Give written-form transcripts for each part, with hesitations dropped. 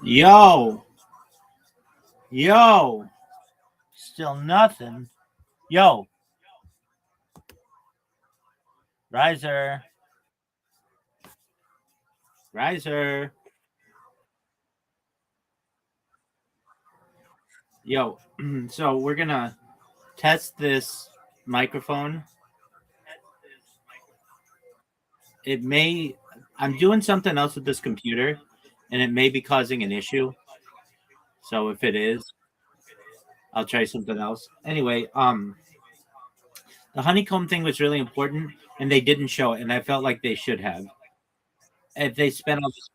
Yo, yo, still nothing. Yo, riser, riser. Yo, so we're gonna test this microphone. It may, I'm doing something else with this computer, and it may be causing an issue. So if it is, I'll try something else. Anyway, the honeycomb thing was really important, and they didn't show it, and I felt like they should have. If they spent all this,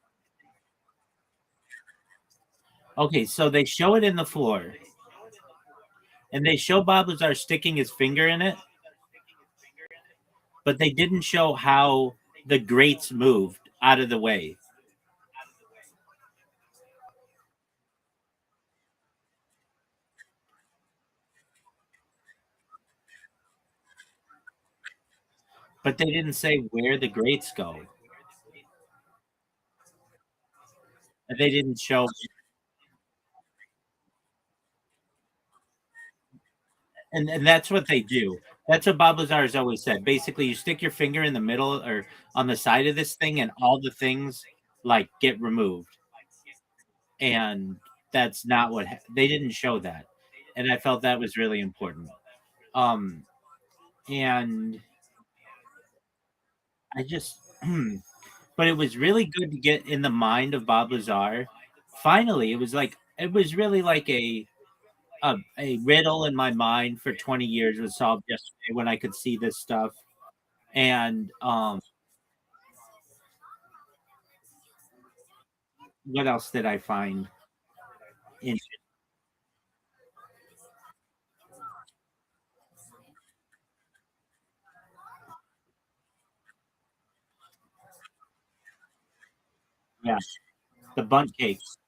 okay, so they show it in the floor, and they show Bob Lazar sticking his finger in it, but they didn't show how the grates moved out of the way. But they didn't say where the grates go. And they didn't show, and that's what they do. That's what Bob Lazar has always said. Basically, you stick your finger in the middle or on the side of this thing, and all the things like get removed. And that's not what they didn't show that, and I felt that was really important. Um, and I just, but it was really good to get in the mind of Bob Lazar. Finally, it was really like a riddle in my mind for 20 years was solved yesterday when I could see this stuff. And what else did I find? In yeah, the bunt cakes.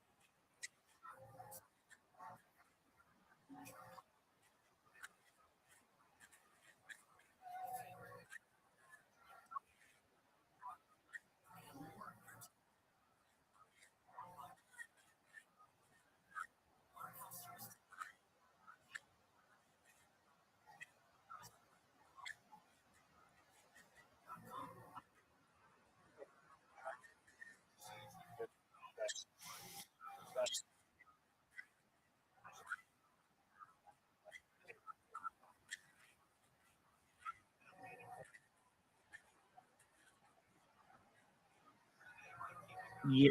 Yeah,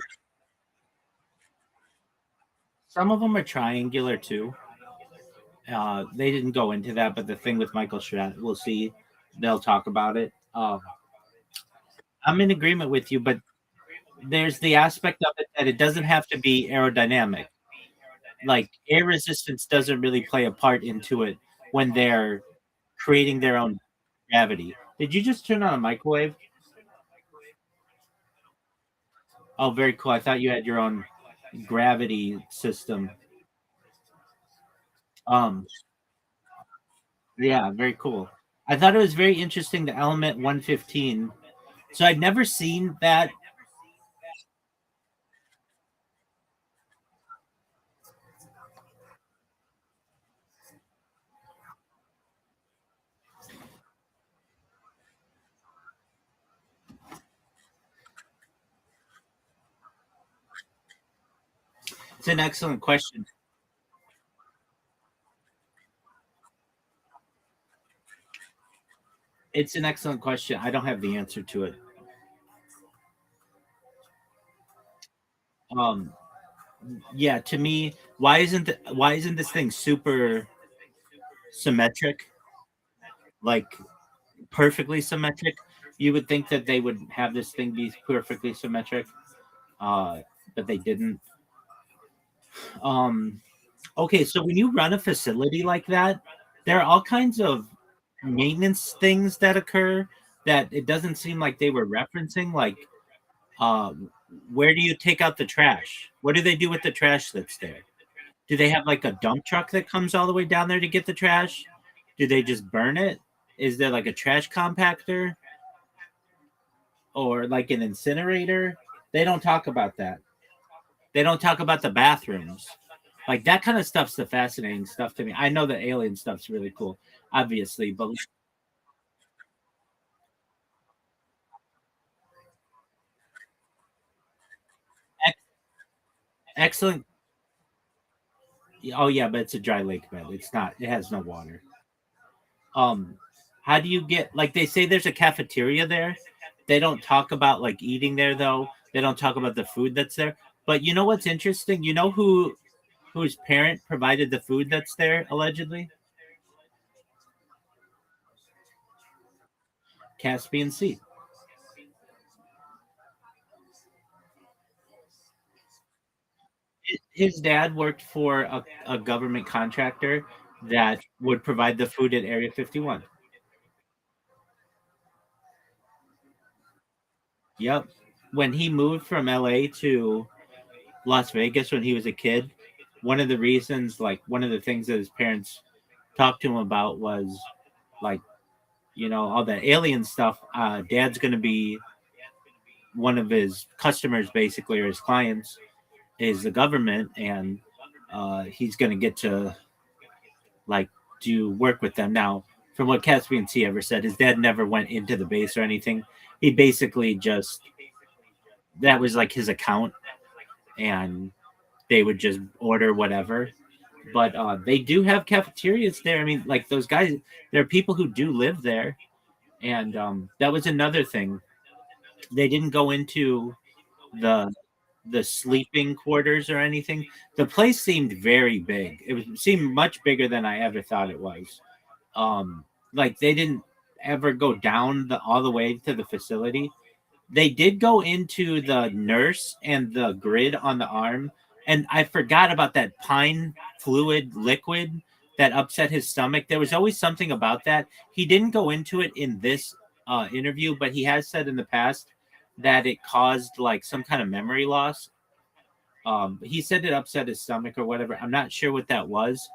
some of them are triangular too. They didn't go into that, but the thing with Michael Strat, we'll see. They'll talk about it. I'm in agreement with you, but there's the aspect of it that it doesn't have to be aerodynamic. Like air resistance doesn't really play a part into it when they're creating their own gravity. Did you just turn on a microwave? Oh, very cool. I thought you had your own gravity system. Um, yeah, very cool. I thought it was very interesting the element 115. So I'd never seen that. It's an excellent question. It's an excellent question. I don't have the answer to it. Um, yeah, to me, why isn't this thing super symmetric? Like perfectly symmetric? You would think that they would have this thing be perfectly symmetric, uh, but they didn't. Um, okay, so when you run a facility like that, there are all kinds of maintenance things that occur that it doesn't seem like they were referencing. Like, um, where do you take out the trash? What do they do with the trash that's there? Do they have like a dump truck that comes all the way down there to get the trash? Do they just burn it? Is there like a trash compactor or like an incinerator? They don't talk about that. They don't talk about the bathrooms. Like that kind of stuff's the fascinating stuff to me. I know the alien stuff's really cool, obviously, but ex- excellent. Oh yeah, but it's a dry lake bed. It's not. It has no water. Um, how do you get like they say there's a cafeteria there? They don't talk about like eating there though. They don't talk about the food that's there. But you know what's interesting? You know whose parent provided the food that's there allegedly? Caspian Sea. His dad worked for a government contractor that would provide the food at Area 51. Yep. When he moved from LA to Las Vegas when he was a kid, one of the reasons, like one of the things that his parents talked to him about was like, all that alien stuff. Dad's going to be one of his customers, basically, or his clients is the government, and he's going to get to like do work with them. Now, from what Caspian Sea ever said, his dad never went into the base or anything. He basically just that was like his account, and they would just order whatever. But they do have cafeterias there. I mean, like those guys, there are people who do live there, and that was another thing. They didn't go into the the sleeping quarters or anything. The place seemed very big. Seemed much bigger than I ever thought it was. Like they didn't ever go down all the way to the facility. They did go into the nurse and the grid on the arm, and I forgot about that pine fluid liquid that upset his stomach. There was always something about that. He didn't go into it in this interview, but he has said in the past that it caused like some kind of memory loss. He said it upset his stomach or whatever. I'm not sure what that was,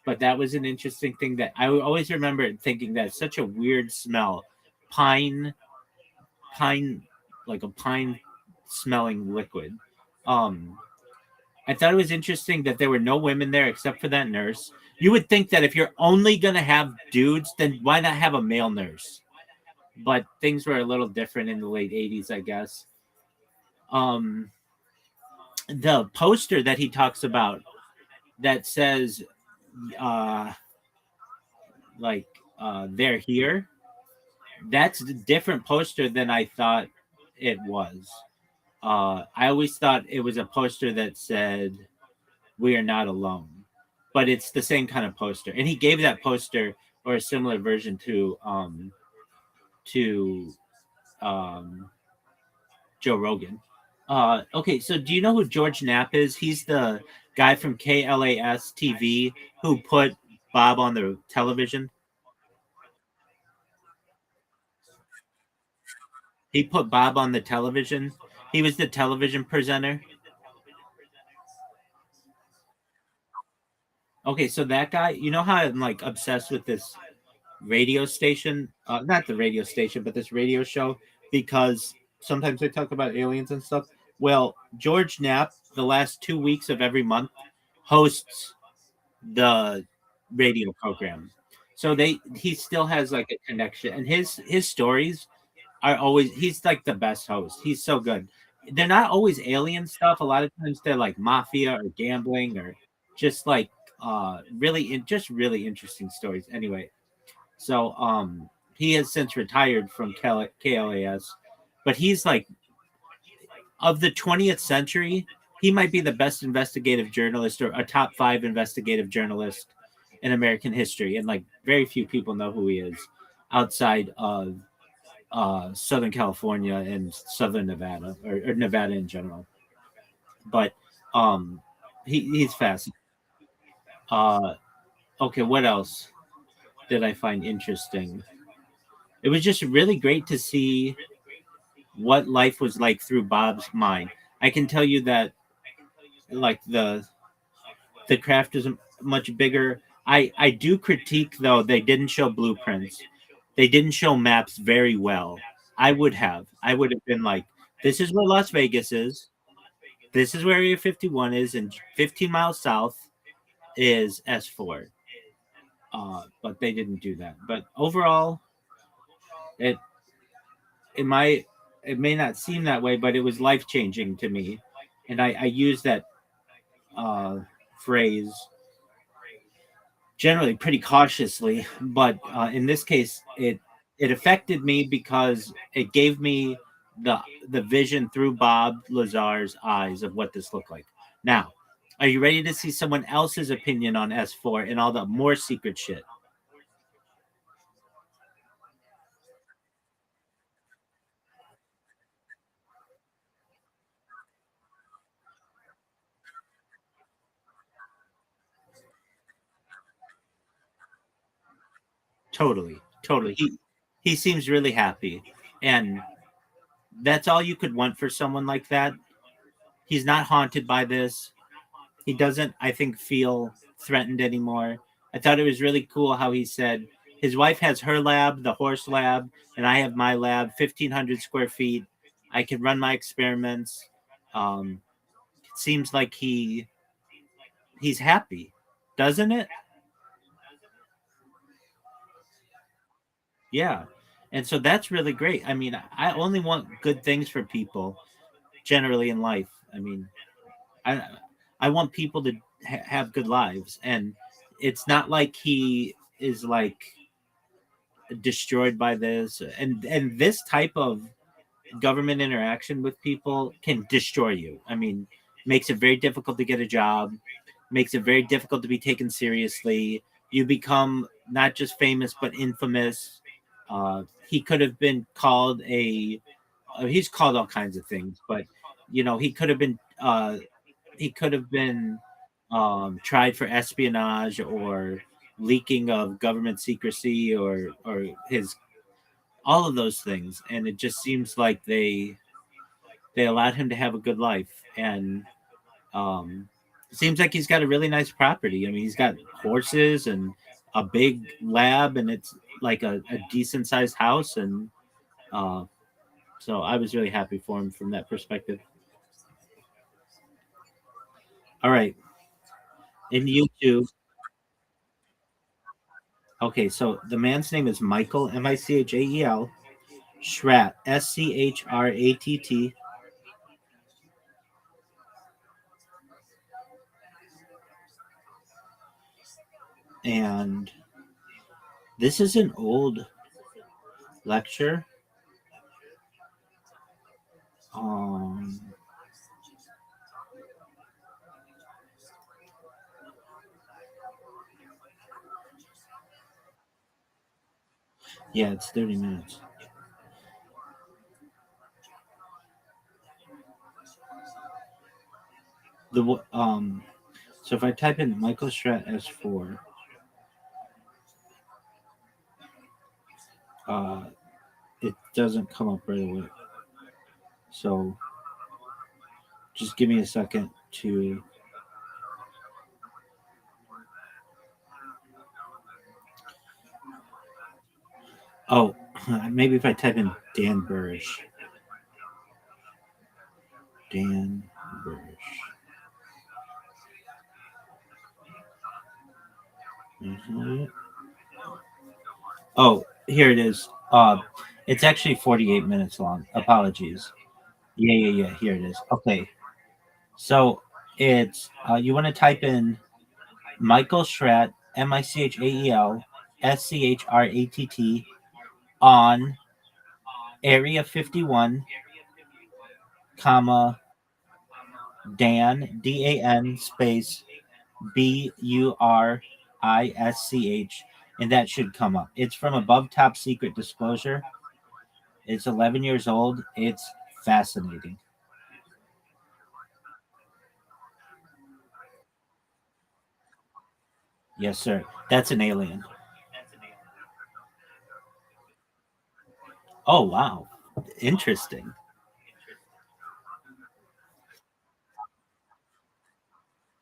but that was an interesting thing that I always remember thinking that's such a weird smell. Pine, pine, like a pine smelling liquid. Um, I thought it was interesting that there were no women there except for that nurse. You would think that if you're only going to have dudes, then why not have a male nurse? But things were a little different in the late 80s, I guess. Um, the poster that he talks about that says, uh, like, they're here, that's a different poster than I thought it was. I always thought it was a poster that said, "We are not alone," but it's the same kind of poster. And he gave that poster or a similar version to um, Joe Rogan. Okay, so do you know who George Knapp is? He's the guy from KLAS TV who put Bob on the television. He put Bob on the television. He was the television presenter. Okay, so that guy, you know how I'm like obsessed with this radio station, not the radio station, but this radio show because sometimes they talk about aliens and stuff. Well, George Knapp, the last 2 weeks of every month, hosts the radio program. So he still has like a connection, and his stories are always he's like the best host. He's so good. They're not always alien stuff. A lot of times they're like mafia or gambling or just like just really interesting stories. Anyway, so he has since retired from KLAS, but he's like of the 20th century, he might be the best investigative journalist or a top 5 investigative journalist in American history, and like very few people know who he is outside of Southern California and Southern Nevada or Nevada in general. But um, he's fast. Uh, okay, what else did I find interesting? It was just really great to see what life was like through Bob's mind. I can tell you that like the craft is much bigger. I do critique though they didn't show blueprints. They didn't show maps very well. I would have. I would have been like, this is where Las Vegas is. this is where Area 51 is, and 15 miles south is S4. But they didn't do that. But overall, it it might it may not seem that way, but it was life changing to me, and I use that uh, phrase generally pretty cautiously. But in this case, it affected me because it gave me the the vision through Bob Lazar's eyes of what this looked like. Now, are you ready to see someone else's opinion on S4 and all the more secret shit? Totally, totally. He seems really happy, and that's all you could want for someone like that. He's not haunted by this. He doesn't, I think, feel threatened anymore. I thought it was really cool how he said his wife has her lab, the horse lab, and I have my lab, 1,500 square feet. I can run my experiments. It seems like he's happy, doesn't it? Yeah. And so that's really great. I mean, I only want good things for people generally in life. I mean, I I want people to have good lives, and it's not like he is like destroyed by this. And this type of government interaction with people can destroy you. I mean, makes it very difficult to get a job, makes it very difficult to be taken seriously. You become not just famous but infamous. He could have been called a he's called all kinds of things, but he could have been tried for espionage or leaking of government secrecy or his all of those things, and it just seems like they allowed him to have a good life, and um, it seems like he's got a really nice property. I mean, he's got horses and a big lab, and it's like a decent sized house, and uh, so I was really happy for him from that perspective. All right, in YouTube. Okay, so the man's name is Michael Michael Schratt Schratt, and this is an old lecture. Um, yeah, it's 30 minutes. The So if I type in Michael Schratt S4, uh, it doesn't come up right away. So just give me a second to. Oh, maybe if I type in Dan Burrish. Dan Burrish. Mhm. Oh, here it is. It's actually 48 minutes long. Apologies. Yeah, yeah, yeah. Here it is. Okay. So it's you want to type in Michael Schratt, Michael Schratt on Area 51, comma Dan Dan space Burisch, and that should come up. It's from Above Top Secret Disclosure. It's 11 years old. It's fascinating. Yes, sir. That's an alien. Oh, wow. Interesting.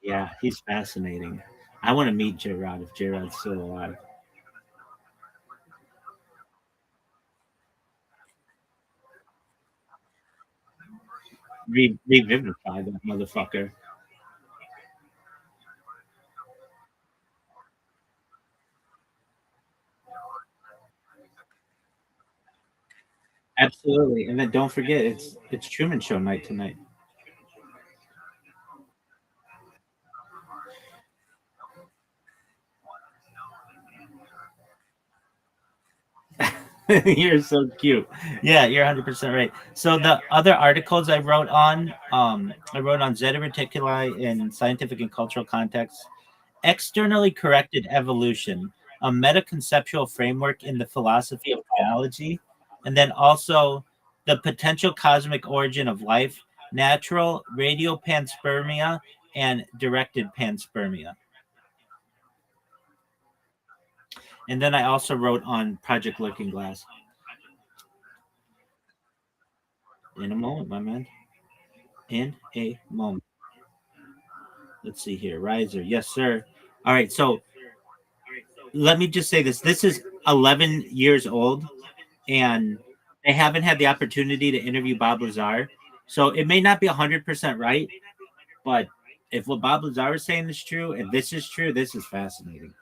Yeah, he's fascinating. I want to meet J Rod if J Rod's still alive. Revivify that motherfucker. Absolutely. And then don't forget it's Truman Show night tonight. You're so cute. Yeah, you're 100% right. So the other articles I wrote on Zeta Reticuli in scientific and cultural context, externally corrected evolution, a meta-conceptual framework in the philosophy of biology, and then also the potential cosmic origin of life, natural radiopanspermia, and directed panspermia. And then I also wrote on Project Looking Glass. In a moment, my man. In a moment. Let's see here. Riser. Yes, sir. All right. So let me just say this. This is 11 years old, and they haven't had the opportunity to interview Bob Lazar. So it may not be 100% right, but if what Bob Lazar is saying is true and this is true, this is fascinating.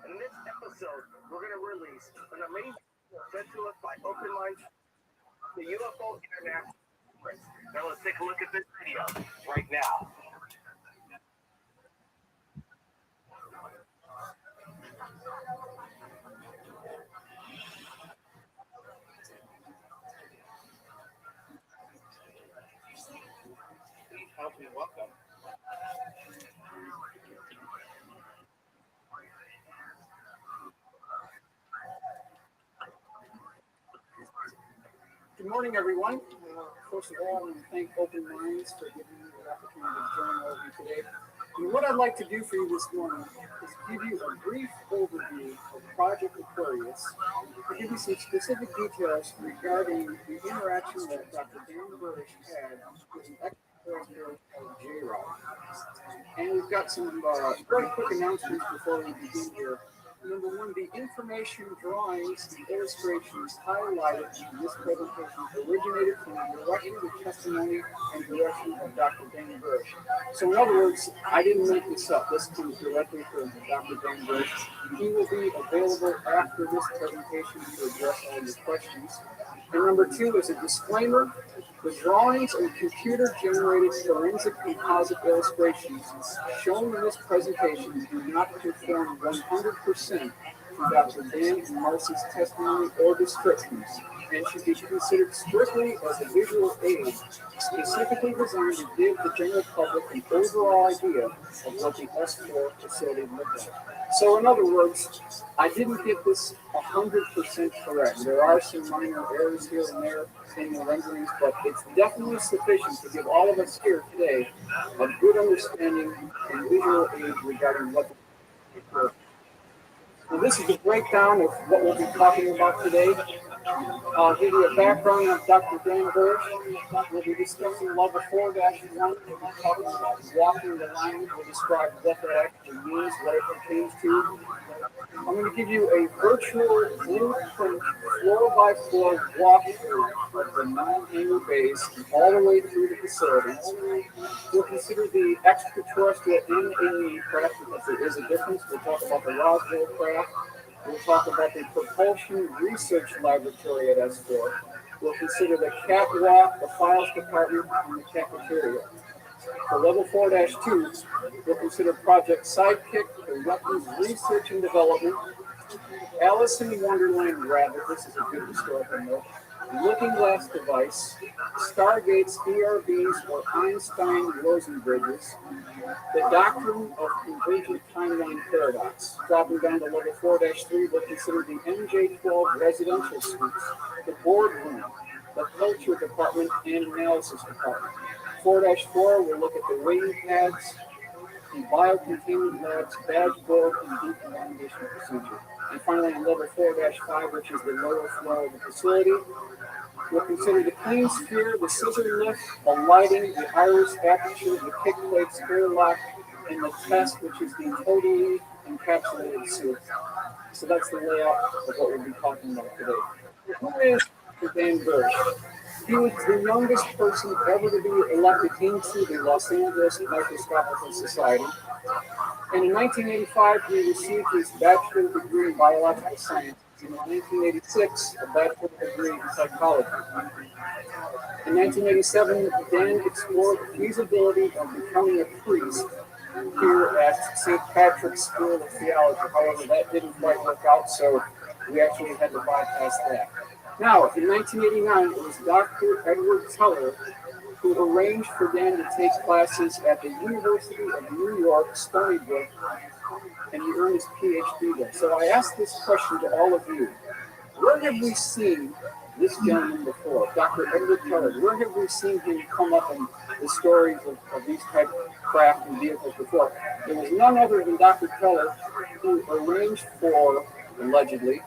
In this episode, we're going to release an amazing sent to us by Open Minds, the UFO International. Now let's take a look at this video right now. Please help me welcome. Good morning, everyone. First of all, I want to thank Open Minds for giving me the opportunity to join all of you today. And what I'd like to do for you this morning is give you a brief overview of Project Aquarius, to give you some specific details regarding the interaction that Dr. Dan Burrish had with an extraterrestrial called J-Rod. And we've got some very quick announcements before we begin here. Number one, the information, drawings, and illustrations highlighted in this presentation originated from directly the testimony and direction of Dr. Dan Burrish. So in other words, I didn't make this up. This comes directly from Dr. Dan Burrish. He will be available after this presentation to address all your questions. And number two is a disclaimer. The drawings and computer-generated forensic composite illustrations shown in this presentation do not conform 100% to Dr. Dan and Marcy's testimony or descriptions, and should be considered strictly as a visual aid, specifically designed to give the general public an overall idea of what the S4 facility looked like. So, in other words, I didn't get this 100% correct. There are some minor errors here and there in the renderings, but it's definitely sufficient to give all of us here today a good understanding and visual aid regarding what the. So this is a breakdown of what we'll be talking about today. I'll give you a background of Dr. Dan Burrish. We'll be discussing level 4-1. We'll be talking about walking the line. We'll describe what that actually means, what it pertains to. I'm going to give you a virtual blueprint floor by floor walkthrough of the 9 hangar bays all the way through the facility. We'll consider the extraterrestrial and alien craft because there is a difference. We'll talk about the Roswell craft. We'll talk about the propulsion research laboratory at S4. We'll consider the catwalk, the files department, and the cafeteria. For level 4-2, we'll consider Project Sidekick, the weapons research and development, Alice in Wonderland Rabbit, this is a good historical note, Looking Glass Device, Stargates, ERBs, or Einstein-Rosen bridges, the Doctrine of Convergent Timeline Paradox. Dropping down to level 4-3, we'll consider the MJ12 residential suites, the boardroom, the culture department, and analysis department. 4-4, we'll look at the wing pads, the biocontainment labs, badge board, and decontamination procedure. And finally, on level 4-5, which is the lower floor of the facility, we'll consider the clean sphere, the scissor lift, the lighting, the iris aperture, the kick plate, spare lock, and the test, which is the totally encapsulated suit. So that's the layout of what we'll be talking about today. Who is Dan Bush? He was the youngest person ever to be elected into the Los Angeles Microscopical Society. And in 1985, he received his bachelor's degree in biological science. And in 1986, a bachelor's degree in psychology. In 1987, Dan explored the feasibility of becoming a priest here at St. Patrick's School of Theology. However, that didn't quite work out, so we actually had to bypass that. Now, in 1989, it was Dr. Edward Teller who arranged for Dan to take classes at the University of New York, Stony Brook, and he earned his PhD there. So I asked this question to all of you. Where have we seen this gentleman before, Dr. Edward Teller? Where have we seen him come up in the stories of these type of craft and vehicles before? It was none other than Dr. Teller who arranged for, allegedly,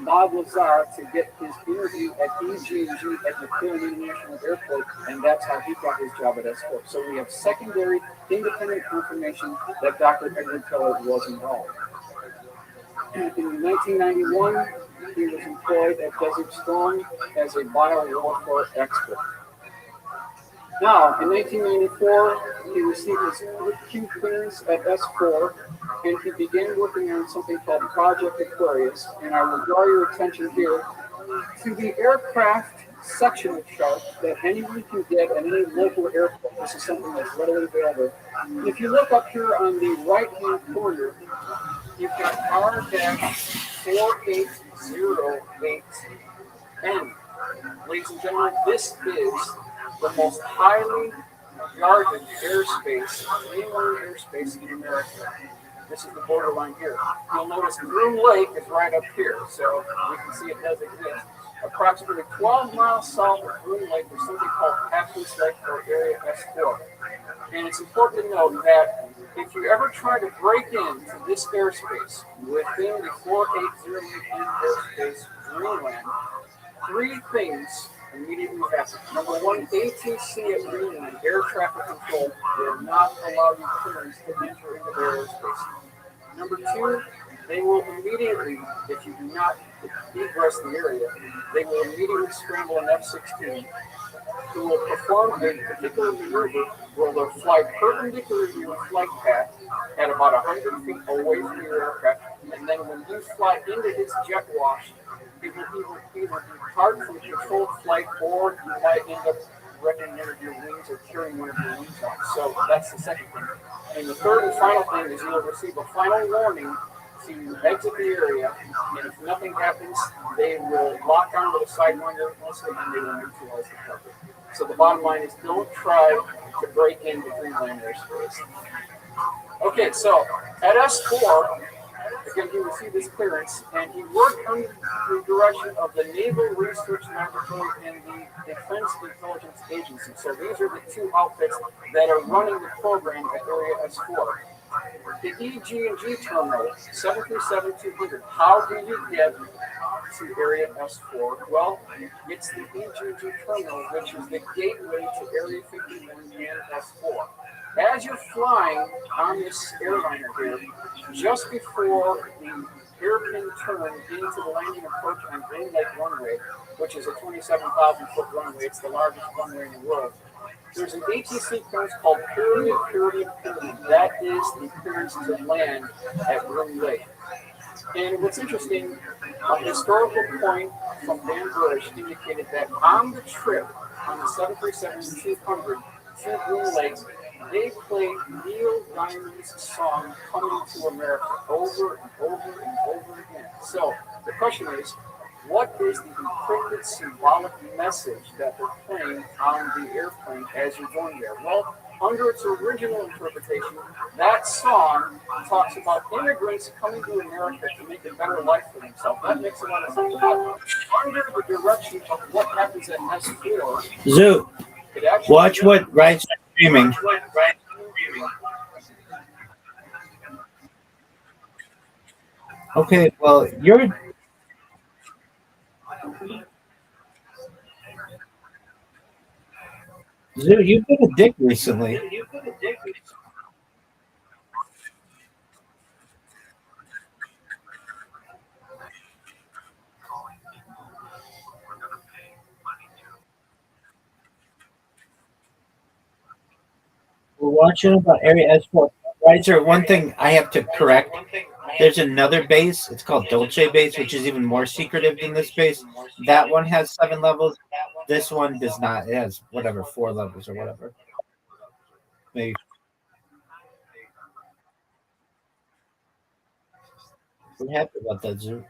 Bob Lazar to get his interview at EG&G at McCarran International Airport, and that's how he got his job at S4. So we have secondary, independent confirmation that Dr. Edward Teller was involved. In 1991, he was employed at Desert Storm as a biowarfare expert. Now, in 1994, he received his Q clearance at S4, and he began working on something called Project Aquarius. And I will draw your attention here to the aircraft sectional chart that anyone can get at any local airport. This is something that's readily available. And if you look up here on the right-hand corner, you've got R-4808N. Ladies and gentlemen, this is the most highly guarded airspace, mainland airspace in America. This is the borderline here. You'll notice Groom Lake is right up here, so we can see it does exist. Approximately 12 miles south of Groom Lake, there's something called Captain's Lake or Area S4. And it's important to note that if you ever try to break into this airspace within the 480N airspace Greenland, three things immediately happen. Number one, ATC at Greenland, air traffic control, will not allow you clearance to enter into their airspace. Number two, they will immediately, if you do not egress the area, they will immediately scramble an F-16 who will perform a particular maneuver where they'll fly perpendicular to your flight path at about 100 feet away from your aircraft, and then when you fly into his jet wash, it will either be hard from controlled flight or you might end up wrecking one of your wings or tearing one of your wings off. So that's the second thing. And the third and final thing is you'll receive a final warning to exit the area, and if nothing happens, they will lock onto the sidewinder mostly and they will neutralize the target. So the bottom line is don't try to break into Greenland airspace. Okay, so at S4, again, he received his clearance, and he worked under the direction of the Naval Research Laboratory and the Defense Intelligence Agency. So these are the two outfits that are running the program at Area S4. The EG&G terminal, 737-200, how do you get to Area S4? Well, it's the EG&G terminal, which is the gateway to Area 51 and S4. As you're flying on this airliner here, just before the hairpin turn into the landing approach on Green Lake runway, which is a 27,000-foot runway, it's the largest runway in the world, there's an ATC clearance called period. That is the clearance to land at Groom Lake. And what's interesting, a historical point from Dan Bush indicated that on the trip on the 737-200 to Groom Lake, they played Neil Diamond's song "Coming to America" over and over and over again. So the question is, what is the encrypted symbolic message that they're playing on the airplane as you're going there? Well, under its original interpretation, that song talks about immigrants coming to America to make a better life for themselves. That makes a lot of sense. But under the direction of what happens at S4, Zoo, watch what Right streaming. Okay, well, Zoo, you've been a dick recently. watching about Area S4. Right, sir. One thing I have to correct. There's another base. It's called Dolce Base, which is even more secretive than this base. That one has 7 levels. This one does not. It has whatever 4 levels or whatever. Maybe. We're happy about that, Zoo.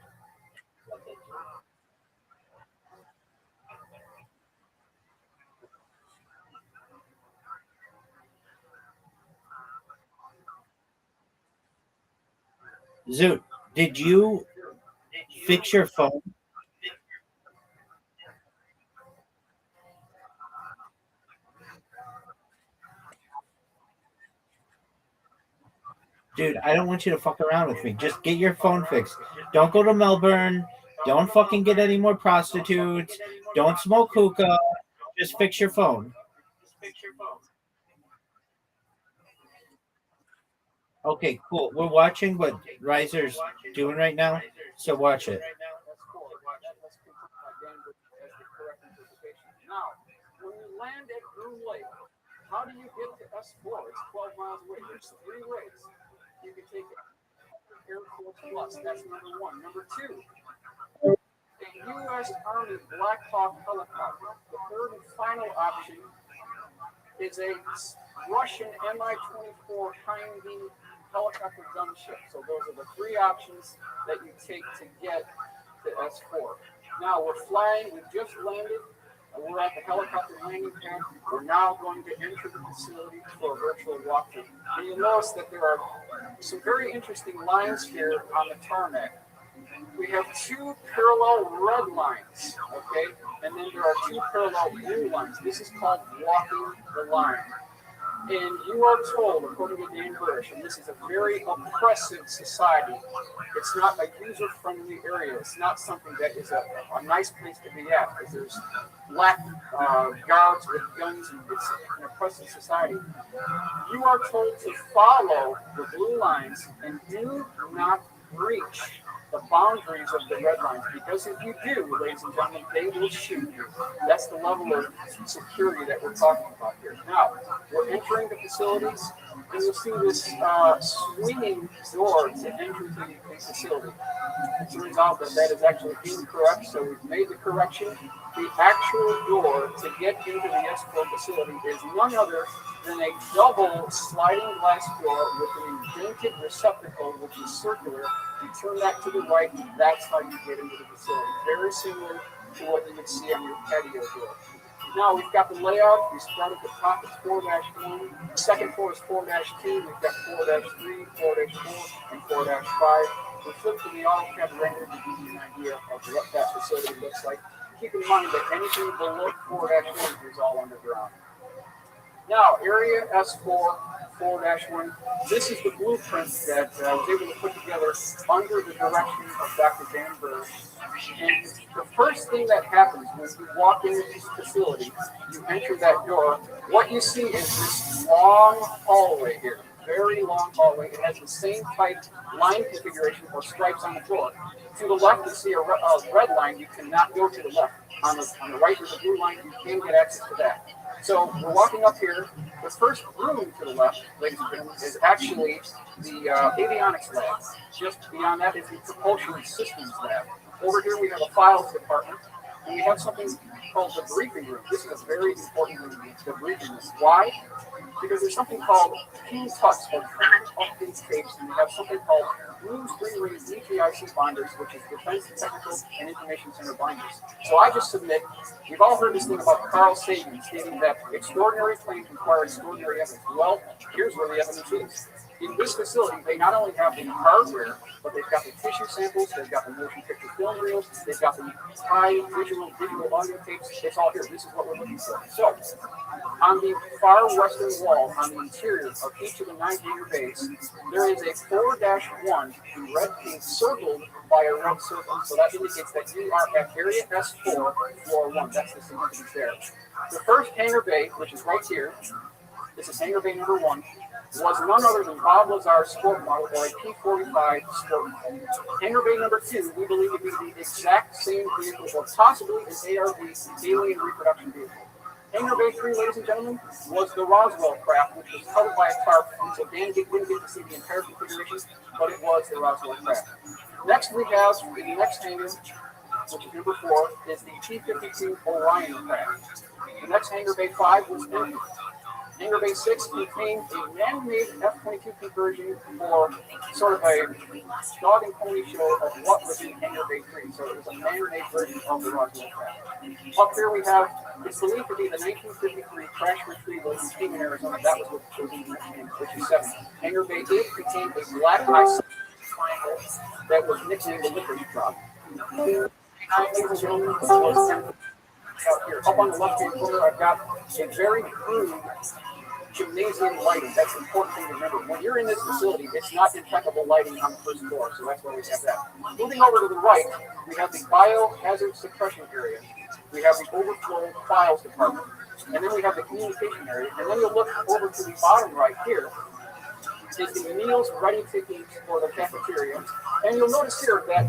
Zoo, did you fix your phone? Dude, I don't want you to fuck around with me. Just get your phone fixed. Don't go to Melbourne. Don't fucking get any more prostitutes. Don't smoke hookah. Just fix your phone. Okay, cool. We're watching what Riser's doing right now, so watch it. That's cool. Let's confirm Denver as the correct interpretation. Now, when you land at Groom Lake, how do you get to S4? It's 12 miles away. There's 3 ways. You can take Air Force Plus. That's number 1. Number 2, a U.S. Army Black Hawk helicopter. The third and final option is a Russian Mi-24 Hind-V helicopter gunship. So those are the 3 options that you take to get to S4. Now we're flying. We just landed. We're at the helicopter landing pad. We're now going to enter the facility for a virtual walkthrough. And you'll notice that there are some very interesting lines here on the tarmac. We have 2 parallel red lines, okay? And then there are 2 parallel blue lines. This is called walking the line. And you are told, according to Dan Burrish, and this is a very oppressive society, it's not a user-friendly area. It's not something that is a nice place to be at, because there's black guards with guns, and it's an oppressive society. You are told to follow the blue lines and do not breach the boundaries of the red lines, because if you do, ladies and gentlemen, they will shoot you. That's the level of security that we're talking about here. Now, we're entering the facilities, and you'll see this swinging door to enter the facility. It turns out that that is actually incorrect, so we've made the correction. The actual door to get into the S4 facility is none other than a double sliding glass door with an indented receptacle, which is circular. You turn that to the right, and that's how you get into the facility. Very similar to what you would see on your patio door. Now we've got the layout. We start at the top, it's 4-1. Second floor is 4-2. We've got 4-3, 4-4, and 4-5. We flip to the AutoCAD render to give you an idea of what that facility looks like. Keep in mind that anything below 4-1 is all underground. Now, Area S4, 4-1. This is the blueprint that I was able to put together under the direction of Dr. Dan Burr. And the first thing that happens when you walk into this facility, you enter that door, what you see is this long hallway here. Very long hallway. It has the same type line configuration or stripes on the floor. To the left, you see a red line. You cannot go to the left. On the right, there's a blue line. You can get access to that. So we're walking up here. The first room to the left, ladies and gentlemen, is actually the avionics lab. Just beyond that is the propulsion systems lab. Over here, we have a files department, and we have something called the briefing room. This is a very important room, the briefing room. Why? Because there's something called King Tuts or training update tapes, and we have something called Blue Screen Ring DTIC binders, which is Defense Technical and Information Center binders. So I just submit, we've all heard this thing about Carl Sagan stating that extraordinary claims require extraordinary evidence. Well, here's where the evidence is. In this facility, they not only have the hardware, but they've got the tissue samples, they've got the motion picture film reels, they've got the high visual digital audio tapes. It's all here. This is what we're looking for. So, on the far western wall, on the interior of each of the 9 hangar bays, there is a 4-1 in red paint circled by a red circle. So that indicates that you are at Area S4, Floor 1. That's the significance there. The first hangar bay, which is right here, this is hangar bay number 1, was none other than Bob Lazar's sport model, or a P-45 sport model. Hangar bay number 2, we believe to be the exact same vehicle, or possibly an ARV, alien reproduction vehicle. Hangar Bay 3, ladies and gentlemen, was the Roswell craft, which was covered by a tarp, and so Dan didn't get to see the entire configuration, but it was the Roswell craft. Next, we have the next hangar, which is number 4, is the T-52 Orion craft. The next Hangar Bay 5 was empty. Hangar Bay 6 contained a man-made F-22 conversion for sort of a dog and pony show of what was in Hangar Bay 3. So it was a man-made version of the Rothschild craft. Up here we have, it's believed to be the 1953 crash retrieval in Kingman, Arizona. That was what was in the name, which is 7. Hangar Bay 8 contained a black ice triangle that was nicknamed the Licorice Drop. Ladies and gentlemen, was out here. Up on the left-hand corner, I've got a very crude gymnasium lighting. That's an important thing to remember. When you're in this facility, it's not impeccable lighting on the first floor, so that's why we have that. Moving over to the right, we have the biohazard suppression area. We have the overflow files department, and then we have the communication area. And then you'll look over to the bottom right here, is the meals ready tickets for the cafeteria. And you'll notice here that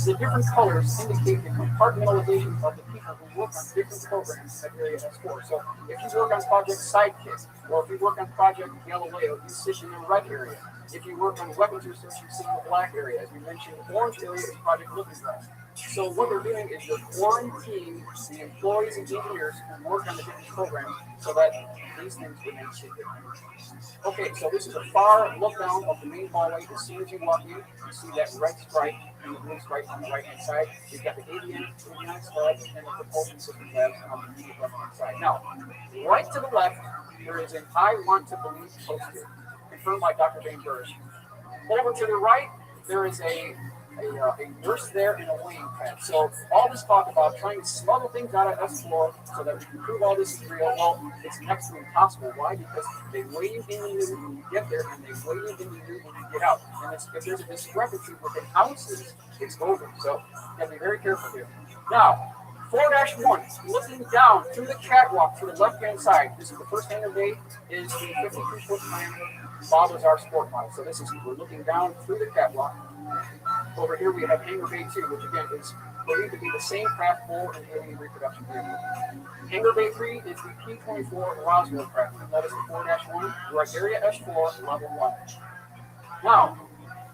the different colors indicate the compartmentalization of the people who work on different programs at Area S4. So if you work on Project Sidekick, or if you work on Project Galileo, you sit in the red area. If you work on weapons research, you sit in the black area. As we mentioned, the orange area is Project Looking Glass. So what they're doing is they're quarantining the employees and engineers who work on the different programs so that these things remain secret. Okay, so this is a far look down of the main hallway. As soon as you walk in, you see that red stripe and the blue stripe on the right-hand side. You've got the avionics lab and the propulsion system labs on the immediate left-hand side. Now, right to the left, there is an I Want to Believe poster, confirmed by Dr. Dane Burris. Over to the right, there is a nurse there in a weighing pad. So all this talk about trying to smuggle things out of S4 so that we can prove all this is real, well, it's next to impossible. Why? Because they weigh you in the new when you get there, and they weigh you in the new when you get out. And if there's a discrepancy within ounces, it's over. So you have to be very careful here. Now, 4-1, looking down through the catwalk to the left-hand side. This is the first hangar bay, is the 52-foot diameter Bob Lazar sport model. So this is, we're looking down through the catwalk. Over here we have Hangar Bay 2, which again is believed to be the same craft for an alien reproduction vehicle. Hangar Bay 3 is the P-24 Roswell craft. That is the 4-1. We're at Area S4, Level 1. Now,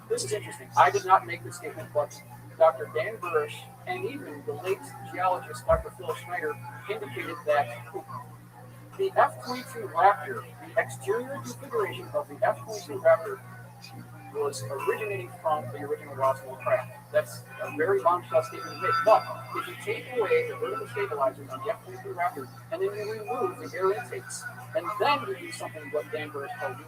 this is interesting. I did not make this statement, but Dr. Dan Burris and even the late geologist Dr. Phil Schneider indicated that the F-22 Raptor, the exterior configuration of the F-22 Raptor, was originating from the original Roswell craft. That's a very bombshell statement to make. But if you take away the vertical stabilizers on the F-22 Raptor, and then you remove the air intakes, and then you do something what Dan Burris told you,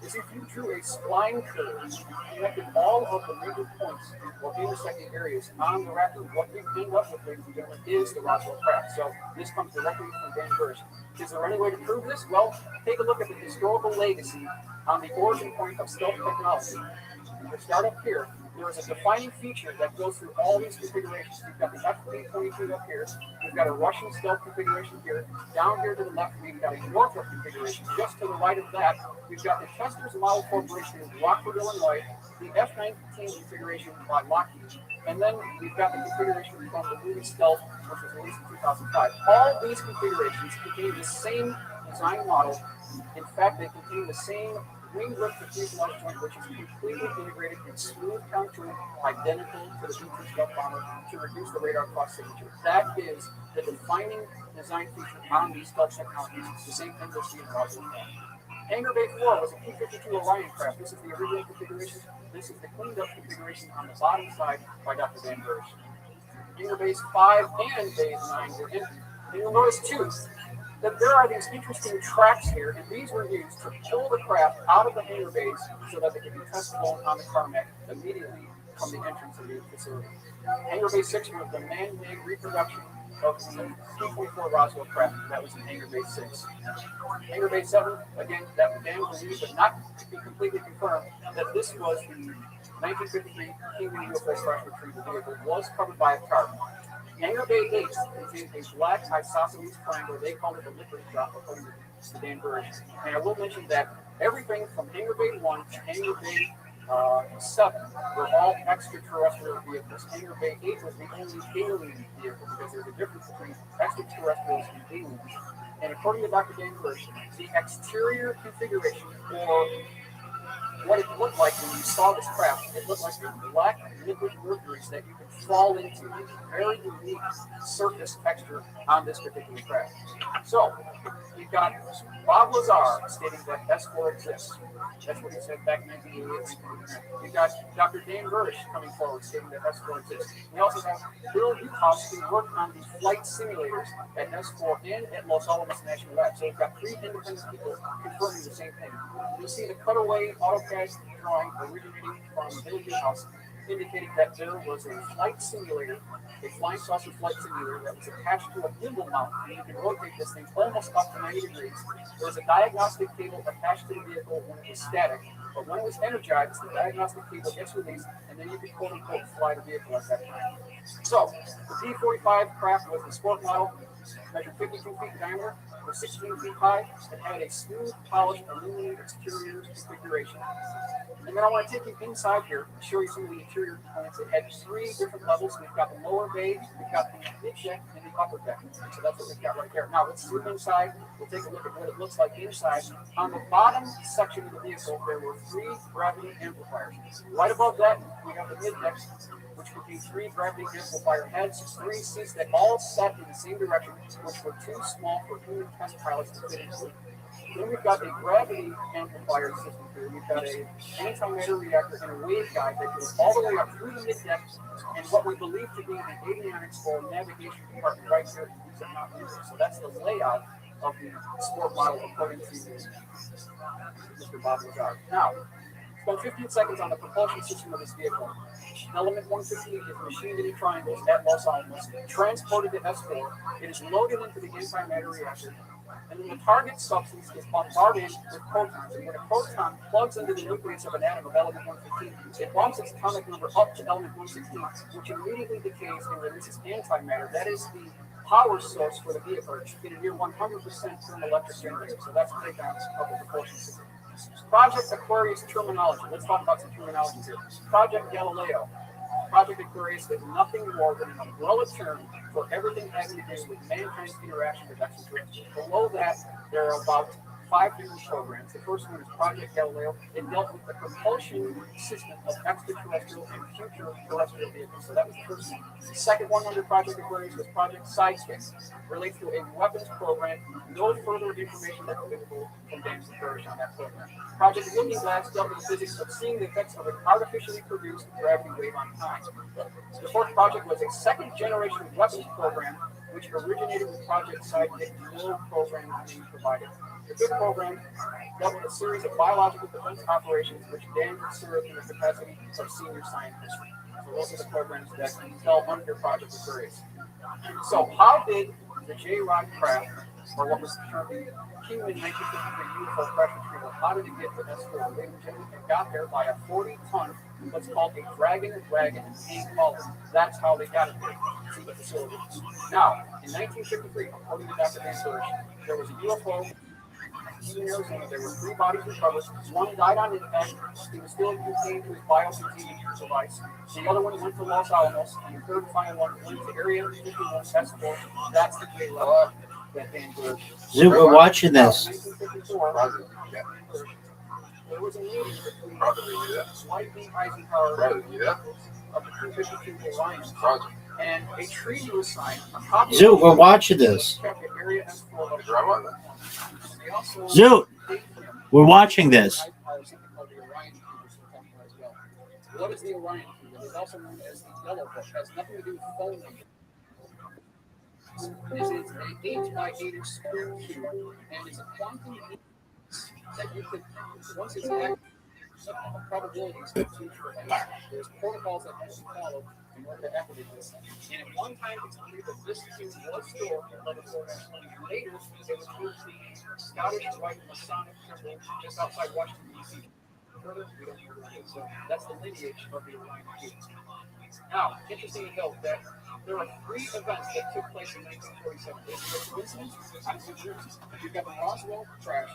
is if you drew a spline curve and connected all of the major points or intersecting areas on the Raptor, what we end up with, ladies and gentlemen, is the Roswell craft. So this comes directly from Dan Burris. Is there any way to prove this? Well, take a look at the historical legacy on the origin point of stealth technology. To start up here, there is a defining feature that goes through all these configurations. We've got the F-22 up here. We've got a Russian stealth configuration here. Down here to the left, we've got a Northrop configuration. Just to the right of that, we've got the Chester's Model Corporation in Rockford, Illinois, the F-19 configuration by Lockheed. And then we've got the configuration from the movie Stealth, which was released in 2005. All these configurations contain the same design model. In fact, they contain the same wing lift to fuselage joint, which is completely integrated in smooth contour, identical to the B-2 stealth bomber, to reduce the radar cross signature. That is the defining design feature on these stealth technologies. It's the same thing you'll see in Roswell. Hangar Bay 4 was a P-52 Orion craft. This is the original configuration. This is the cleaned up configuration on the bottom side by Dr. Dan Burris. Hangar Bays 5 and Bays 9 were empty. And you'll notice too that there are these interesting tracks here, and these were used to pull the craft out of the hangar bays so that they could be test flown on the tarmac immediately from the entrance of the facility. Hangar Bay 6 was the man-made reproduction of the P-24 Roswell craft. That was in Hangar Bay 6. Hangar Bay 7, again, that began believed, but not to be completely confirmed, that this was the 1953 Kingman UFO crash retrieval vehicle, was covered by a tarp. Hangar Bay 8 contained a black isosceles triangle. They called it the Licorice Drop, according to Dan Burris. And I will mention that everything from Hangar Bay 1 to Hangar Bay 7 were all extraterrestrial vehicles. Hangar Bay 8 was the only alien vehicle because there's a difference between extraterrestrials and aliens. And according to Dr. Dan Bush, the exterior configuration, or what it looked like when you saw this craft, it looked like the black liquid mercuries that you could fall into. It's a very unique surface texture on this particular craft. So, you've got Bob Lazar stating that S4 exists. That's what he said back in 1988. You've got Dr. Dan Burdish coming forward stating that S4 exists. We also have Bill Newhouse who worked on the flight simulators at S4 and at Los Alamos National Lab. So we've got 3 independent people confirming the same thing. You see the cutaway AutoCAD drawing originating from Bill Newhouse indicating that there was a flight simulator, a flying saucer flight simulator that was attached to a gimbal mount, and you can rotate this thing almost up to 90 degrees. There was a diagnostic cable attached to the vehicle when it was static, but when it was energized, the diagnostic cable gets released, and then you can quote-unquote fly the vehicle at that time. So, the D-45 craft was a sport model, measured 52 feet in diameter, was 16 feet high, and had a smooth, polished aluminum exterior configuration. And then I want to take you inside here and show you some of the interior components. It had 3 different levels. We've got the lower bay, we've got the mid deck, and the upper deck. So that's what we've got right there. Now let's zoom inside. We'll take a look at what it looks like inside. On the bottom section of the vehicle, there were 3 gravity amplifiers. Right above that, we have the mid deck, which would be 3 gravity amplifier heads, 3 seats that all set in the same direction, which were too small for human test pilots to fit into. Then we've got a gravity amplifier system here. We've got an antimatter reactor and a waveguide that goes all the way up through the mid-deck and what we believe to be the avionics or navigation compartment right here. So that's the layout of the sport model according to Mr. Bob Lazar. Now, spend 15 seconds on the propulsion system of this vehicle. Element 115 is machined into triangles at Los Alamos, transported to S4. It is loaded into the antimatter reactor. And then the target substance is bombarded with protons. And when a proton plugs into the nucleus of an atom of element 115, it bumps its atomic number up to element 116, which immediately decays and releases antimatter. That is the power source for the vehicle. It is near 100% from electric generator. So that's the breakdown of the propulsion system. Project Aquarius terminology. Let's talk about some terminology here. Project Galileo. Project Aquarius is nothing more than an umbrella term for everything having to do with mankind's interaction with extraterrestrials. Below that, there are about 5 different programs. The first one is Project Galileo. It dealt with the propulsion system of extraterrestrial and future terrestrial vehicles. So that was the first one. The second one under Project Aquarius was Project Sidekick. Relates to a weapons program. No further information that's available from James Parrish on that program. Project Looking Glass dealt with the physics of seeing the effects of an artificially produced gravity wave on time. The fourth project was a second-generation weapons program, which originated with Project Sidekick. No program being provided. The fifth program dealt with a series of biological defense operations, which Dan served in the capacity of senior scientist. So those are the programs that fell under Project Aquarius. So how did the J-Rod craft, or what was termed the Kingman 1953 UFO crash retrieval, how did it get to S4? Ladies and gentlemen, it got there by a 40-ton, what's called a dragon wagon tank hauler. That's how they got it there to the facility. Now, in 1953, according to Dr. Dan Burdish, there was a UFO in Arizona. There were 3 bodies recovered. One died on impact. He was still contained to his biocontainment device. The other one went to Los Alamos, and the third and final one went to Area 51 S4. That's the J level that Dan Burdish. Zoo, we're watching this. 1954. There was a meeting between Dwight D. Eisenhower of the 252 Orion, and a treaty was signed. Zoo, we're watching this. Zoo, we're watching this. What is the Orion Cube? It is also known as the Yellow Book. It has nothing to do with phone numbers. This is an 8x8 square cube, and it's a quantum that you could, once it's active, probabilities of future events. There's protocols that have to be followed in order to activate this. And at one time, it's believed that this cube was stored in level 4 and later, it was moved to the Scottish Rite Masonic Temple just outside Washington, D.C. Further, we don't know where it is. So that's the lineage of the Orion Cube. Now, interesting to note that there are 3 events that took place in 1947. There's a coincidence. You've got the Roswell crash,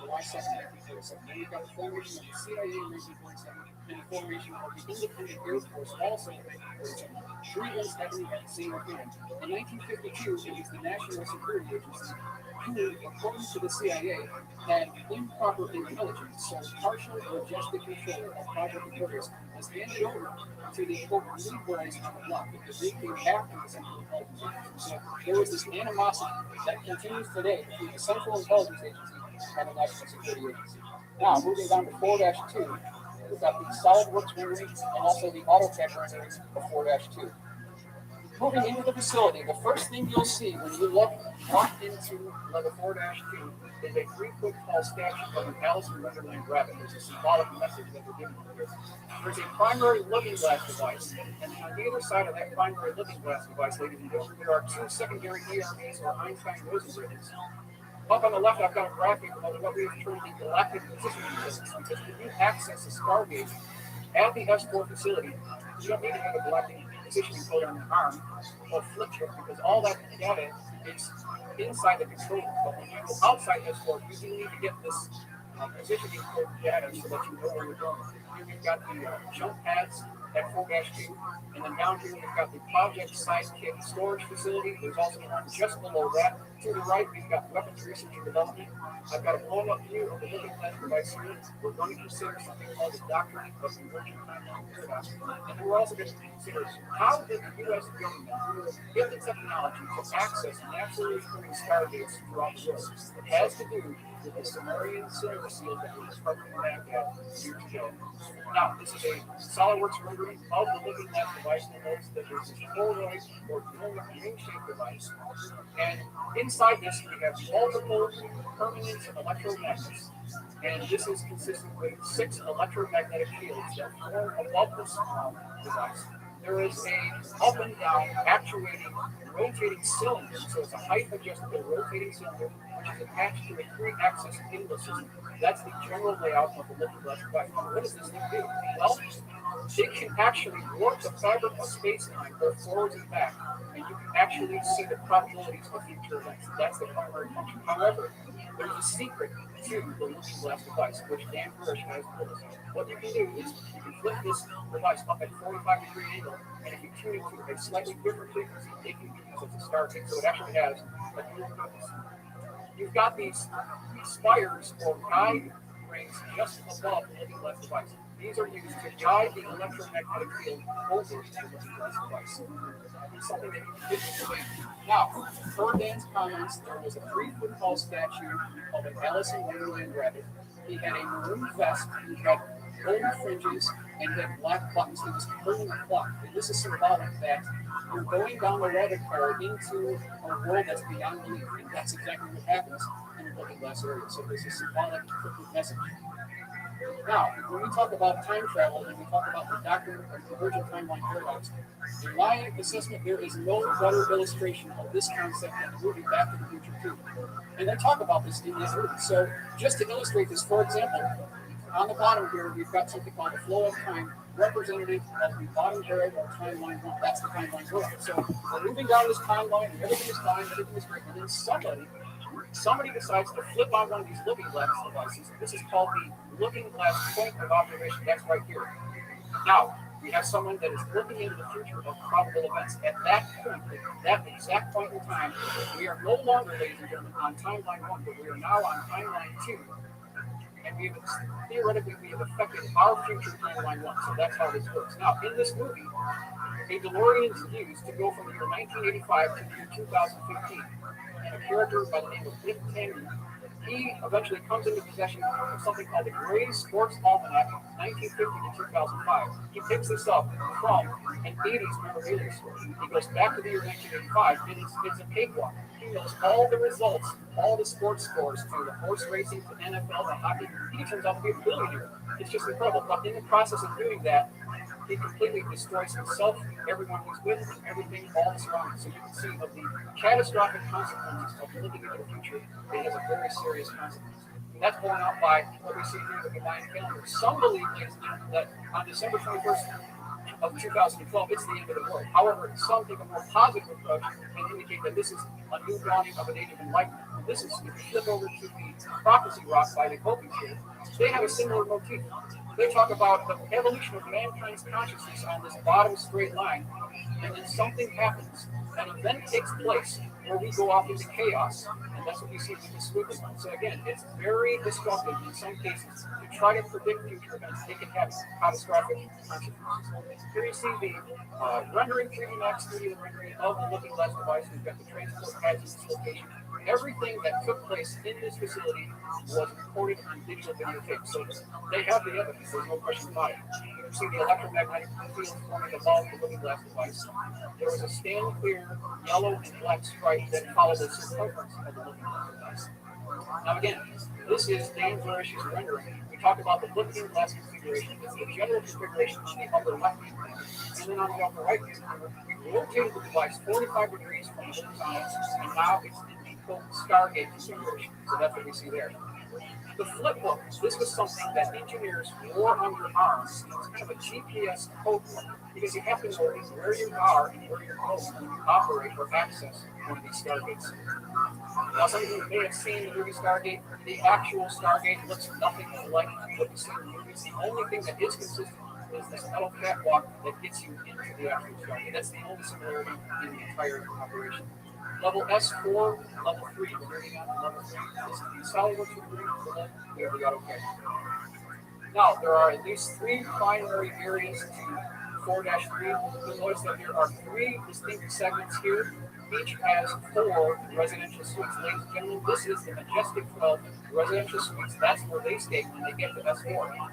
July 2nd, 1947. Then we've got the formation of the CIA in 1947 and the formation of the Independent Air Force also in 1947. Three events happening at the same time. In 1952, it was the National Security Agency who, according to the CIA, had improper intelligence, so partial logistic control of Project Aquarius was handed over to the quote new boys on the block because they came after the Central Intelligence Agency. So there was this animosity that continues today between the Central Intelligence Agency and the National Security Agency. Now, moving down to 4-2, we've got the SolidWorks rendering and also the AutoCAD renderings of 4-2. Moving into the facility, the first thing you'll see when you walk into level 4-2 is a 3-foot tall statue of an Alice in Wonderland rabbit. There's a symbolic message that we're giving here. There's a primary looking glass device, and on either side of that primary looking glass device, ladies and gentlemen, there are two secondary ERBs or Einstein-Rosen grids. Up on the left, I've got a graphic of what we have termed the galactic positioning distance, because when you access the Stargate at the S4 facility, you don't need to have a galactic positioning code on your arm or flip chip because all that data is inside the controller. But when you go outside S4, you do need to get this positioning code data so that you know where you're going. Here we've got the jump pads at 4-2, and then down here we've got the project sidekick storage facility. There's also one just below that. To the right, we've got weapons research and development. I've got a blown-up view of the looking glass device here. We're going to consider something called the doctrine of convergent timeline paradox. And then we're also going to consider how did the U.S. government get the technology to access naturally occurring stargates throughout the world. It has to do with the Sumerian cinema seals that were discovered in Baghdad years ago. Now, this is a SolidWorks rendering of the looking glass device. You'll notice that there's this Polaroid or ring-shaped device. And inside this, we have multiple permanent electromagnets. And this is consistent with 6 electromagnetic fields that form above this device. There is a up and down actuating rotating cylinder, so it's a height adjustable rotating cylinder which is attached to a 3-axis gimbal system. That's the general layout of the looking glass device. What does this thing do? Well, it can actually warp the fabric of space-time both forwards and back, and you can actually see the probabilities of future events. That's the primary function. However, there's a secret to the looking glass device, which Dan Hirsch has told us. What you can do is you can flip this device up at 45-degree angle, and if you tune it to a slightly different frequency, it can be used as a stargate. So it actually has a dual purpose. You've got these spires or guide rings just above the looking glass device. These are used to guide the electromagnetic field over the looking glass device. It's something that you can get today. Now, per Dan's comments, there was a 3-foot tall statue of an Alice in Wonderland rabbit. He had a maroon vest, he had golden fringes, and he had black buttons. He was turning a clock. And this is symbolic that you're going down the rabbit hole into a world that's beyond belief. And that's exactly what happens in the looking glass area. So there's a symbolic message. Now, when we talk about time travel and we talk about the doctrine of convergent timeline paradox, in my assessment, there is no better illustration of this concept than the movie Back to the Future 2. And they talk about this in this movie. So, just to illustrate this, for example, on the bottom here, we've got something called the flow of time, representative of the bottom arrow or timeline 1. That's the timeline 1. So, we're moving down this timeline, and everything is fine, everything is great, and then somebody decides to flip on one of these looking glass devices. This is called the looking glass point of observation. That's right here. Now, we have someone that is looking into the future of probable events. At that point, at that exact point in time, we are no longer, ladies and gentlemen, on timeline 1, but we are now on timeline 2. And theoretically, we have affected our future timeline 1. So that's how this works. Now, in this movie, a DeLorean is used to go from the year 1985 to the year 2015. And a character by the name of Dick Tanner, he eventually comes into possession of something called the Gray Sports Almanac, 1950 to 2005. He picks this up from an 80s memorabilia store. He goes back to the year 1985, and it's a cakewalk. He knows all the results, all the sports scores, to the horse racing, to NFL, to hockey. He turns out to be a billionaire. It's just incredible. But in the process of doing that, he completely destroys himself, everyone he's with, and everything all surrounding. So you can see of the catastrophic consequences of looking into the future, it has a very serious consequence. And that's borne out by what we see here in the Mayan calendar. Some believe that on December 21st, of 2012, it's the end of the world. However, some take a more positive approach and indicate that this is a new dawning of an age of enlightenment. This is, if you flip over to the prophecy rock by the Hopi here, they have a similar motif. They talk about the evolution of mankind's consciousness on this bottom straight line, and then something happens. An event takes place where we go off into chaos, and that's what we see with the squiggly line. So again, it's very destructive in some cases to try to predict future events. They can have catastrophic consequences. Here you see the rendering 3D Max 3D rendering of the Looking Glass device. We've got the transport pads in this location. Everything that took place in this facility was recorded on digital videotape. So they have the evidence. There's no question about it. You can see the electromagnetic field forming above the Looking Glass device. There was a stand clear yellow and black stripe that followed the circumference of the Looking Glass device. Now again, this is Dan Varish's rendering. We talked about the Looking Glass configuration. It's the general configuration on the upper left hand. And then on the upper right hand, we rotated the device 45 degrees from the horizontal, and now it's in the quote Stargate configuration. So that's what we see there. The flip book, this was something that engineers wore on their arms. It was kind of a GPS code book because you have to know where you are and where you're going when you operate or access one of these Stargates. Now, some of you may have seen the movie Stargate. The actual Stargate looks nothing like what you see in the movies. The only thing that is consistent is this metal catwalk that gets you into the actual Stargate. That's the only similarity in the entire operation. Level S4, level 3, we're moving on to level 3. This is the SolidWorks agreement. There we got okay. Now, there are at least 3 primary areas to 4-3. You'll notice that there are 3 distinct segments here. Each has 4 residential suites. Ladies and gentlemen, this is the Majestic 12 residential suites. That's where they stay when they get to S4.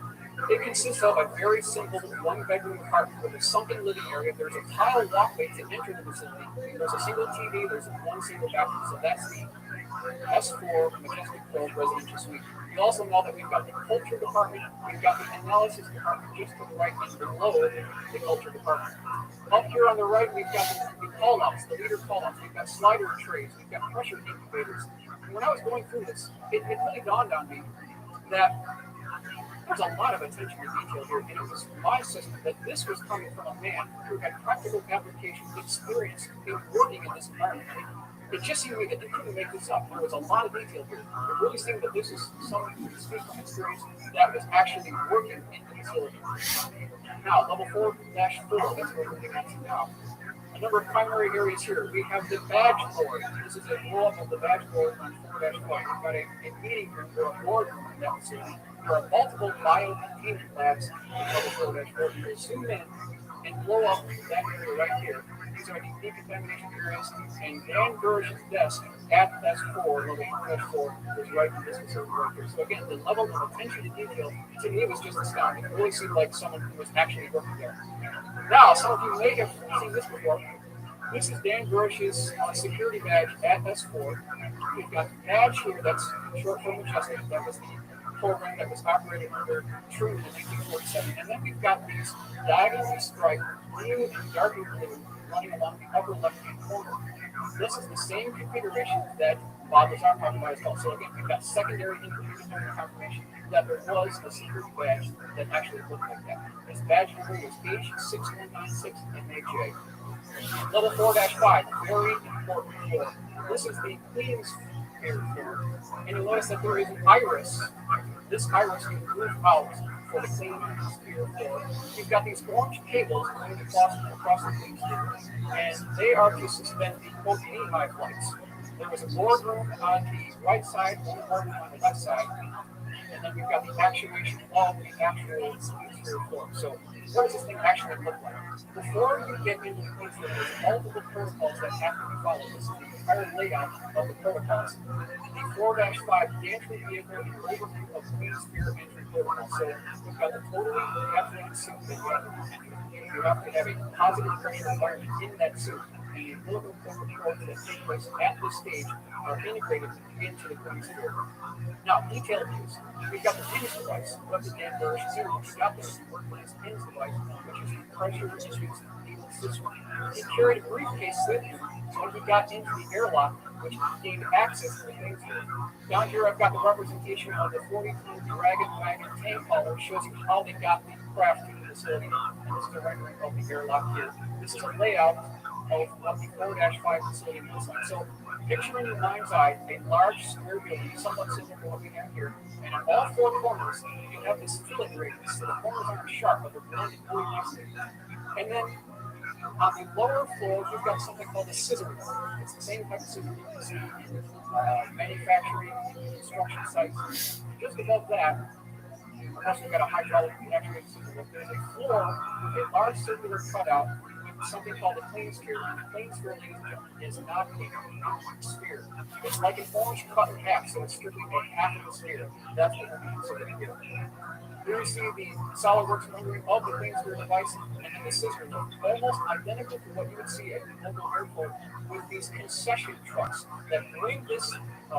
It consists of a very simple 1-bedroom apartment with a sunken living area. There's a tile walkway to enter the facility. There's a single TV. There's one single bathroom. So that's the S4 Majestic 12 residential suite. You also know that we've got the culture department. We've got the analysis department just to the right and below the culture department. Up here on the right, we've got the call-outs, the leader call-outs. We've got slider trays. We've got pressure incubators. And when I was going through this, it really dawned on me that there's a lot of attention to detail here, and it was my assessment that this was coming from a man who had practical application experience in working in this environment. It just seemed to me that they couldn't make this up. There was a lot of detail here. It really seemed that this is someone who speaks from experience that was actually working in the facility. Now, level 4-4, that's what we're moving on to now. A number of primary areas here. We have the badge board. This is a blow-up of the badge board on 4-4. We've got a meeting room or a board room in that facility. There are multiple biocontainment labs in level 4-4. You can zoom in and blow up that area right here. These are the decontamination areas, and Dan Gersh's desk at S4, level 4-4, is right in this facility right here. So again, the level of attention to detail to me was just astounding. It really seemed like someone who was actually working there. Now, some of you may have seen this before. This is Dan Gersh's security badge at S4. We've got the badge here that's short for Majestic. That was the program that was operated under Truman in 1947. And then we've got these diagonally striped blue and darker blue running along the upper left-hand corner. This is the same configuration that Bob was talking about as well. So again, we've got secondary information confirmation that there was a security badge that actually looked like that. This badge number was H6196MAJ. Level 4-5, very important floor. This is the cleans floor. And you'll notice that there is an iris. This iris can move out for the clean sphere floor. You've got these orange cables going across the clean sphere, and they are to suspend the quote knee-high flights. There was a boardroom on the right side, one boardroom on the left side, and then we've got the actuation of the actual clean sphere floor. So what does this thing actually look like? Before you get into the clean sphere, there's multiple protocols that have to be followed. This is the entire layout of the protocols. The 4-5 gantry vehicle and overview of clean sphere entry protocol. So we've got the totally encapsulated suit that you have to enter. You have to have a positive pressure environment in that suit. And the umbilical cord reports that take place at this stage are integrated into the clean sphere. Now, detailed views. We've got the PINS device, what the Dan Burrish zero. We've got this workplace PINS device, which is the pressure issues needle system. He carried a briefcase with him, so when he got into the airlock, which gained access to the clean sphere. Down here, I've got the representation of the 42 Dragon Wagon tank hauler, shows you how they got the craft to the facility, and this is a rendering of the airlock here. This is a layout of what the 4-5 facility looks like. So picture in your mind's eye a large square building, somewhat similar to what we have here, and on all four corners you have this fillet radius, so the corners aren't sharp, but they're blended really nicely. And then on the lower floor, you've got something called a scissor lift. It's the same type of scissor lift you see in manufacturing, construction sites. Just above that, of course, we've got a hydraulic actuated scissor lift. There's a floor with a large circular cutout with something called a plane sphere. And the plane sphere, ladies and gentlemen, is not a sphere. It's like an orange cut in half, so it's strictly a half of a sphere. That's what we're considering here. Here you see the SolidWorks rendering of the plane sphere device and then the scissor lift, almost identical to what you would see at the local airport with these concession trucks that bring this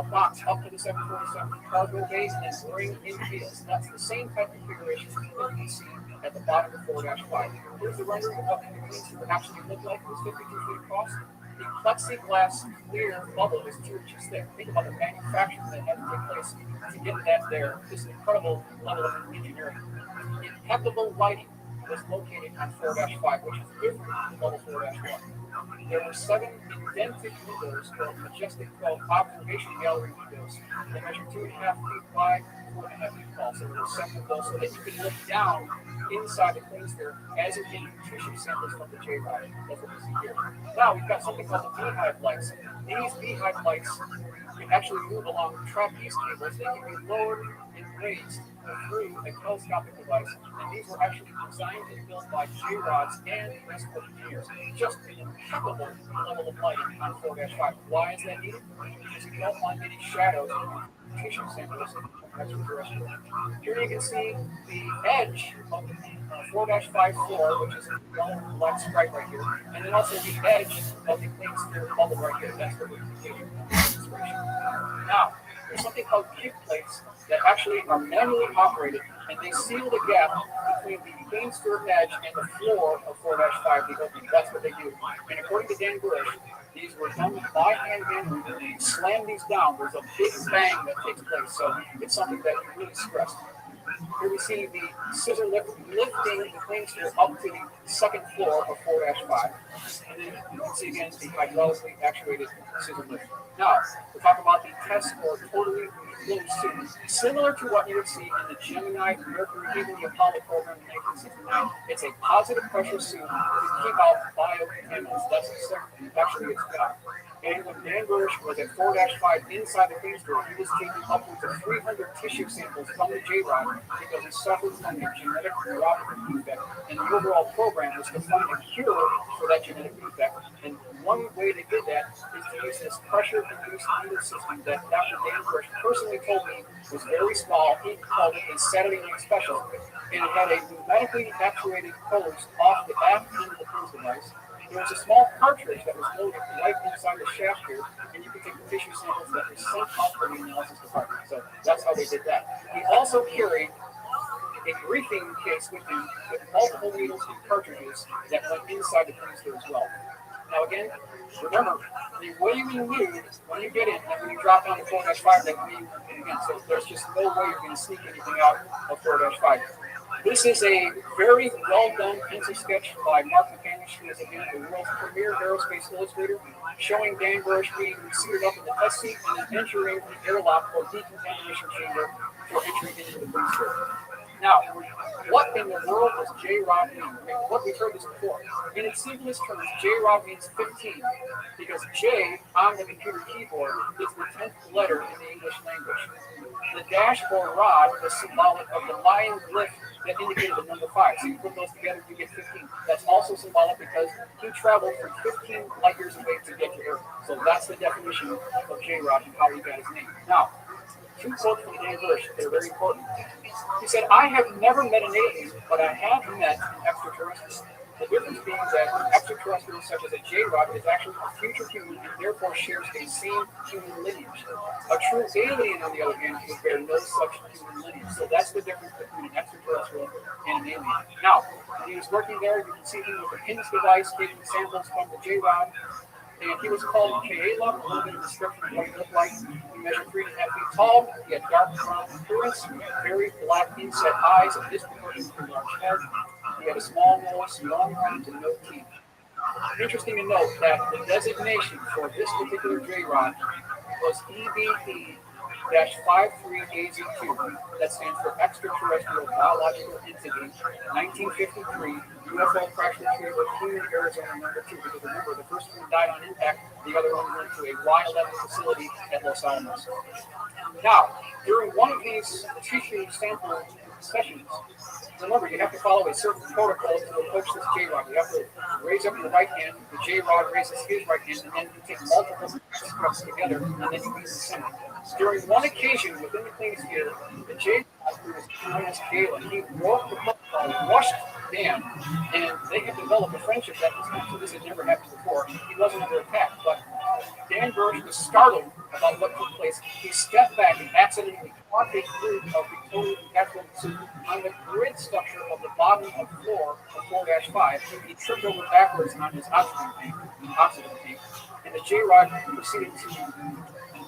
box up to the 747 cargo bays and then bring in wheels. That's the same type of configuration that you can see at the bottom of the 4-5. Here's the rendering of what the plane sphere actually looked like. It was 52 feet across. The plexiglass clear bubble is 2 inches thick. Think about the manufacturing that had to take place to get that there. This incredible level of engineering. Impeccable lighting was located on 4-5, which is different from level 4-1. There were 7 indented windows called Majestic 12 observation gallery windows. They measure 2.5 feet wide, 4.5 feet tall. So there were 7 of those so that you could look down inside the plane sphere as it did nutrition samples from the J-Rod. That's what we see here. Now we've got something called the beehive lights. These beehive lights can actually move along trapeze cables. They can be lowered and raised through a telescopic device, and these were actually designed and built by J-Rods and transport engineers. Just an impeccable level of lighting on 4-5. Why is that needed? Because you don't want any shadows in nutrition samples from extraterrestrial. Here you can see the edge of the 4-5 floor, which is a yellow and black stripe right here, and then also the edge of the plane sphere bubble right here. That's what we're completing demonstration. Now, there's something called kick plates that actually are manually operated, and they seal the gap between the plane sphere edge and the floor of 4-5, the opening. That's what they do. And according to Dan Bush, these were done by hand manually. When they slam these down, there's a big bang that takes place. So it's something that you really stress. Here we see the scissor lift lifting the plane sphere up to the second floor of 4-5. And then you can see again the hydraulically actuated scissor lift. Now, we'll talk about the test or totally closed suit. Similar to what you would see in the Gemini, Mercury, even the Apollo program in 1969. It's a positive pressure suit to keep out biocontaminants. That's actually its job. And when Dan Bush was at 4-5 inside the plane sphere, he was taking upwards of 300 tissue samples from the J-Rod because he suffered from a genetic neuropathy defect. And the overall program was to find a cure for that genetic defect. And one way they did that is to use this pressure-induced needle system that Dr. Dan Bush personally told me was very small. He called it a Saturday night special. And it had a pneumatically actuated hose off the aft end of the hose device. There was a small cartridge that was loaded right inside the shaft here, and you could take the tissue samples that were sent up for the analysis department. So that's how they did that. He also carried a briefing case with him with multiple needles and cartridges that went inside the canister as well. Now again, remember, the way you nude when you get in and when you drop down to 4-5, that can be again. So there's just no way you're going to sneak anything out of 4-5. This is a very well-done pencil sketch by Mark McCamish, who is again the world's premier aerospace illustrator, showing Dan Bush being seated up in the test seat and then entering the airlock or decontamination chamber for entry into the booster. Now, what in the world does J-Rob mean? I mean, what we've heard this before. In its simplest terms, J-Rob means 15 because J on the computer keyboard is the 10th letter in the English language. The dash or rod is symbolic of the Mayan glyph that indicated the number 5. So you put those together, you get 15. That's also symbolic because he traveled from 15 light years away to get to Earth. So that's the definition of J-Rod and how he got his name. Now, 2 quotes from Dan Bush. They're very important. He said, "I have never met an alien, but I have met an extraterrestrial. The difference being that an extraterrestrial such as a J-Rod is actually a future human and therefore shares a same human lineage. A true alien, on the other hand, would bear no such human lineage." So that's the difference between an extraterrestrial and an alien. Now, when he was working there, you can see him with a PINS device taking samples from the J-Rod. And he was called K.A. A little bit of description of what he looked like. He measured 3.5 feet tall. He had dark brown appearance, very black inset eyes, a disproportionately large head. He had a small nose, long arms, and no teeth. Interesting to note that the designation for this particular J-Rod was EBP-53AZ2. That stands for Extraterrestrial Biological Entity, 1953, UFO crash retriever, Human, Arizona, number 2. Because remember, the first one died on impact, the other one went to a Y-11 facility at Los Alamos. Now, during one of these tissue sample sessions, remember, you have to follow a certain protocol to approach this J-Rod. You have to raise up your right hand, the J-Rod raises his right hand, and then you take multiple steps together, and then you use the center. During one occasion within the clean sphere, the J-Rod, who was known as Galen, he broke the protocol, rushed Dan, and they had developed a friendship that was not, so this had never happened before. He wasn't under attack, but Dan Burge was startled about what took place. He stepped back and accidentally caught a group of the total encapsulated on the grid structure of the bottom of the floor of 4-5. He tripped over backwards on his oxygen tank, and the J-Rod proceeded to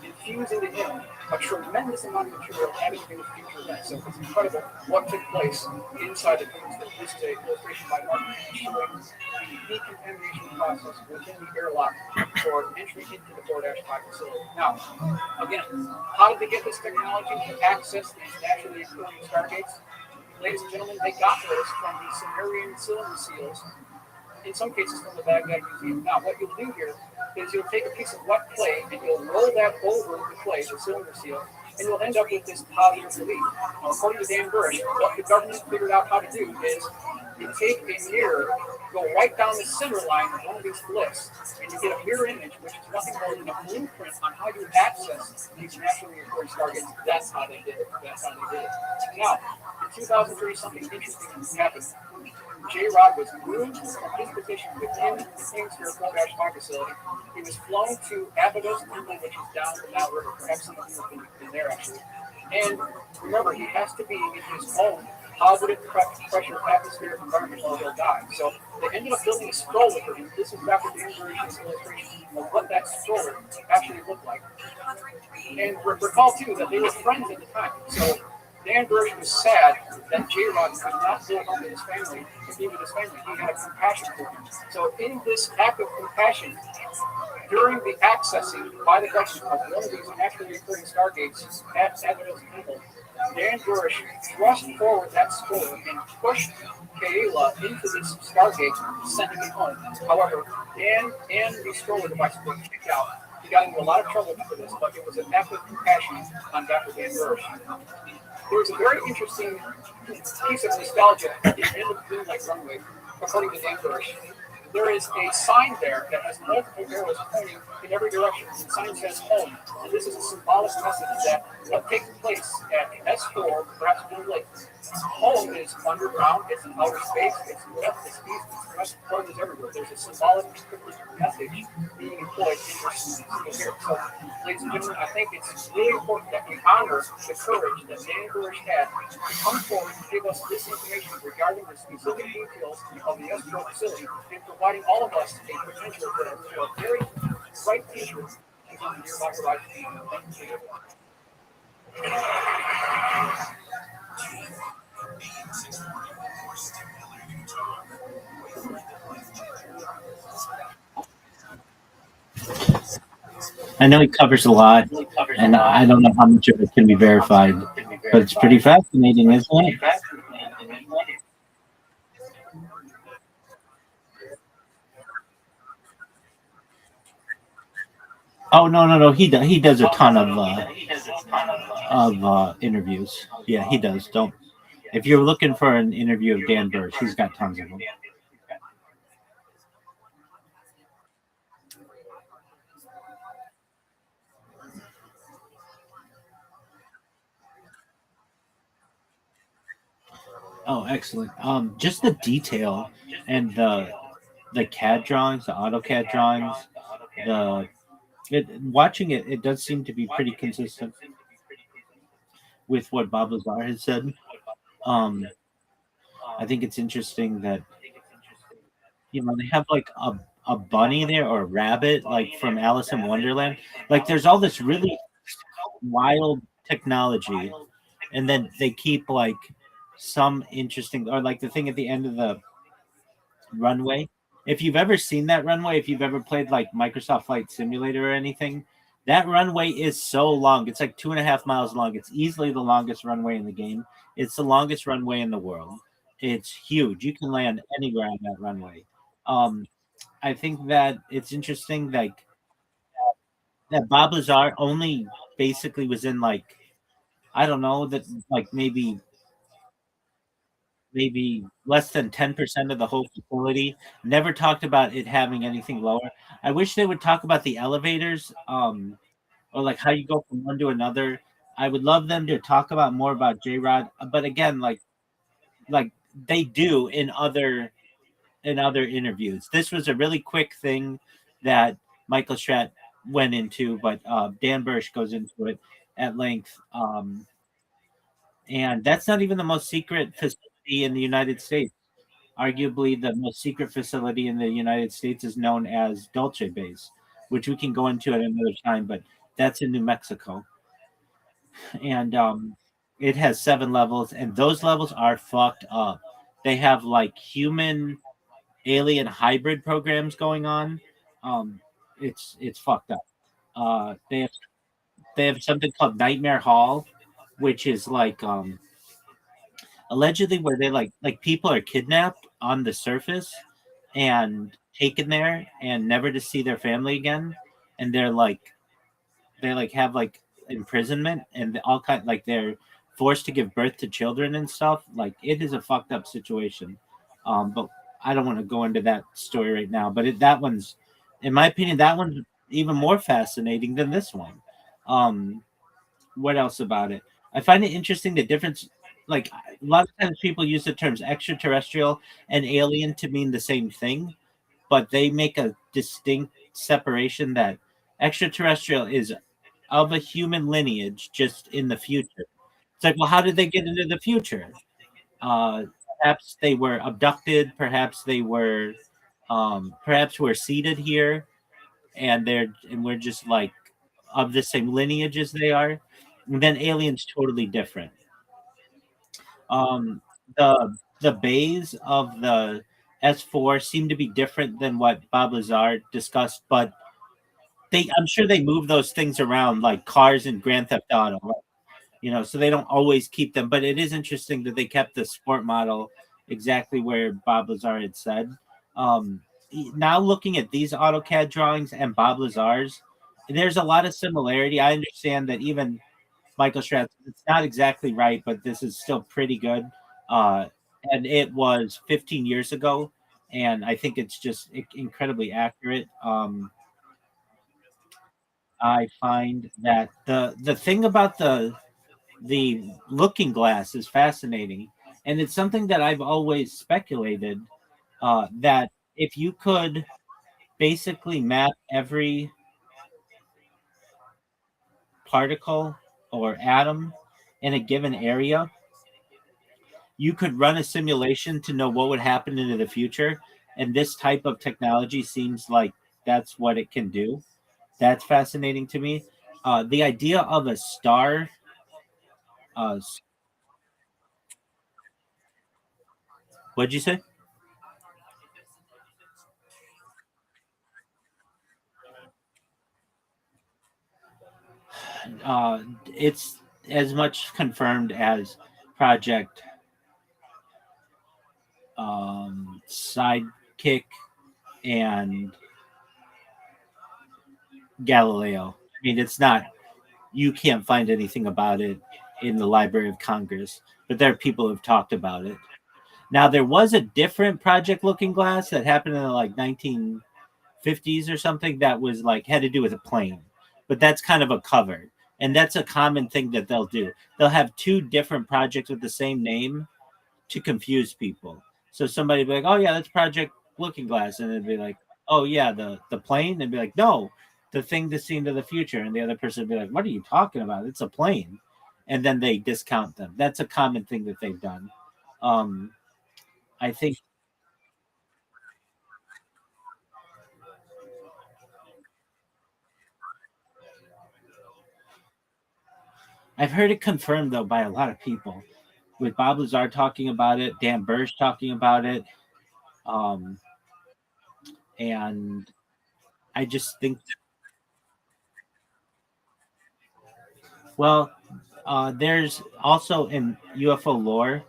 infuse into him a tremendous amount of material having to do with future events. So it's incredible what took place inside the building. This is an illustration by Martin showing the decontamination process within the airlock for entry into the 4-5 facility. Now, again, how did they get this technology to access these naturally occurring stargates? Ladies and gentlemen, they got this from the Sumerian cylinder seals, in some cases from the Baghdad Museum. Now, what you'll do here is you'll take a piece of wet clay and you'll roll that over the clay, the cylinder seal, and you'll end up with this positive relief. Now, according to Dan Burge, what the government figured out how to do is you take a mirror, go right down the center line of one of these lifts, and you get a mirror image, which is nothing more than a blueprint on how you access these naturally occurring stargates. That's how they did it. Now, in 2003, something interesting happened. J-Rod was moved from his position within the Kingsphere 4-5 facility. He was flown to Abydos, Temple, which is down the Nile River. Perhaps some of you have been there, actually. And remember, he has to be in his own positive pressure atmospheric environment or he'll die. So they ended up building a stroller for him. This is Dr. Dan Burge's illustration of what that stroller actually looked like. And recall, too, that they were friends at the time. So Dan Burge was sad that J-Rod could not go home to his family and be with his family. He had a compassion for him. So in this act of compassion, during the accessing by the government of one of these naturally occurring stargates at Abydos Temple, Dan Burge thrust forward that stroller and pushed Kayla into this stargate, sending it home. However, Dan and the stroller device were kicked out. He got into a lot of trouble for this, but it was an act of compassion on Dr. Dan Burge. There's a very interesting piece of nostalgia at the end of the Blue Light Runway, according to Dan Burge. There is a sign there that has multiple arrows pointing in every direction. The sign says home, and this is a symbolic message that what takes place at S4, perhaps Blue Lake, home is underground, it's in outer space, it's west, it's east, it's west, part is everywhere. There's a symbolic message being employed in this here. So, ladies and gentlemen, I think it's really important that we honor the courage that Dan Burge had to come forward and give us this information regarding the specific details of the S4 facility and providing all of us a potential for a very bright future on the nearby horizon. Thank you. I know he covers a lot, and I don't know how much of it can be verified, but it's pretty fascinating, isn't it? Oh no, he does a ton of interviews. Yeah, he does. Don't if you're looking for an interview of Dan Burge, he's got tons of them. Oh, excellent. Just the detail and the CAD drawings, the AutoCAD drawings, watching it, it does seem to be pretty consistent with what Bob Lazar has said. Um, I think it's interesting that they have like a bunny there or a rabbit like from Alice in Wonderland. Like there's all this really wild technology, and then they keep like some interesting, or like the thing at the end of the runway. If you've ever seen that runway, if you've ever played like Microsoft Flight Simulator or anything, that runway is so long. It's like 2.5 miles long. It's easily the longest runway in the game. It's the longest runway in the world. It's huge. You can land anywhere on that runway. Um, I think that it's interesting, like that Bob Lazar only basically was in like, I don't know, that like maybe less than 10% of the whole facility. Never talked about it having anything lower. I wish they would talk about the elevators, or like how you go from one to another. I would love them to talk about more about J Rod, but again, like they do in other interviews. This was a really quick thing that Michael Stratt went into, but Dan Bursch goes into it at length. And that's not even the most secret facility in the United States. Arguably, the most secret facility in the United States is known as Dulce Base, which we can go into at another time, but that's in New Mexico. And it has 7 levels, and those levels are fucked up. They have like human alien hybrid programs going on. Um, it's fucked up. They have something called Nightmare Hall, which is like allegedly where they like people are kidnapped on the surface and taken there and never to see their family again, and they like have like imprisonment and all kind, like they're forced to give birth to children and stuff. Like it is a fucked up situation. But I don't want to go into that story right now. But that one's, in my opinion, that one's even more fascinating than this one. Um, what else about it? I find it interesting the difference. Like a lot of times people use the terms extraterrestrial and alien to mean the same thing, but they make a distinct separation that extraterrestrial is of a human lineage just in the future. It's like, well, how did they get into the future? Uh, Perhaps they were abducted. Perhaps we're seated here, and we're just like of the same lineage as they are. And then aliens totally different. Um, the bays of the S4 seem to be different than what Bob Lazar discussed, but I'm sure they move those things around like cars in Grand Theft Auto, so they don't always keep them. But it is interesting that they kept the sport model exactly where Bob Lazar had said. Um, Now looking at these AutoCAD drawings and Bob Lazar's, there's a lot of similarity. I understand that even Michael Strass, it's not exactly right, but this is still pretty good. Uh, and it was 15 years ago, and I think it's just incredibly accurate. I find that the thing about the looking glass is fascinating, and it's something that I've always speculated, that if you could basically map every particle or atom in a given area, you could run a simulation to know what would happen into the future. And this type of technology seems like that's what it can do. That's fascinating to me. The idea of a star, uh, what'd you say? It's as much confirmed as Project Sidekick and Galileo. I mean, it's not, you can't find anything about it in the Library of Congress, but there are people who've talked about it. Now, there was a different Project Looking Glass that happened in the like 1950s or something that was like had to do with a plane, but that's kind of a cover. And that's a common thing that they'll do. They'll have two different projects with the same name to confuse people. So somebody will be like, "Oh yeah, that's Project Looking Glass," and it'd be like, "Oh yeah, the plane," and be like, "No, the thing to see into the future," and the other person would be like, "What are you talking about? It's a plane," and then they discount them. That's a common thing that they've done. Um, I think I've heard it confirmed though by a lot of people. with Bob Lazar talking about it, Dan Bursch talking about it, um, and I just think, well, there's also in UFO lore.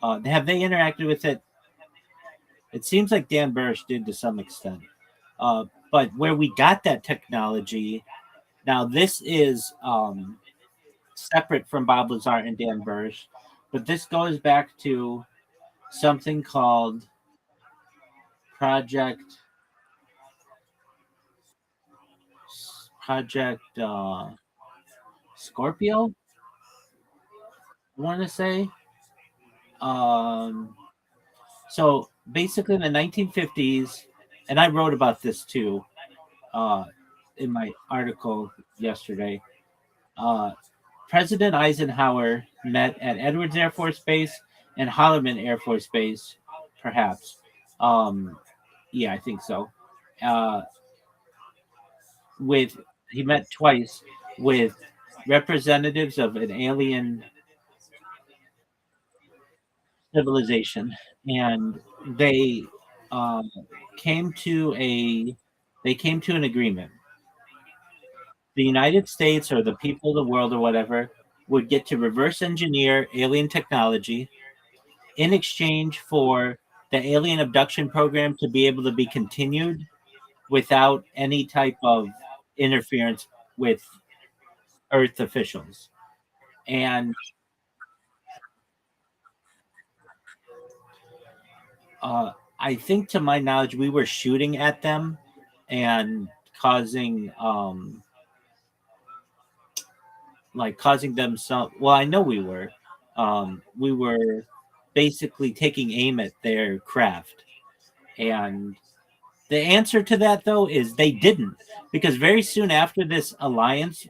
Have they interacted with it? It seems like Dan Bursch did to some extent. But where we got that technology, now this is separate from Bob Lazar and Dan Bursch, but this goes back to something called Project Project Scorpio. I want to say. Um, so basically, in the 1950s, and I wrote about this too uh, in my article yesterday. Uh, President Eisenhower met at Edwards Air Force Base and Holloman Air Force Base, perhaps. Um, yeah, I think so. Uh, with He met twice with representatives of an alien civilization, and they uh, came to a they came to an agreement. The United States or the people of the world or whatever would get to reverse engineer alien technology in exchange for the alien abduction program to be able to be continued without any type of interference with Earth officials. And I think, to my knowledge, we were shooting at them and causing causing them some. Well, I know we were. We were basically taking aim at their craft, and the answer to that, though, is they didn't, because very soon after this alliance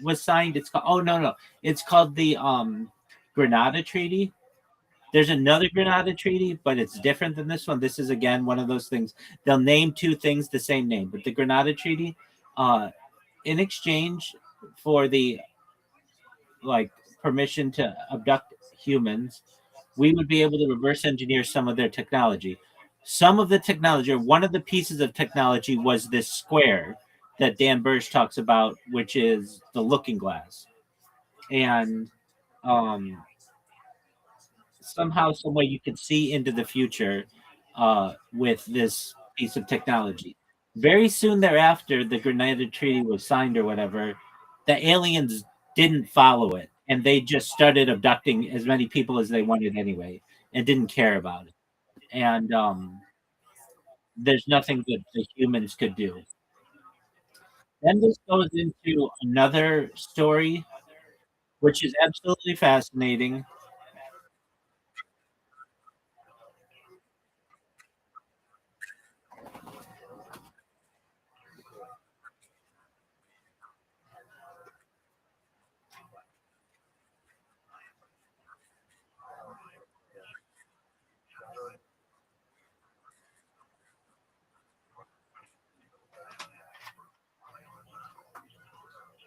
was signed, it's called, oh no no, it's called the Granada Treaty. There's another Granada Treaty, but it's different than this one. This is again one of those things. They'll name two things the same name, but the Granada Treaty, uh, in exchange for the like permission to abduct humans, we would be able to reverse engineer some of their technology. Some of the technology, or one of the pieces of technology, was this square that Dan Burge talks about, which is the looking glass. And um, somehow, some way, you could see into the future with this piece of technology. Very soon thereafter, the Grenada Treaty was signed or whatever. The aliens didn't follow it, and they just started abducting as many people as they wanted anyway, and didn't care about it. And there's nothing that the humans could do. Then this goes into another story, which is absolutely fascinating.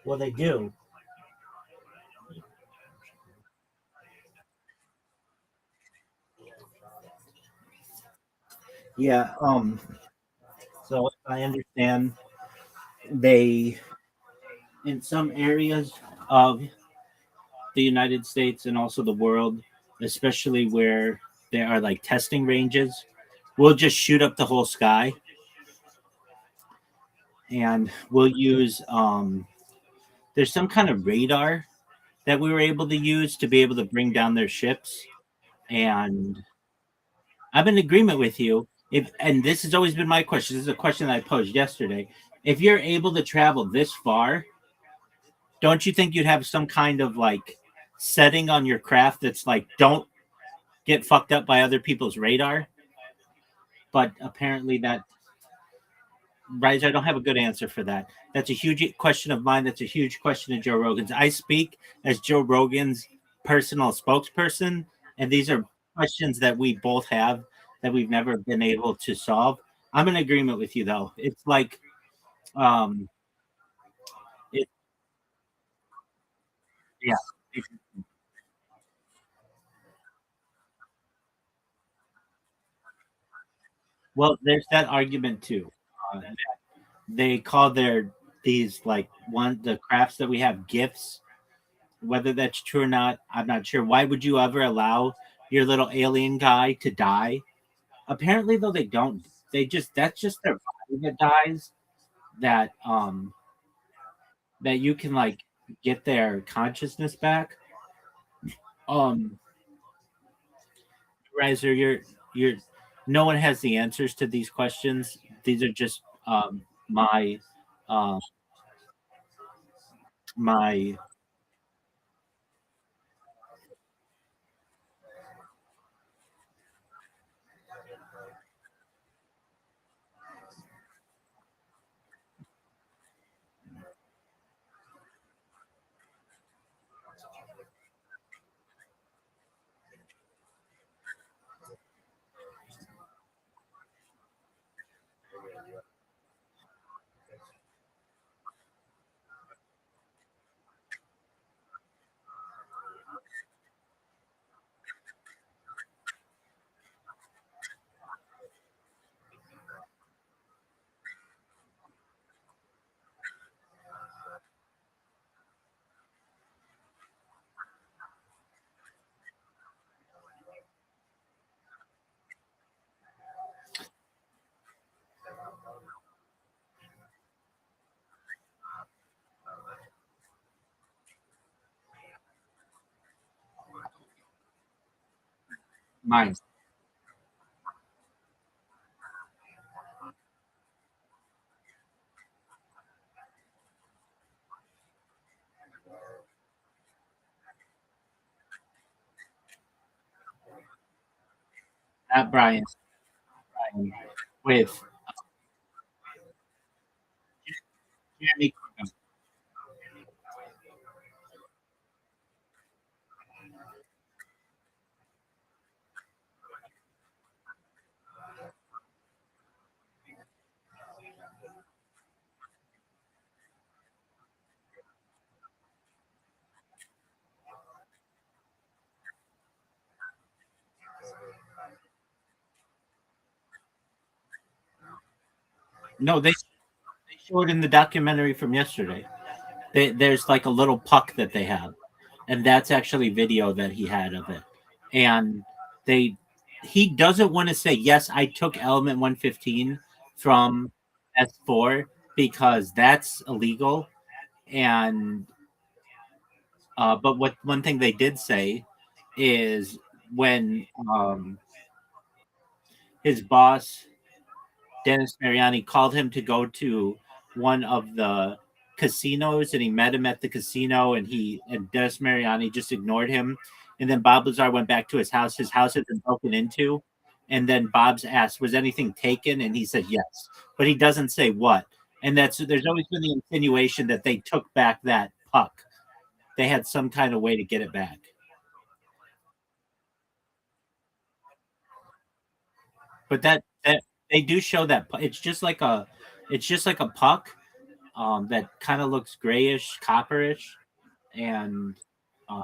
Well, they do. Yeah. So I understand they, in some areas of the United States and also the world, especially where there are like testing ranges, we'll just shoot up the whole sky, and we'll use there's some kind of radar that we were able to use to be able to bring down their ships. And I'm in agreement with you. If And this has always been my question. This is a question that I posed yesterday. If you're able to travel this far, don't you think you'd have some kind of like setting on your craft that's like, don't get fucked up by other people's radar? But apparently that, right, I don't have a good answer for that. That's a huge question of mine. That's a huge question of Joe Rogan's. I speak as Joe Rogan's personal spokesperson, and these are questions that we both have that we've never been able to solve. I'm in agreement with you, though. It's like, um, it, yeah, Well, there's that argument too. They call these like the crafts that we have gifts. Whether that's true or not, I'm not sure. Why would you ever allow your little alien guy to die? Apparently, though, they don't. They just that's just their body that dies. That that you can like get their consciousness back. Um, Riser, you're no one has the answers to these questions. These are just my uh, my mine. At Brian with Jeremy. No, they showed in the documentary from yesterday. There's like a little puck that they have, and that's actually video that he had of it. And they he doesn't want to say yes. I took element 115 from S4 because that's illegal. And but what one thing they did say is when his boss Dennis Mariani called him to go to one of the casinos, and he met him at the casino, and Dennis Mariani just ignored him. And then Bob Lazar went back to his house. His house had been broken into. And then Bob's asked, "Was anything taken?" And he said yes, but he doesn't say what. And that's there's always been the insinuation that they took back that puck. They had some kind of way to get it back. But that they do show that it's just like a puck that kind of looks grayish, copperish, and uh,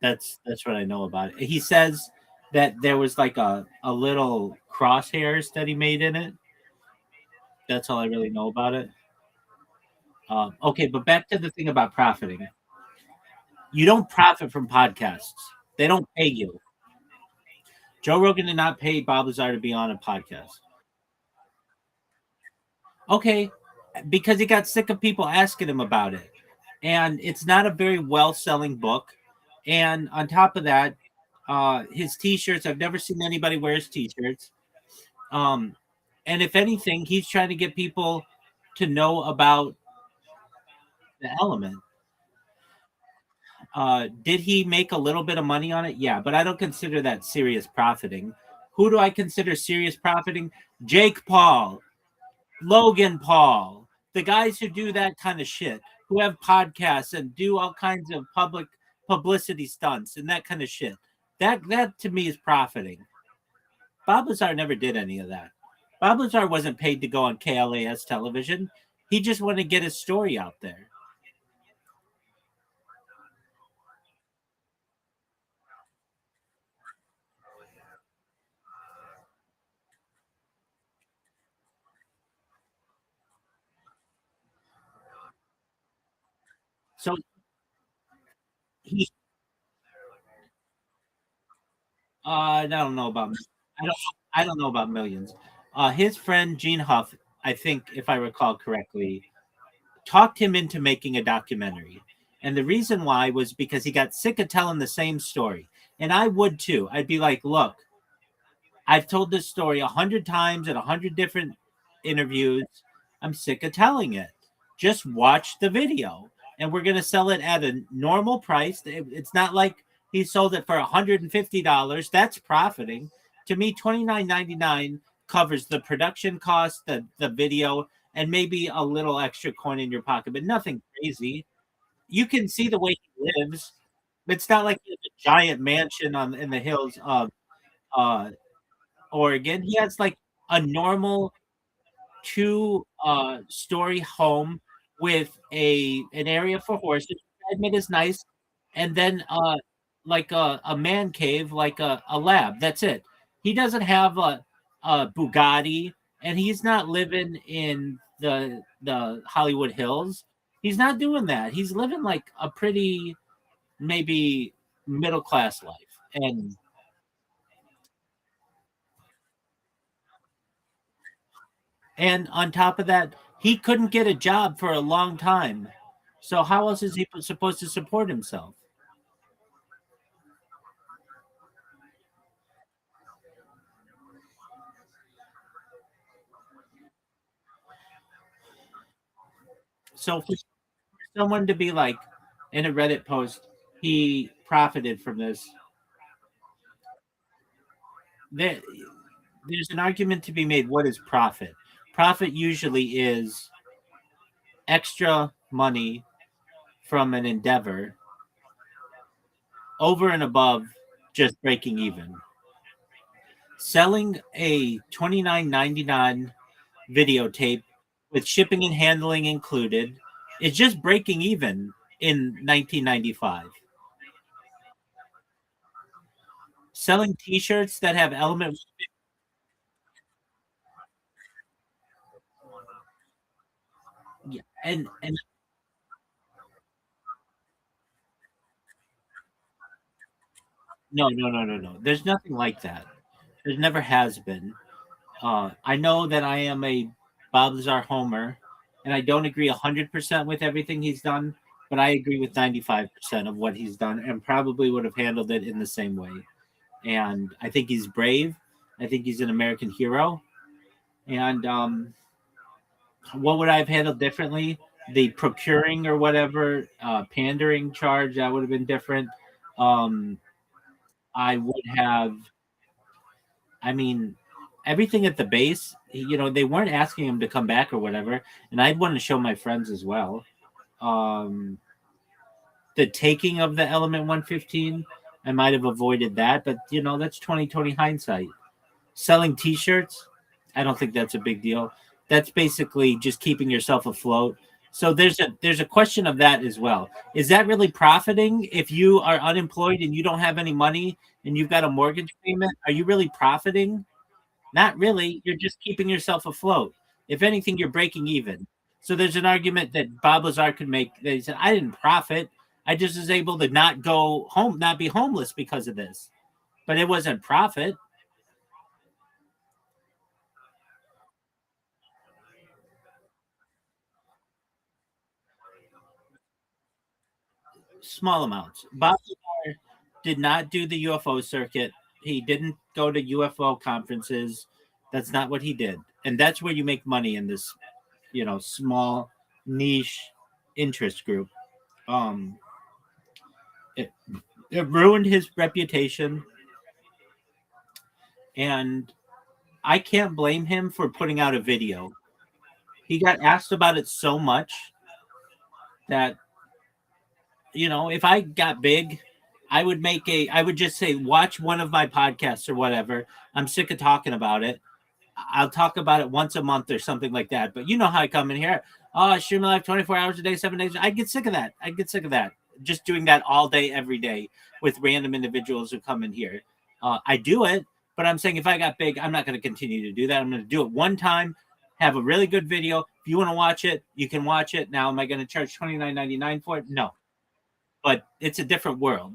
that's what I know about it. He says that there was like a little crosshairs that he made in it. That's all I really know about it. Okay, but back to the thing about profiting. You don't profit from podcasts. They don't pay you. Joe Rogan did not pay Bob Lazar to be on a podcast. Okay, because he got sick of people asking him about it. And it's not a very well selling book. And on top of that, his t-shirts, I've never seen anybody wear his t-shirts. Um, and if anything, he's trying to get people to know about the element. Did he make a little bit of money on it? Yeah, but I don't consider that serious profiting. Who do I consider serious profiting? Jake Paul, Logan Paul, the guys who do that kind of shit, who have podcasts and do all kinds of publicity stunts and that kind of shit. That to me is profiting. Bob Lazar never did any of that. Bob Lazar wasn't paid to go on KLAS television. He just wanted to get his story out there. So he, I don't know about, I don't, I don't know about millions. His friend Gene Huff, I think, if I recall correctly, talked him into making a documentary. And the reason why was because he got sick of telling the same story. And I would too. I'd be like, look, I've told this story 100 times in 100 different interviews. I'm sick of telling it. Just watch the video, and we're going to sell it at a normal price. It's not like he sold it for $150. That's profiting. To me, $29.99 covers the production cost, the video, and maybe a little extra coin in your pocket, but nothing crazy. You can see the way he lives. It's not like he has a giant mansion on in the hills of uh, Oregon. He has like a normal two story home with an area for horses, which I admit is nice, and then like a man cave, like a lab. That's it. He doesn't have a Bugatti, and he's not living in the Hollywood Hills. He's not doing that. He's living like a pretty maybe middle class life. And on top of that, he couldn't get a job for a long time. So how else is he supposed to support himself? So for someone to be like in a Reddit post, he profited from this. There, there's an argument to be made. What is profit? Profit usually is extra money from an endeavor over and above just breaking even. Selling a $29.99 videotape with shipping and handling included is just breaking even in 1995. Selling T-shirts that have element, yeah, and no. There's nothing like that. There never has been. I know that I am a Bob Lazar homer, and I don't agree 100% with everything he's done, but I agree with 95% of what he's done, and probably would have handled it in the same way. And I think he's brave. I think he's an American hero. And what would I have handled differently? The procuring or whatever, pandering charge, that would have been different. Um, I would have, I mean, everything at the base, they weren't asking him to come back or whatever. And I'd want to show my friends as well. Um, the taking of the Element 115, I might have avoided that, but that's 2020 hindsight. Selling T-shirts, I don't think that's a big deal. That's basically just keeping yourself afloat. So there's a question of that as well. Is that really profiting if you are unemployed and you don't have any money and you've got a mortgage payment? Are you really profiting? Not really. You're just keeping yourself afloat. If anything, you're breaking even. So there's an argument that Bob Lazar could make that he said, I didn't profit. I just was able to not go home, not be homeless because of this. But it wasn't profit. Small amounts. Bob Lazar did not do the UFO circuit. He didn't go to UFO conferences. That's not what he did. And that's where you make money in this, small niche interest group. Um, it, it ruined his reputation, and I can't blame him for putting out a video. He got asked about it so much that if I got big, I would just say, watch one of my podcasts or whatever. I'm sick of talking about it. I'll talk about it once a month or something like that. But you know how I come in here. Oh, I stream live 24 hours a day, 7 days. I get sick of that. I get sick of that. Just doing that all day, every day with random individuals who come in here. I do it, but I'm saying if I got big, I'm not going to continue to do that. I'm going to do it one time, have a really good video, If you want to watch it, you can watch it. Now, am I going to charge $29.99 for it? No, but it's a different world.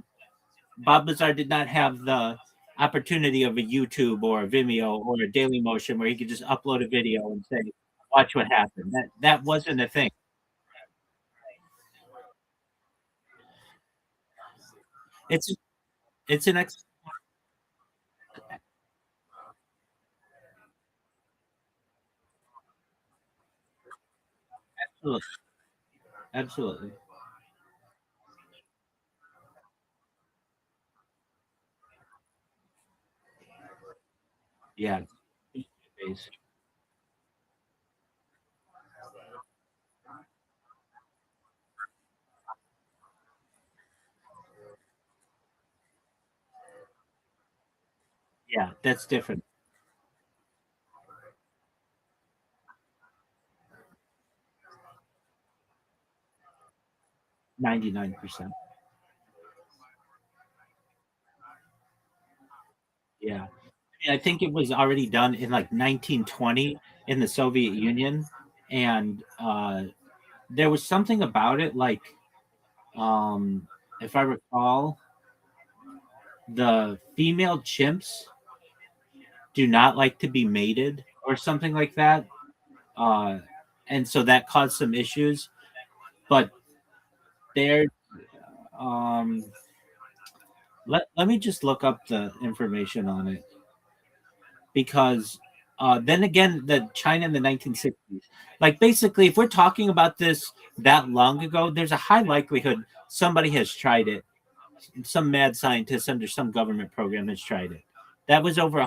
Bob Lazar did not have the opportunity of a YouTube or a Vimeo or a Daily Motion where he could just upload a video and say, "Watch what happened." That wasn't a thing. It's it's an absolutely, absolutely, yeah, yeah. That's different. 99%. Yeah. I think it was already done in like 1920 in the Soviet Union, and there was something about it, like um, if I recall, the female chimps do not like to be mated or something like that, uh, and so that caused some issues. But there, um, let me just look up the information on it because then again, the China in the 1960s, like basically, if we're talking about this that long ago, there's a high likelihood somebody has tried it. Some mad scientist under some government program has tried it. That was over.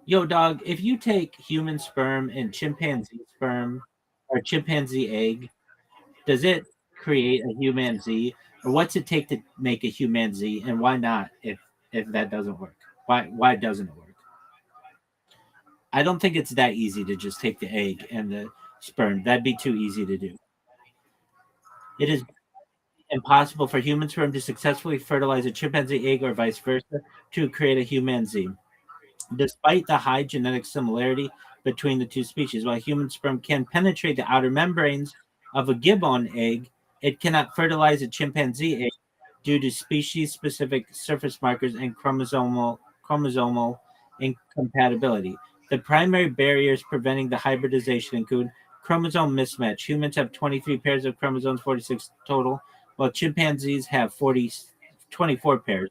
Yo, dog, if you take human sperm and chimpanzee sperm or chimpanzee egg, does it create a human Z, or what's it take to make a human Z, and why not? If that doesn't work, why doesn't it work? I don't think it's that easy to just take the egg and the sperm. That'd be too easy to do. It is impossible for human sperm to successfully fertilize a chimpanzee egg or vice versa to create a human Z. Despite the high genetic similarity between the two species, while human sperm can penetrate the outer membranes of a gibbon egg, it cannot fertilize a chimpanzee egg due to species-specific surface markers and chromosomal incompatibility. The primary barriers preventing the hybridization include chromosome mismatch. Humans have 23 pairs of chromosomes, 46 total, while chimpanzees have 24 pairs.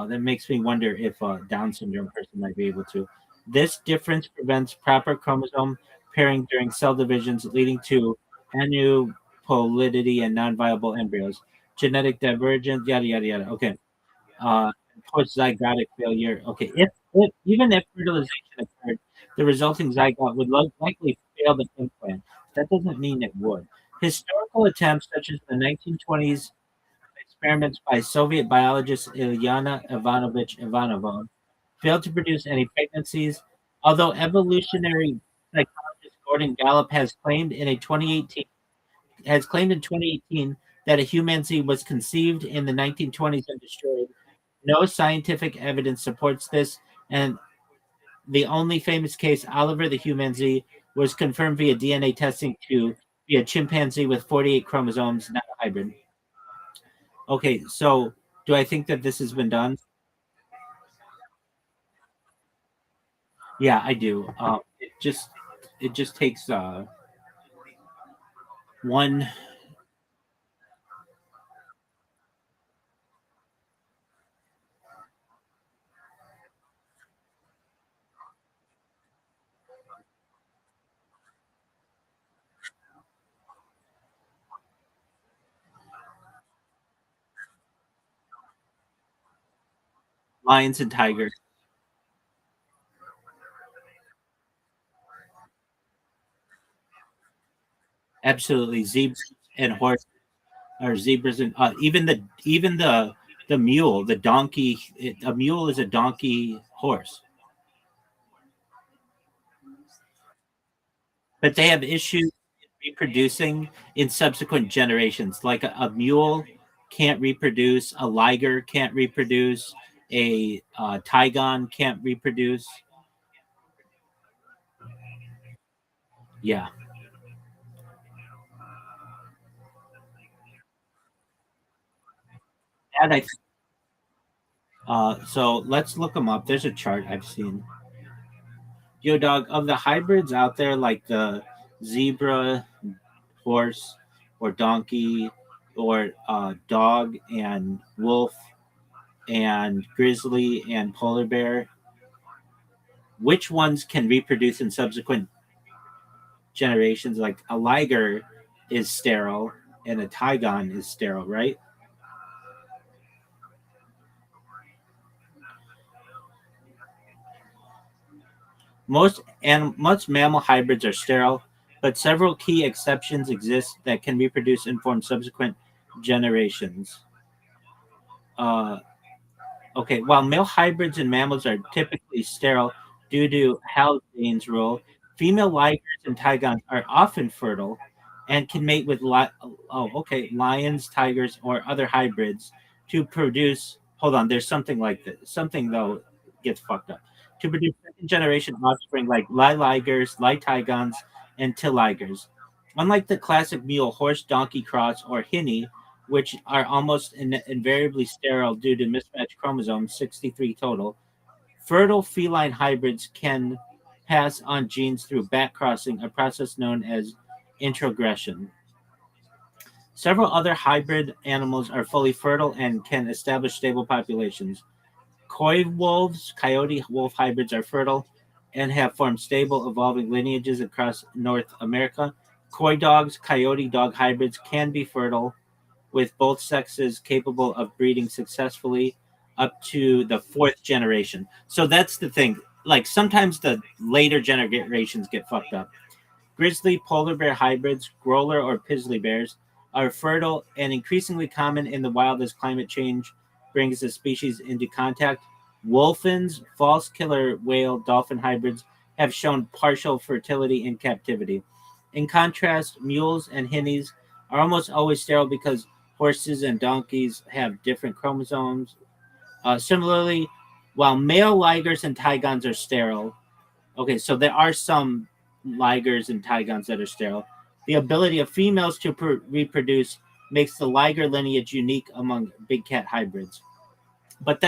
That makes me wonder if a Down syndrome person might be able to. This difference prevents proper chromosome pairing during cell divisions, leading to aneuploidity and non-viable embryos. Genetic divergence, yada yada yada. Okay. Post-zygotic failure. Okay. If even if fertilization occurred, the resulting zygote would likely fail the implant. That doesn't mean it would. Historical attempts, such as the 1920s experiments by Soviet biologist Ilyana Ivanovich Ivanova failed to produce any pregnancies, although evolutionary psychologist Gordon Gallup has claimed in 2018 that a humanzee was conceived in the 1920s and destroyed. No scientific evidence supports this, and the only famous case, Oliver the humanzee, was confirmed via DNA testing to be a chimpanzee with 48 chromosomes, not a hybrid. Okay, so do I think that this has been done? Yeah, I do. It just takes one lions and tigers. Absolutely, zebras and horses, or zebras and even the mule, the donkey. A mule is a donkey horse, but they have issues reproducing in subsequent generations. Like a mule can't reproduce, a liger can't reproduce, a tigon can't reproduce. Yeah. And so let's look them up. There's a chart I've seen. Yo, dog, of the hybrids out there, like the zebra, horse, or donkey, or dog and wolf, and grizzly and polar bear, which ones can reproduce in subsequent generations? Like a liger is sterile and a tigon is sterile, right? Most mammal hybrids are sterile, but several key exceptions exist that can reproduce and form subsequent generations. Uh, Okay, while male hybrids in mammals are typically sterile due to Haldane's rule, female ligers and tigons are often fertile and can mate with lions, tigers, or other hybrids to produce. Hold on, there's something like this. Something though gets fucked up. To produce second generation offspring like ligers, tigons, and tilligers. Unlike the classic mule, horse, donkey cross, or hinny, which are almost invariably sterile due to mismatched chromosomes, 63 total. Fertile feline hybrids can pass on genes through back crossing, a process known as introgression. Several other hybrid animals are fully fertile and can establish stable populations. Coy wolves, coyote wolf hybrids are fertile and have formed stable, evolving lineages across North America. Coy dogs, coyote dog hybrids can be fertile with both sexes capable of breeding successfully up to the fourth generation. So that's the thing. Like sometimes the later generations get fucked up. Grizzly polar bear hybrids, growler or pizzly bears, are fertile and increasingly common in the wild as climate change brings the species into contact. Wolfins, false killer whale, dolphin hybrids have shown partial fertility in captivity. In contrast, mules and hinnies are almost always sterile because horses and donkeys have different chromosomes. Similarly, while male ligers and tigons are sterile, okay, so there are some ligers and tigons that are sterile. The ability of females to reproduce makes the liger lineage unique among big cat hybrids. But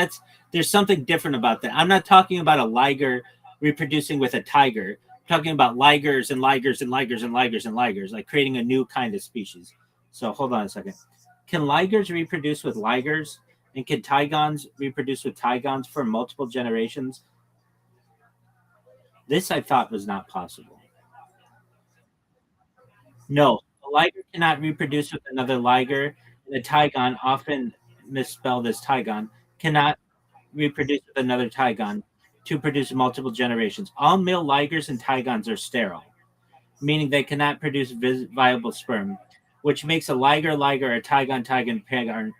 there's something different about that. I'm not talking about a liger reproducing with a tiger. I'm talking about ligers and ligers and ligers and ligers and ligers, like creating a new kind of species. So hold on a second. Can ligers reproduce with ligers? And can tigons reproduce with tigons for multiple generations? This I thought was not possible. No, a liger cannot reproduce with another liger, and a tigon, often misspelled as tigon, cannot reproduce with another tigon to produce multiple generations. All male ligers and tigons are sterile, meaning they cannot produce viable sperm, which makes a liger, a tigon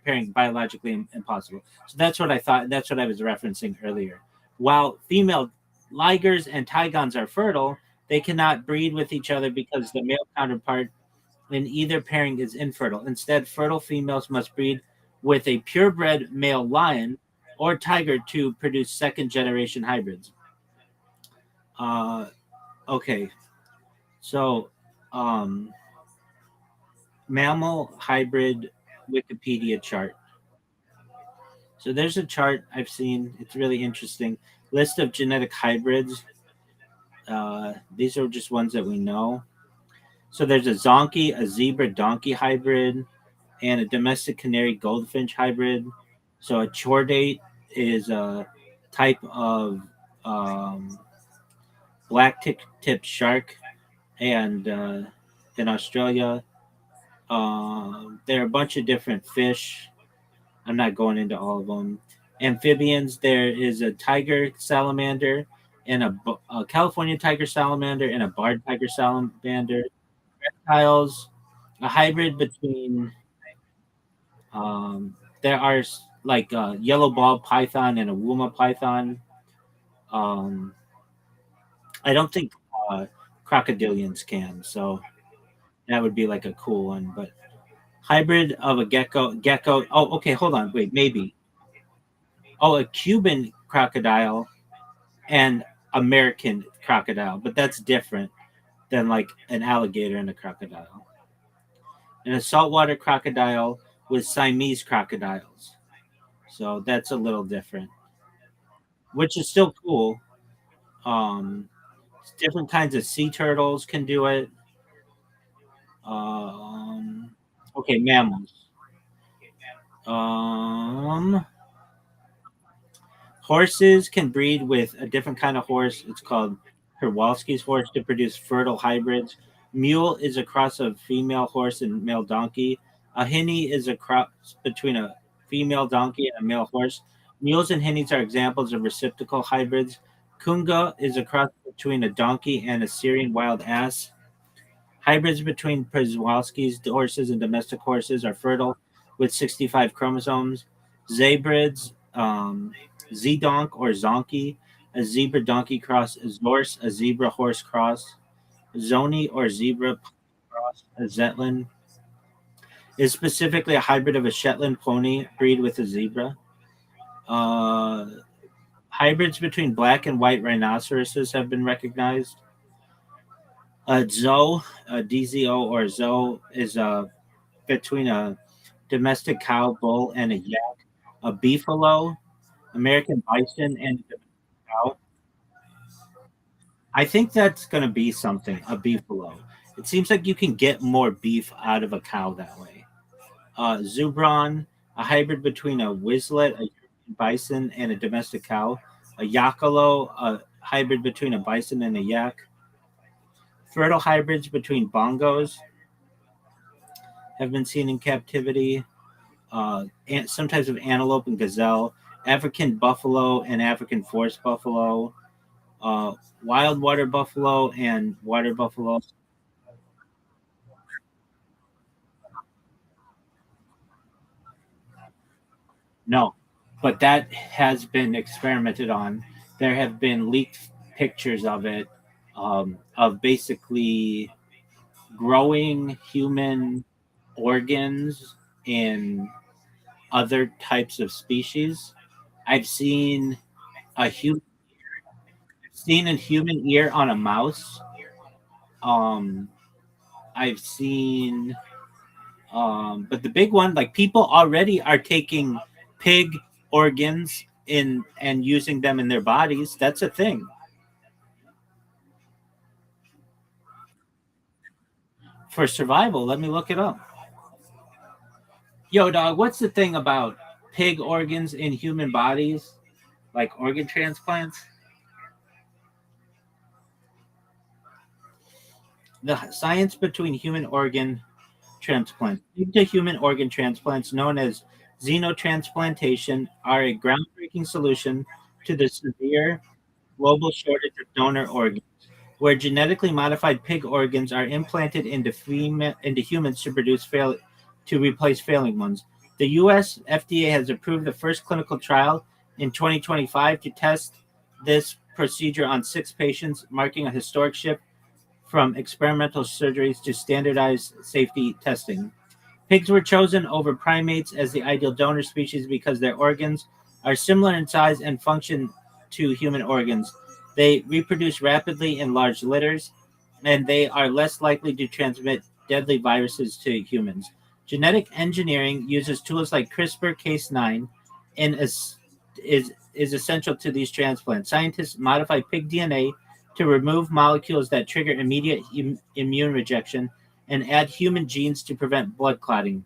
pairing biologically impossible. So that's what I thought. That's what I was referencing earlier. While female ligers and tigons are fertile, they cannot breed with each other because the male counterpart in either pairing is infertile. Instead, fertile females must breed with a purebred male lion or tiger to produce second generation hybrids. Uh, okay, so um, mammal hybrid Wikipedia chart. So there's a chart I've seen. It's really interesting. List of genetic hybrids. These are just ones that we know. So there's a zonkey, a zebra donkey hybrid, and a domestic canary goldfinch hybrid. So a chordate is a type of um, black tipped shark, and in Australia, there are a bunch of different fish. I'm not going into all of them. Amphibians, there is a tiger salamander and a California tiger salamander and a barred tiger salamander. Reptiles, a hybrid between there are like a yellow ball python and a wuma python. Um, I don't think uh, crocodilians can, so that would be like a cool one. But hybrid of a gecko. Oh, okay, hold on, wait, maybe. Oh, a Cuban crocodile and American crocodile, but that's different. than like an alligator and a crocodile. And a saltwater crocodile with Siamese crocodiles. So that's a little different, which is still cool. Um, Different kinds of sea turtles can do it. Um, okay, mammals. Um, Horses can breed with a different kind of horse. It's called Kowalski's horse to produce fertile hybrids. Mule is a cross of female horse and male donkey. A hinny is a cross between a female donkey and a male horse. Mules and hinnies are examples of reciprocal hybrids. Kunga is a cross between a donkey and a Syrian wild ass. Hybrids between Przewalski's horses and domestic horses are fertile with 65 chromosomes. Zebrids, Zedonk or Zonky, a zebra donkey cross, Zorse, a zebra horse cross, Zoni or zebra cross, a Zetland is specifically a hybrid of a Shetland pony breed with a zebra. Uh, Hybrids between black and white rhinoceroses have been recognized. Zo, DZO or Zo, is between a domestic cow, bull, and a yak. A beefalo, American bison, and a cow. I think that's going to be something, a beefalo. It seems like you can get more beef out of a cow that way. Zubron, a hybrid between a Wislet, a European bison, and a domestic cow. A Yakalo, a hybrid between a bison and a yak. Fertile hybrids between bongos have been seen in captivity. Some types of antelope and gazelle. African buffalo and African forest buffalo. Uh, Wild water buffalo and water buffalo. No, but that has been experimented on. There have been leaked pictures of it, of basically growing human organs in other types of species. I've a human seen a human ear on a mouse. Um, I've seen, but the big one, like people already are taking pig organs in and using them in their bodies. That's a thing for survival. Let me look it up. Yo, dog, what's the thing about pig organs in human bodies, like organ transplants? The science between human organ transplants. Pig to human organ transplants, known as xenotransplantation, are a groundbreaking solution to the severe global shortage of donor organs, where genetically modified pig organs are implanted into humans to to replace failing ones. The U.S. FDA has approved the first clinical trial in 2025 to test this procedure on 6 patients, marking a historic shift from experimental surgeries to standardized safety testing. Pigs were chosen over primates as the ideal donor species because their organs are similar in size and function to human organs. They reproduce rapidly in large litters, and they are less likely to transmit deadly viruses to humans. Genetic engineering uses tools like CRISPR-Cas9 and is essential to these transplants. Scientists modify pig DNA to remove molecules that trigger immediate immune rejection and add human genes to prevent blood clotting,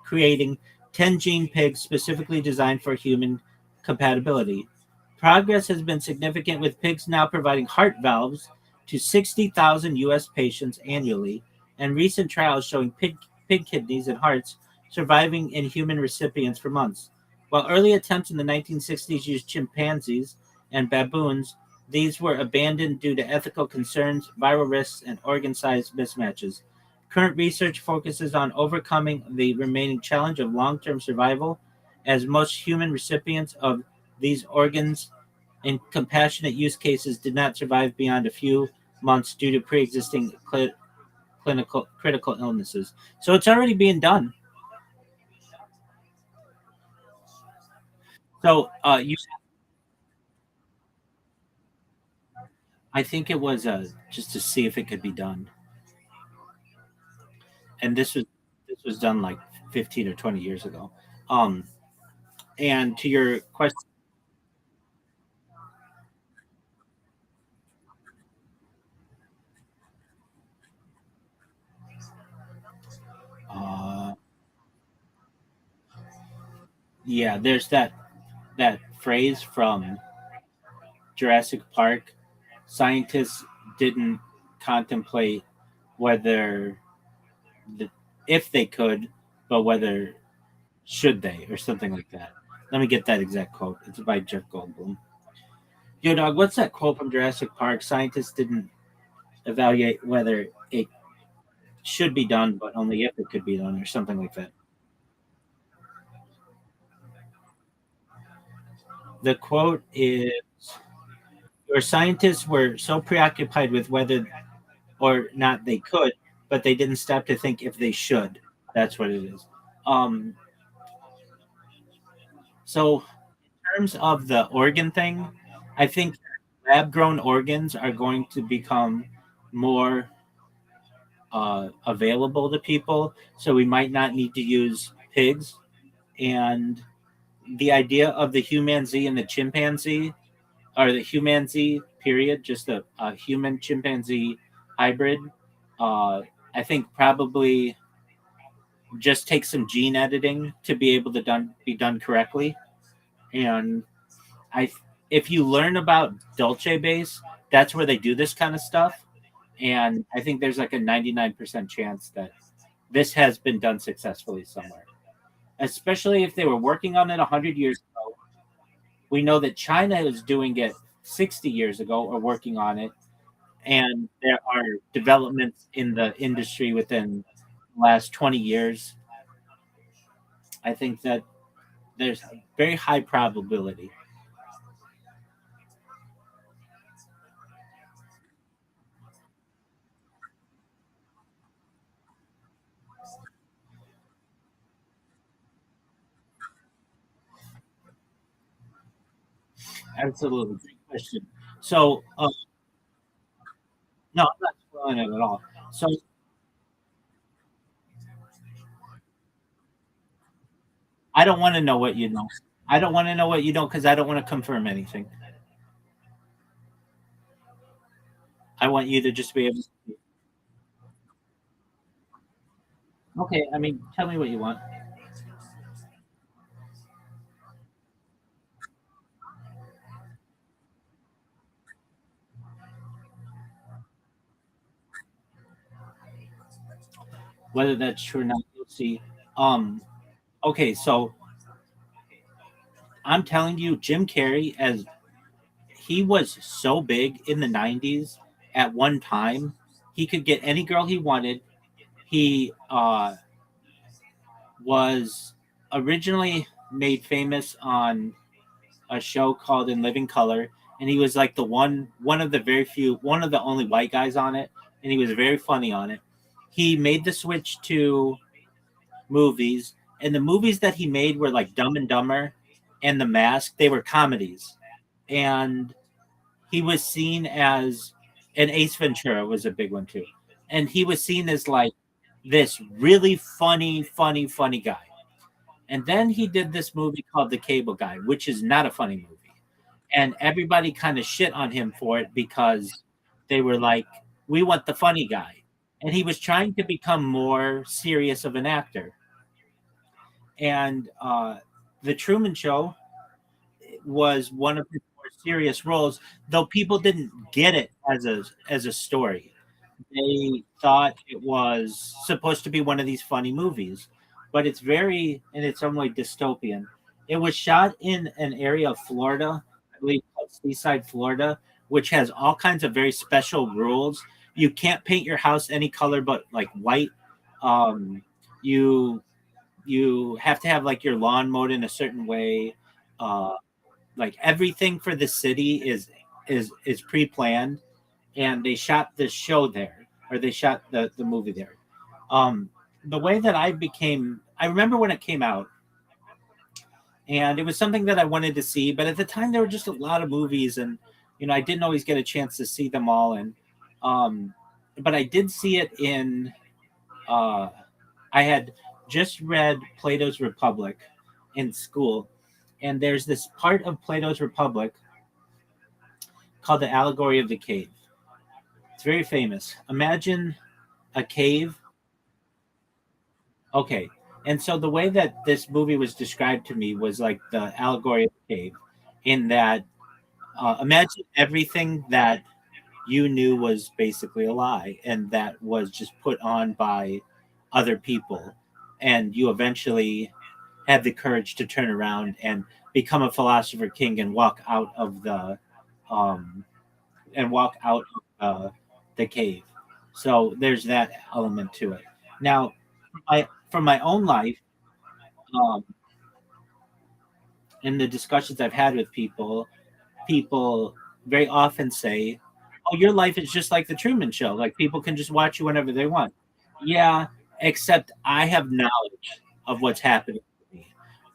creating 10 gene pigs specifically designed for human compatibility. Progress has been significant, with pigs now providing heart valves to 60,000 U.S. patients annually, and recent trials showing pig kidneys and hearts surviving in human recipients for months. While early attempts in the 1960s used chimpanzees and baboons, these were abandoned due to ethical concerns, viral risks, and organ size mismatches. Current research focuses on overcoming the remaining challenge of long term survival, as most human recipients of these organs in compassionate use cases did not survive beyond a few months due to pre existing clinical critical illnesses. So it's already being done. So I think it was just to see if it could be done, and this was done like 15 or 20 years ago. Um, and to your question, uh, yeah, there's that phrase from Jurassic Park. Scientists didn't contemplate whether the, if they could, but whether should they or something like that. Let me get that exact quote. It's by Jeff Goldblum. Yo, dog, what's that quote from Jurassic Park? Scientists didn't evaluate whether it should be done, but only if it could be done, or something like that. The quote is, "Your scientists were so preoccupied with whether or not they could, but they didn't stop to think if they should." That's what it is. Um, so, in terms of the organ thing, I think lab grown organs are going to become more available to people. So, we might not need to use pigs. And the idea of the humanzee and the chimpanzee, or the humanzee, period, just a human chimpanzee hybrid, uh, I think probably just takes some gene editing to be able to be done correctly. And I, if you learn about Dolce base, that's where they do this kind of stuff. And I think there's like a 99% chance that this has been done successfully somewhere, especially if they were working on it 100 years ago. We know that China is doing it 60 years ago or working on it. And there are developments in the industry within the last 20 years. I think that there's a very high probability. Absolutely. Great question. So, no, I'm not spoiling it at all. So, I don't want to know what you know. I don't want to know what you know because I don't want to confirm anything. I want you to just be able to. Okay, I mean, tell me what you want. Whether that's true or not, you'll see. Um, okay, so I'm telling you, Jim Carrey, as he was so big in the 90s at one time, he could get any girl he wanted. He was originally made famous on a show called In Living Color, and he was like the one of the very few, one of the only white guys on it, and he was very funny on it. He made the switch to movies, and the movies that he made were like Dumb and Dumber and The Mask. They were comedies, and he was seen as, and Ace Ventura was a big one too, and he was seen as like this really funny guy. And then he did this movie called The Cable Guy, which is not a funny movie. And everybody kind of shit on him for it because they were like, we want the funny guy. And he was trying to become more serious of an actor. And The Truman Show was one of his more serious roles, though people didn't get it as a story. They thought it was supposed to be one of these funny movies, but it's very, in its own way, dystopian. It was shot in an area of Florida, I believe called Seaside, Florida, which has all kinds of very special rules. You can't paint your house any color but like white. Um, you you have to have like your lawn mowed in a certain way. Uh, like everything for the city is pre-planned, and they shot this show there, or they shot the movie there. Um, the way that I remember when it came out, and it was something that I wanted to see, but at the time there were just a lot of movies, and I didn't always get a chance to see them all, and but I did see it in. Uh, I had just read Plato's Republic in school, and there's this part of Plato's Republic called the Allegory of the Cave. It's very famous. Imagine a cave. Okay. And so the way that this movie was described to me was like the allegory of the cave, in that imagine everything that you knew was basically a lie and that was just put on by other people. And you eventually had the courage to turn around and become a philosopher king and um, walk out of the cave. So there's that element to it. Now, from my own life, um, in the discussions I've had with people very often say, "Oh, your life is just like the Truman Show. Like people can just watch you whenever they want." Yeah, except I have knowledge of what's happening to me,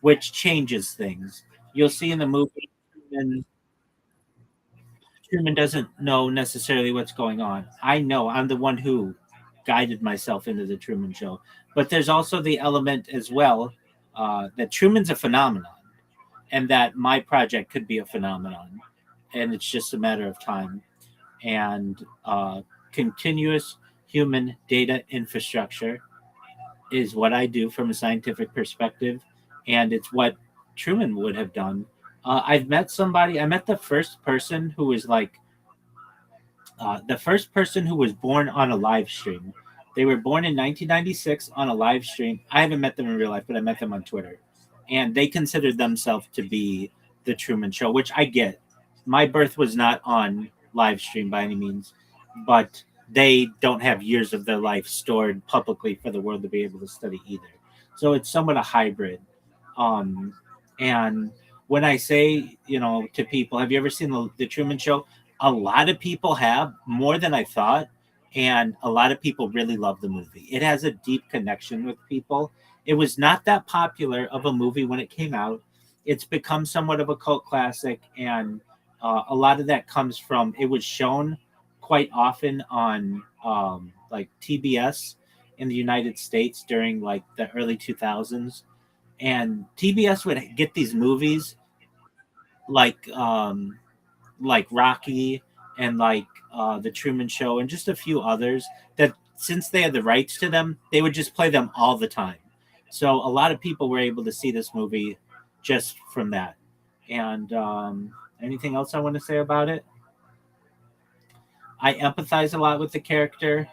which changes things. You'll see in the movie, Truman doesn't know necessarily what's going on. I know. I'm the one who guided myself into the Truman Show. But there's also the element as well that Truman's a phenomenon, and that my project could be a phenomenon, and it's just a matter of time. And continuous human data infrastructure is what I do from a scientific perspective, and it's what Truman would have done. I've met somebody. I met the first person who was like the first person who was born on a live stream. They were born in 1996 on a live stream. I haven't met them in real life, but I met them on Twitter, and they considered themselves to be the Truman Show, which I get. My birth was not on live stream by any means, but they don't have years of their life stored publicly for the world to be able to study either. So it's somewhat a hybrid. Um, and when I say, to people, have you ever seen the Truman Show? A lot of people have, more than I thought, and a lot of people really love the movie. It has a deep connection with people. It was not that popular of a movie when it came out. It's become somewhat of a cult classic, and a lot of that comes from it was shown quite often on like TBS in the United States during like the early 2000s, and TBS would get these movies like like Rocky and like the Truman Show and just a few others that since they had the rights to them, they would just play them all the time. So a lot of people were able to see this movie just from that. And anything else I want to say about it? I empathize a lot with the character.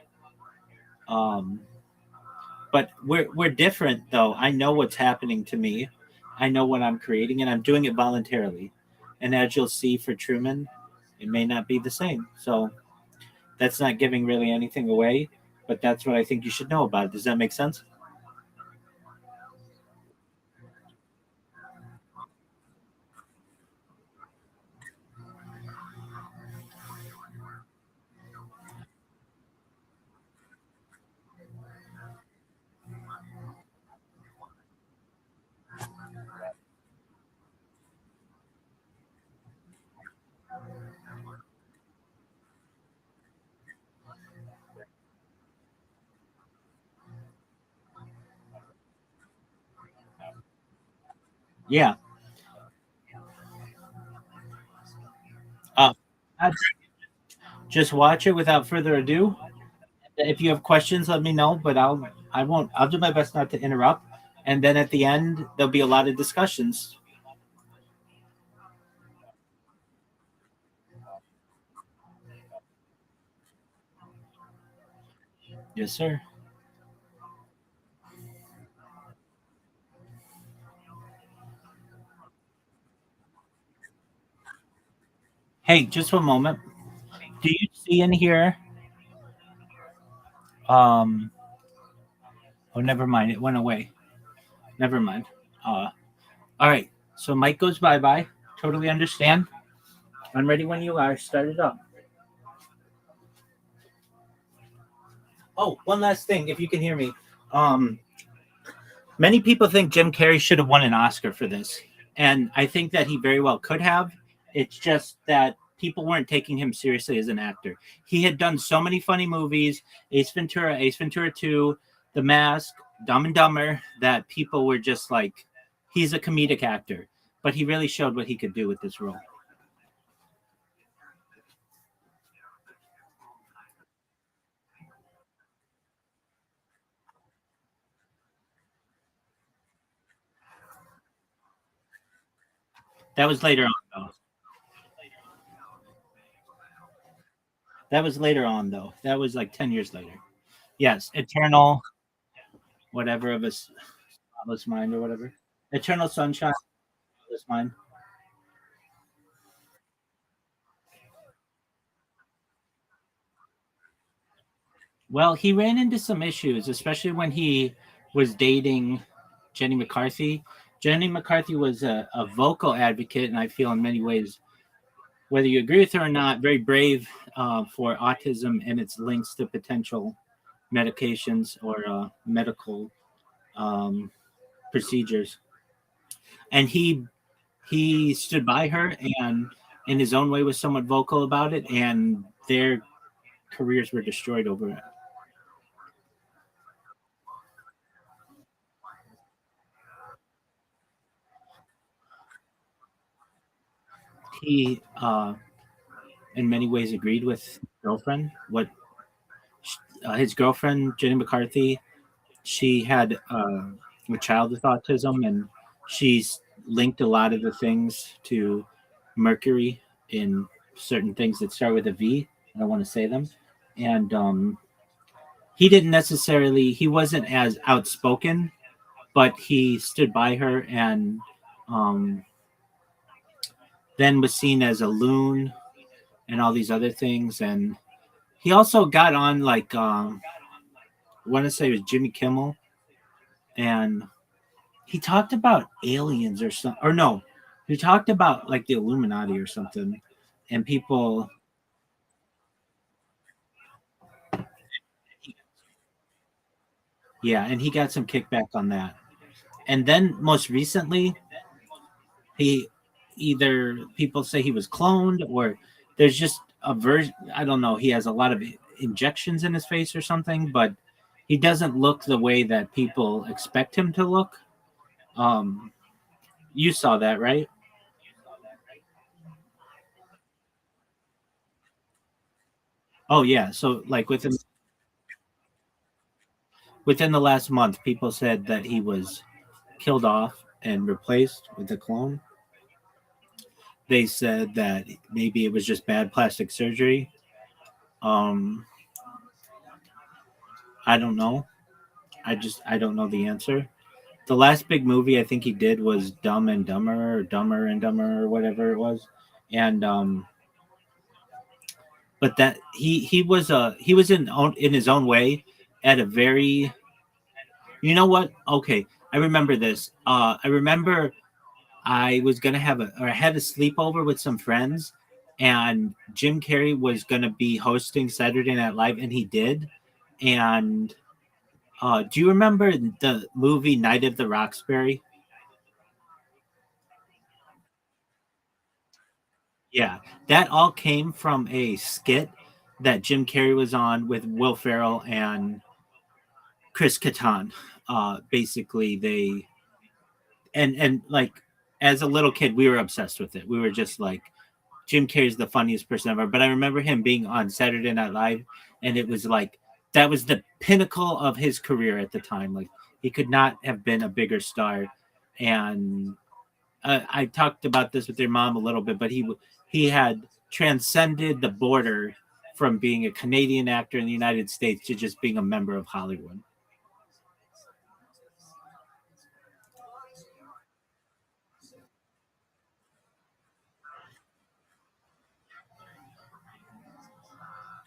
Um, but we're different though. I know what's happening to me. I know what I'm creating, and I'm doing it voluntarily. And as you'll see for Truman, it may not be the same. So that's not giving really anything away, but that's what I think you should know about it. Does that make sense? Yeah. Uh, I'd just watch it without further ado. If you have questions, let me know. But I won't. I'll do my best not to interrupt. And then at the end, there'll be a lot of discussions. Yes, sir. Hey, just one moment. Do you see in here? Um. Oh, never mind. It went away. Never mind. Uh. All right. So Mike goes bye bye. Totally understand. I'm ready when you are. Start it up. Oh, one last thing, if you can hear me. Um, Many people think Jim Carrey should have won an Oscar for this, and I think that he very well could have. It's just that people weren't taking him seriously as an actor. He had done so many funny movies, Ace Ventura 2, The Mask, Dumb and Dumber, that people were just like, he's a comedic actor. But he really showed what he could do with this role. That was later on, though. That was later on, though. That was like 10 years later. Yes, Eternal, whatever of a spotless mind or whatever. Eternal Sunshine, spotless mind. Well, he ran into some issues, especially when he was dating Jenny McCarthy. Jenny McCarthy was a vocal advocate, and I feel in many ways, whether you agree with her or not, very brave for autism and its links to potential medications or medical um, procedures. And he stood by her and in his own way was somewhat vocal about it, and their careers were destroyed over it. He in many ways agreed with his girlfriend. What his girlfriend Jenny McCarthy, she had a child with autism, and she's linked a lot of the things to Mercury in certain things that start with a V. I don't want to say them, and he didn't necessarily. He wasn't as outspoken, but he stood by her, and um, then was seen as a loon and all these other things, and he also got on like I want to say it was Jimmy Kimmel, and he talked about aliens or something, or no, he talked about like the Illuminati or something, and people, yeah, and he got some kickback on that. And then most recently, he either people say he was cloned or there's just a version. I don't know. He has a lot of injections in his face or something, but he doesn't look the way that people expect him to look. Um, you saw that, right? Oh yeah. So like within the last month, people said that he was killed off and replaced with a clone. They said that maybe it was just bad plastic surgery. Um, I don't know. I don't know the answer. The last big movie I think he did was Dumb and Dumber or Dumber and Dumber or whatever it was, and but that he was in his own way at a very, you know what, okay, I remember this. I remember I was gonna have a or I had a sleepover with some friends, and Jim Carrey was gonna be hosting Saturday Night Live, and he did. And do you remember the movie Night of the Roxbury? Yeah, that all came from a skit that Jim Carrey was on with Will Ferrell and Chris Kattan. Basically, they and like as a little kid, we were obsessed with it. We were just like, Jim Carrey's the funniest person ever. But I remember him being on Saturday Night Live, and it was like that was the pinnacle of his career at the time. Like he could not have been a bigger star. And I talked about this with your mom a little bit, but he had transcended the border from being a Canadian actor in the United States to just being a member of Hollywood.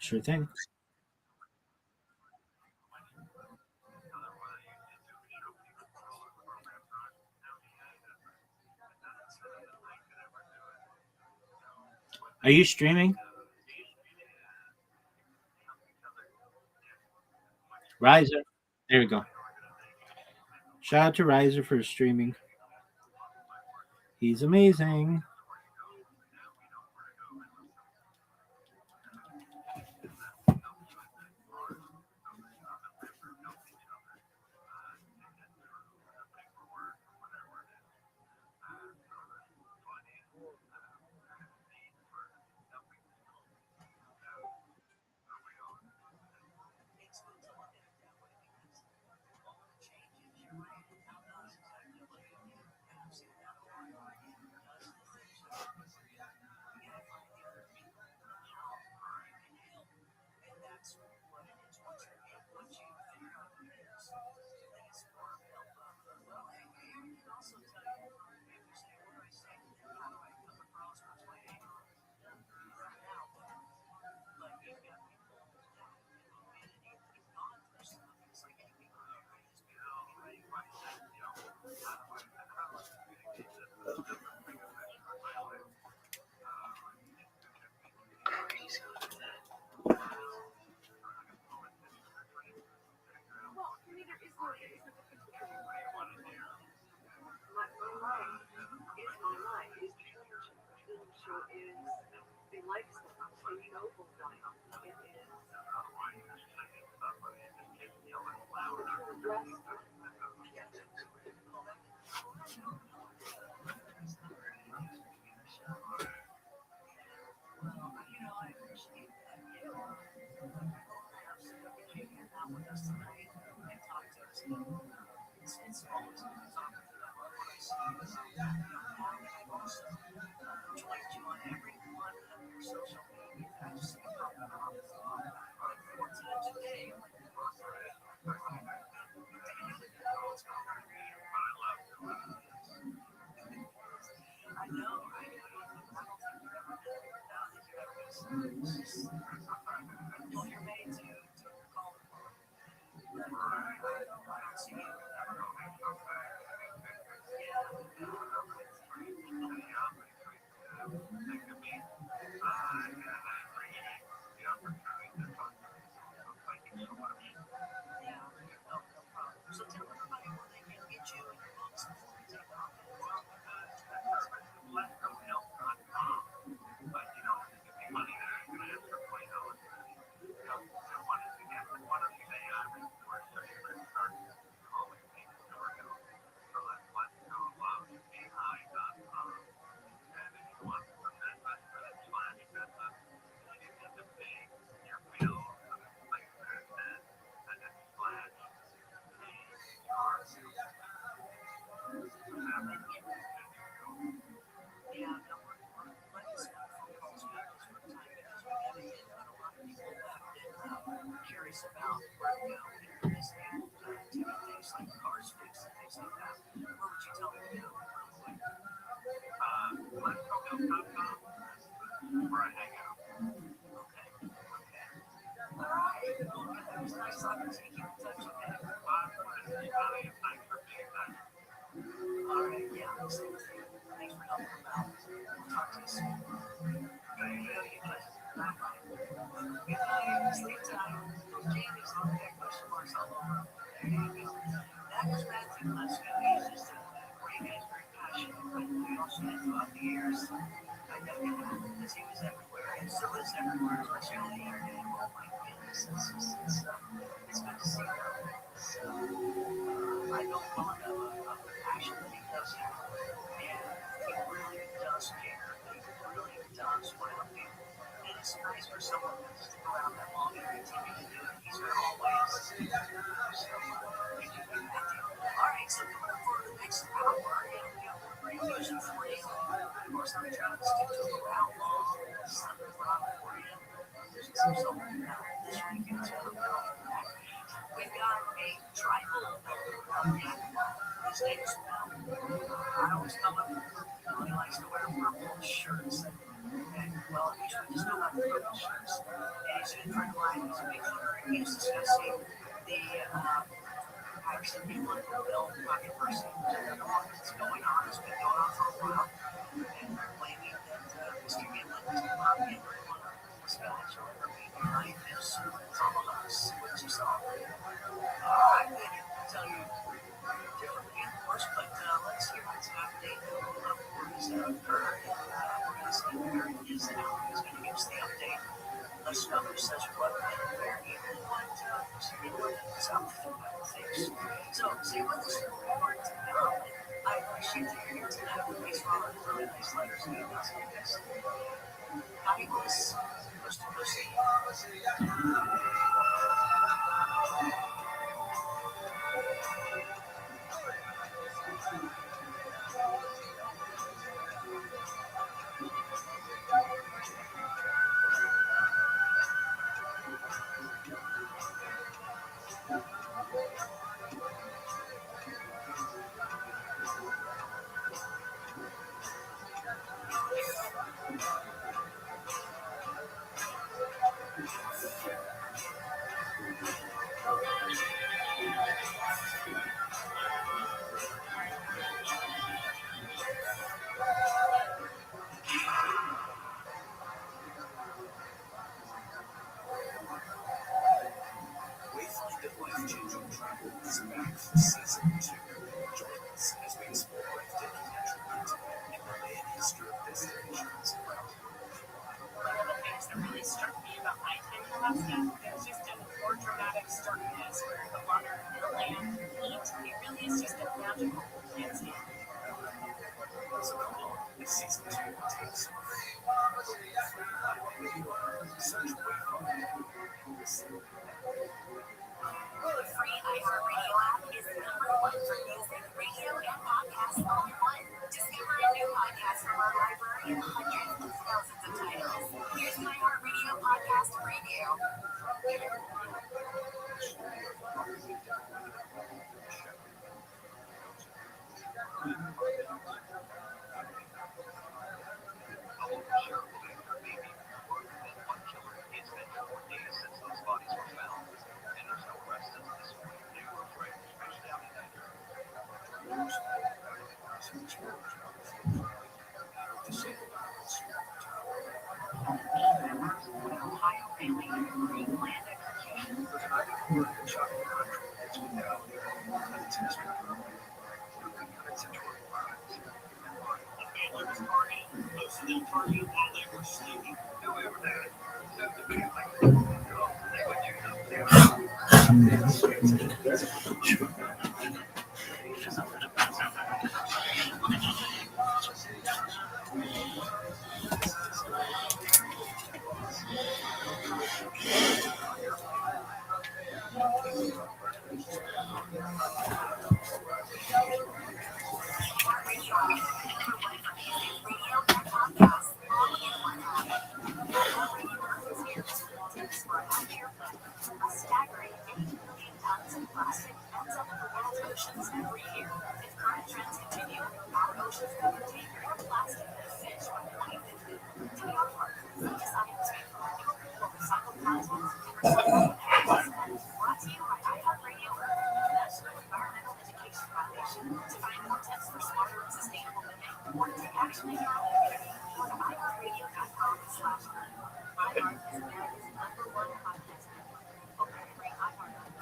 Sure thing. Are you streaming? Riser. There we go. Shout out to Riser for streaming. He's amazing.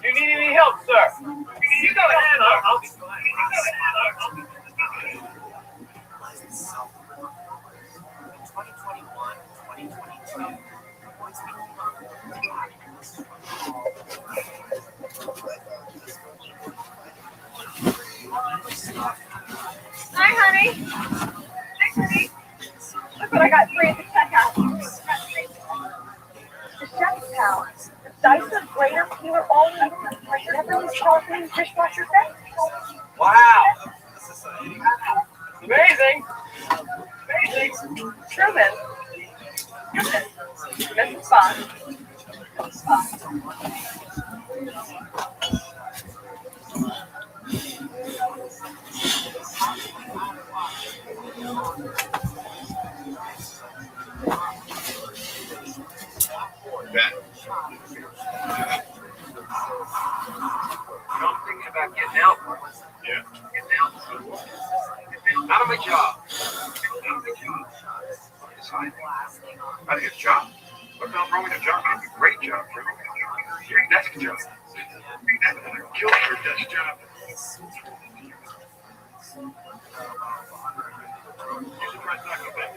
Do you need any help, sir? You go ahead. I'll be glad. 2021, 2022. Hi, honey. Hi, honey. Look what I got free at the checkout. The chef's pal. The Dyson Greater Peeler All Week. Never use sharpening dishwasher set. Wow. Amazing. Amazing. Truman. This is fun. I'm thinking about getting out. Yeah. Getting out. Out of my job. Out of his job. What's wrong with your job? It's a great job. Your desk job. Kill your desk job. You should try Taco Bell.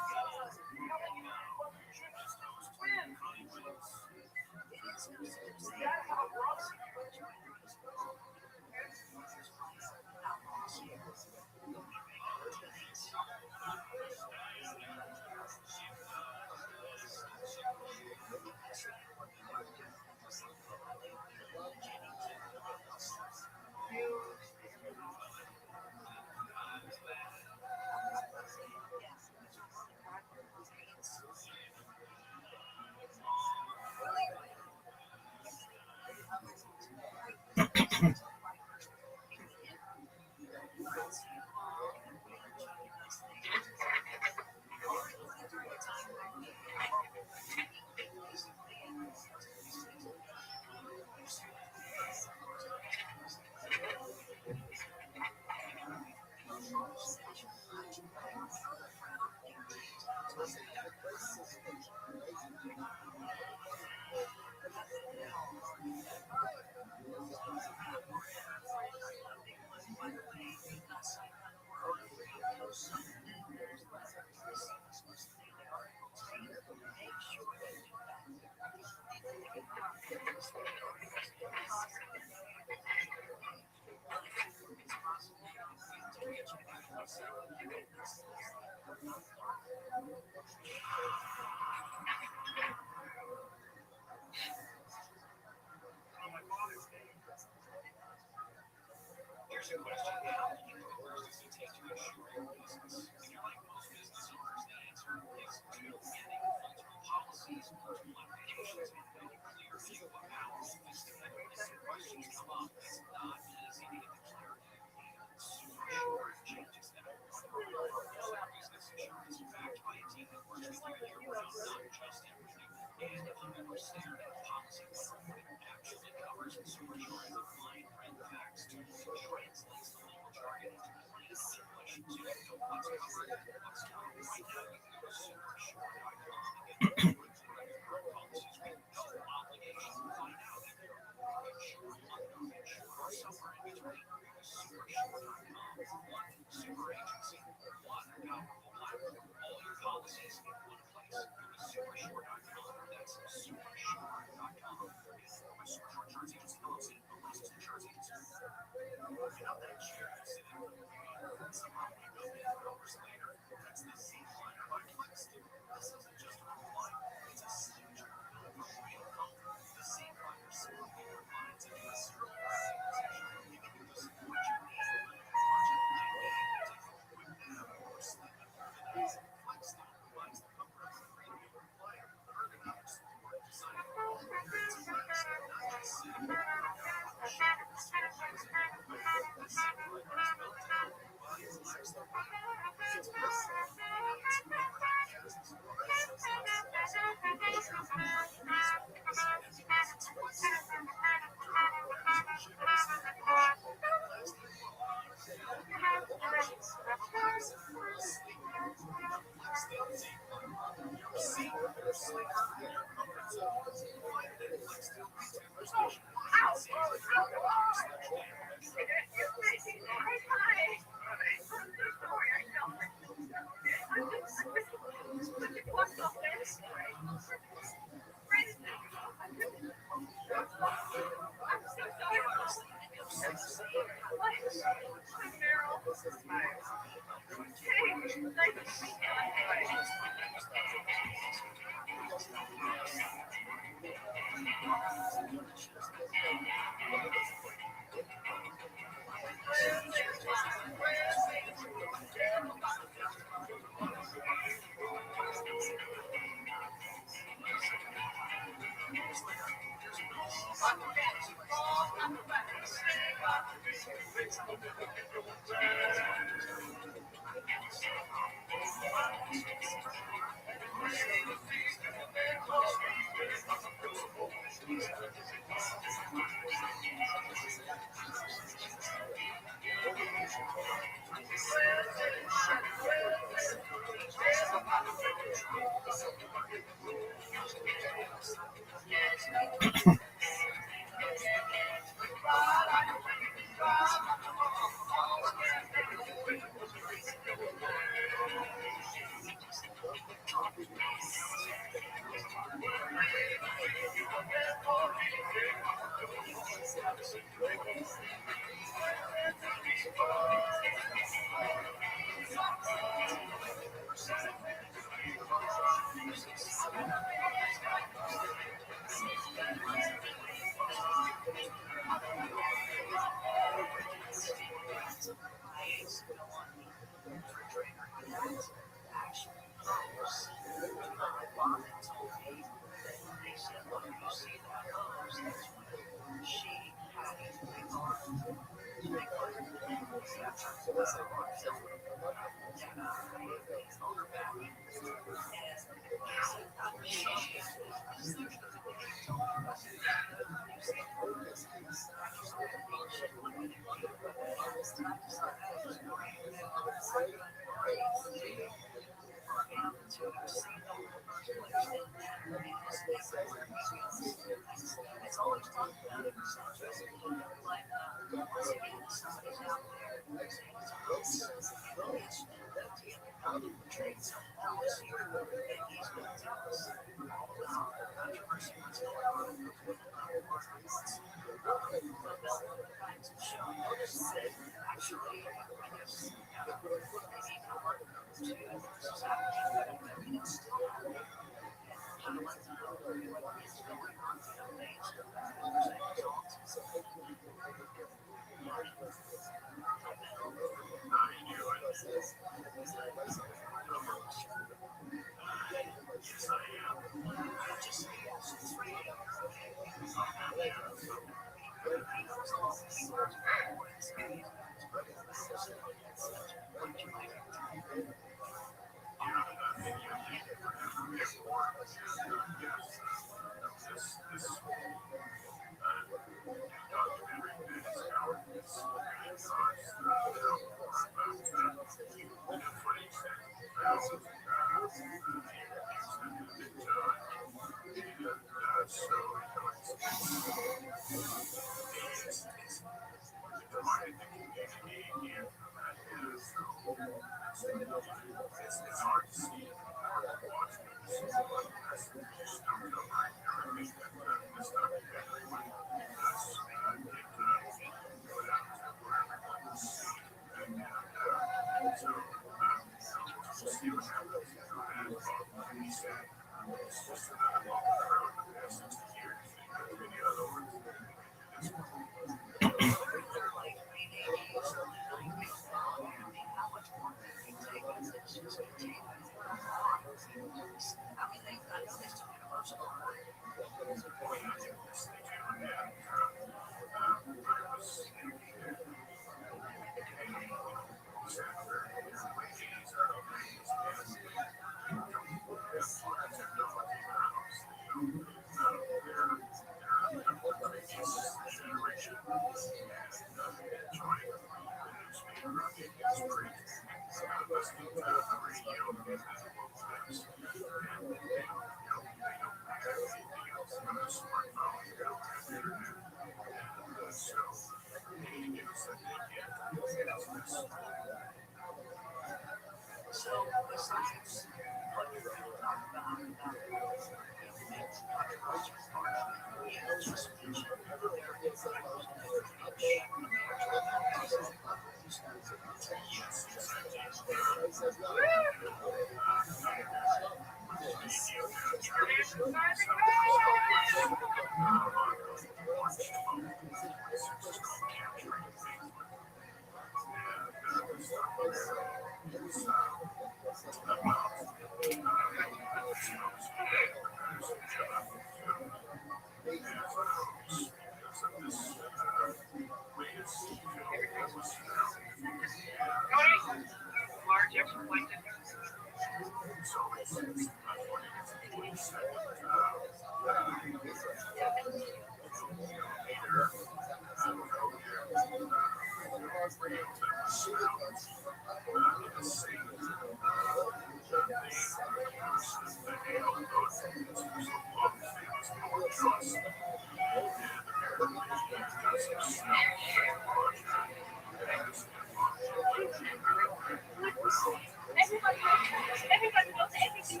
Everybody knows everything.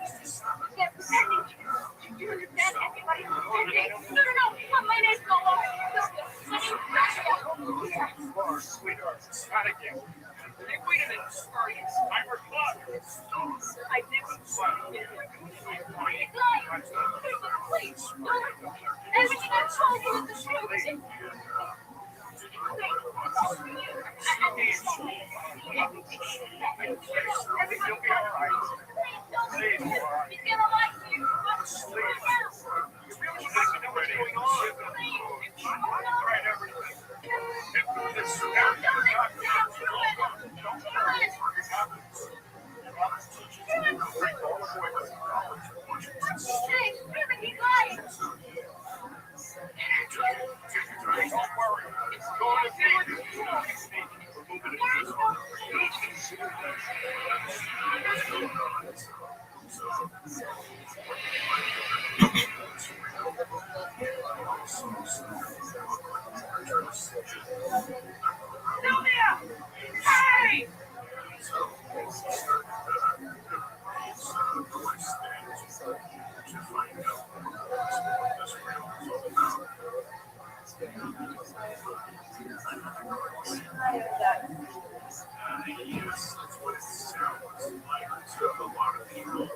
They're pretending. You understand? Everybody's pretending. No. My name's no longer. My name's Rachel. Sweetheart, not again. Hey, wait a minute. Sorry, it's time for club. I did. Please, don't. Everything I told you is the truth. You'll be all right. Please, Laura. He's gonna like you. You really would like to know what's going on. All right, everything. If this is Hey, really, he's lying. don't worry. It's going to be Sylvia! Hey! Yes, that's what it sounds like. So a lot of people,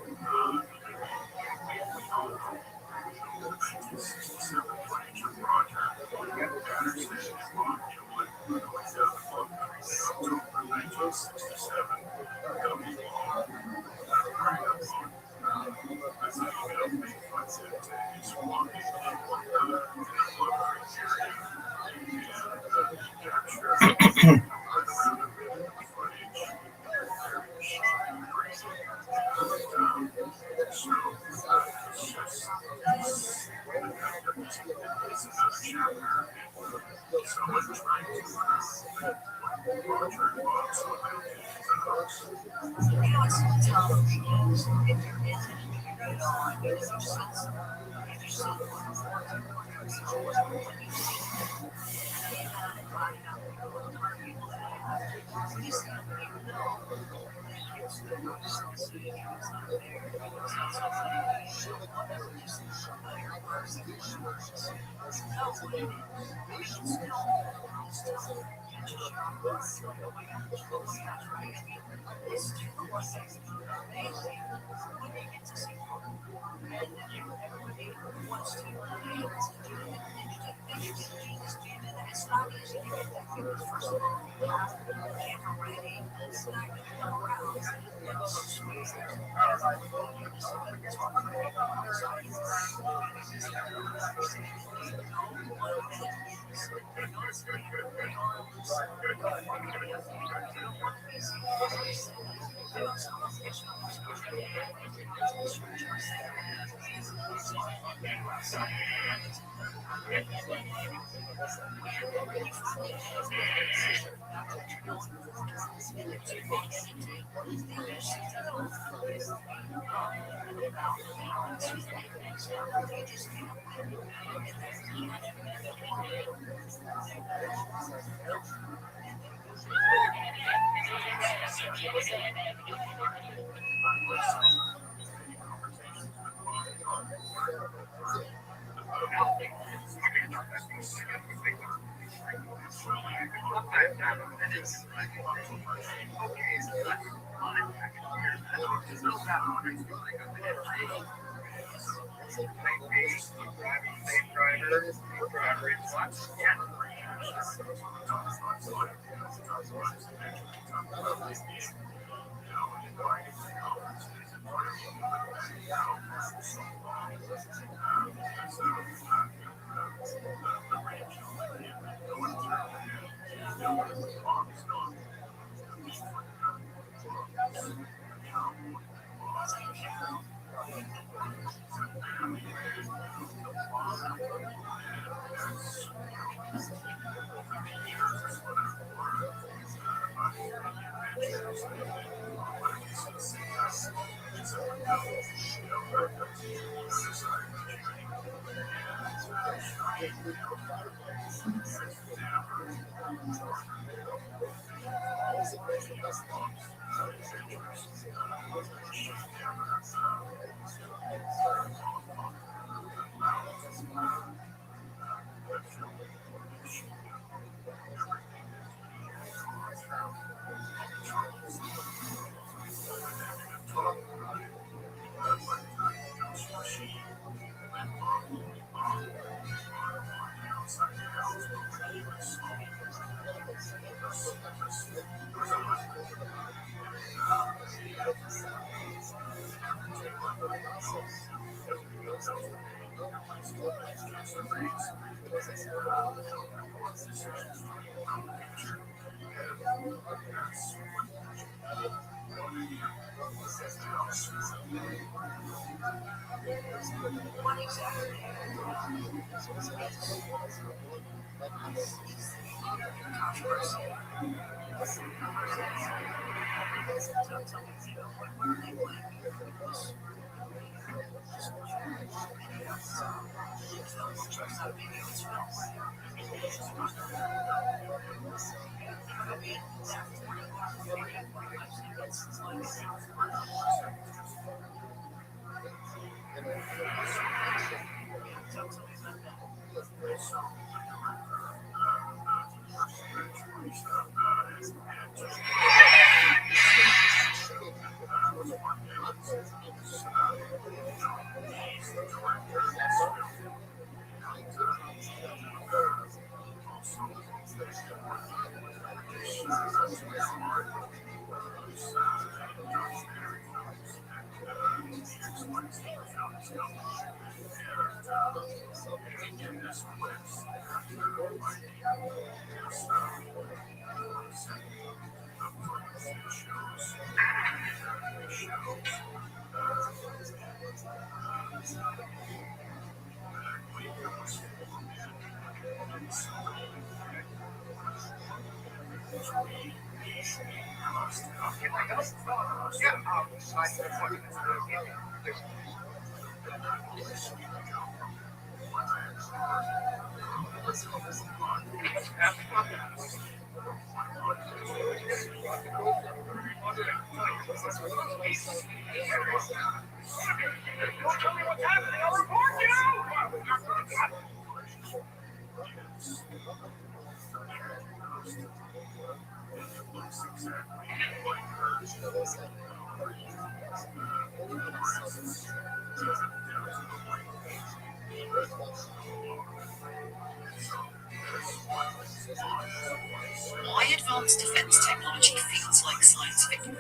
Why advanced defense technology feels like science fiction.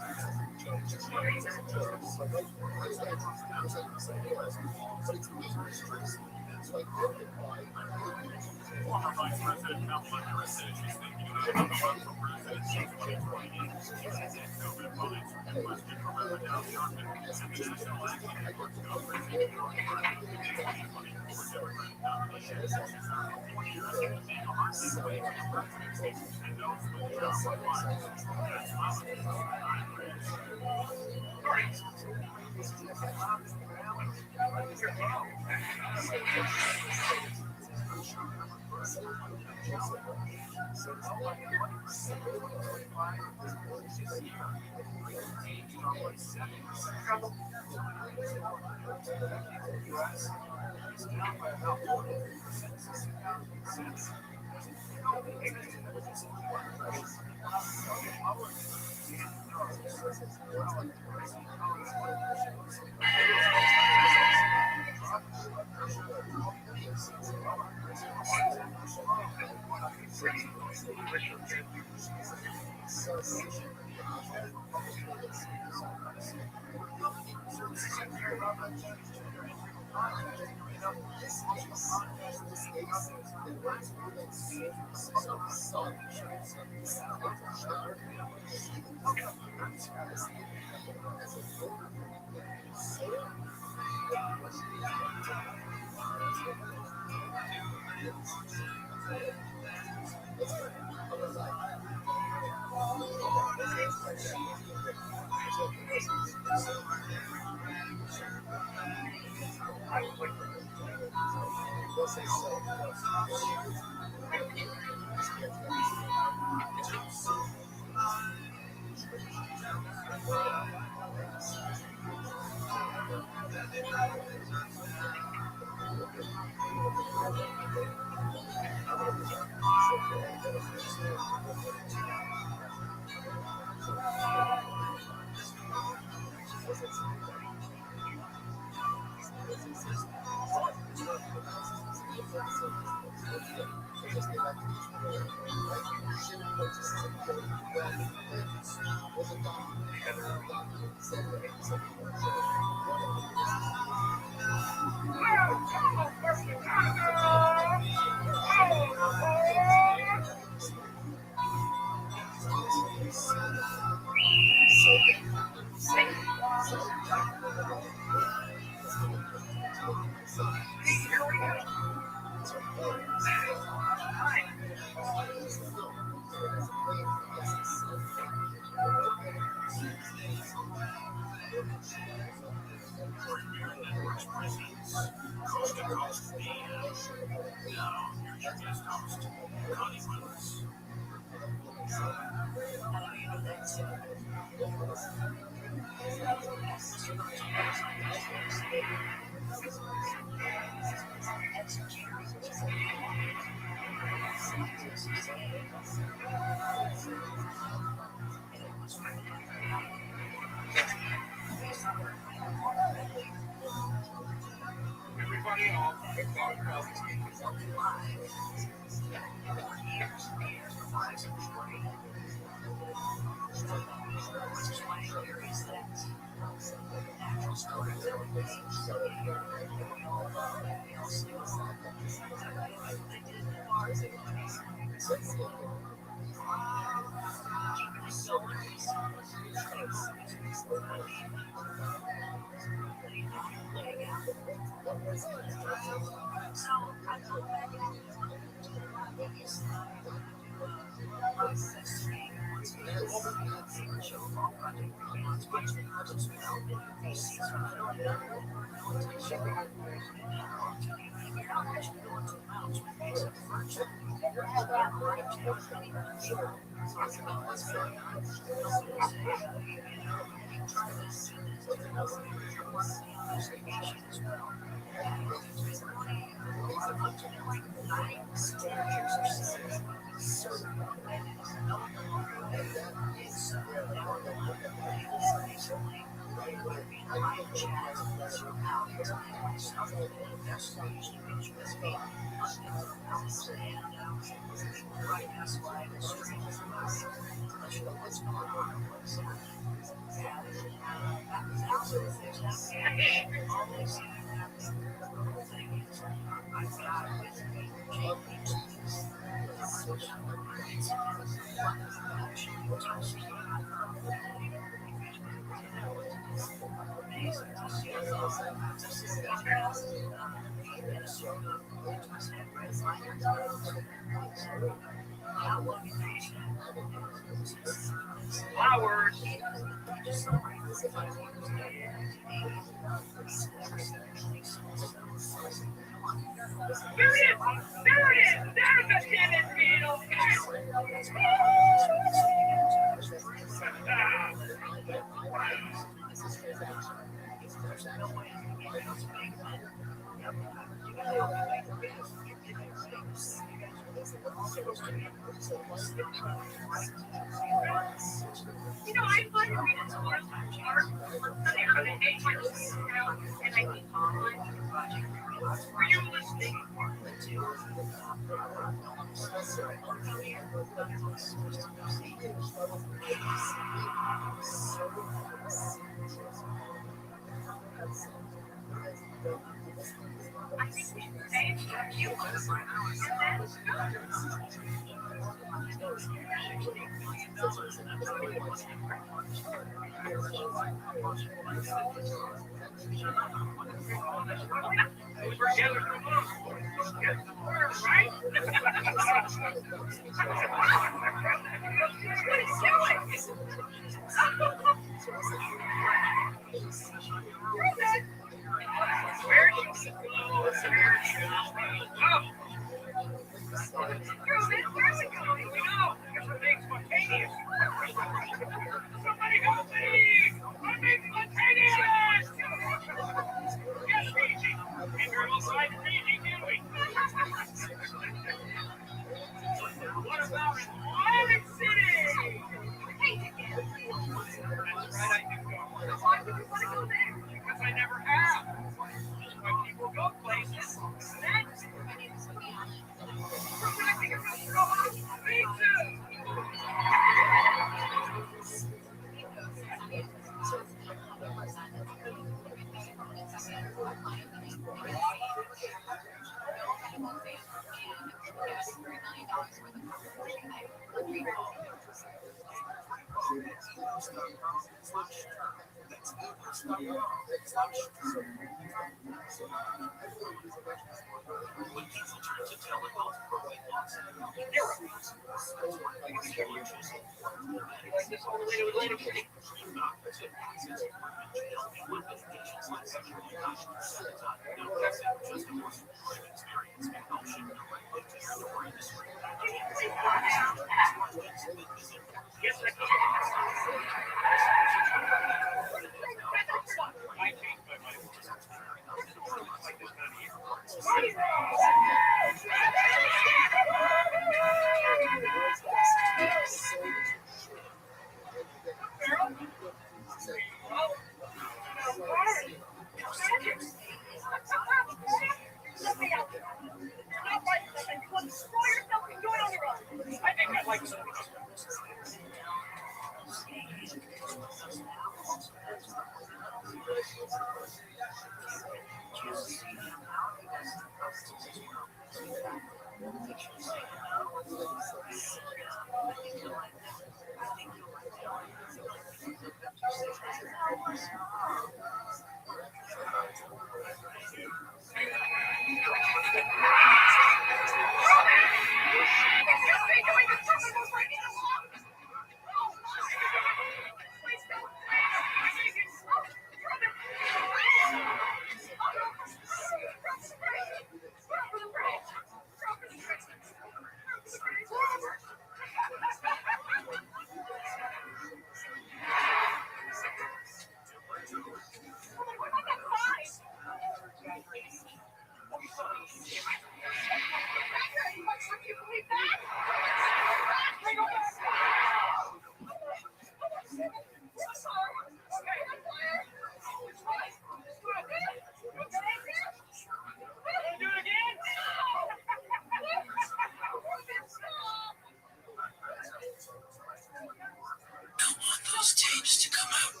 Those tapes to come out.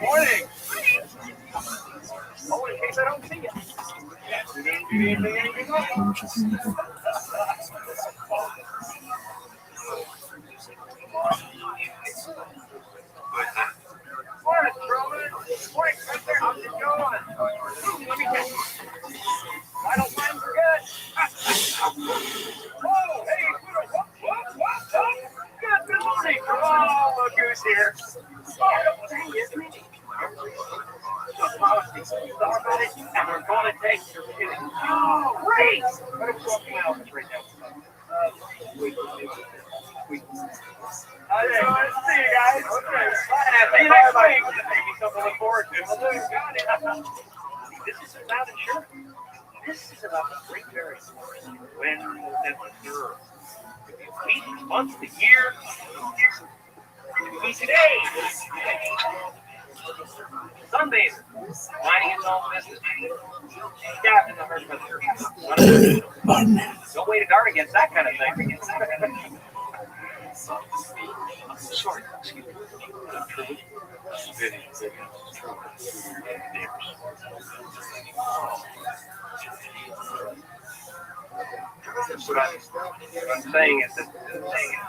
Morning. Oh, in case I don't see you. Morning, Roman. Morning, Spencer. How's it going? Let me catch you. Vital signs are good. Oh, hey, what? Good morning. Oh, look who's here. Oh, dang it. We thought about it, and we're going to take your kid. Oh, great! But it's something else right now. I see you guys. Okay. See you next week. Maybe something to look forward to. This is about insurance. This is about the great various when and the third. Weeks, months, the year. Today. Sundays. Minding his own business. Staff in the herd predator. No way to guard against that kind of thing. Sorry, excuse me. Truly? What I'm saying is that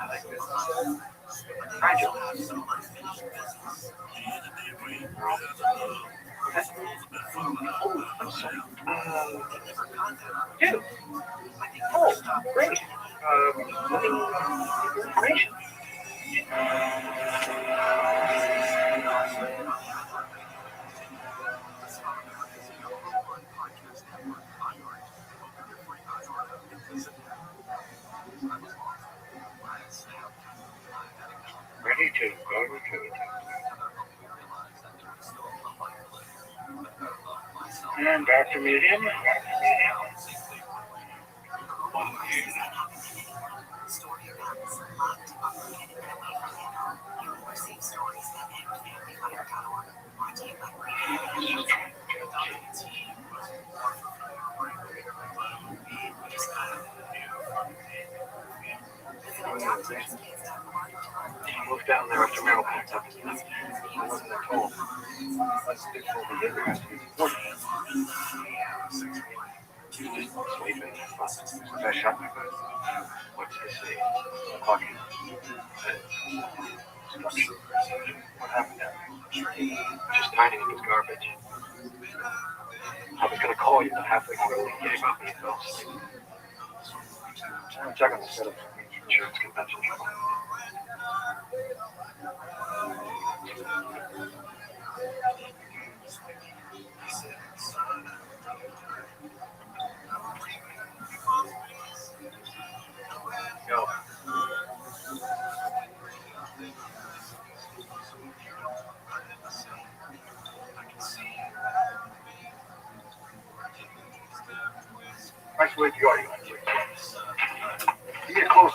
like this. Hi, Joe. I'm sorry. Dude. Oh, great. Information. Ready to go to. And back to medium. Look down there after Meryl picked up. I wasn't at home. Let's do for the other. Sleeping. I shot my bed. What's to say? Clocking. What happened there? Just tidying up his garbage. I was going to call you, but halfway through he gave up and he fell asleep. I'm checking the setup for insurance convention. Go. Nice way to go. You get close.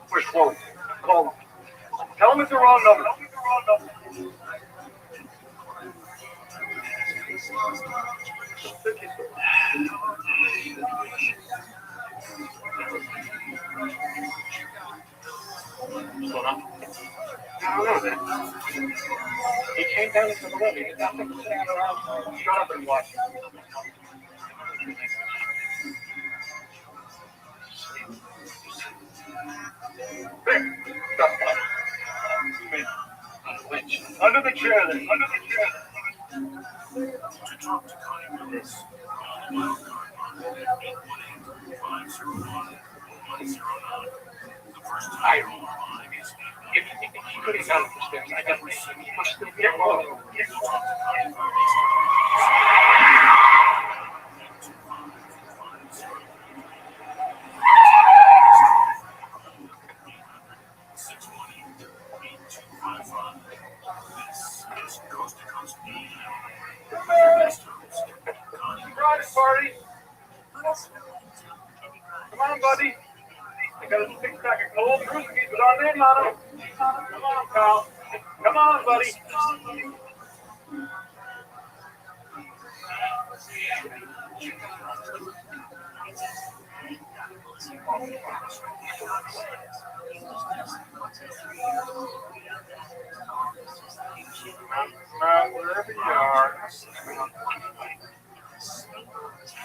Where's Chloe? Call him. Tell him it's the wrong number. What's going on? I don't know, man. He came down into the room. He did nothing but stand around. Shut up and watch. Hey, stop. Under the chair then. Under the chair. I don't know. If he could have gone up the stairs, I definitely he must still be alone. Party. Come on, buddy. I got a 6-pack of cold brewskis with our name on them. Come on, pal. Come on, buddy. Wherever you are.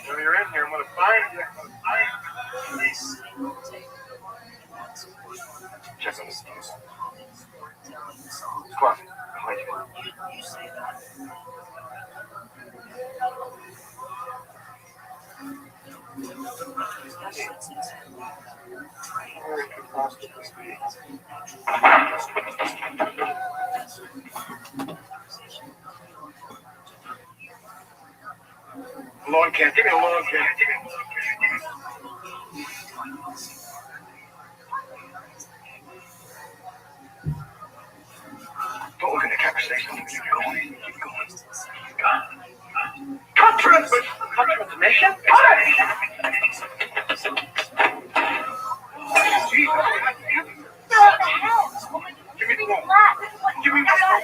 When you're in here, I'm going to find you. Check on this. Come on. Behind you. Where could possibly be? Long can. Give me a long can. Don't look in the camera. Stay still. Keep going. Keep going. Cut transmission. Cut transmission? What the hell? Give me the phone. Give me the phone.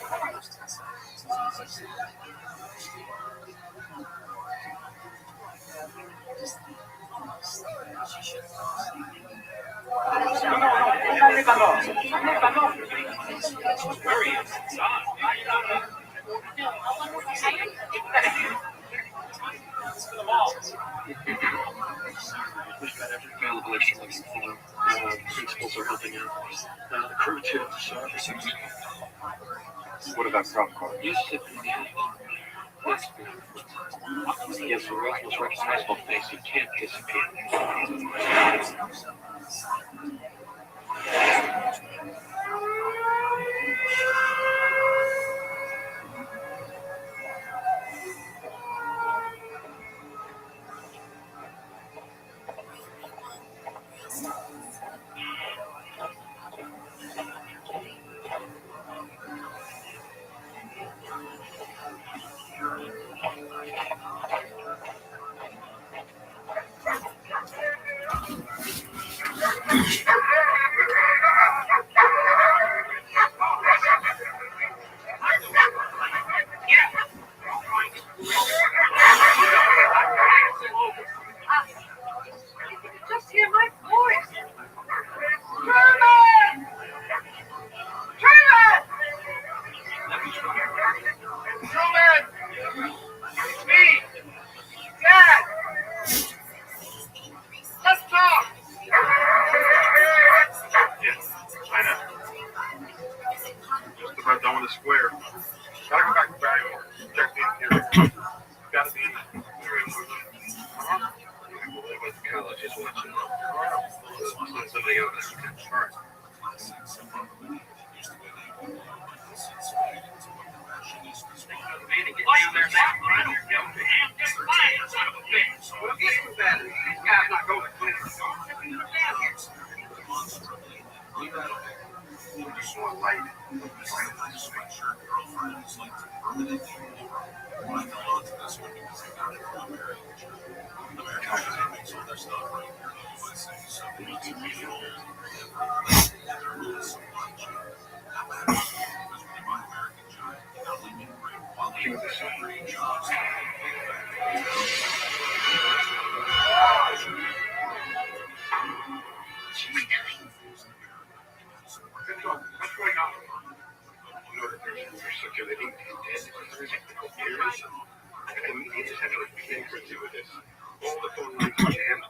We've got every available issue looking for. Principals are helping out. The crew too. What about prop car? You sit in the yes, the world's most recognizable face. You can't disappear. Just hear my voice. Truman! Truman! Truman! It's me! Dad! Let's talk! Yes, I know. Just about done with the square. Gotta go back to Barry. Check the interior. Gotta be in there. College is watching. Something over there. All right. What's going on? You know that they're circulating technical theories. And media is essentially being gratuitous. All the phone lines are jammed.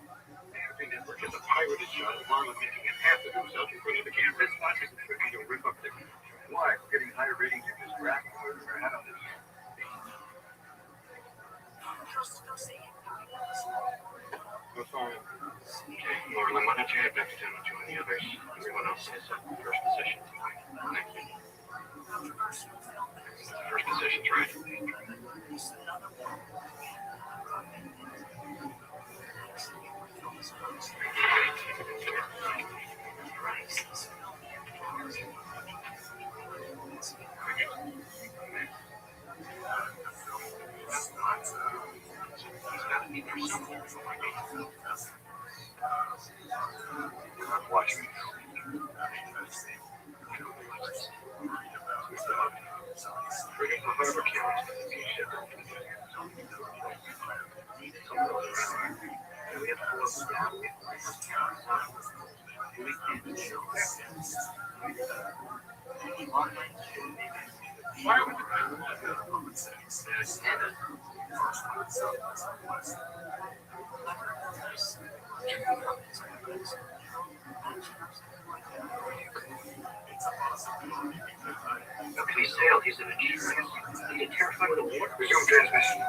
Every network has a pirated shot of Marlon making an ass of himself in front of the camera. This watch isn't tricky to rip up the... Why? We're getting higher ratings in this graph than we've ever had on this. Go fine. Marlon, why don't you head back to town and join the others? Everyone else has a first position tonight. Thank you. First position's right. Watch me. Bring up the harbor cameras to the beach ship. We have to close the gap. Why would please sail, he's an insurance. He's terrified of the water. Resume transmission.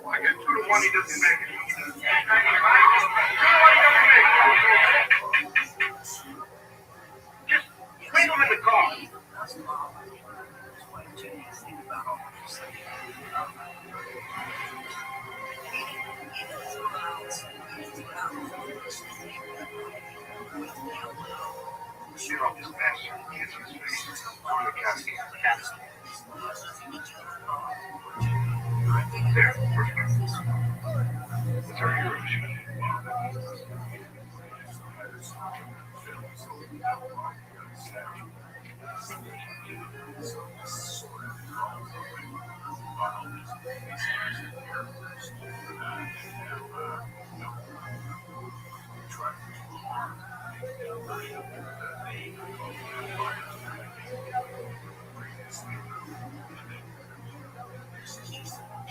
I got 2 to 1, he doesn't make it. 2 to 1, he doesn't make it. Just leave him in the car. Get off this mess. Get to his face. Go to the casket. There, perfect. It's our hero ship.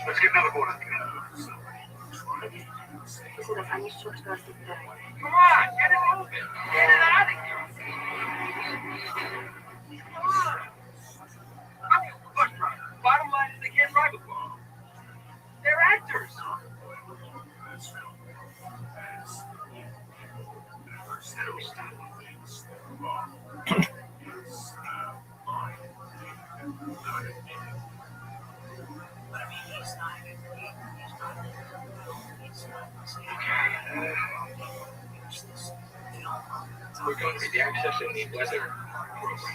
Let's get another boat out there. Come on, get it moving. Get it out of here. Come on. I'm your bus driver. Bottom line is they can't drive a car. They're actors. We're going to be accessing the weather program.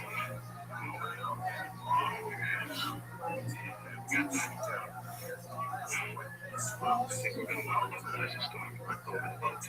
I think we're going to localize the storm over the boat.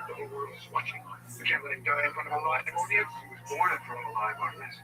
The whole world is watching. We can't let him die in front of a live audience. He was born in front of a live audience.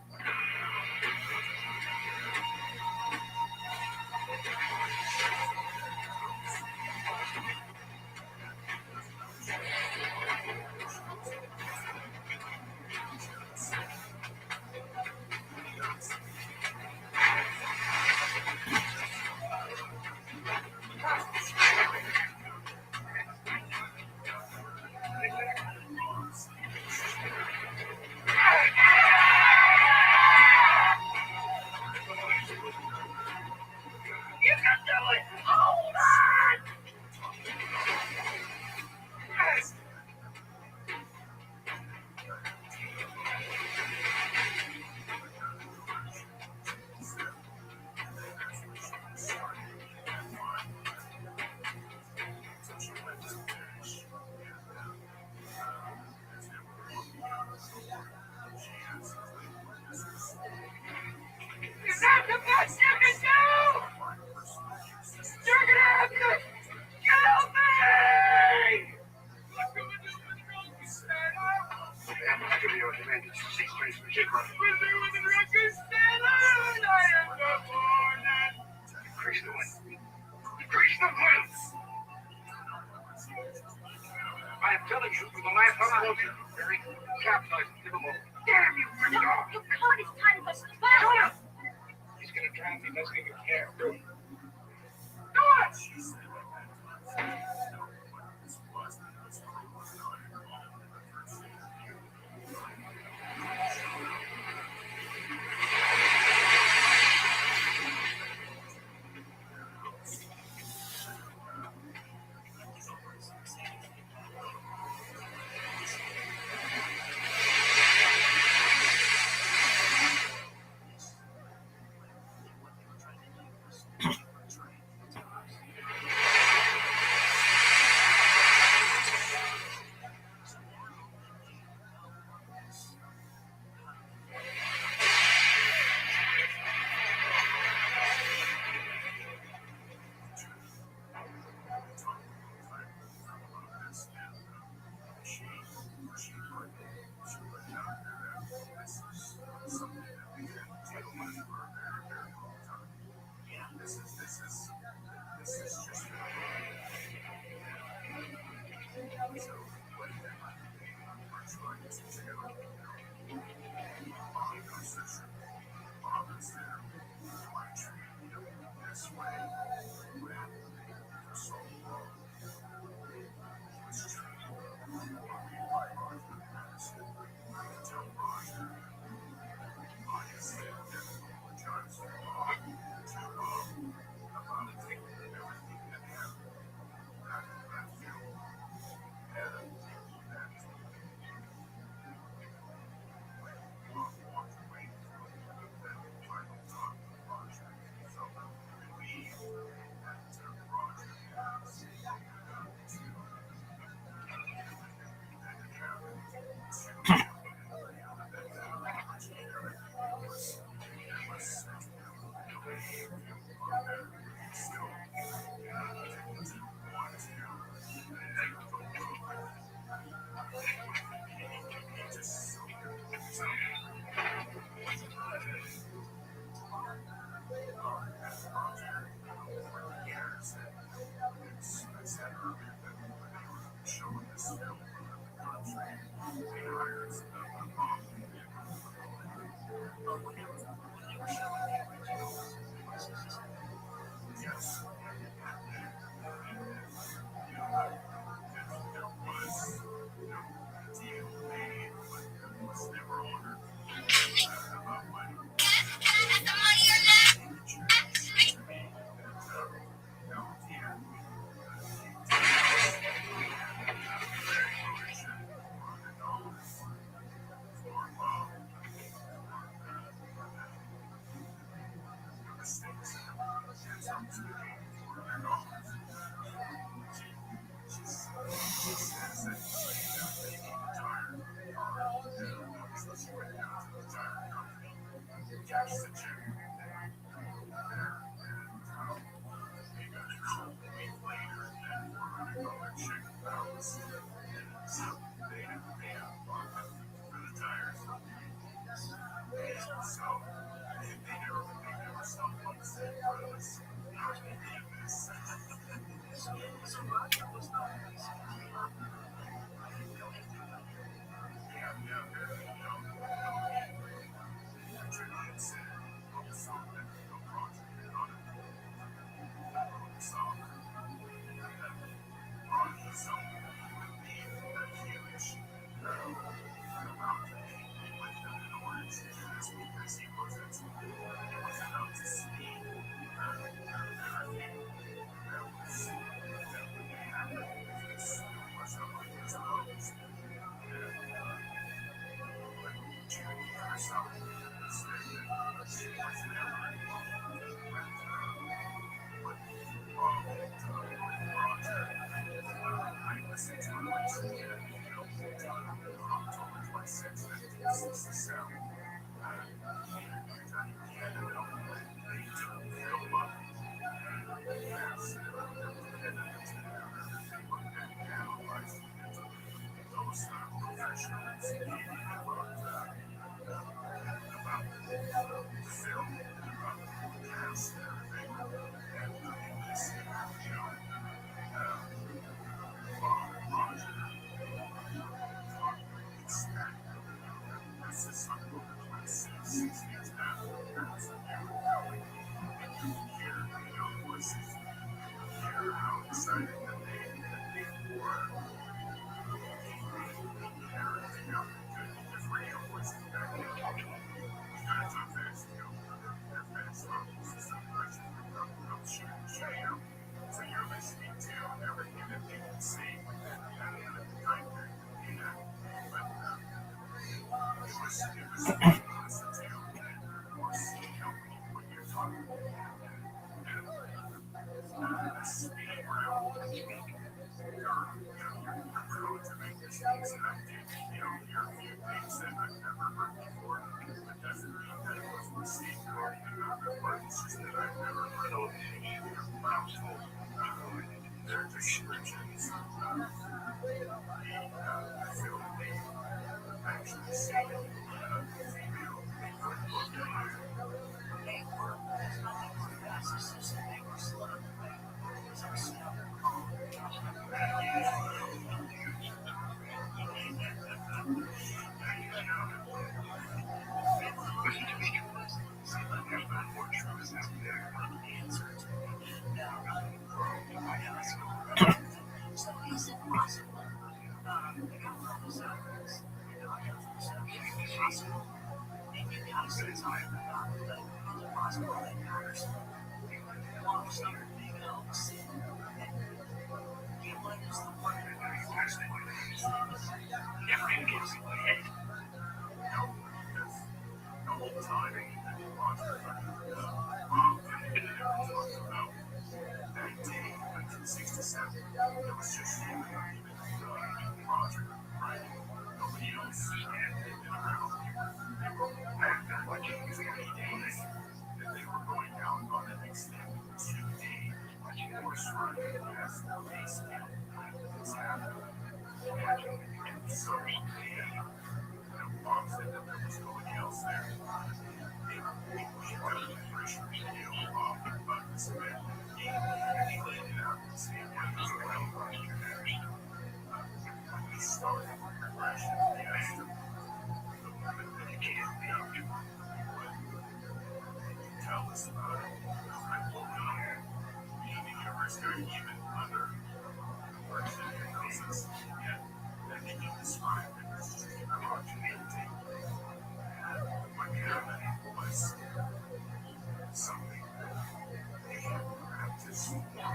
Increase the wind. Increase the wind. I am telling you for the last time I told you, Barry, capsize and give him over. Damn you, big dog! You caught his time to spot. He's gonna drown me, doesn't even care. Do it!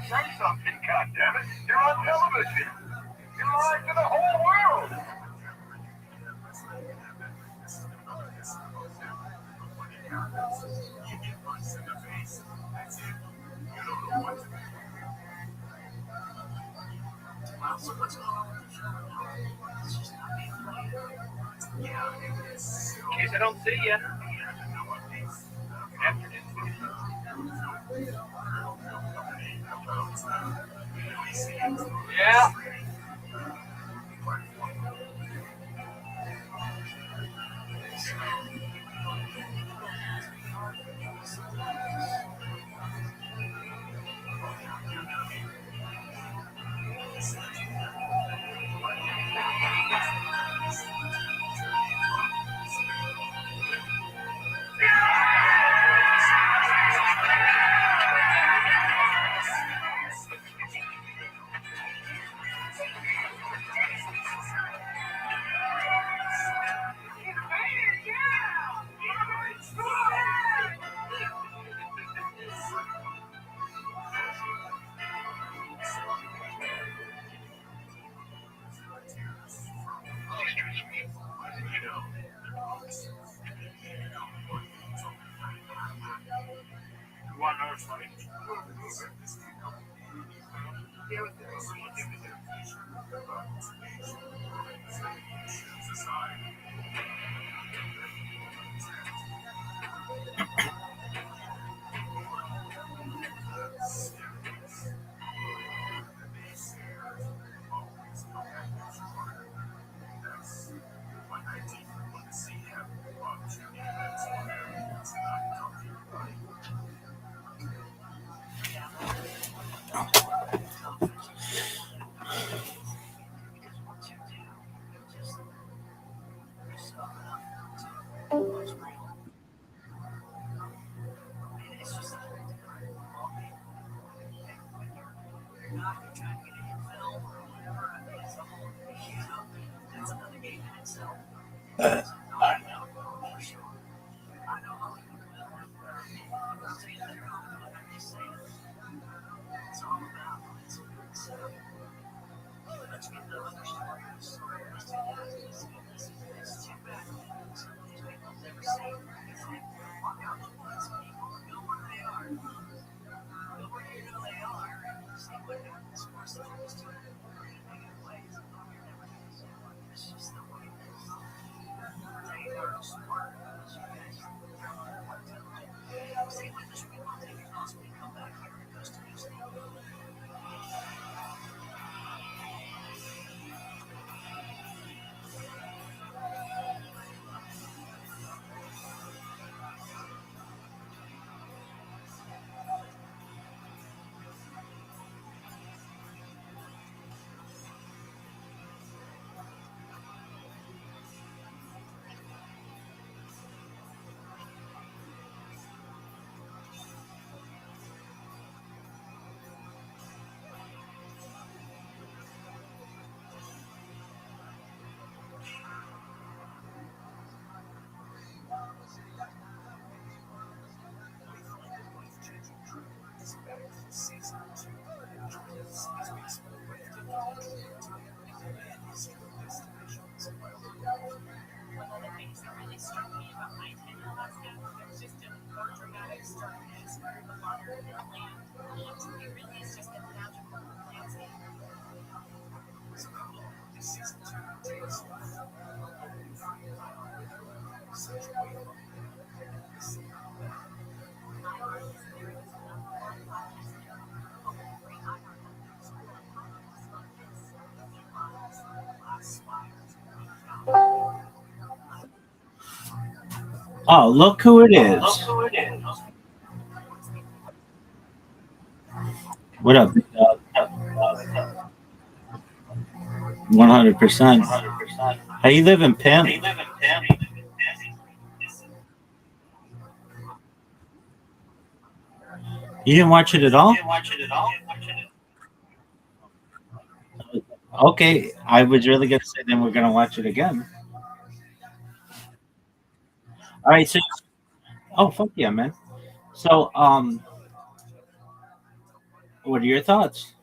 Say something, goddammit. You're on television. You're live to the whole world. So what's going on with the show? It's just not being played. In case I don't see you. Yeah. You want another fight? Oh, look who it is. What up, big dog? 100%. How you living, pimp? You didn't watch it at all? Okay, I was really gonna say then we're gonna watch it again. All right, so oh fuck yeah, man. So what are your thoughts?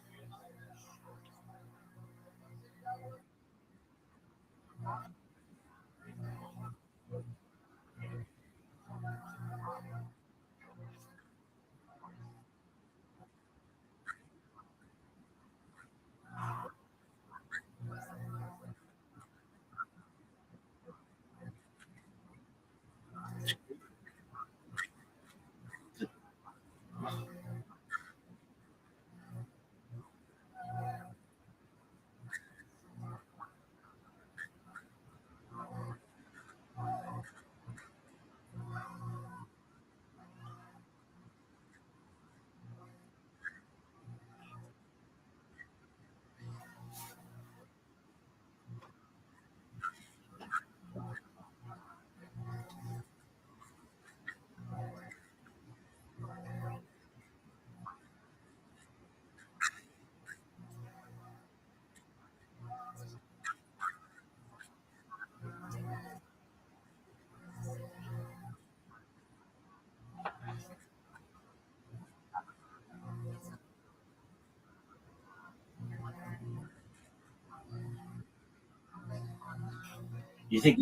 You think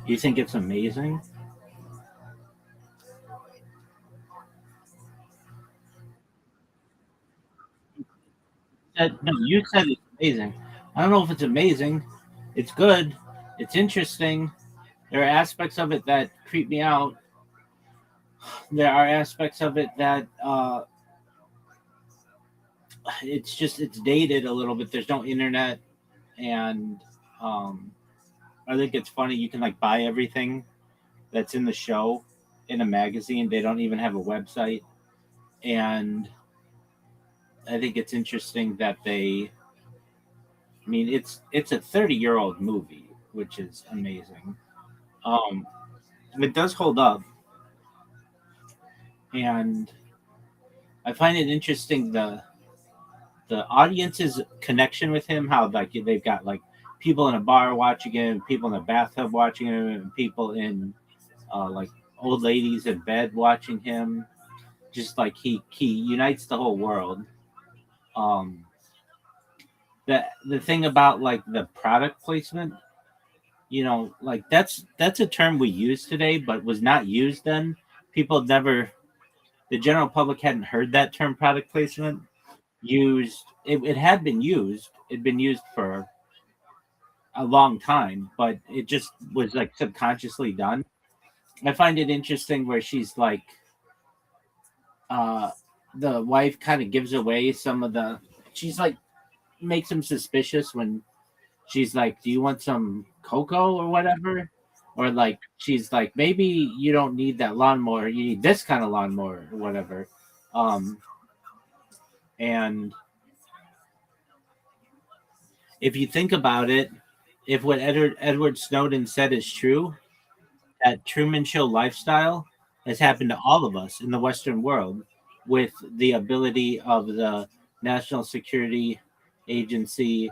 you think it's amazing? No, you said it's amazing. I don't know if it's amazing. It's good. It's interesting. There are aspects of it that creep me out. There are aspects of it that it's dated a little bit. There's no internet, and um, I think it's funny. You can like buy everything that's in the show in a magazine. They don't even have a website, and I think it's interesting that they. I mean, it's a 30-year-old movie, which is amazing. Um, it does hold up, and I find it interesting the audience's connection with him. How like they've got like people in a bar watching him, people in a bathtub watching him, and people in like old ladies in bed watching him. Just like he unites the whole world. Um, the thing about like the product placement, like that's a term we use today, but was not used then. People never, the general public hadn't heard that term product placement used. It had been used. It'd been used for a long time, but it just was like subconsciously done. I find it interesting where she's like, uh, the wife kind of gives away some of the. She's like makes him suspicious when she's like, "Do you want some cocoa or whatever?" Or like she's like, "Maybe you don't need that lawnmower. You need this kind of lawnmower or whatever." Um, and if you think about it, if what Edward Snowden said is true, that Truman Show lifestyle has happened to all of us in the Western world, with the ability of the National Security Agency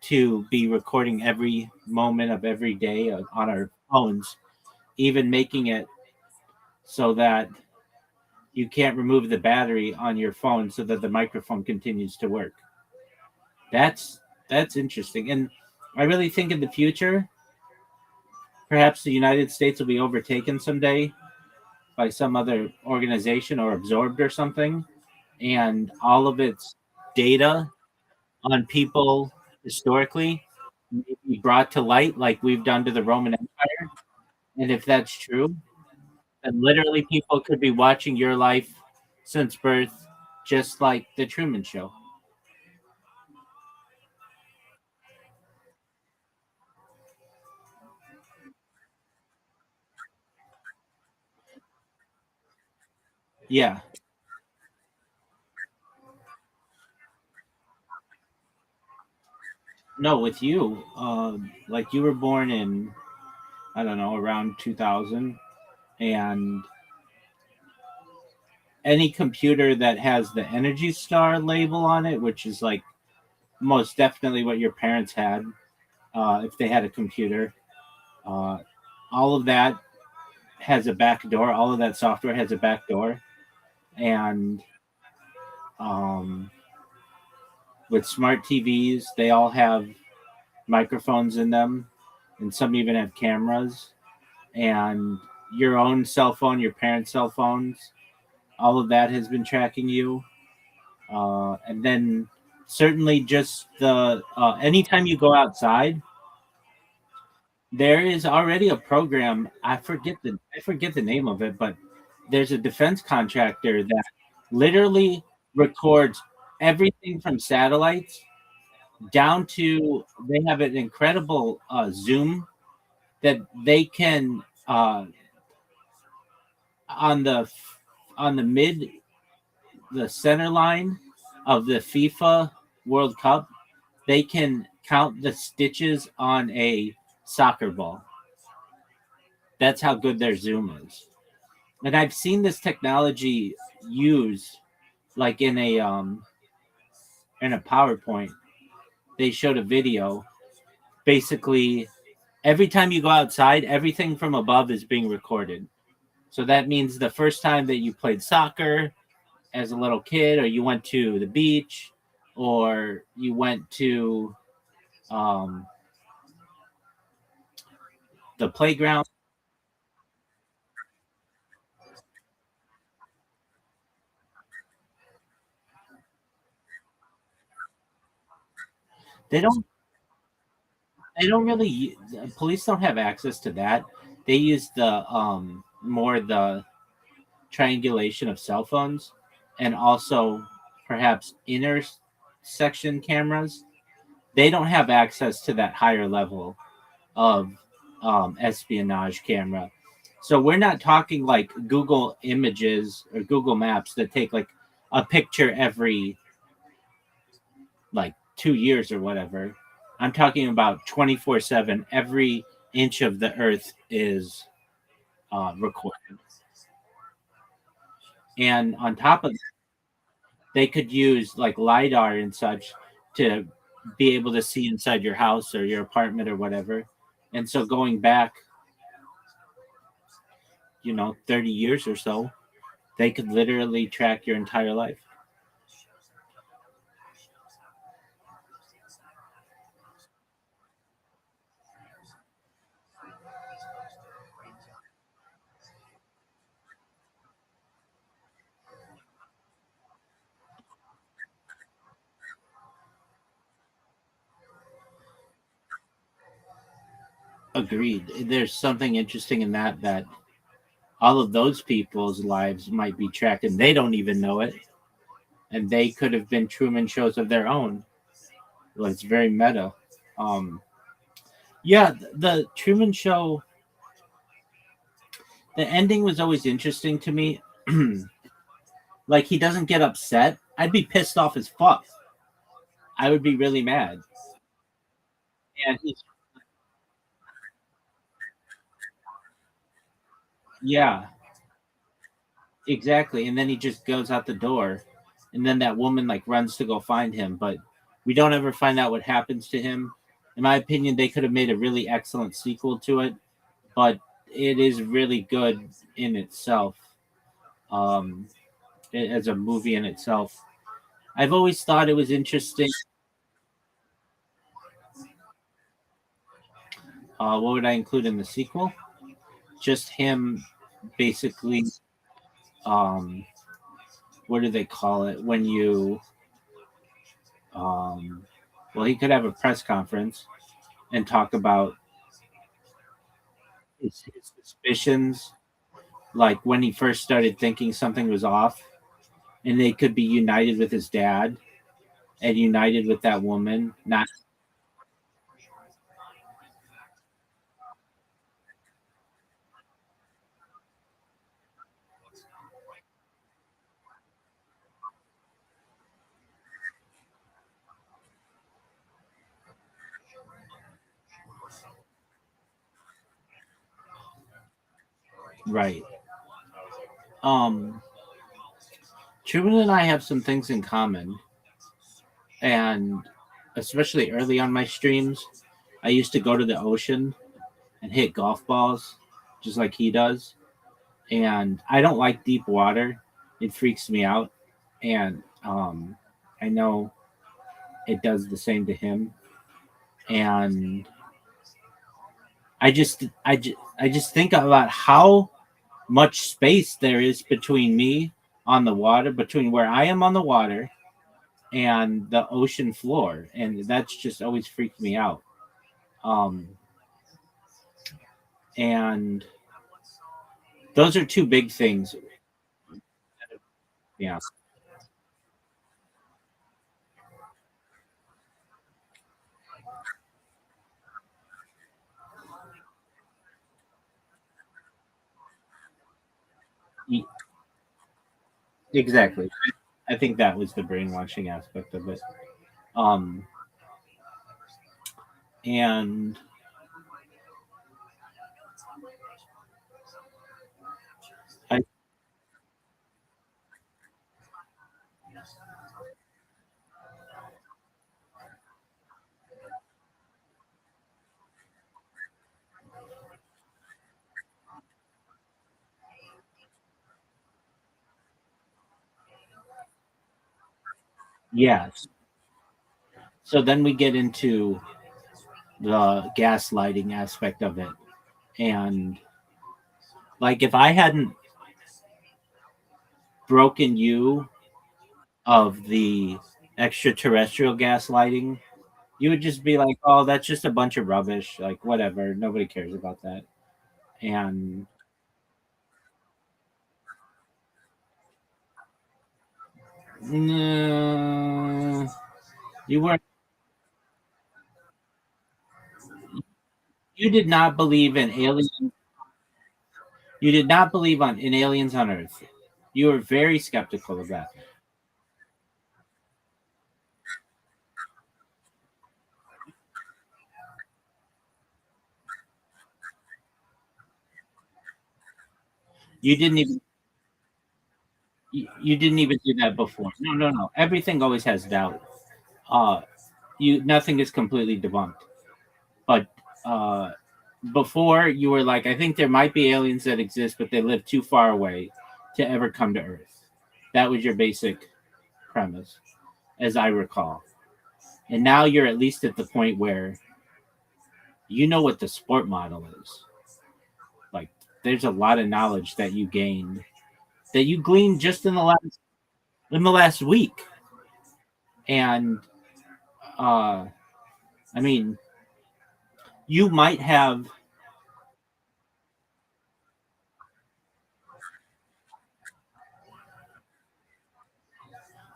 to be recording every moment of every day on our phones, even making it so that you can't remove the battery on your phone so that the microphone continues to work. That's that's interesting. And I really think in the future, perhaps the United States will be overtaken someday by some other organization or absorbed or something, and all of its data on people historically may be brought to light like we've done to the Roman Empire. And if that's true, then literally people could be watching your life since birth, just like the Truman Show. Yeah. No, with you, like you were born in, I don't know, around 2000, and any computer that has the Energy Star label on it, which is like most definitely what your parents had, if they had a computer, uh, all of that has a back door. All of that software has a back door, and um, with smart TVs, they all have microphones in them, and some even have cameras. And your own cell phone, your parents' cell phones, all of that has been tracking you. And then certainly just the anytime you go outside, there is already a program. I forget the name of it, but there's a defense contractor that literally records everything from satellites down to, they have an incredible zoom that they can on the mid the center line of the FIFA World Cup, they can count the stitches on a soccer ball. That's how good their zoom is. And I've seen this technology used like in a PowerPoint. They showed a video. Basically, every time you go outside, everything from above is being recorded. So that means the first time that you played soccer as a little kid, or you went to the beach, or you went to um, the playground. They don't. They don't really. Police don't have access to that. They use the more the triangulation of cell phones, and also perhaps intersection cameras. They don't have access to that higher level of espionage camera. So we're not talking like Google Images or Google Maps that take like a picture every like 2 years or whatever. I'm talking about 24/7. Every inch of the earth is recorded. And on top of that, they could use like LiDAR and such to be able to see inside your house or your apartment or whatever. And so going back, 30 years or so, they could literally track your entire life. Agreed. There's something interesting in that all of those people's lives might be tracked and they don't even know it. And they could have been Truman shows of their own. Well, it's very meta. Um, yeah, the Truman Show, the ending was always interesting to me. Like, he doesn't get upset. I'd be pissed off as fuck. I would be really mad. And he's, yeah, exactly. And then he just goes out the door. And then that woman, like, runs to go find him. But we don't ever find out what happens to him. In my opinion, they could have made a really excellent sequel to it. But it is really good in itself. Um, as a movie in itself. I've always thought it was interesting. What would I include in the sequel? Just him basically, um, what do they call it? When you, um, well, he could have a press conference and talk about his suspicions, like when he first started thinking something was off, and they could be united with his dad and united with that woman. Not right. Um, Truman and I have some things in common, and especially early on my streams, I used to go to the ocean and hit golf balls just like he does. And I don't like deep water. It freaks me out. And I know it does the same to him. And I just think about how much space there is between me on the water, between where I am on the water and the ocean floor. And that's just always freaked me out. Um, and those are two big things. Yeah. E- Exactly. I think that was the brainwashing aspect of it. Um, and I, yes. So then we get into the gaslighting aspect of it. And like, if I hadn't broken you of the extraterrestrial gaslighting, you would just be like, oh, that's just a bunch of rubbish. Like, whatever. Nobody cares about that. And no, you weren't, you did not believe in aliens. You did not believe in aliens on Earth. You were very skeptical of that. You didn't even You didn't even do that before. No. Everything always has doubt. Nothing is completely debunked. But before you were like, I think there might be aliens that exist, but they live too far away to ever come to Earth. That was your basic premise, as I recall. And now you're at least at the point where you know what the sport model is. Like, there's a lot of knowledge that you gained, that you gleaned just in the last week. And I mean, you might have.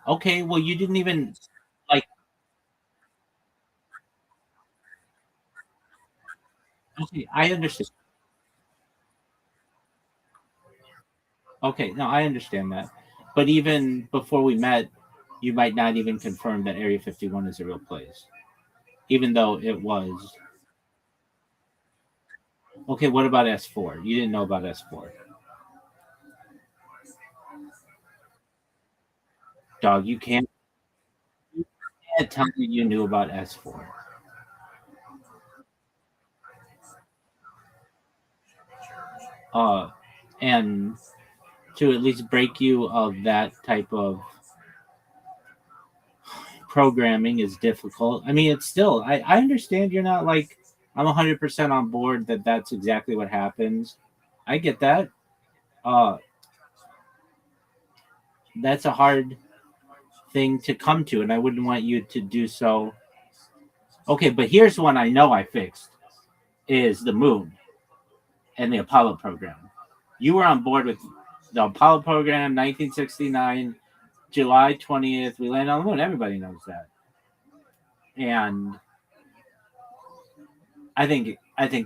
Okay, well, you didn't even like. Okay, I understand. Okay, no, I understand that. But even before we met, you might not even confirm that Area 51 is a real place, even though it was. Okay, what about S4? You didn't know about S4. Dog, you can't tell me you knew about S4. And to at least break you of that type of programming is difficult. I mean, it's still, I understand you're not like, I'm 100% on board that that's exactly what happens. I get that. Uh, that's a hard thing to come to, and I wouldn't want you to do so. Okay, but here's one I know I fixed is the moon and the Apollo program. You were on board with the Apollo program, 1969, July 20th. We landed on the moon. Everybody knows that. And I think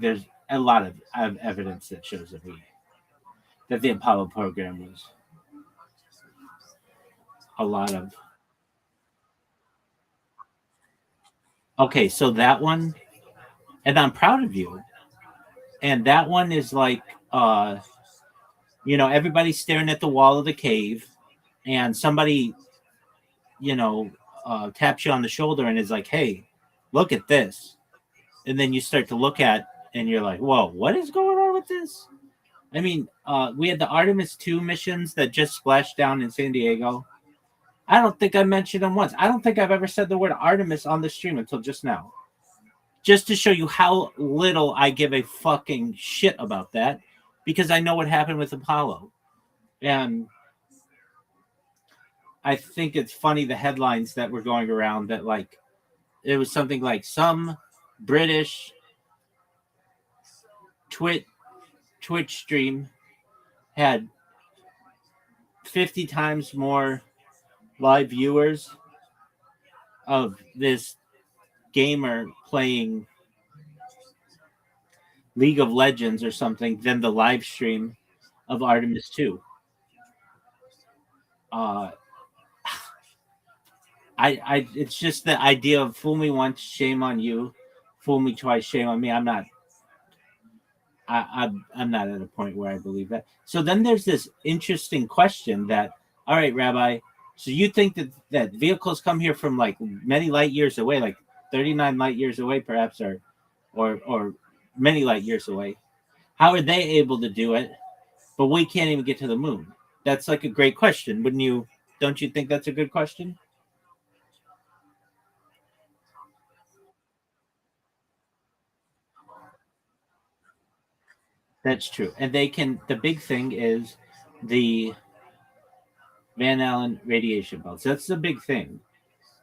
there's a lot of evidence that shows that the Apollo program was a lot of. Okay, so that one, and I'm proud of you. And that one is like, everybody's staring at the wall of the cave, and somebody, you know, taps you on the shoulder and is like, "Hey, look at this," and then you start to look at, and you're like, "Whoa, what is going on with this?" I mean, we had the Artemis 2 missions that just splashed down in San Diego. I don't think I mentioned them once. I don't think I've ever said the word Artemis on the stream until just now. Just to show you how little I give a fucking shit about that, because I know what happened with Apollo. And I think it's funny the headlines that were going around that, like, it was something like some British Twitch stream had 50 times more live viewers of this gamer playing League of Legends or something than the live stream of Artemis 2. Uh, it's just the idea of fool me once, shame on you, fool me twice, shame on me. I'm not at a point where I believe that. So then there's this interesting question that, all right, Rabbi, so you think that vehicles come here from like many light years away, like 39 light years away, perhaps, or many light years away. How are they able to do it, but we can't even get to the moon? That's like a great question, wouldn't you? Don't you think that's a good question? That's true. And they can, the big thing is the Van Allen radiation belts. That's the big thing.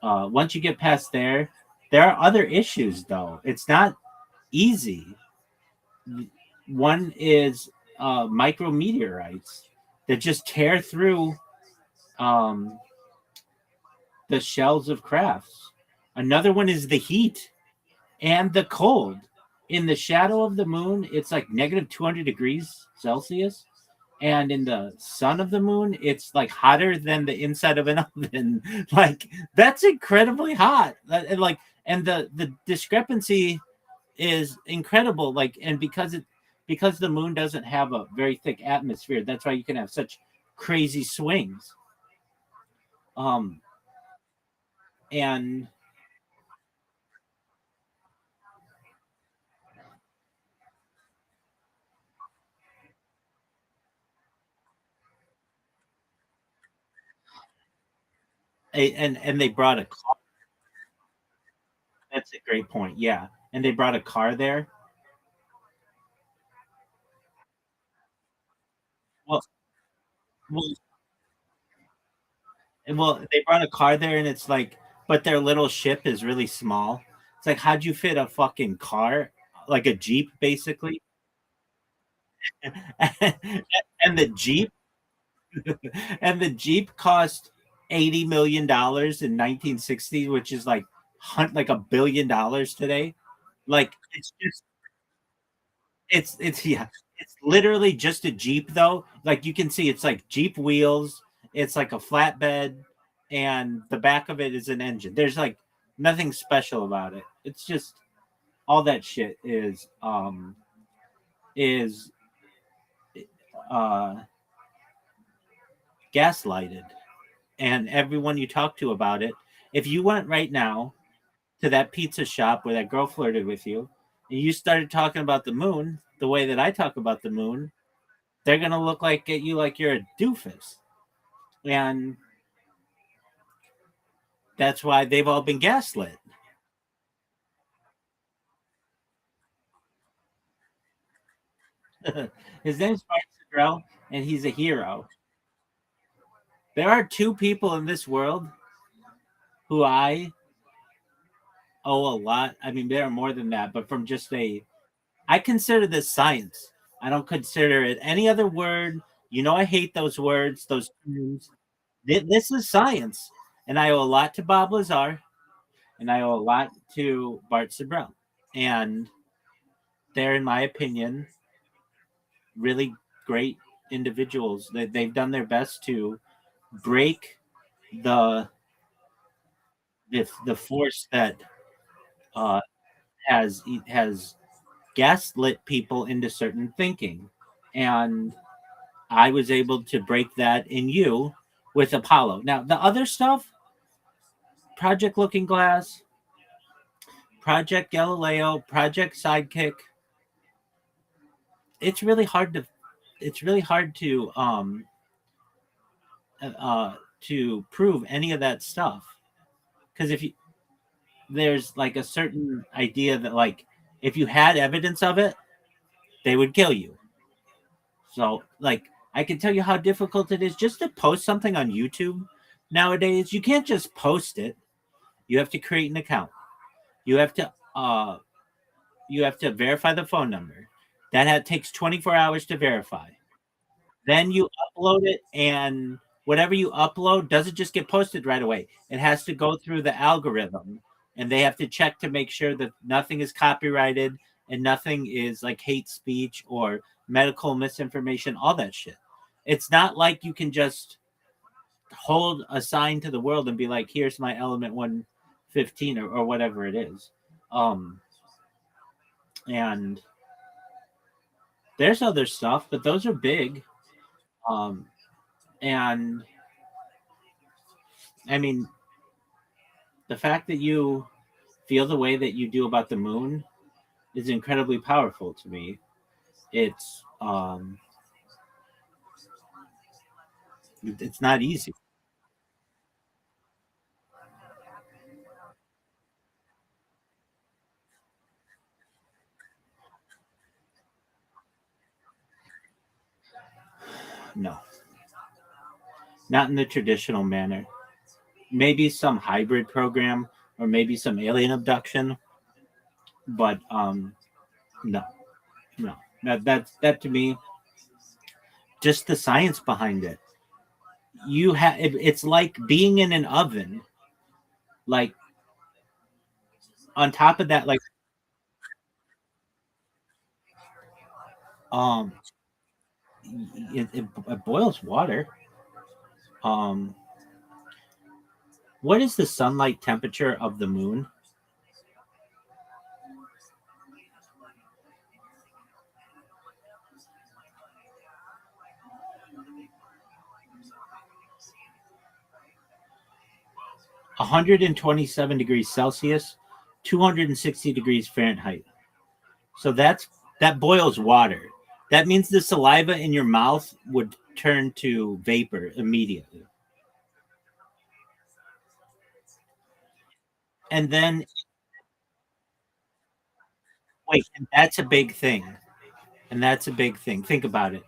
Once you get past there are other issues, though. It's not easy. One is micrometeorites that just tear through um, the shells of crafts. Another one is the heat and the cold. In the shadow of the moon, it's like negative 200 degrees Celsius. And in the sun of the moon, it's like hotter than the inside of an oven. Like, that's incredibly hot. And the discrepancy is incredible. Like, and because the moon doesn't have a very thick atmosphere, that's why you can have such crazy swings. Um, and and they brought a car. That's a great point. Yeah, and they brought a car there. Well, well, they brought a car there, and it's like, but their little ship is really small. It's like, how'd you fit a fucking car, like a Jeep, basically? And the Jeep, and the Jeep cost $80 million in 1960, which is like $1 billion today. Like it's just it's yeah, it's literally just a Jeep though. Like you can see, it's like Jeep wheels. It's like a flatbed, and the back of it is an engine. There's like nothing special about it. It's just all that shit is uh gaslighted. And everyone you talk to about it, if you went right now to that pizza shop where that girl flirted with you, and you started talking about the moon the way that I talk about the moon, they're gonna look like at you like you're a doofus. And that's why they've all been gaslit. His name's Mark Sigrell, and he's a hero. There are two people in this world who I owe a lot. I mean, there are more than that, but from just I consider this science. I don't consider it any other word. You know, I hate those words, those terms. This is science. And I owe a lot to Bob Lazar, and I owe a lot to Bart Sibrel. And they're, in my opinion, really great individuals. They've done their best to break the the force that uh, has gaslit people into certain thinking. And I was able to break that in you with Apollo. Now, the other stuff, Project Looking Glass, Project Galileo, Project Sidekick, it's really hard to to prove any of that stuff, because if you there's like a certain idea that, like, if you had evidence of it, they would kill you. So, like, I can tell you how difficult it is just to post something on YouTube nowadays. You can't just post it. You have to create an account. You have to verify the phone number. Takes 24 hours to verify. Then you upload it, and whatever you upload doesn't just get posted right away. It has to go through the algorithm, and they have to check to make sure that nothing is copyrighted and nothing is like hate speech or medical misinformation, all that shit. It's not like you can just hold a sign to the world and be like, here's my element 115 or whatever it is. And there's other stuff, but those are big. Um, and I mean, the fact that you feel the way that you do about the moon is incredibly powerful to me. It's not easy. No, not in the traditional manner. Maybe some hybrid program or maybe some alien abduction, but no, no. That to me, just the science behind it. It's like being in an oven. Like, on top of that, like, um it boils water. um what is the sunlight temperature of the moon? 127 degrees Celsius, 260 degrees Fahrenheit. So that boils water. That means the saliva in your mouth would turn to vapor immediately. And then wait, and that's a big thing. And that's a big thing. Think about it.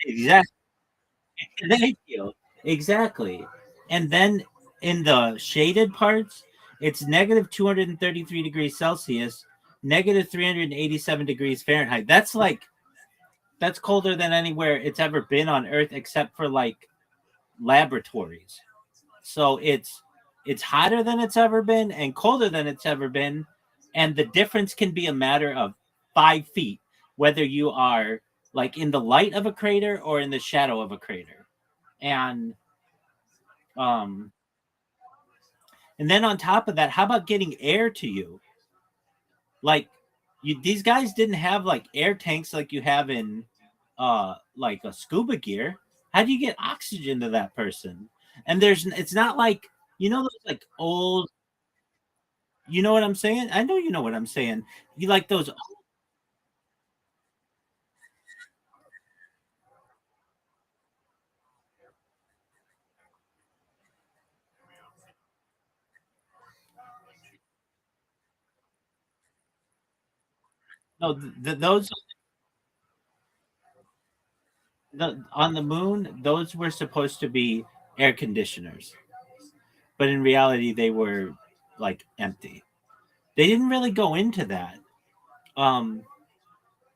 Exactly. Thank you. Exactly. And then in the shaded parts, it's negative 233 degrees Celsius, negative 387 degrees Fahrenheit. That's colder than anywhere it's ever been on Earth except for like laboratories. So it's hotter than it's ever been and colder than it's ever been, and the difference can be a matter of 5 feet, whether you are like in the light of a crater or in the shadow of a crater. And um and then on top of that, how about getting air to you? Like these guys didn't have like air tanks like you have in like a scuba gear. How do you get oxygen to that person? And it's not like those like old, you know what I'm saying? I know you know what I'm saying. You like those. No, those on the moon, those were supposed to be air conditioners, but in reality they were like empty. They didn't really go into that. um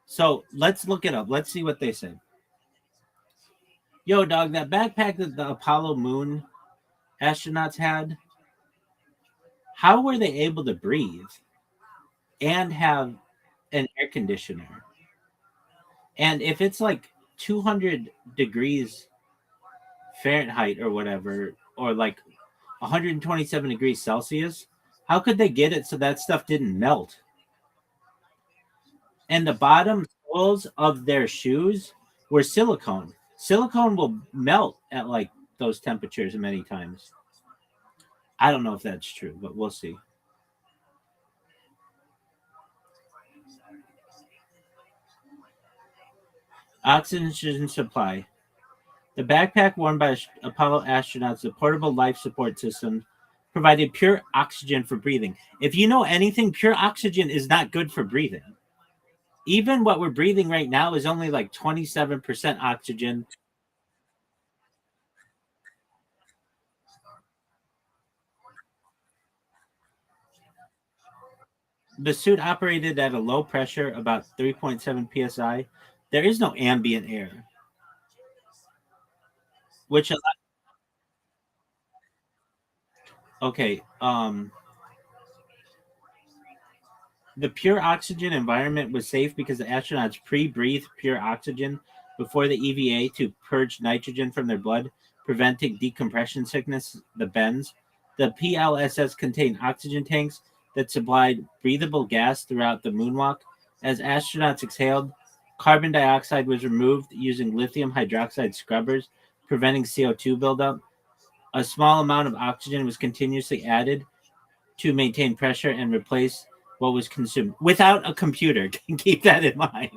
so let's look it up. Let's see what they say. Yo, dog, that backpack that the Apollo moon astronauts had, how were they able to breathe and have an air conditioner? And if it's like 200 degrees Fahrenheit or whatever, or like 127 degrees Celsius, how could they get it so that stuff didn't melt? And the bottom soles of their shoes were silicone. Silicone will melt at like those temperatures many times. I don't know if that's true, but we'll see. Oxygen supply. The backpack worn by Apollo astronauts, the portable life support system, provided pure oxygen for breathing. If you know anything, pure oxygen is not good for breathing. Even what we're breathing right now is only like 27% oxygen. The suit operated at a low pressure, about 3.7 psi. There is no ambient air, which okay. The pure oxygen environment was safe because the astronauts pre-breathed pure oxygen before the EVA to purge nitrogen from their blood, preventing decompression sickness, the bends. The PLSS contained oxygen tanks that supplied breathable gas throughout the moonwalk. As astronauts exhaled, carbon dioxide was removed using lithium hydroxide scrubbers, preventing CO2 buildup. A small amount of oxygen was continuously added to maintain pressure and replace what was consumed without a computer. Keep that in mind.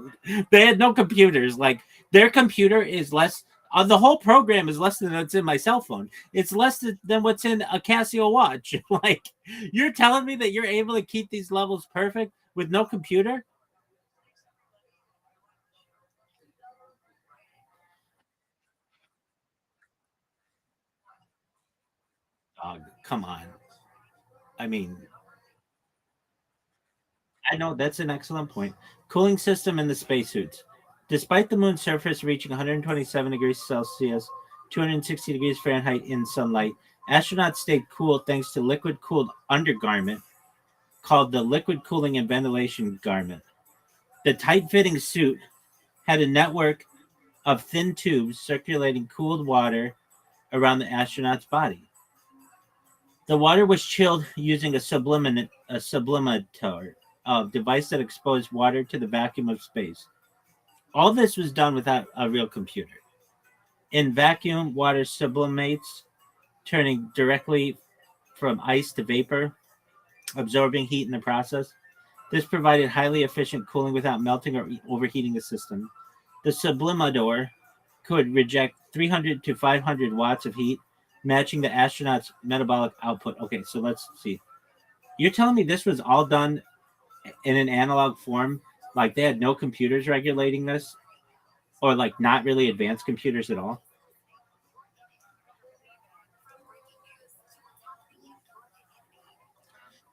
They had no computers. Like their computer is less. The whole program is less than what's in my cell phone. It's less than what's in a Casio watch. Like you're telling me that you're able to keep these levels perfect with no computer? Come on. I mean, I know that's an excellent point. Cooling system in the spacesuits. Despite the moon's surface reaching 127 degrees Celsius, 260 degrees Fahrenheit in sunlight, astronauts stayed cool thanks to liquid cooled undergarment called the liquid cooling and ventilation garment. The tight fitting suit had a network of thin tubes circulating cooled water around the astronaut's body. The water was chilled using a sublimator, a device that exposed water to the vacuum of space. All this was done without a real computer. In vacuum, water sublimates turning directly from ice to vapor, absorbing heat in the process. This provided highly efficient cooling without melting or overheating the system. The sublimador could reject 300 to 500 watts of heat, matching the astronaut's metabolic output. Okay, so let's see. You're telling me this was all done in an analog form? Like they had no computers regulating this? Or like not really advanced computers at all?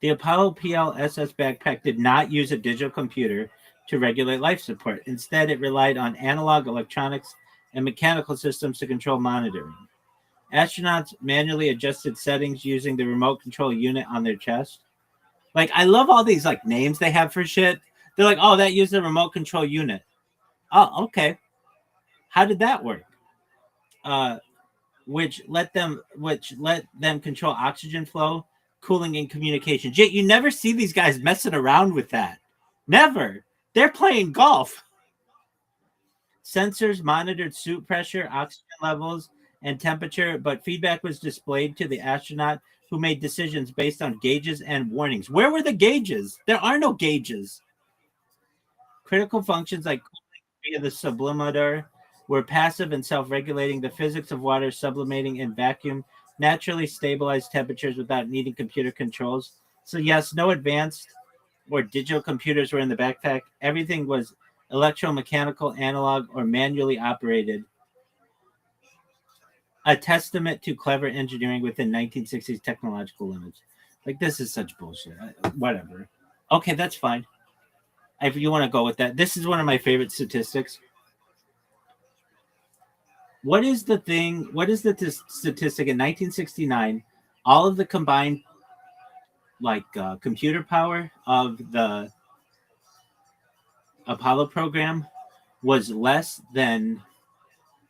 The Apollo PLSS backpack did not use a digital computer to regulate life support. Instead, it relied on analog electronics and mechanical systems to control monitoring. Astronauts manually adjusted settings using the remote control unit on their chest. Like, I love all these like names they have for shit. They're like, oh, that used the remote control unit. Oh, okay. How did that work? Which let them control oxygen flow, cooling, and communication. Jay, you never see these guys messing around with that. Never. They're playing golf. Sensors monitored suit pressure, oxygen levels, and temperature, but feedback was displayed to the astronaut who made decisions based on gauges and warnings. Where were the gauges? There are no gauges. Critical functions like cooling via the sublimator were passive and self-regulating. The physics of water sublimating in vacuum naturally stabilized temperatures without needing computer controls. So yes, no advanced or digital computers were in the backpack. Everything was electromechanical, analog, or manually operated. A testament to clever engineering within 1960s technological limits. Like, this is such bullshit. Whatever. Okay, that's fine. If you want to go with that. This is one of my favorite statistics. What is the statistic in 1969? All of the combined computer power of the Apollo program was less than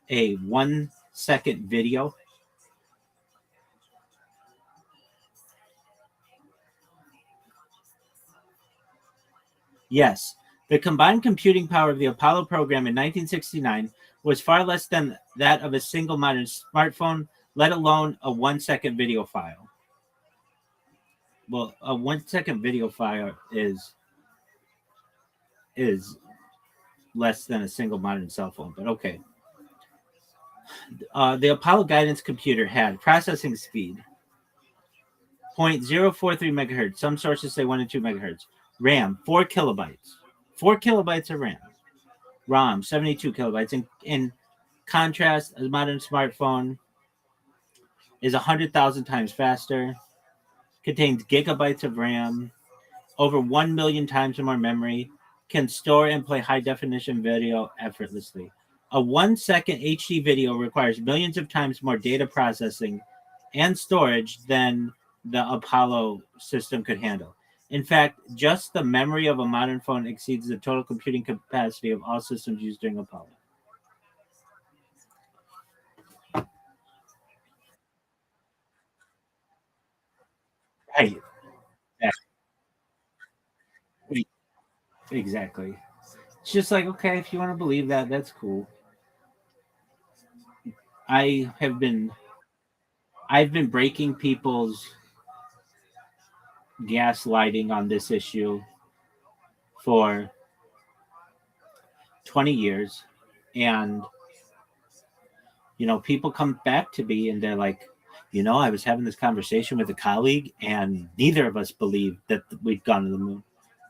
a 1 second video. Yes, the combined computing power of the Apollo program in 1969 was far less than that of a single modern smartphone, let alone a 1 second video file. Well, a 1 second video file is less than a single modern cell phone, but okay. The Apollo guidance computer had processing speed 0.043 megahertz. Some sources say 1 and 2 megahertz. RAM 4 kilobytes. 4 kilobytes of RAM. ROM 72 kilobytes. In contrast, a modern smartphone is 100,000 times faster, contains gigabytes of RAM, over 1 million times more memory, can store and play high definition video effortlessly. A 1 second HD video requires millions of times more data processing and storage than the Apollo system could handle. In fact, just the memory of a modern phone exceeds the total computing capacity of all systems used during Apollo. Right. Exactly. It's just like, okay, if you want to believe that, that's cool. I've been breaking people's gaslighting on this issue for 20 years, and people come back to me and they're like, I was having this conversation with a colleague and neither of us believed that we'd gone to the moon,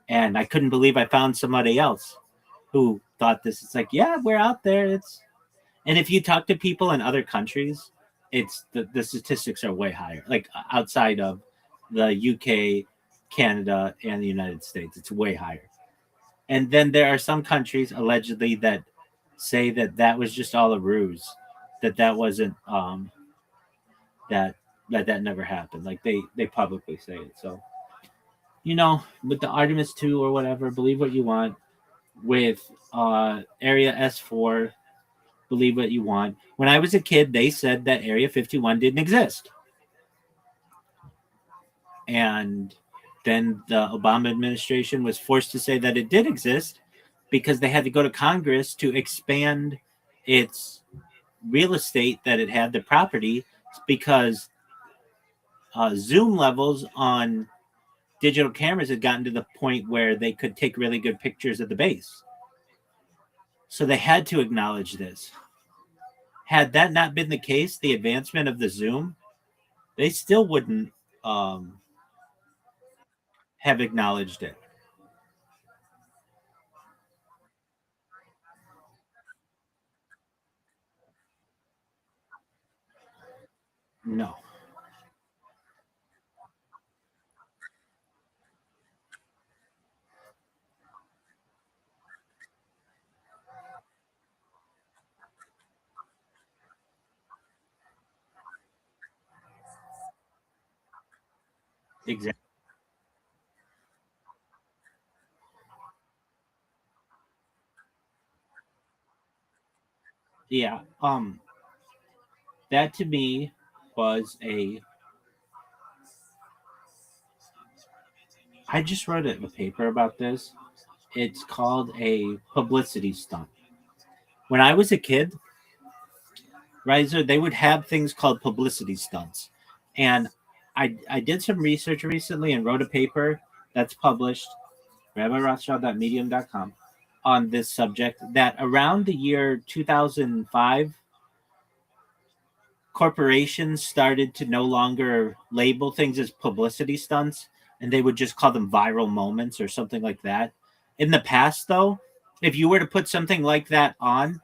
and I couldn't believe I found somebody else who thought this. It's like, yeah, we're out there. And if you talk to people in other countries, it's the statistics are way higher. Like outside of the UK, Canada, and the United States, it's way higher. And then there are some countries allegedly that say that was just all a ruse, that wasn't that never happened. Like they publicly say it. So with the Artemis 2 or whatever, believe what you want. With Area S4, believe what you want. When I was a kid, they said that Area 51 didn't exist. And then the Obama administration was forced to say that it did exist because they had to go to Congress to expand its real estate that it had, the property, because zoom levels on digital cameras had gotten to the point where they could take really good pictures of the base. So they had to acknowledge this. Had that not been the case, the advancement of the zoom, they still wouldn't um, have acknowledged it. No, exactly. Yeah. That to me was a. I just wrote a paper about this. It's called a publicity stunt. When I was a kid, Riser, they would have things called publicity stunts. And I did some research recently and wrote a paper that's published, rabbirothschild.medium.com, on this subject that around the year 2005, corporations started to no longer label things as publicity stunts and they would just call them viral moments or something like that. In the past, though, if you were to put something like that on,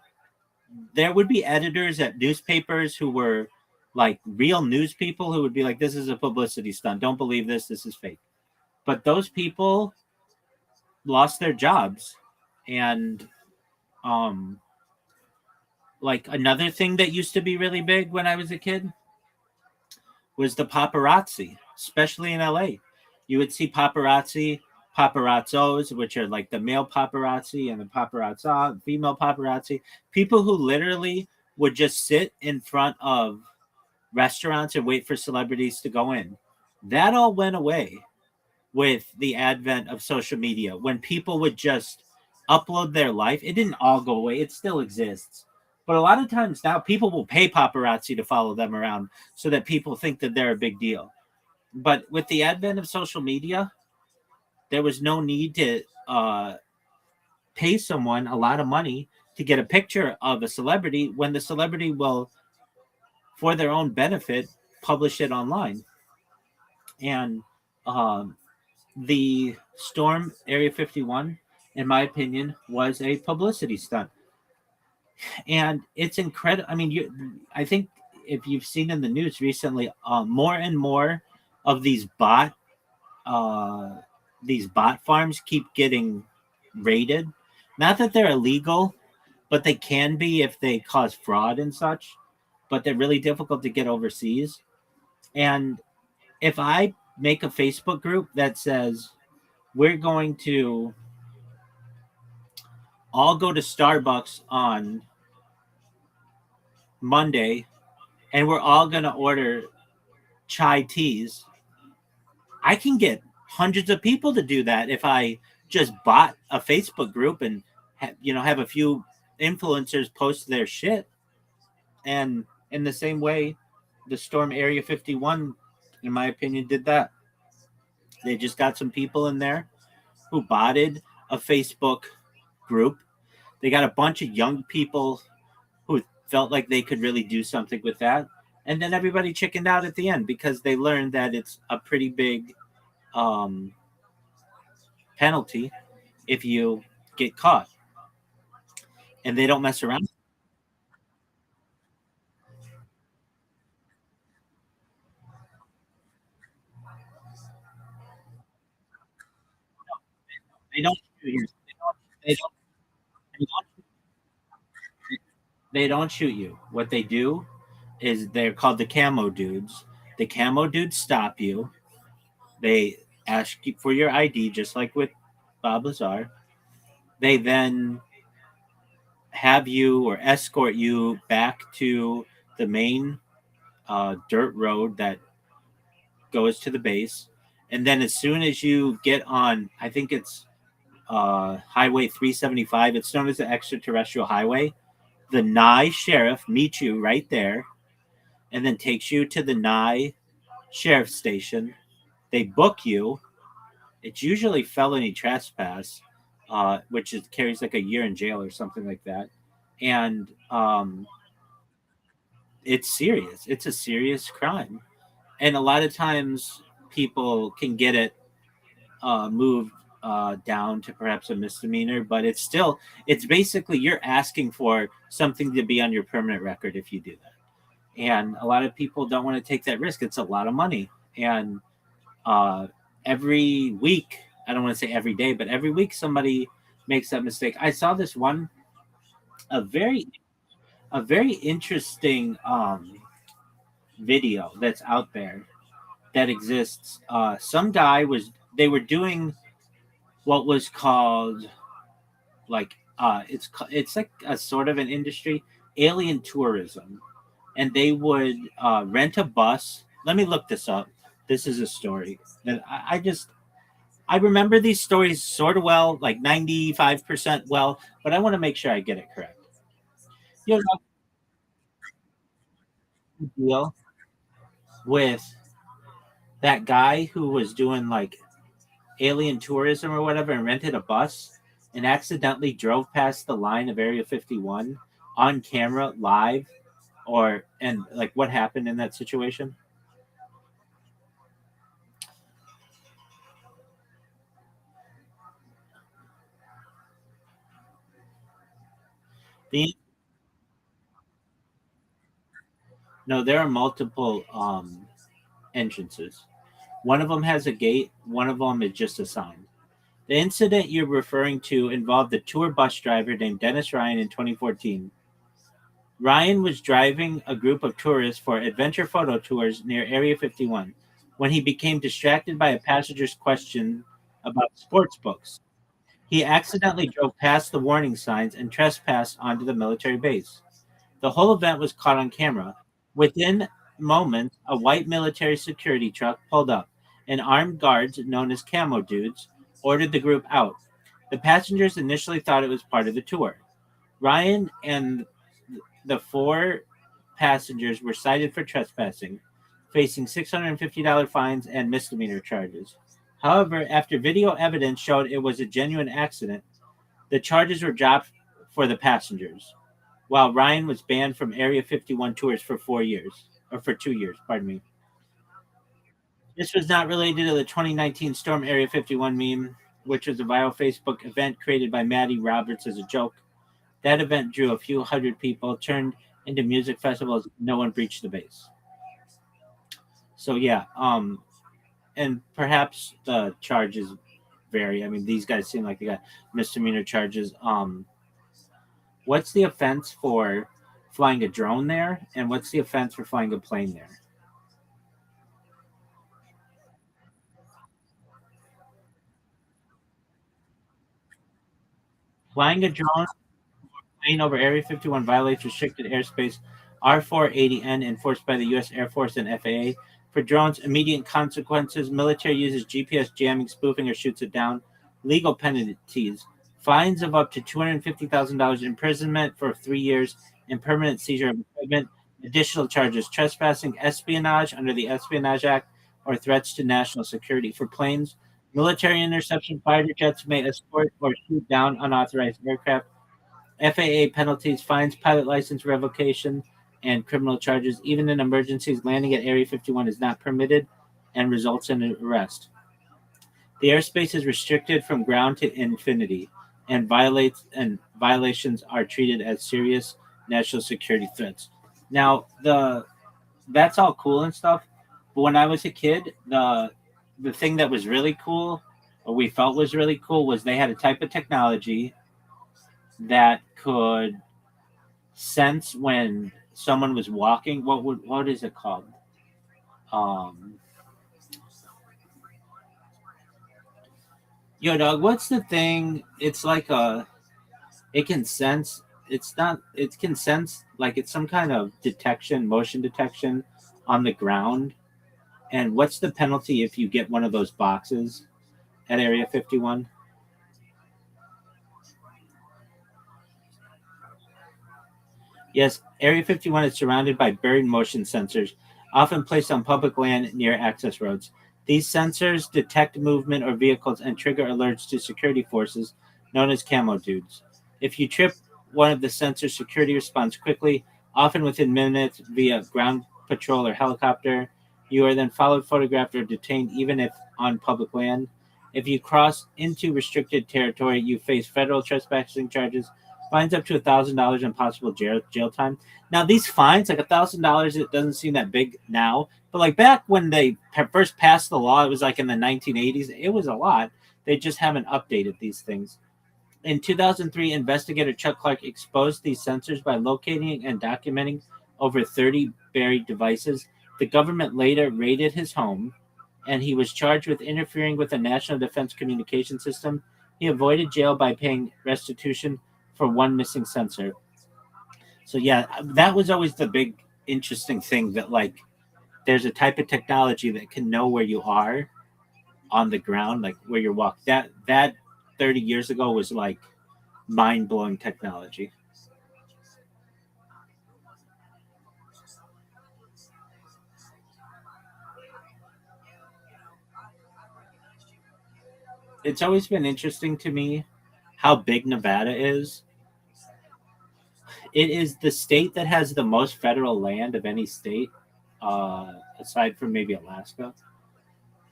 there would be editors at newspapers who were like real news people who would be like, this is a publicity stunt. Don't believe this. This is fake. But those people lost their jobs. And um, like another thing that used to be really big when I was a kid was the paparazzi, especially in LA. You would see paparazzos, which are like the male paparazzi and the paparazza, female paparazzi, people who literally would just sit in front of restaurants and wait for celebrities to go in. That all went away with the advent of social media. When people would just upload their life, it didn't all go away. It still exists. But a lot of times now people will pay paparazzi to follow them around so that people think that they're a big deal. But with the advent of social media, there was no need to pay someone a lot of money to get a picture of a celebrity when the celebrity will, for their own benefit, publish it online. And um, the storm Area 51, in my opinion, was a publicity stunt. And it's incredible. I mean, I think if you've seen in the news recently, more and more of uh, these bot farms keep getting raided. Not that they're illegal, but they can be if they cause fraud and such. But they're really difficult to get overseas. And if I make a Facebook group that says we're going to all go to Starbucks on Monday and we're all going to order chai teas, I can get hundreds of people to do that if I just bought a Facebook group and have a few influencers post their shit. And in the same way, the Storm Area 51, in my opinion, did that. They just got some people in there who botted a Facebook group. They got a bunch of young people who felt like they could really do something with that. And then everybody chickened out at the end because they learned that it's a pretty big um, penalty if you get caught, and they don't mess around. They don't shoot you. They don't, they don't, they don't shoot you. What they do is they're called the camo dudes. The camo dudes stop you. They ask you for your ID, just like with Bob Lazar. They then have you or escort you back to the main dirt road that goes to the base. And then as soon as you get on, I think it's Highway 375, it's known as the extraterrestrial highway. The Nye sheriff meets you right there and then takes you to the Nye sheriff's station. They book you. It's usually felony trespass, which carries like a year in jail or something like that. And it's serious. It's a serious crime. And a lot of times people can get it moved down to perhaps a misdemeanor, but it's basically you're asking for something to be on your permanent record if you do that. And a lot of people don't want to take that risk. It's a lot of money. And uh, every week, I don't want to say every day, but every week somebody makes that mistake. I saw this one, a very, a very interesting video that's out there that exists. Some guy they were doing what was called like it's like a sort of an industry, alien tourism, and they would rent a bus. Let me look this up. This is a story that I remember these stories sort of well, like 95% well, but I want to make sure I get it correct. You know, the deal with that guy who was doing like alien tourism or whatever and rented a bus and accidentally drove past the line of Area 51 on camera live, or and like what happened in that situation? The No, there are multiple entrances. One of them has a gate, one of them is just a sign. The incident you're referring to involved a tour bus driver named Dennis Ryan in 2014. Ryan was driving a group of tourists for adventure photo tours near Area 51 when he became distracted by a passenger's question about sports books. He accidentally drove past the warning signs and trespassed onto the military base. The whole event was caught on camera. Within moments, a white military security truck pulled up, and armed guards, known as Camo Dudes, ordered the group out. The passengers initially thought it was part of the tour. Ryan and the four passengers were cited for trespassing, facing $650 fines and misdemeanor charges. However, after video evidence showed it was a genuine accident, the charges were dropped for the passengers, while Ryan was banned from Area 51 tours for 4 years, or for 2 years, pardon me. This was not related to the 2019 Storm Area 51 meme, which was a viral Facebook event created by Maddie Roberts as a joke. That event drew a few hundred people, turned into music festivals. No one breached the base. So yeah, and perhaps the charges vary. I mean, these guys seem like they got misdemeanor charges. What's the offense for flying a drone there, and what's the offense for flying a plane there? Flying a drone plane over Area 51 violates restricted airspace R480N enforced by the U.S. Air Force and FAA. For drones, immediate consequences: military uses GPS jamming, spoofing, or shoots it down. Legal penalties: fines of up to $250,000, imprisonment for 3 years, and permanent seizure of equipment. Additional charges: trespassing, espionage under the Espionage Act, or threats to national security. For planes, military interception: fighter jets may escort or shoot down unauthorized aircraft. FAA penalties, fines, pilot license revocation, and criminal charges. Even in emergencies, landing at Area 51 is not permitted and results in an arrest. The airspace is restricted from ground to infinity, and violations are treated as serious national security threats. Now, the that's all cool and stuff, but when I was a kid, the thing that was really cool, or we felt was really cool, was they had a type of technology that could sense when someone was walking. What is it called? Um, Yo, dog. What's the thing? It's like it can sense. It's not. It can sense like it's some kind of detection, motion detection on the ground. And what's the penalty if you get one of those boxes at Area 51? Yes, Area 51 is surrounded by buried motion sensors. often placed on public land near access roads. These sensors detect movement or vehicles and trigger alerts to security forces known as camo dudes. If you trip one of the sensors, security responds quickly, often within minutes via ground patrol or helicopter. You are then followed, photographed, or detained even if on public land. If you cross into restricted territory, you face federal trespassing charges, fines up to $1,000, and possible jail time. Now, these fines, like $1,000, it doesn't seem that big now, but like back when they first passed the law, it was like in the 1980s. It was a lot. They just haven't updated these things. In 2003, investigator Chuck Clark exposed these sensors by locating and documenting over 30 buried devices. The government later raided his home, and he was charged with interfering with the National Defense Communication System. He avoided jail by paying restitution for one missing sensor. So yeah, that was always the big interesting thing, that like there's a type of technology that can know where you are on the ground, like where you're walking. That 30 years ago was like mind blowing technology. It's always been interesting to me how big Nevada is. It is the state that has the most federal land of any state, aside from maybe Alaska.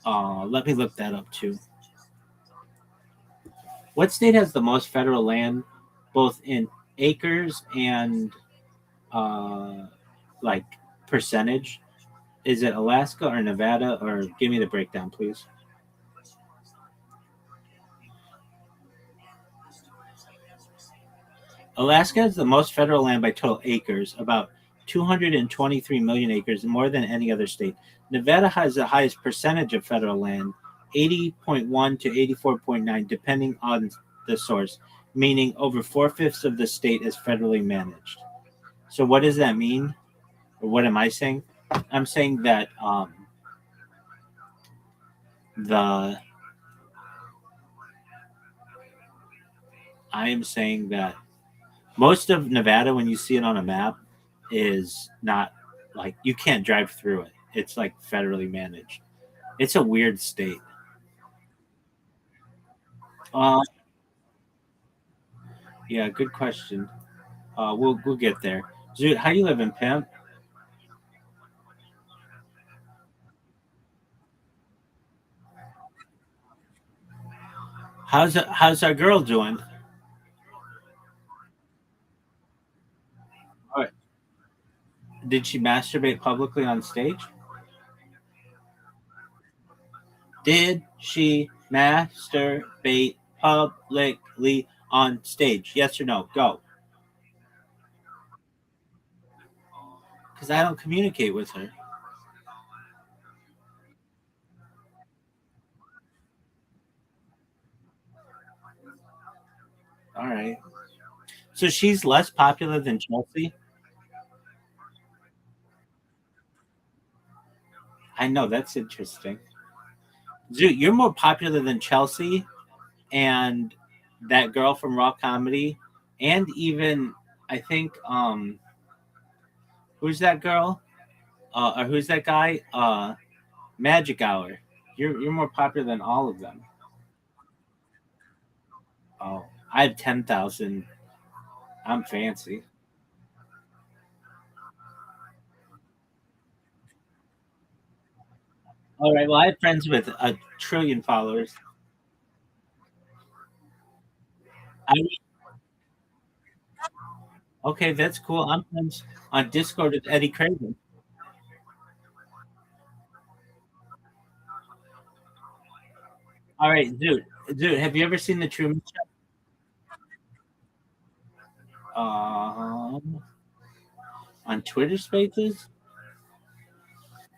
Let me look that up too. What state has the most federal land, both in acres and uh, like percentage? Is it Alaska or Nevada? Or give me the breakdown, please. Alaska has the most federal land by total acres, about 223 million acres, more than any other state. Nevada has the highest percentage of federal land, 80.1 to 84.9, depending on the source, meaning over four-fifths of the state is federally managed. So, what does that mean? Or what am I saying? I'm saying that the I am saying that most of Nevada, when you see it on a map, is not like you can't drive through it. It's like federally managed. It's a weird state. Uh, yeah, good question. We'll get there. Dude, how you live in Pimp? How's our girl doing? All right. Did she masturbate publicly on stage? Did she masturbate publicly on stage? Yes or no? Go. Because I don't communicate with her. All right. So she's less popular than Chelsea. I know that's interesting. Dude, you're more popular than Chelsea and that girl from Raw Comedy, and even I think who's that girl? Or who's that guy? Magic Hour. You're more popular than all of them. Oh, I have 10,000. I'm fancy. All right. Well, I have friends with a trillion followers. I Okay, that's cool. I'm friends on Discord with Eddie Craven. All right, dude, have you ever seen the Truman Show? On Twitter Spaces?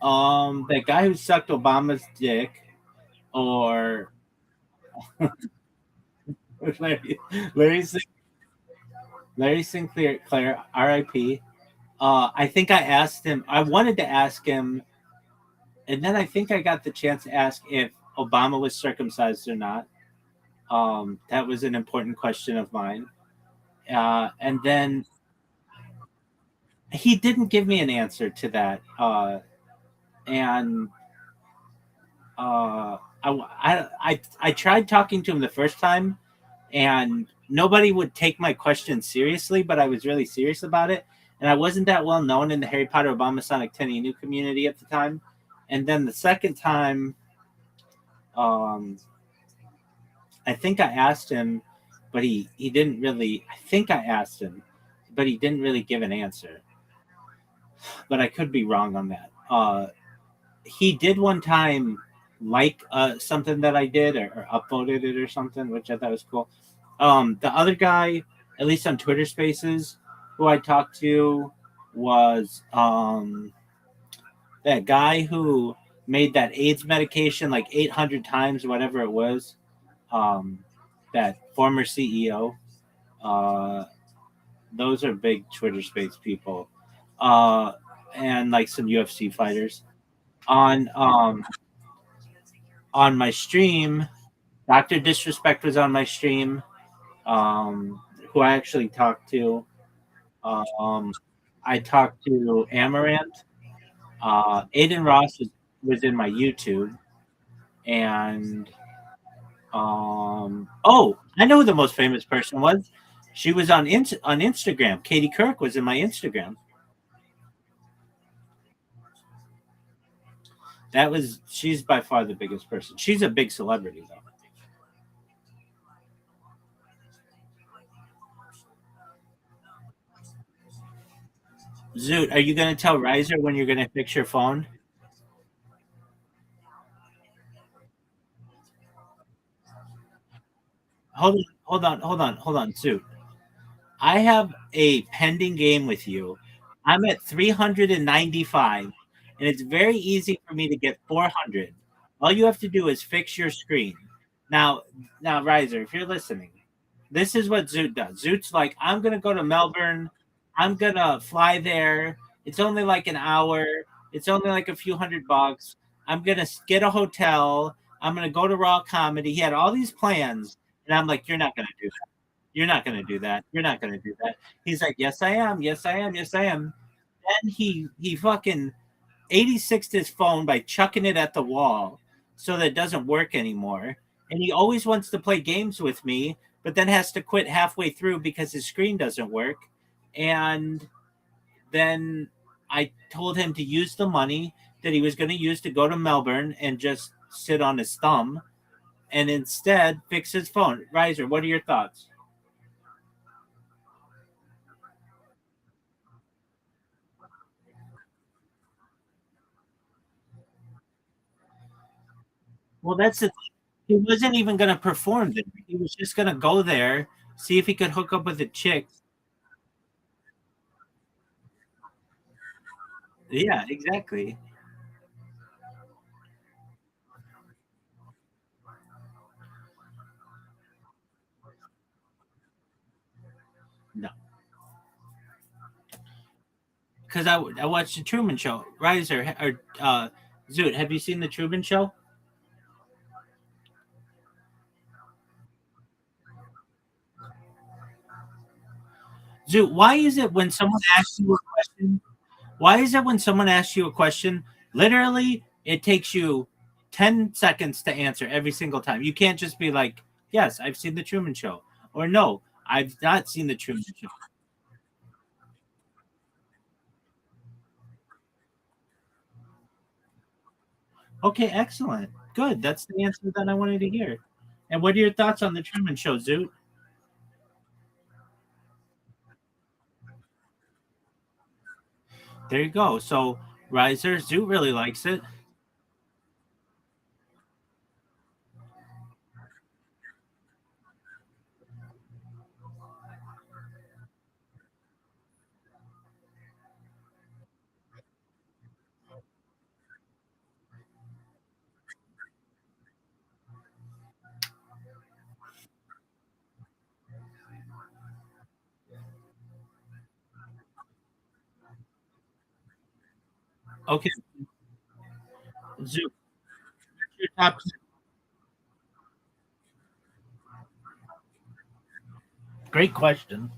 That guy who sucked Obama's dick, or Larry, Larry, Larry Sinclair, Claire, R.I.P. I think I asked him. I wanted to ask him, and then I think I got the chance to ask if Obama was circumcised or not. That was an important question of mine. And then he didn't give me an answer to that. and I tried talking to him the first time, and nobody would take my question seriously, but I was really serious about it. And I wasn't that well known in the Harry Potter Obama Sonic 10 Inu community at the time. And then the second time, um, I think I asked him, but he didn't really. I think I asked him, but he didn't really give an answer. But I could be wrong on that. He did one time like something that I did, or upvoted it or something, which I thought was cool. The other guy, at least on Twitter Spaces, who I talked to was that guy who made that AIDS medication like 800 times, whatever it was. That former CEO. Uh, those are big Twitter Space people, and like some UFC fighters on on my stream. Doctor Disrespect was on my stream. Who I actually talked to. Um, I talked to Amaranth. Aiden Ross was in my YouTube, and oh, I know who the most famous person was. She was on Instagram. Katie Kirk was in my Instagram. She's by far the biggest person. She's a big celebrity though. Zoot, are you going to tell Riser when you're going to fix your phone? Hold on, Zoot. I have a pending game with you. I'm at 395, and it's very easy for me to get 400. All you have to do is fix your screen. Now, now, Riser, if you're listening, this is what Zoot does. Zoot's like, I'm gonna go to Melbourne. I'm gonna fly there. It's only like an hour. It's only like a few $100. I'm gonna get a hotel. I'm gonna go to Raw Comedy. He had all these plans, and I'm like, you're not gonna do that. You're not gonna do that. You're not gonna do that. He's like, yes, I am. Yes, I am. Yes, I am. Then he fucking 86'd his phone by chucking it at the wall so that it doesn't work anymore. And he always wants to play games with me, but then has to quit halfway through because his screen doesn't work. And then I told him to use the money that he was going to use to go to Melbourne and just sit on his thumb and instead fix his phone. Riser, what are your thoughts? Well, that's the he wasn't even going to perform there. He was just going to go there, see if he could hook up with a chick. Yeah, exactly. No, because I watched the Truman Show. Riser or Zoot, have you seen the Truman Show? Zoot, why is it when someone asks you a question? Why is it when someone asks you a question, literally it takes you 10 seconds to answer every single time? You can't just be like, "Yes, I've seen the Truman Show," or "No, I've not seen the Truman Show." Okay, excellent. Good. That's the answer that I wanted to hear. And what are your thoughts on the Truman Show, Zoot? There you go. So Riser, Zoot really likes it. Okay, Zoot, your top. Great question.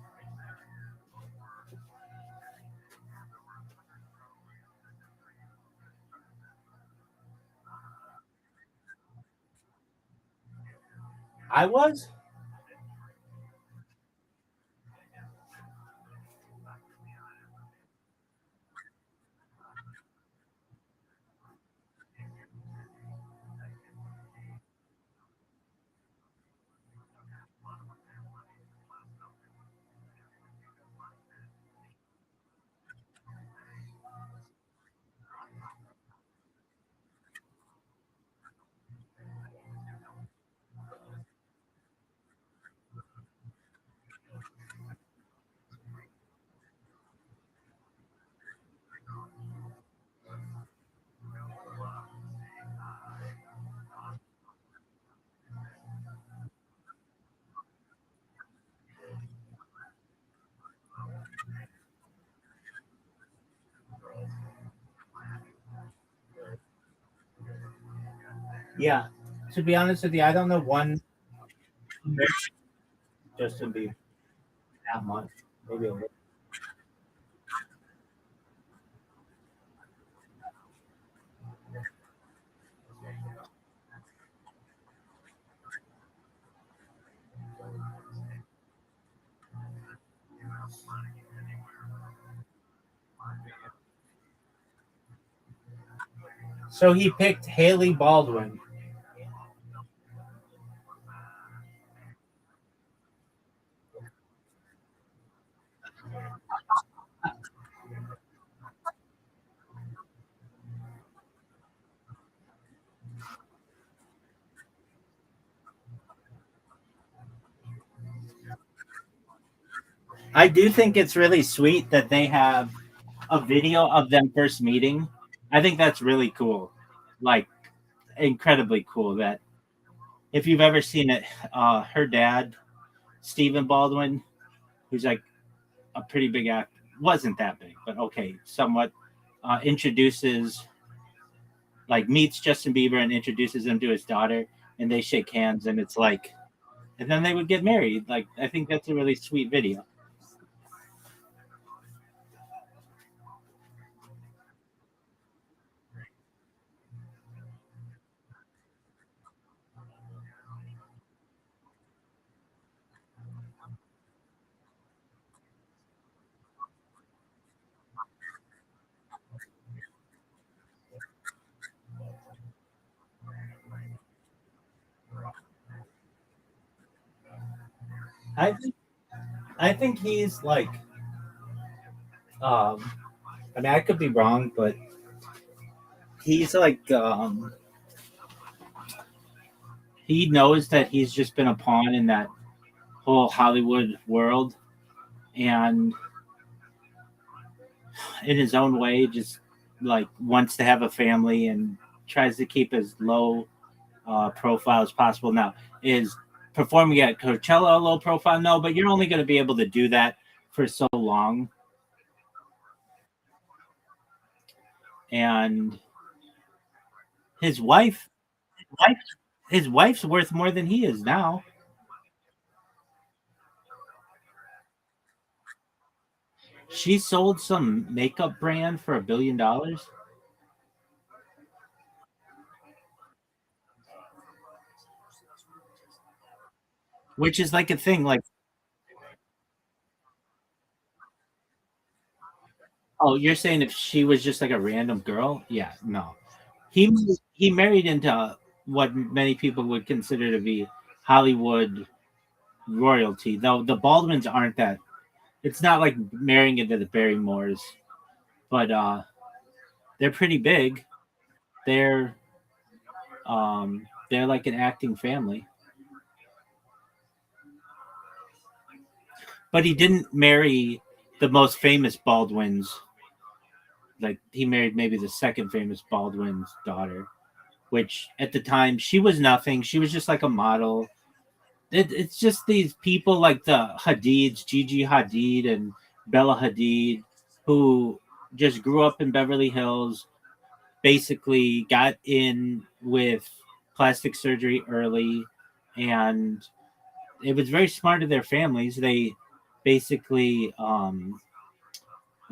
I was. Yeah. To be honest with you, I don't know one Justin Bieber that much. Maybe a little. So he picked Haley Baldwin. I do think it's really sweet that they have a video of them first meeting. I think that's really cool. Like incredibly cool that if you've ever seen it, her dad, Stephen Baldwin, who's like a pretty big actor, wasn't that big, but okay, somewhat introduces like meets Justin Bieber and introduces him to his daughter and they shake hands and it's like and then they would get married. Like I think that's a really sweet video. I think I think he's like um I mean I could be wrong, but he's like he knows that he's just been a pawn in that whole Hollywood world and in his own way just like wants to have a family and tries to keep as low profile as possible. Now, is performing at Coachella a low profile? No, but you're only going to be able to do that for so long. And his wife, his wife's worth more than he is now. She sold some makeup brand for $1 billion, which is like a thing. Like, oh, you're saying if she was just like a random girl? Yeah, no. He he married into what many people would consider to be Hollywood royalty. Though the Baldwins aren't that. It's not like marrying into the Barrymores, but they're pretty big. They're they're like an acting family. But he didn't marry the most famous Baldwins. Like he married maybe the second famous Baldwin's daughter, which at the time she was nothing. She was just like a model. It's just these people like the Hadids, Gigi Hadid and Bella Hadid, who just grew up in Beverly Hills, basically got in with plastic surgery early, and it was very smart of their families. They basically,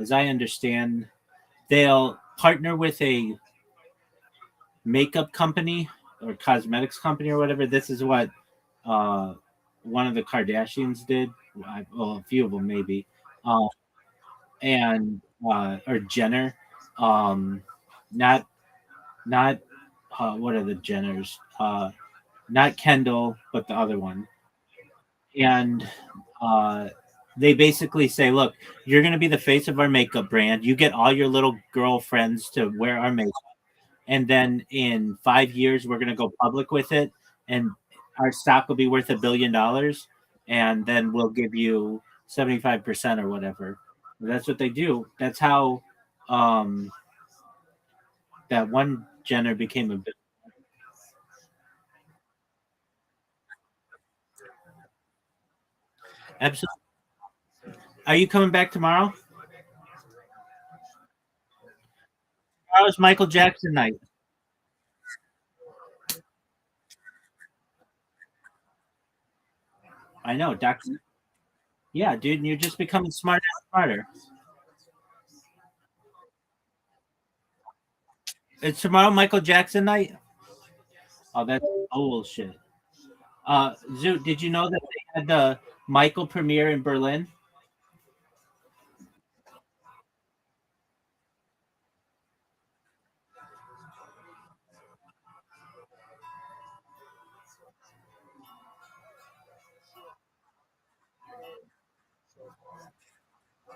as I understand, they'll partner with a makeup company or cosmetics company or whatever. This is what uh, one of the Kardashians did. Well, a few of them maybe, uh, and or Jenner, um, not not what are the Jenners? Not Kendall, but the other one. And uh, they basically say, "Look, you're going to be the face of our makeup brand. You get all your little girlfriends to wear our makeup, and then in 5 years, we're going to go public with it, and our stock will be worth $1 billion, and then we'll give you 75% or whatever." That's what they do. That's how um, that one Jenner became a bit. Absolutely. Are you coming back tomorrow? Tomorrow's Michael Jackson night. I know, Doctor. Yeah, dude, and you're just becoming smarter and smarter. It's tomorrow, Michael Jackson night. Oh, that's bullshit. Zoot, did you know that they had the Michael premiere in Berlin?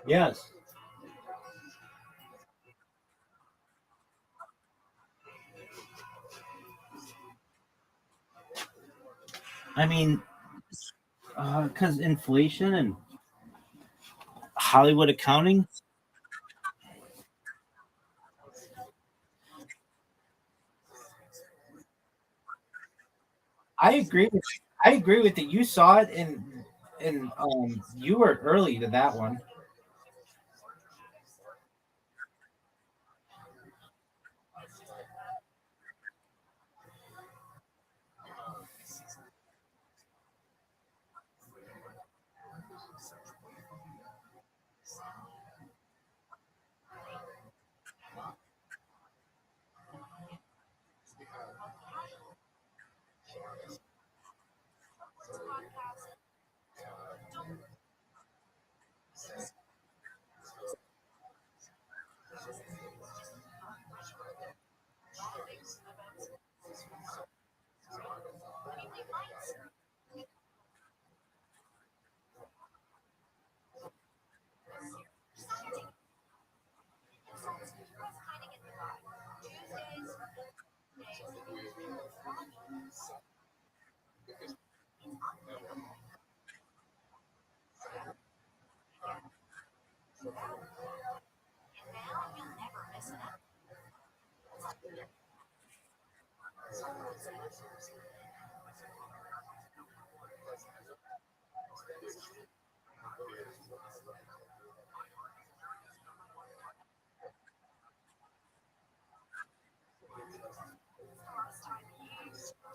Yes. I mean, because inflation and Hollywood accounting. I agree with I agree with it. You saw it and you were early to that one.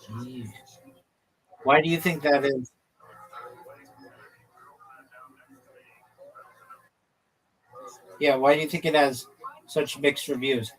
Jeez. Why do you think that is? Yeah, why do you think it has such mixed reviews?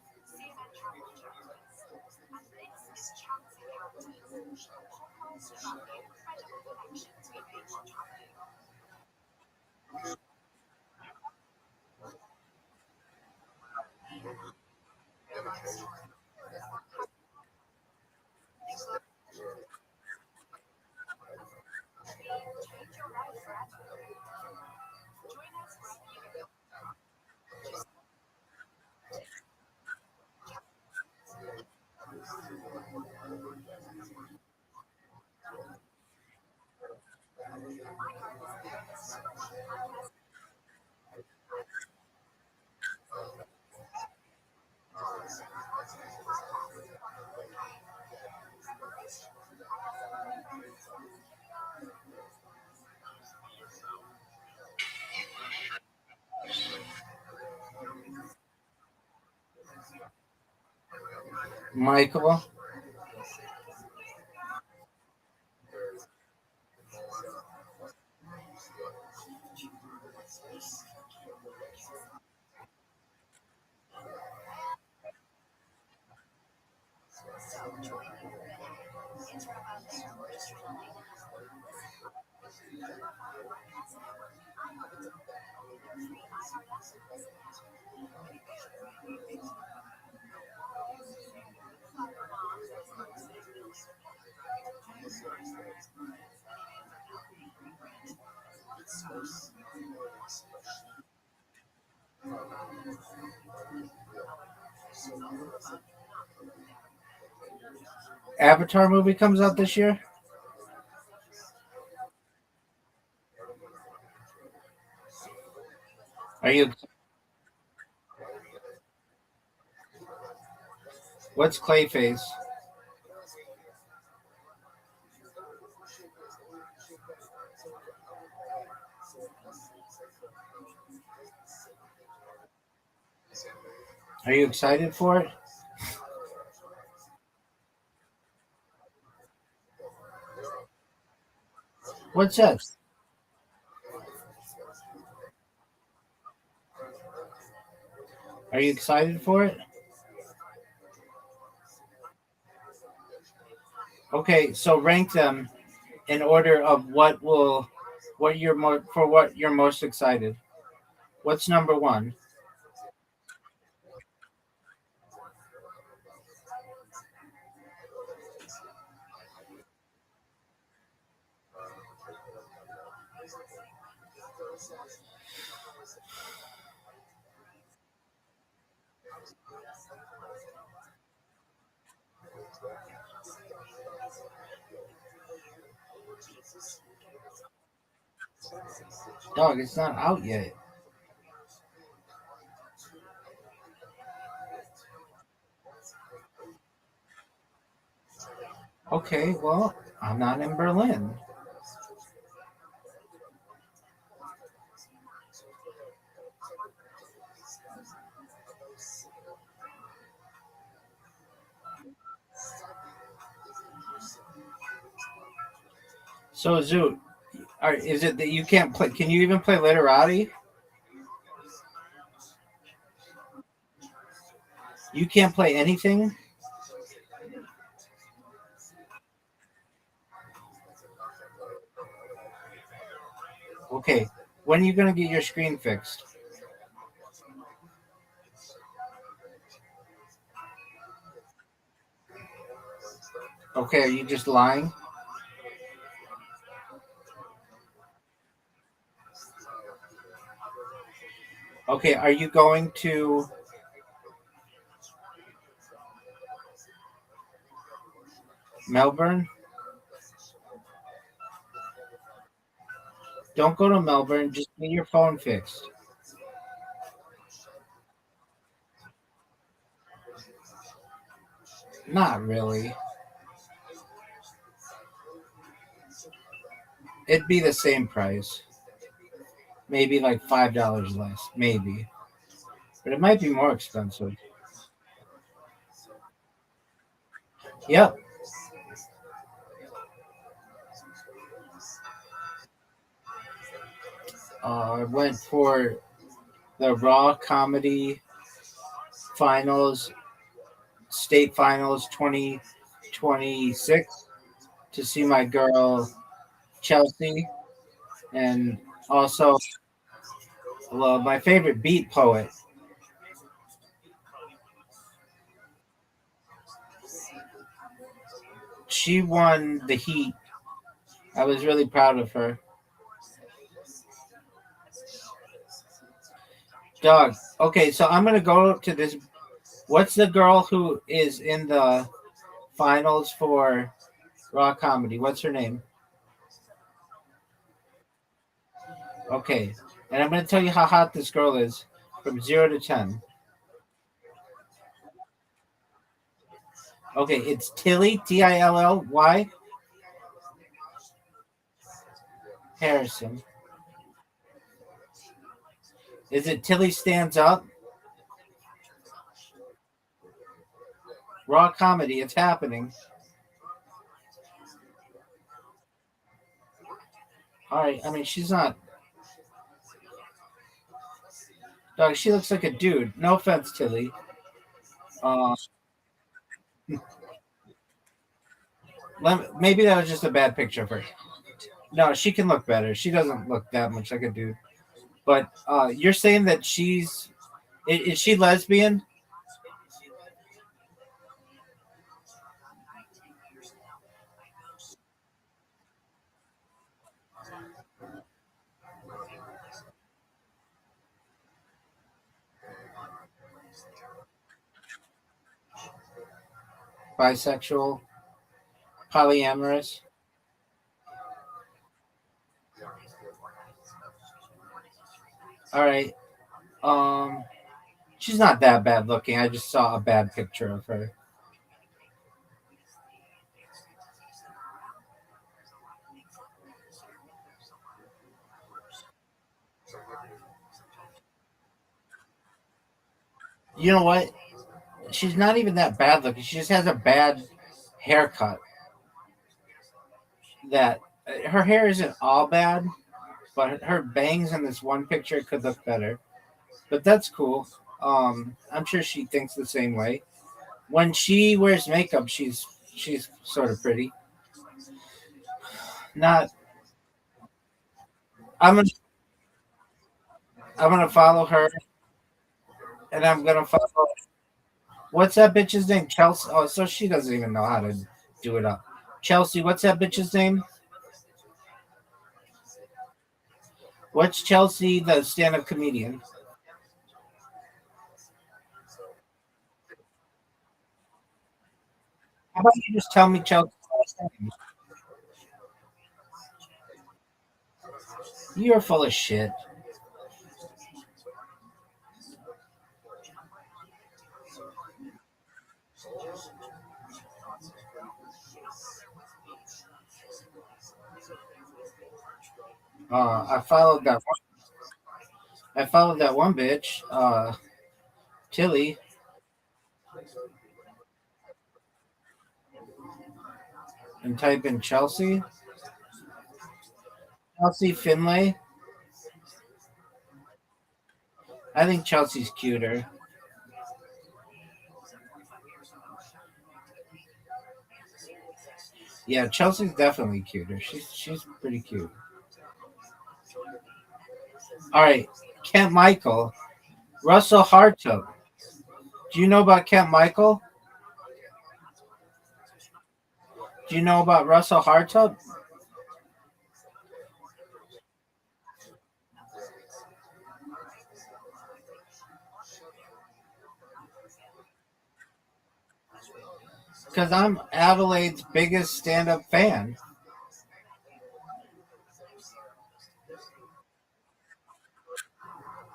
Michael, Avatar movie comes out this year. Are you? What's Clayface? Are you excited for it? What's that? Are you excited for it? Okay, so rank them in order of what you're most excited. What's number one? Dog, it's not out yet. Okay, well, I'm not in Berlin. So, Zoot, is it that you can't play? Can you even play Literati? You can't play anything? Okay. When are you going to get your screen fixed? Okay, are you just lying? Okay, are you going to Melbourne? Don't go to Melbourne. Just get your phone fixed. Not really. It'd be the same price. Maybe like $5 less. Maybe. But it might be more expensive. Yep. I went for the Raw Comedy Finals, State Finals 2026 to see my girl Chelsea, and also my favorite beat poet. She won the heat. I was really proud of her. Dog. Okay, so I'm gonna go to this. What's the girl who is in the finals for Raw Comedy? What's her name? Okay, and I'm gonna tell you how hot this girl is from 0 to 10. Okay, it's Tilly, Tillly Harrison. Is it Tilly Stands Up? Raw Comedy, it's happening. All right, I mean, she's not. Dog, she looks like a dude. No offense, Tilly. Uh, maybe that was just a bad picture of her. No, she can look better. She doesn't look that much like a dude. But you're saying that is she lesbian? Bisexual? Polyamorous? All right. Um, she's not that bad looking. I just saw a bad picture of her. You know what? She's not even that bad looking. She just has a bad haircut. That her hair isn't all bad, but her bangs in this one picture could look better. But that's cool. I'm sure she thinks the same way. When she wears makeup, she's sort of pretty. Not. I'm gonna I'm gonna follow her, and I'm gonna follow. What's that bitch's name? Chelsea. Oh, so she doesn't even know how to do it up. Chelsea. What's that bitch's name? What's Chelsea, the stand-up comedian? How about you just tell me Chelsea's last name? You're full of shit. I followed that. I followed that one bitch, Tilly, and type in Chelsea. Chelsea Finlay. I think Chelsea's cuter. Yeah, Chelsea's definitely cuter. She's pretty cute. All right, Kent Michael, Russell Hartub. Do you know about Kent Michael? Do you know about Russell Hartub? Because I'm Adelaide's biggest stand-up fan.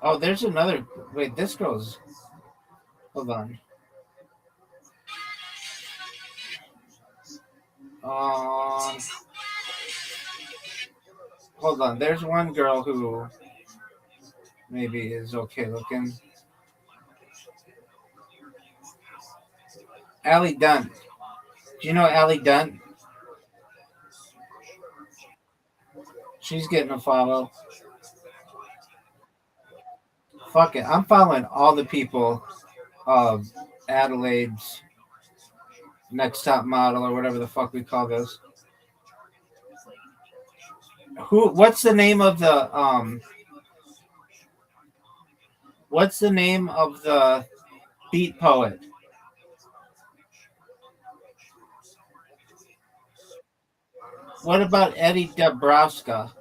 Oh, there's another. Wait, this girl's. Hold on. Um, hold on. There's one girl who maybe is okay looking. Allie Dunn. Do you know Allie Dunn? She's getting a follow. Fuck it. I'm following all the people of Adelaide's next top model or whatever the fuck we call this. Who? What's the name of the beat poet? What about Eddie Dabrowska?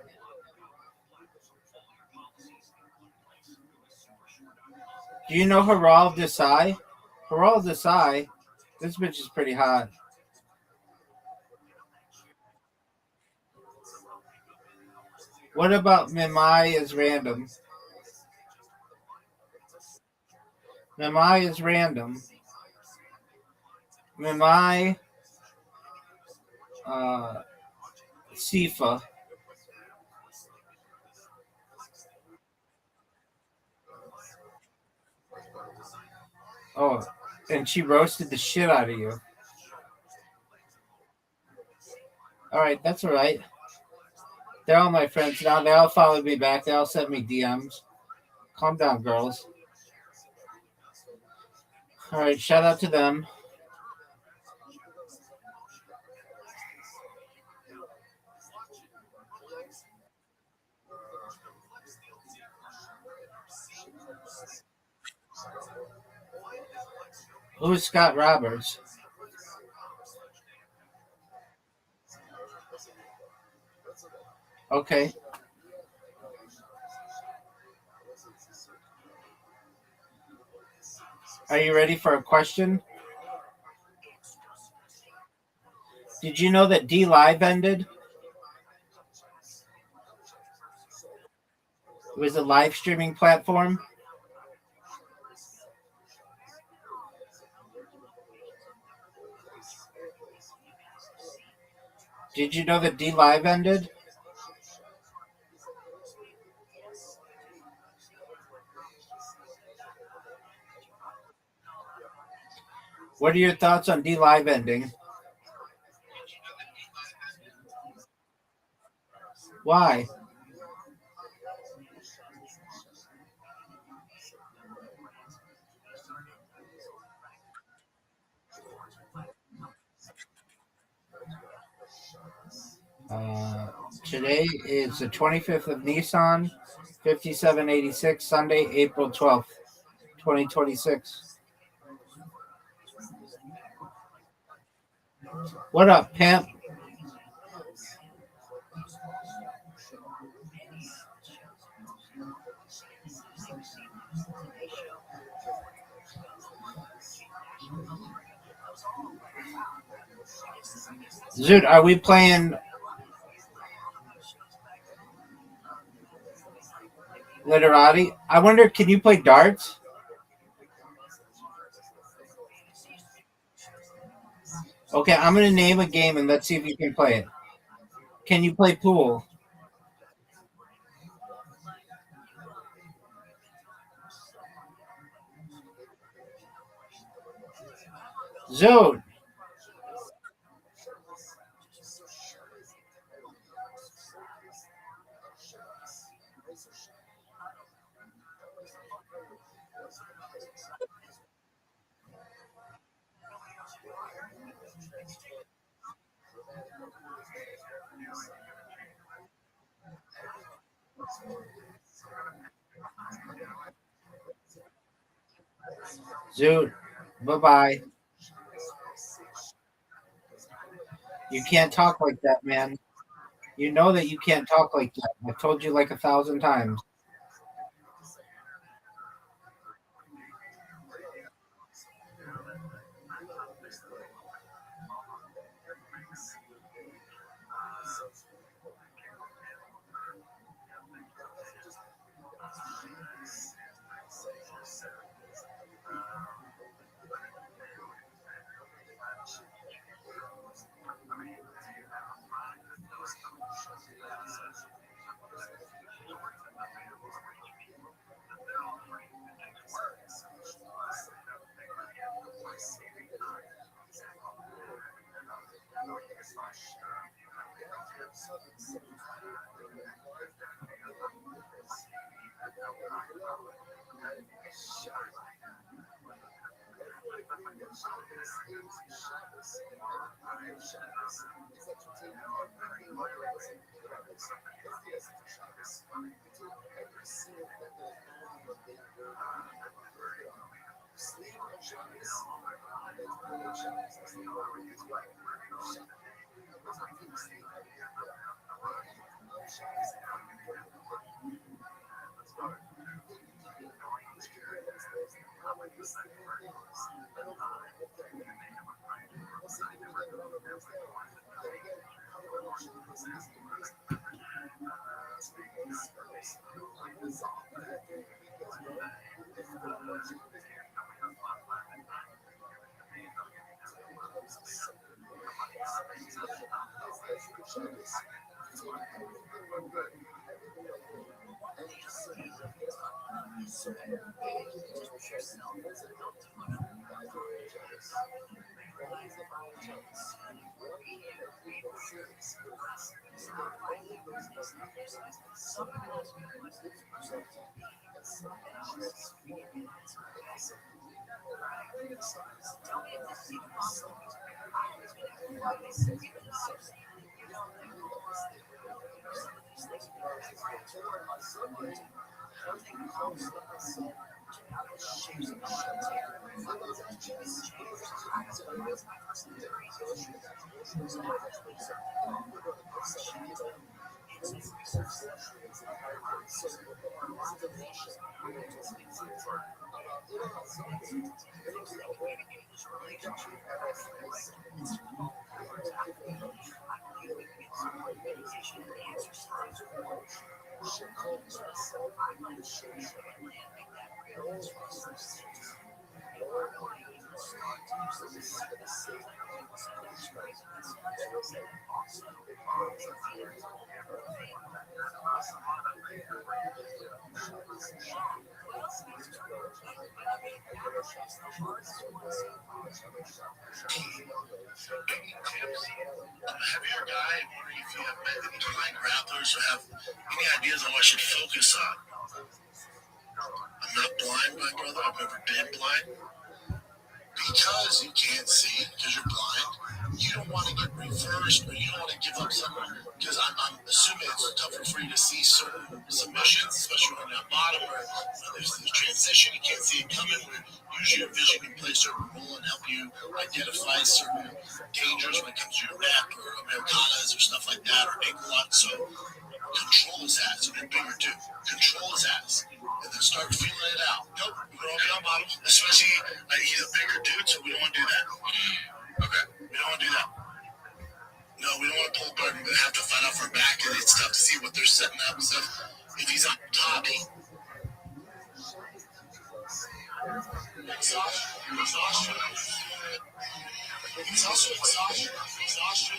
Do you know Haral Desai? Haral Desai. This bitch is pretty hot. What about Mimai is random? Mimai is random. Mimai, uh, Sifa. Oh, and she roasted the shit out of you. All right, that's all right. They're all my friends now. They all followed me back. They all sent me DMs. Calm down, girls. All right, shout out to them. Who's Scott Roberts? Okay. Are you ready for a question? Did you know that D Live ended? It was a live streaming platform. Did you know that D Live ended? What are your thoughts on D Live ending? Why? Today is the 25th of Nissan, 5786, Sunday, April 12th, 2026. What up, pimp? Dude, are we playing Literati? I wonder, can you play darts? Okay, I'm going to name a game and let's see if you can play it. Can you play pool? Dude, dude, bye-bye. You can't talk like that, man. You know that you can't talk like that. I've told you like 1,000 times. Heavier guy, I'm wondering if you have met any blind grapplers or have any ideas on what I should focus on. I'm not blind, my brother. I've never been blind. Because you can't see, because you're blind, you don't want to get reversed, or you don't want to give up something. Because I'm assuming it's tougher for you to see certain submissions, especially when you're at bottom, or there's this transition, you can't see it coming. Where usually your vision can play a certain role and help you identify certain dangers when it comes to your rep or Americanas or stuff like that, or ankle lock. So control his ass. You get bigger too. Control his ass. And then start feeling it out. Nope, we're all be on bottom. Especially, he's a bigger dude, so we don't want to do that. Okay, we don't want to do that. No, we don't want to pull a guard. We're going to have to fight off our back, and it's tough to see what they're setting up. So if he's on top, exhaustion. He's also exhaustion. Exhaustion.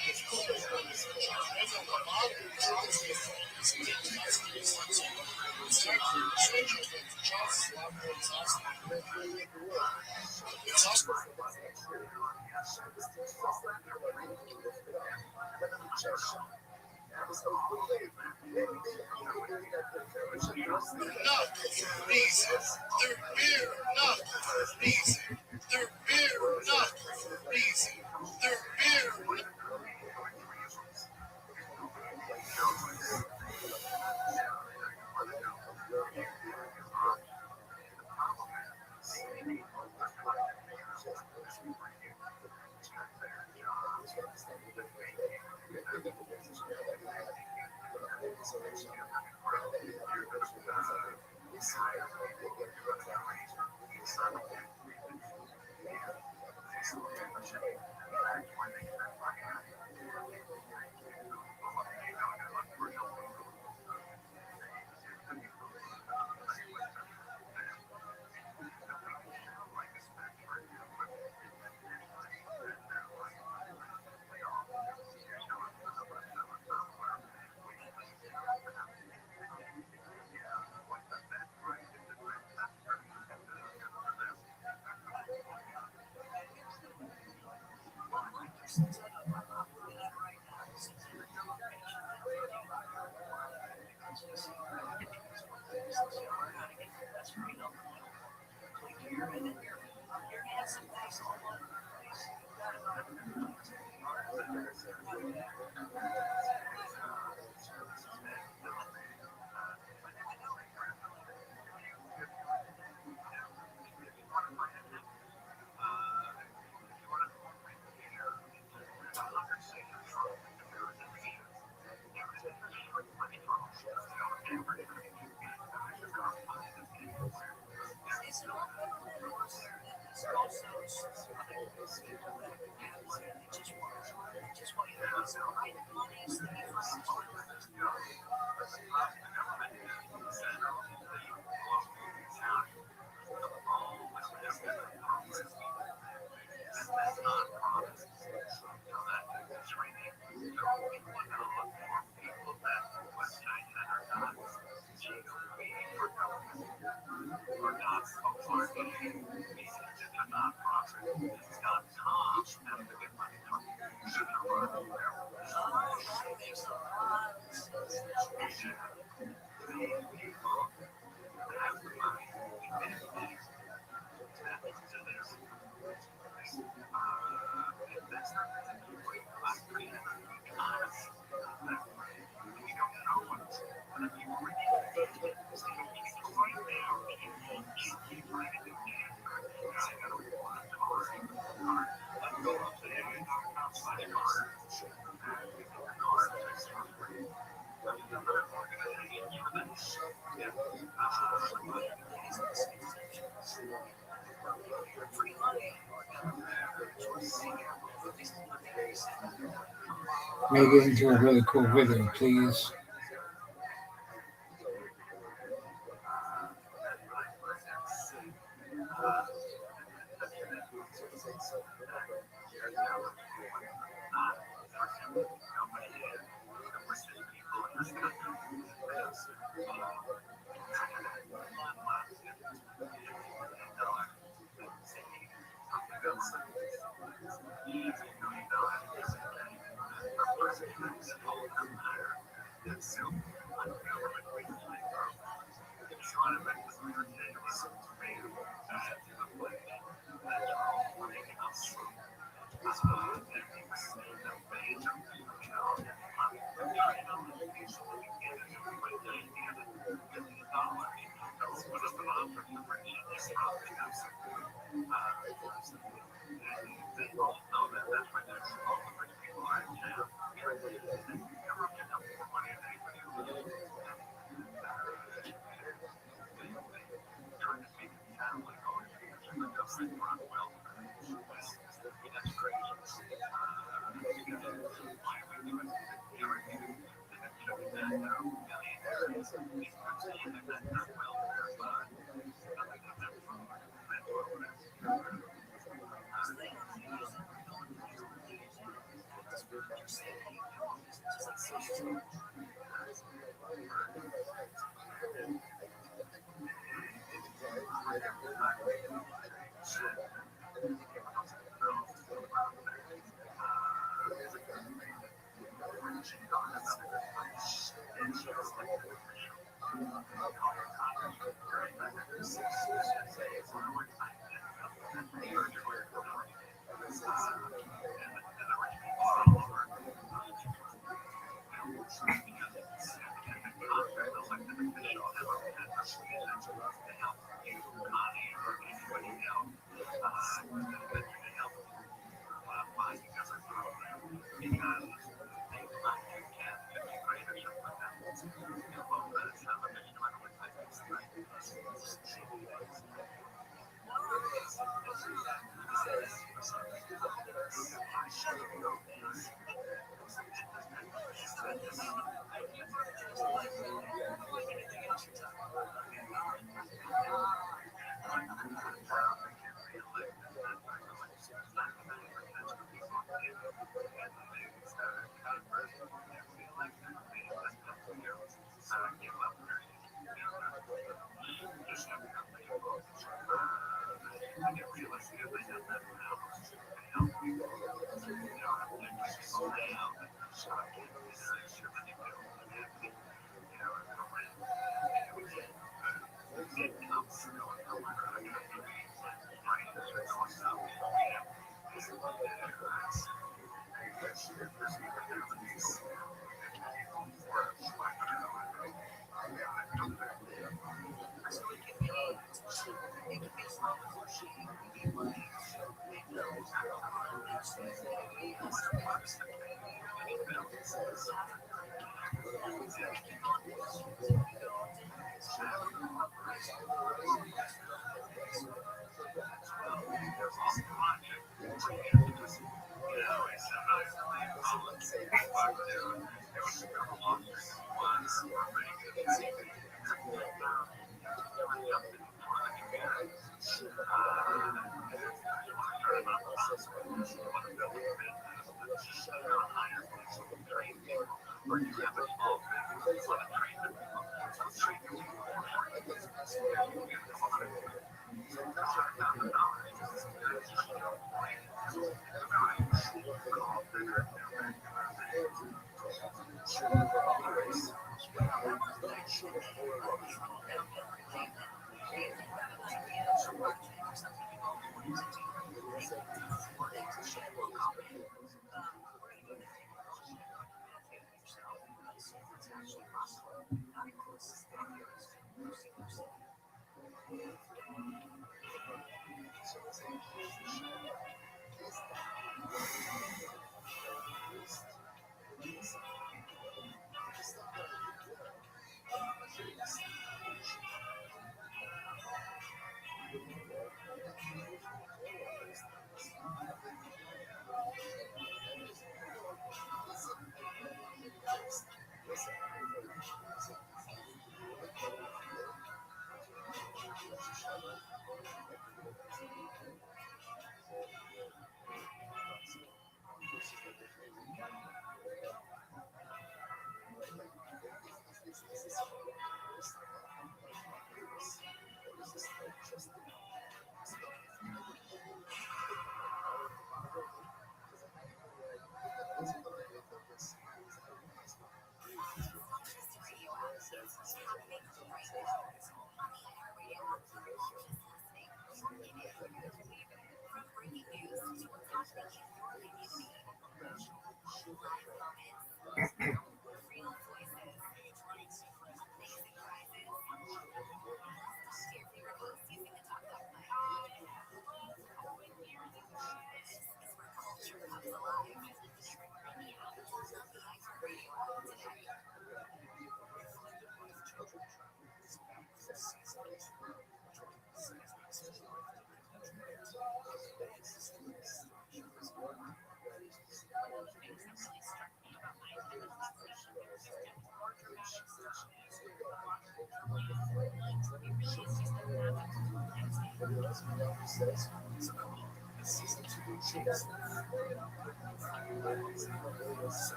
Make it into a really cool video, please.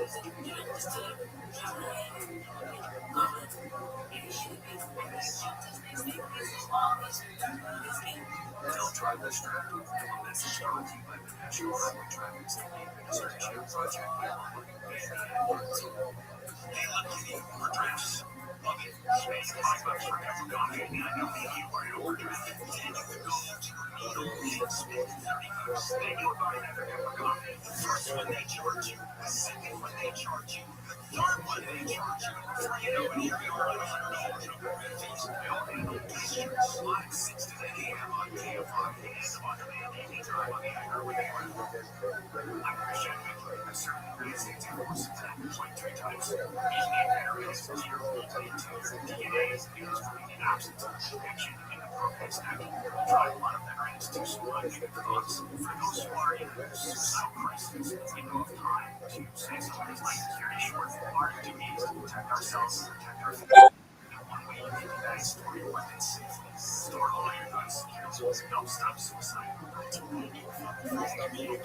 They'll try Restream. A message brought to you by the National Highway Traffic Safety Administration Project. Hey, look, kitty, for drifts. Love it. Space $5 for every coffee. I know you are an overdraft. And you could go to your needle and spend $30. Then you'll buy another cup of coffee. First one they charge you. The second one they charge you. The third one they charge you. Before you know it, here you are at $100 in overdraft fees. Bill handle districts live 6 to 10 a.m. on KFI and on demand anytime on the iHeart Radio app. I'm Christian. I serve the United States Air Force in 23 times. These areas are zero DNA is used for the absence of connection in the protein stacking. Try a lot of veterans to survive the thoughts. For those who are in a suicidal crisis, we know of time to say somebody's life is very short. Our duty is to protect ourselves and protect our family. And one way you can do that is store your weapons safely. Store all your guns securely. Help stop suicide. Well, I did it.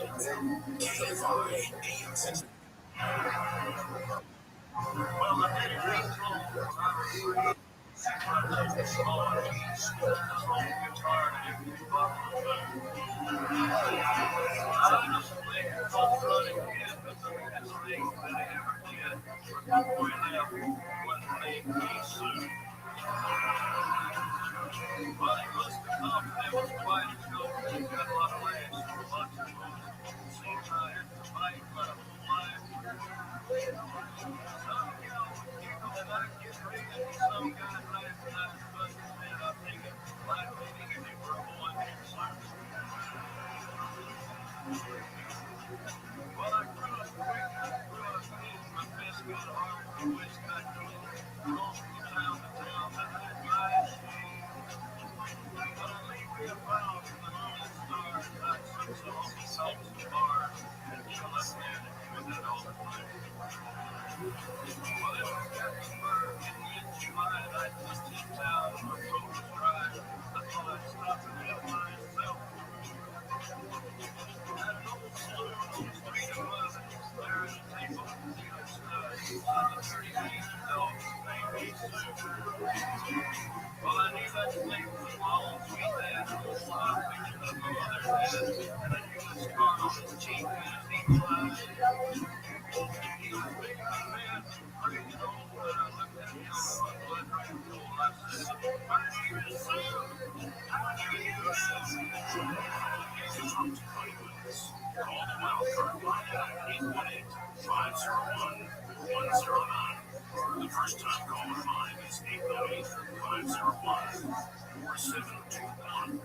The first time caller line is 898-501-4721.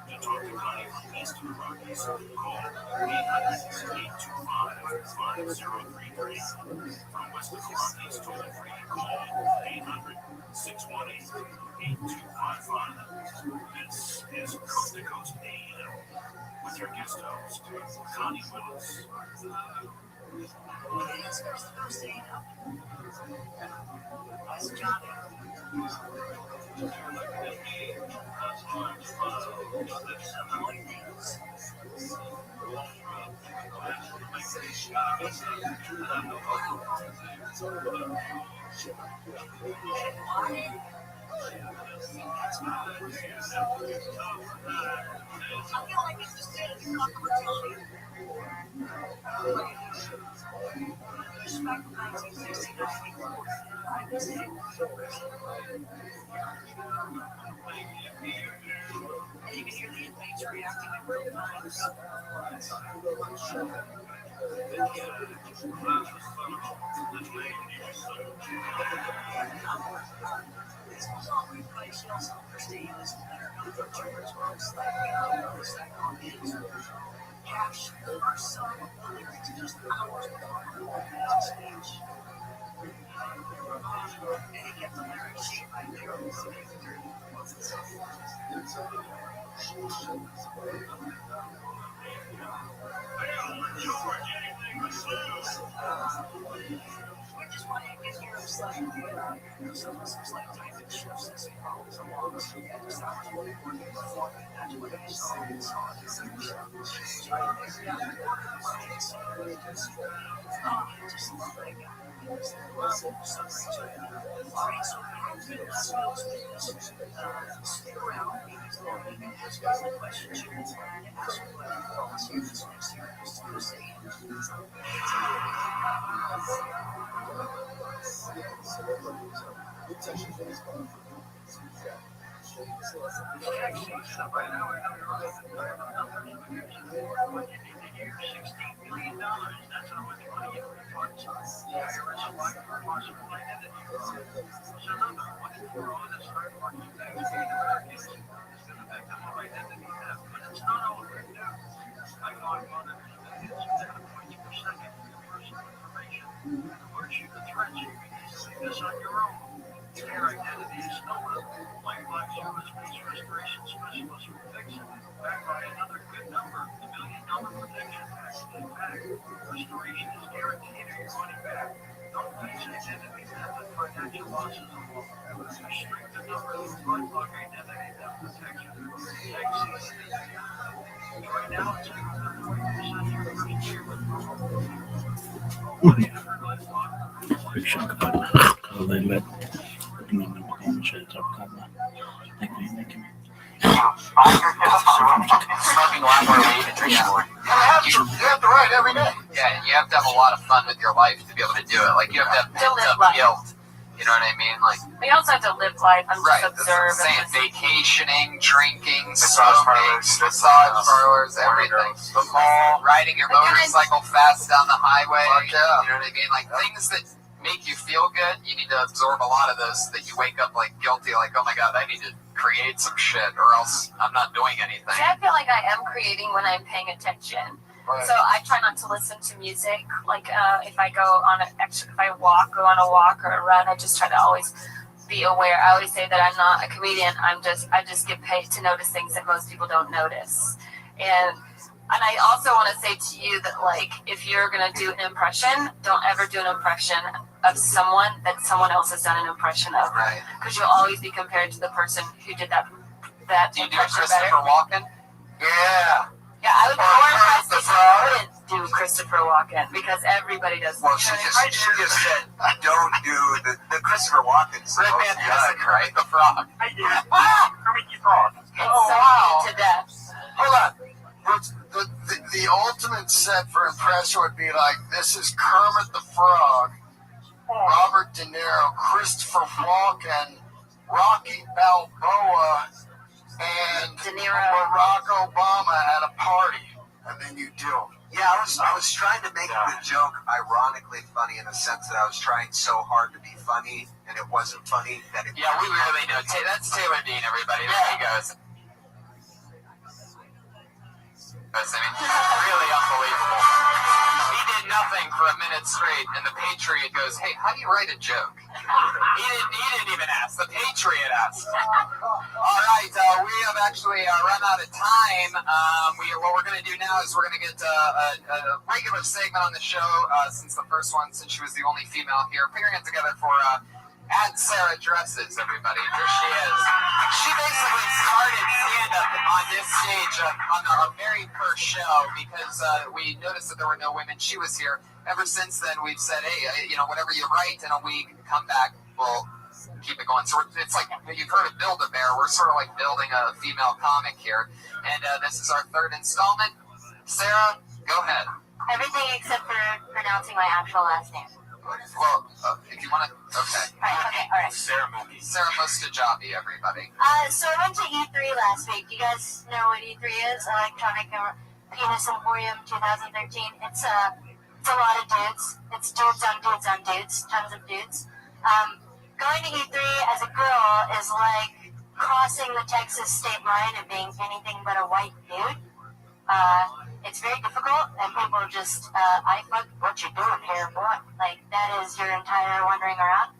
To talk to Connie from East of the Rockies, call 800-825-5033. From West of the Rockies, toll free, call 800-618-8255. This is Coast to Coast AM with your guest host, Connie Willis. And you can hear the inmates reacting in real time. This was all replay. She also understands this better. Cash are some of the lyrics just hours before the speech. And he kept the lyrics sheet right there. We just want to get your side. Smoking a lot more weed and drinking more. You have to write every day. Yeah, you have to have a lot of fun with your life to be able to do it. Like, you have to have pent-up guilt. You know what I mean? Like, But you also have to live life and right, just that's what I'm observe. saying. Vacationing, drinking, Massage massage parlors, everything. The mall, riding your motorcycle fast down the highway. You know what I mean? Like, things that make you feel good, you need to absorb a lot of those, that you wake up like guilty, like, oh my god, I need to create some shit or else I'm not doing anything. See, I feel like I am creating when I'm paying attention. Right. So I try not to listen to music. Like if I go on if I go on a walk or a run, I just try to always be aware. I always say that I'm not a comedian. I just get paid to notice things that most people don't notice. And I also want to say to you that, like, if you're gonna do an impression, don't ever do an impression of someone that someone else has done an impression of. Right. Because you'll always be compared to the person who did that Do you do impression Christopher better. Walken? Yeah. Yeah, I would be more impressed if Christopher. you wouldn't do Christopher Walken, because everybody does. Well, she just said, don't do the Christopher Walken. Red Fantastic, right? The frog. I did. Kermit the Frog. It's so to death. Hold on. The ultimate set for impression would be like, this is Kermit the Frog, Robert De Niro, Christopher Walken, Rocky Balboa, and De Niro. Barack Obama at a party, and then you do them. Yeah, I was trying to make the joke ironically funny in the sense that I was trying so hard to be funny, and it wasn't funny. That it Yeah, we really do. That's Taylor Dean, everybody. There he goes. I mean, really unbelievable. He did nothing for a minute straight, and the Patriot goes, hey, how do you write a joke? He didn't even ask. The Patriot asked. All right, we have actually run out of time. What we're going to do now is we're going to get a regular segment on the show, since she was the only female here, figuring it together for At Sarah Dresses, everybody. Here she is. She basically started stand-up on this stage on our very first show because we noticed that there were no women. She was here. Ever since then, we've said, hey, whatever you write in a week, come back, we'll keep it going. So it's like, you've heard of Build-A-Bear. We're sort of like building a female comic here. And this is our third installment. Sarah, go ahead. Everything except for pronouncing my actual last name. Well, if you want to, okay. All right. Sarah Mustajabi, everybody. So I went to E3 last week. You guys know what E3 is? Electronic Penis Emporium 2013. It's a lot of dudes. It's dudes on dudes on dudes. Tons of dudes. Going to E3 as a girl is like crossing the Texas state line and being anything but a white dude. It's very difficult, and people just, I fuck, what you doing here, boy? Like, that is your entire wandering around.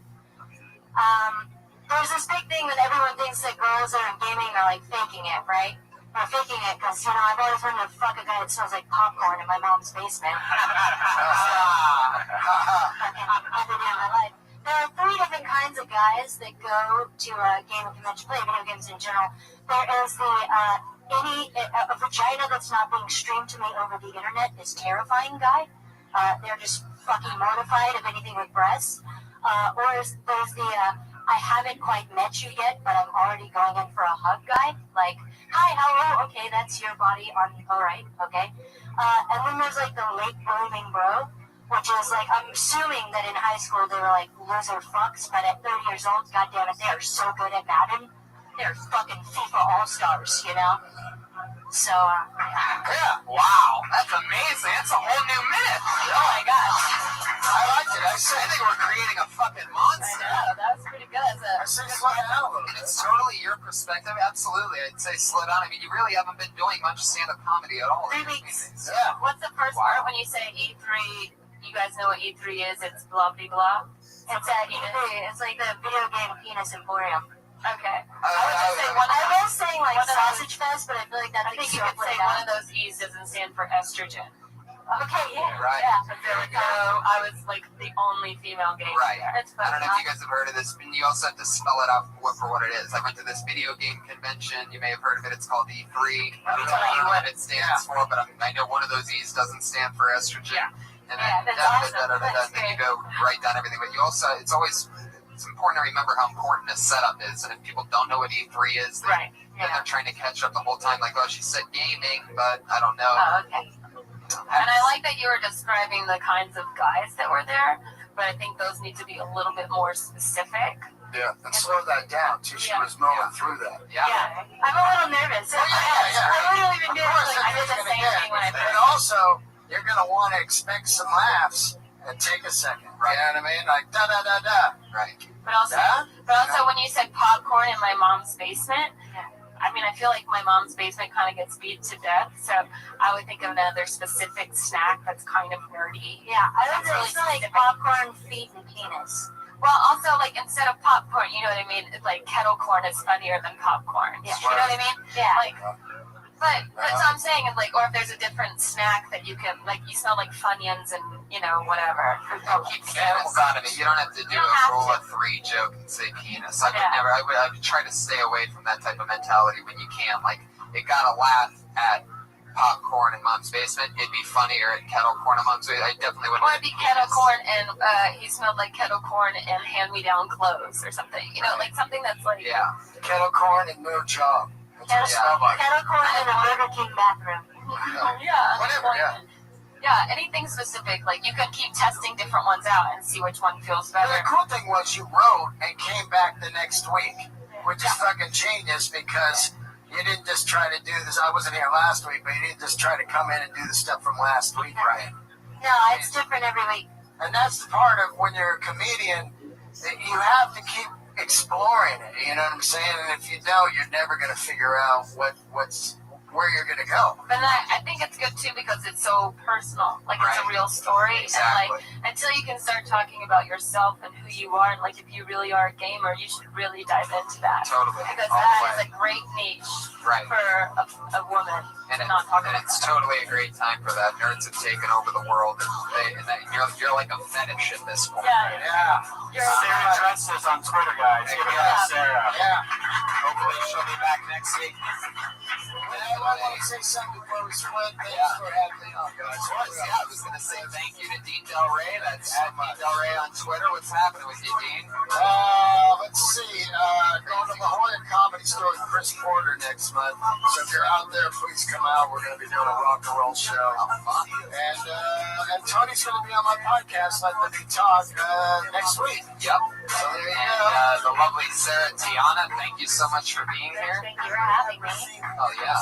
There's this big thing that everyone thinks that girls that are in gaming are, like, faking it, right? They're faking it because, I've always wanted to fuck a guy that smells like popcorn in my mom's basement. Fucking every day of my life. There are 3 different kinds of the guys that go to a gaming convention, play video games in general, there is the a vagina that's not being streamed to me over the internet is terrifying guy. They're just fucking mortified of anything with breasts. Or there's the I haven't quite met you yet, but I'm already going in for a hug guy. Like, hi, hello, okay, that's your body on, alright, okay. And then there's like the late blooming bro, which is like, I'm assuming that in high school they were like loser fucks, but at 30 years old, goddammit, they are so good at Madden. They're fucking FIFA All-Stars, you know? So, Yeah, wow, that's amazing. That's a whole new myth. oh my gosh. I liked it. I think we're creating a fucking monster. I know, that was pretty good. I say slow down a little bit. It's totally your perspective. Absolutely. I'd say slow down. I mean, you really haven't been doing much stand-up comedy at all. 3 weeks. Yeah. What's the first part when you say E3? You guys know what E3 is? It's blah blah blah. It's E3. It's like the video game penis emporium. Okay. I was just saying I was saying like sausage fest, but I feel like that. I think you could say one of those E's doesn't stand for estrogen. Okay, yeah. Right. Yeah. But there we go. I was like the only female gay. Right. That's I don't know if you guys have heard of this, but you also have to spell it out for what it is. I went to this video game convention. You may have heard of it. It's called E3. I don't know what it stands for, but I know one of those E's doesn't stand for estrogen. Yeah. And then, and then you go write down everything. But you also, it's important to remember how important a setup is. And if people don't know what E3 is, then they're trying to catch up the whole time. Like, oh, she said gaming, but I don't know. Oh, okay. And I like that you were describing the kinds of guys that were there, but I think those need to be a little bit more specific. Yeah, and slow that down too. She was mowing through that. Yeah. I'm a little nervous. I've literally been doing like, I did the same thing when I And first. also, you're gonna want to expect some laughs and take a second. Right. You know what I mean? Like da da da da. Right. But also when you said popcorn in my mom's basement, I mean, I feel like my mom's basement kind of gets beat to death, so I would think of another specific snack that's kind of nerdy. Yeah, I would say like popcorn, feet, and penis. Well, also, like, instead of popcorn, you know what I mean? Like, kettle corn is funnier than popcorn. Yeah. You know what I mean? Yeah. Like, but that's what I'm saying. Like, or if there's a different snack that you can, like, you smell like Funyuns and, you know, whatever. Keep animals out of it. You don't have to do a rule of three joke and say penis. I would try to stay away from that type of mentality when you can. Like, it got a laugh at popcorn in mom's basement. It'd be funnier at kettle corn in mom's basement. I definitely wouldn't. Or it'd be kettle corn and he smelled like kettle corn and hand-me-down clothes or something. You know, like something that's like. Yeah. Kettle corn and no job. Kettle corn in a Burger King bathroom. Yeah. Whatever, Yeah, anything specific. Like, you can keep testing different ones out and see which one feels better. The cool thing was you wrote and came back the next week, which is fucking genius because you didn't just try to do this. I wasn't here last week, but you didn't just try to come in and do the stuff from last week, right? No, it's different every week. And that's the part of when you're a comedian, that you have to keep exploring it, you know what I'm saying? And if you don't, you're never going to figure out where you're going to go. But I think it's good, too, because it's so personal. Like, it's a real story. Exactly. And, like, until you can start talking about yourself and who you are, and, like, if you really are a gamer, you should really dive into that. Totally. Because that is a great niche for a woman and to not talk about. It's totally a great time for that. Nerds have taken over the world, and you're like a fetish at this point. Yeah. Sarah Dresses on Twitter, guys. Give it up, Sarah. Yeah. Hopefully she'll be back next week. I want to say something before we split. Thanks for having me on, guys. I was going to say thank you to Dean Del Rey. That's at Dean Del Rey on Twitter. What's happening with you, Dean? Let's see. Going to La Jolla Comedy Store with Chris Porter next month. So if you're out there, please come out. We're going to be doing a rock and roll show. And Tony's going to be on my podcast, Let Me Talk, next week. Yep. So there you go. The lovely Sarah Tiana, thank you so much for being here. Thank you for having me. Oh, yeah.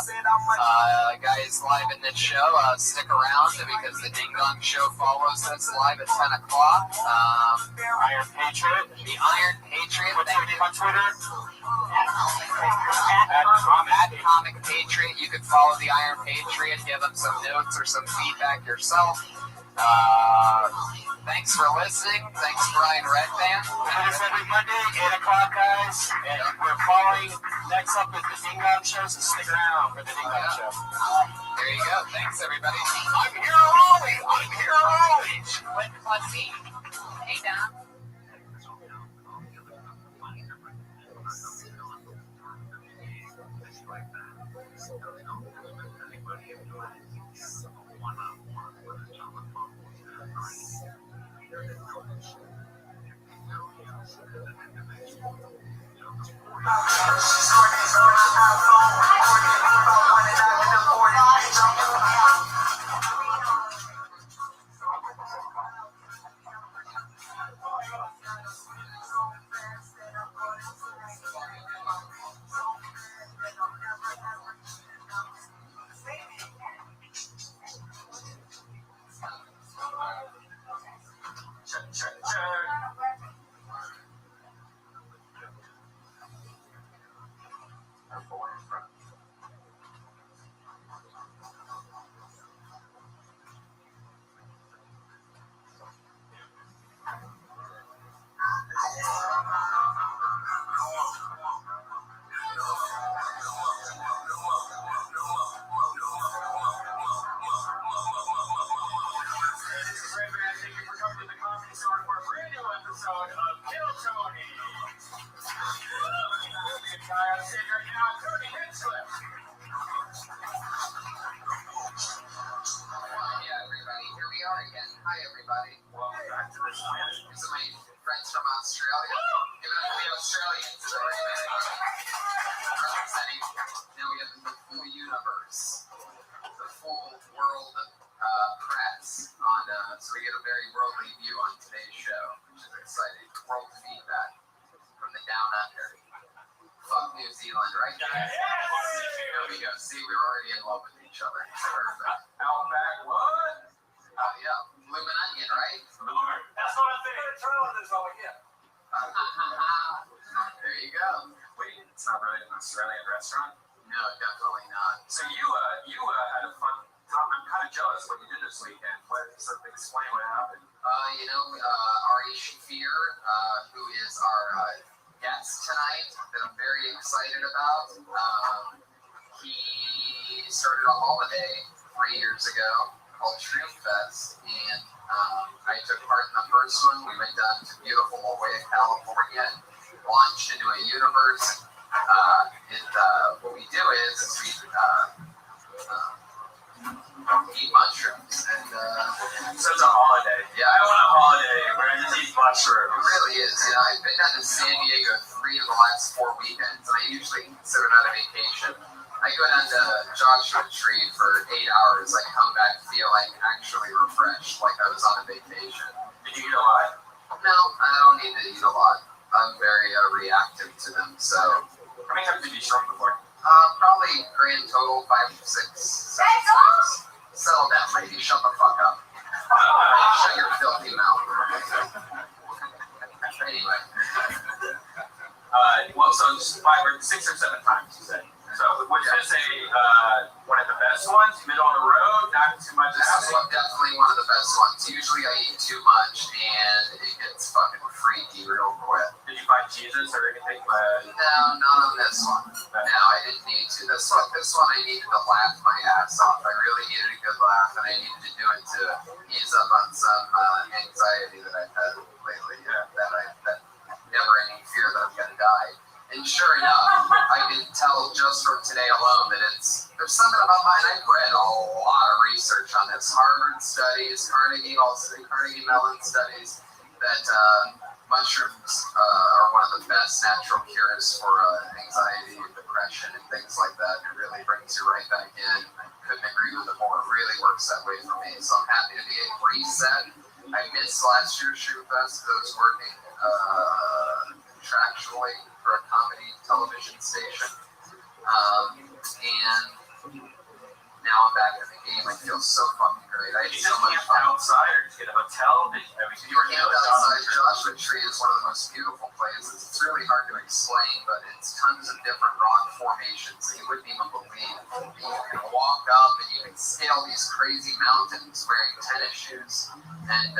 Guys, live in this show, stick around because the Ding Dong Show follows us live at 10 o'clock. Iron Patriot. The Iron Patriot. What's your name on Twitter? At Comic Patriot. You can follow the Iron Patriot, give them some notes or some feedback yourself. Thanks for listening. Thanks, Brian Redband. Join us every Monday, 8 o'clock, guys. And we're following. Next up is the Ding Dong Show, so stick around for the Ding Dong Show. There you go. Thanks, everybody. I'm here early. I'm here early. Let's see. Hey, Dom. like that. So I don't limit anybody in doing one-on-one with a telephone. You're the coach. Hi, everybody. Welcome back to the show. These are my friends from Australia. Give it up to the Australians. Representing, now we have the full universe, the full world press on, so we get a very worldly view on today's show, which is exciting. World feedback from the down under. Fuck New Zealand, right? There we go. See, we're already in love with each other. Outback, what? Yeah, blooming onion, right? That's what I'm thinking. Trailer is all we get. There you go. Wait, it's not really an Australian restaurant? No, definitely not. So you had a fun time. I'm kind of jealous what you did this weekend. So explain what happened. Ari Shafir, who is our guest tonight, that I'm very excited about. He started a holiday 3 years ago called Shroom Fest, and I took part in the first one. We went down to beautiful La Jolla, California, launched into a universe. What we do is we eat mushrooms, and So it's a holiday. yeah, I want a holiday where I just eat mushrooms. it really is. You know, I've been down to San Diego 3 of the last 4 weekends, and I usually consider that a vacation. I go down to Joshua Tree for 8 hours. I come back feeling actually refreshed, like I was on a vacation. Did you eat a lot? No, I don't need to eat a lot. I'm very reactive to them. So How many times did you shrunk before? probably grand total 5, 6, 7 times. Settle down, lady. Shut the fuck up. Shut your filthy mouth. Anyway. Well, so it's 5 or 6 or 7 times, you said. So would you say one of the best ones, middle of the road, not too much? This is definitely one of the best ones. Usually I eat too much and it gets fucking freaky real quick. Did you find Jesus or anything? No, not on this one. No, I didn't need to. This one I needed to laugh my ass off. I really needed a good laugh, and I needed to do it to ease up on some anxiety that I've had lately. That never-ending fear that I'm gonna die. And sure enough, I can tell just from today alone that there's something about mine. I've read a lot of research on this. Harvard studies, Carnegie Mellon studies, that mushrooms are one of the best natural cures for anxiety and depression and things like that. It really brings you right back in. Couldn't agree with it more. It really works that way for me. So I'm happy to be reset. I missed last year's Shoot Fest because I was working contractually for a comedy television station. And now I'm back in the game. I feel so fucking great. I had Did you so just much camp fun. outside or did you get a hotel? You were camped outside. Joshua Tree is one of the most beautiful places. It's really hard to explain, but it's tons of different rock formations that you wouldn't even believe. You can walk up and you can scale these crazy mountains wearing tennis shoes. And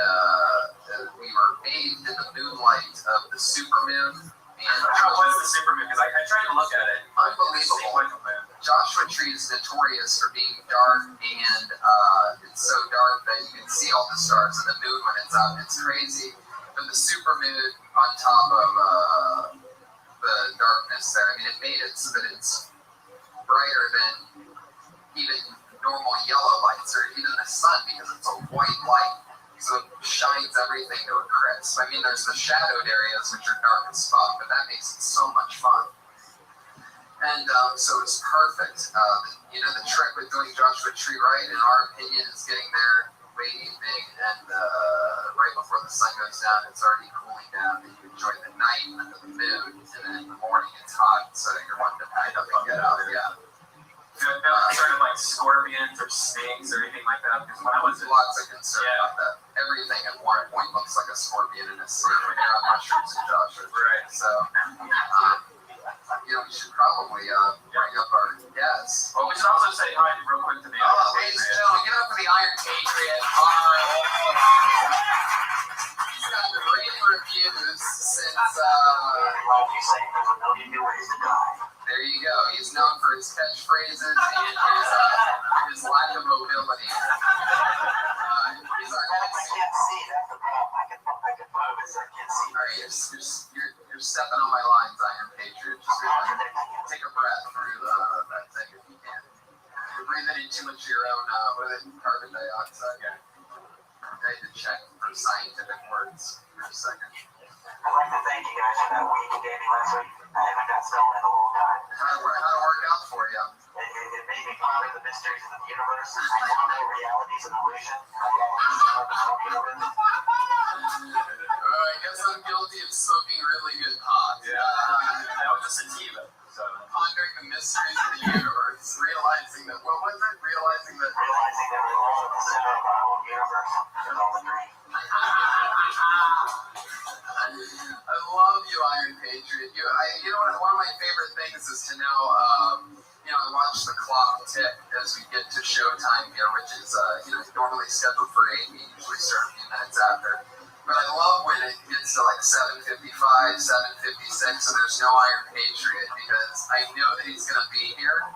we were bathed in the moonlight of the supermoon. And How was the supermoon? Because I tried to look at it. unbelievable. Like a moon. Joshua Tree is notorious for being dark, and it's so dark that you can see all the stars in the moon when it's out. It's crazy. But the supermoon on top of the darkness there, I mean, it made it so that it's brighter than even normal yellow lights or even the sun because it's a white light. So it shines everything to a crisp. I mean, there's the shadowed areas which are dark as fuck, but that makes it so much fun. And so it's perfect. The trick with doing Joshua Tree right, in our opinion, is getting there way evening and right before the sun goes down, it's already cooling down, and you enjoy the night under the moon, and then in the morning it's hot, so you're wanting to pack up and get out. Yeah. Sort of like scorpions or snakes or anything like that. Because when I was lots of concern about that. Everything at one point looks like a scorpion and a snake when you're on mushrooms in Joshua. Right. So, we should probably bring up our guests. Well, we should also say hi real quick to the ladies and gentlemen, give it up for the Iron Patriot. He's got great reviews since. There you go. He's known for his catchphrases and his lack of mobility. He's our next. You're stepping on my lines, Iron Patriot. Just take a breath through that thing if you can. You're breathing in too much of your own carbon dioxide. I had to check for scientific words for a second. I'd like to thank you guys for that week you gave me last week. I haven't got stoned in a long time. How'd it work out for you? It made me ponder the mysteries of the universe. I now know reality's an illusion. I guess I'm guilty of smoking really good pot. Yeah, that was a sativa. So. Pondering the mysteries of the universe, realizing that we're all at the center of our own universe. It's all a dream. I love you, Iron Patriot. One of my favorite things is to now, I watch the clock tick as we get to showtime here, which is, normally scheduled for 8. We usually start a few minutes after. But I love when it gets to like 7:55, 7:56, and there's no Iron Patriot because I know that he's going to be here.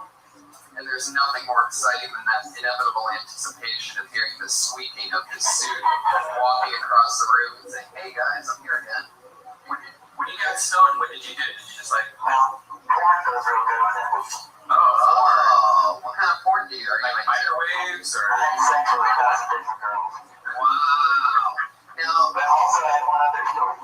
And there's nothing more exciting than that inevitable anticipation of hearing the squeaking of his suit walking across the room and saying, "Hey guys, I'm here again." When you got stoned, what did you do? Did you just like, Porn goes real good with it. Oh, what kind of porn do you? Are you like microwaves or? I had sex with 1,000 different girls. Wow. But also I had one other story.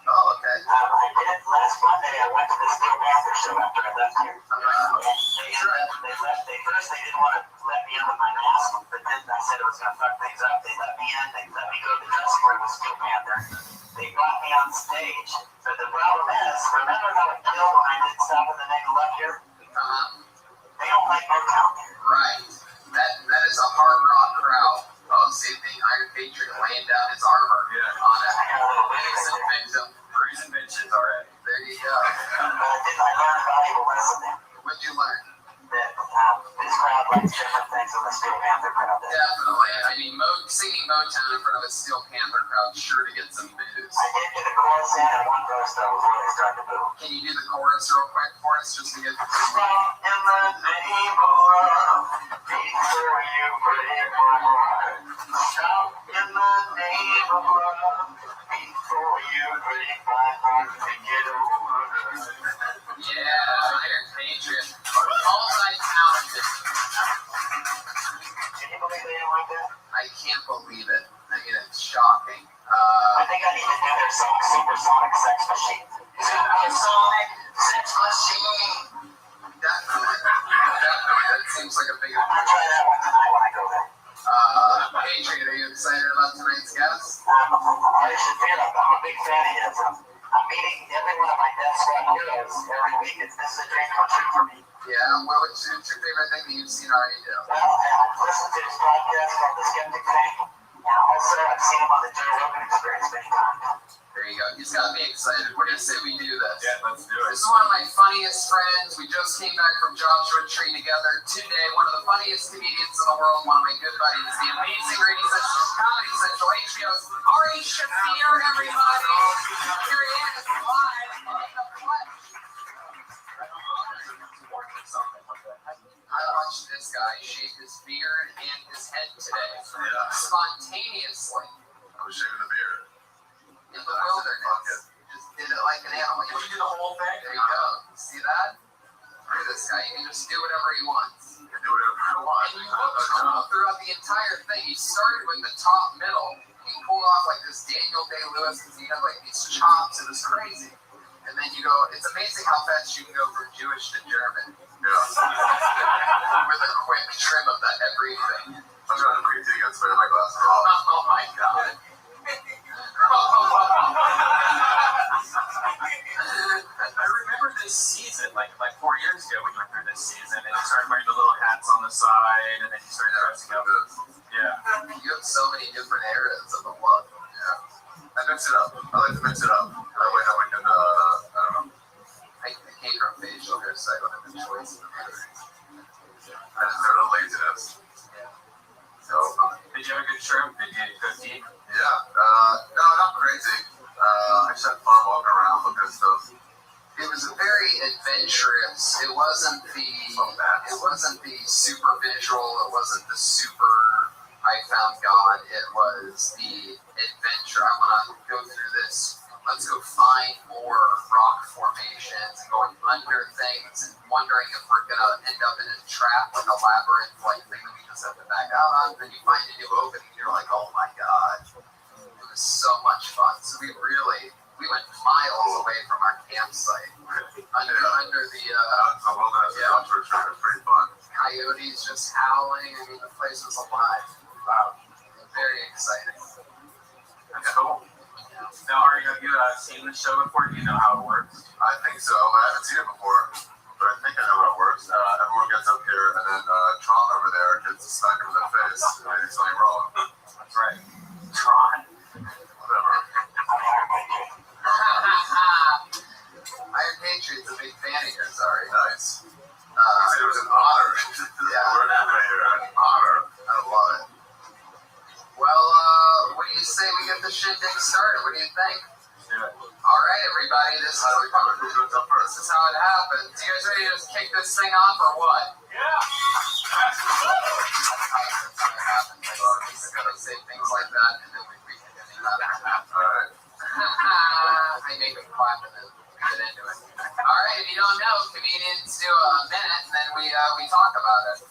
Oh, okay. I did it last Monday. I went to the Steel Panther show after I left here. They didn't want to let me in with my mask, but then I said it was going to fuck things up. They let me in. They let me go to the dressing room with Steel Panther. They brought me on stage. But the problem is, remember how it killed when I did Stop in the Name of Love here? They don't like Motown here. Right. That is a hard rock crowd. Oh, see the Iron Patriot laying down his armor on a innocent victim. Bruising bitches already. There you go. But I learned a valuable lesson there. What'd you learn? That this crowd likes different things than the Steel Panther crowd does. Definitely. I mean, singing Motown in front of a Steel Panther crowd sure to get some booze. I did get the chorus in, and one verse though was where they started to boo. Can you do the chorus real quick for us, just to get the Stop in the name of love, before you break my heart. Stop in the name of love, before you break my heart and get over her. Yeah, Iron Patriot. Multi-talented. Can you believe they didn't like that? I can't believe it. I mean, it's shocking. I think I need to do their song Supersonic Sex Machine. Supersonic Sex Machine. Definitely. That seems like a big I'm going to try that one tonight when I go there. Patriot, are you excited about tonight's guest? I should feel like I'm a big fan of his. I'm meeting every one of my Death Squad heroes every week. This is a dream come true for me. Yeah, what's your favorite thing that you've seen already do? Well, I've listened to his podcast called The Skeptic Tank, and also I've seen him on the Joe Rogan Experience many times. There you go. He's got me excited. We're going to say we do this. Yeah, let's do it. This is one of my funniest friends. We just came back from Joshua Tree together today. One of the funniest comedians in the world. One of my good buddies. The amazing Radio Central, Comedy Central, HBO's Ari Shafir, everybody. Here he is, live on the flesh. I watched this guy shave his beard and his head today. Yeah. Spontaneously. I was shaving the beard. In the wilderness. Just did it like an animal. Did you do the whole thing? There you go. See that? Are Look at this guy. He can just do whatever he wants. You can do whatever you want. And you look cool throughout the entire thing. He started with the top middle. He pulled off like this Daniel Day-Lewis because he had like these chops. It was crazy. And then you go, it's amazing how fast you can go from Jewish to German. Yeah. With a quick trim of that everything. I'm trying to breathe to get spray my glasses off. Oh my god. I remember this season, like 4 years ago, we went through this season, and you started wearing the little hats on the side, and then you started dressing up. Yeah. You have so many different eras of the look. Yeah. I mix it up. I like to mix it up. That way we can, I don't know. I came from facial hair, so I don't have a choice. I just do it on laziness. So, Did you have a good trim? Did you go deep? yeah. No, not crazy. I just had fun walking around, looking at stuff. It was very adventurous. It wasn't the super visual. It wasn't the super I found God. It was the adventure. I want to go through this. Let's go find more rock formations and going under things and wondering if we're gonna end up in a trap, like a labyrinth, like thing that we just have to back out on. Then you find a new opening. And you're like, oh my god, it was so much fun. So we went miles away from our campsite, under the It was pretty fun. coyotes just howling. I mean, the place was alive. Wow, very exciting. That's cool. Now, have you seen the show before? Do you know how it works? I think so. I haven't seen it before, but I think I know how it works. Everyone gets up here, and then Tron over there gets a smack in the face. And they do something wrong. That's right. Tron. Whatever. Iron Patriot's a big fan of yours, sorry. Nice. It was an honor. Yeah. We're not here. An honor. I love it. Well, what do you say we get the shindig started? What do you think? Yeah. All right, everybody, this is how it happens. You guys ready to just kick this thing off or what? Yeah. I gotta say things like that, and then we continue that. All right. I make them clap and then get into it. All right, if you don't know, comedians do a minute, and then we talk about it.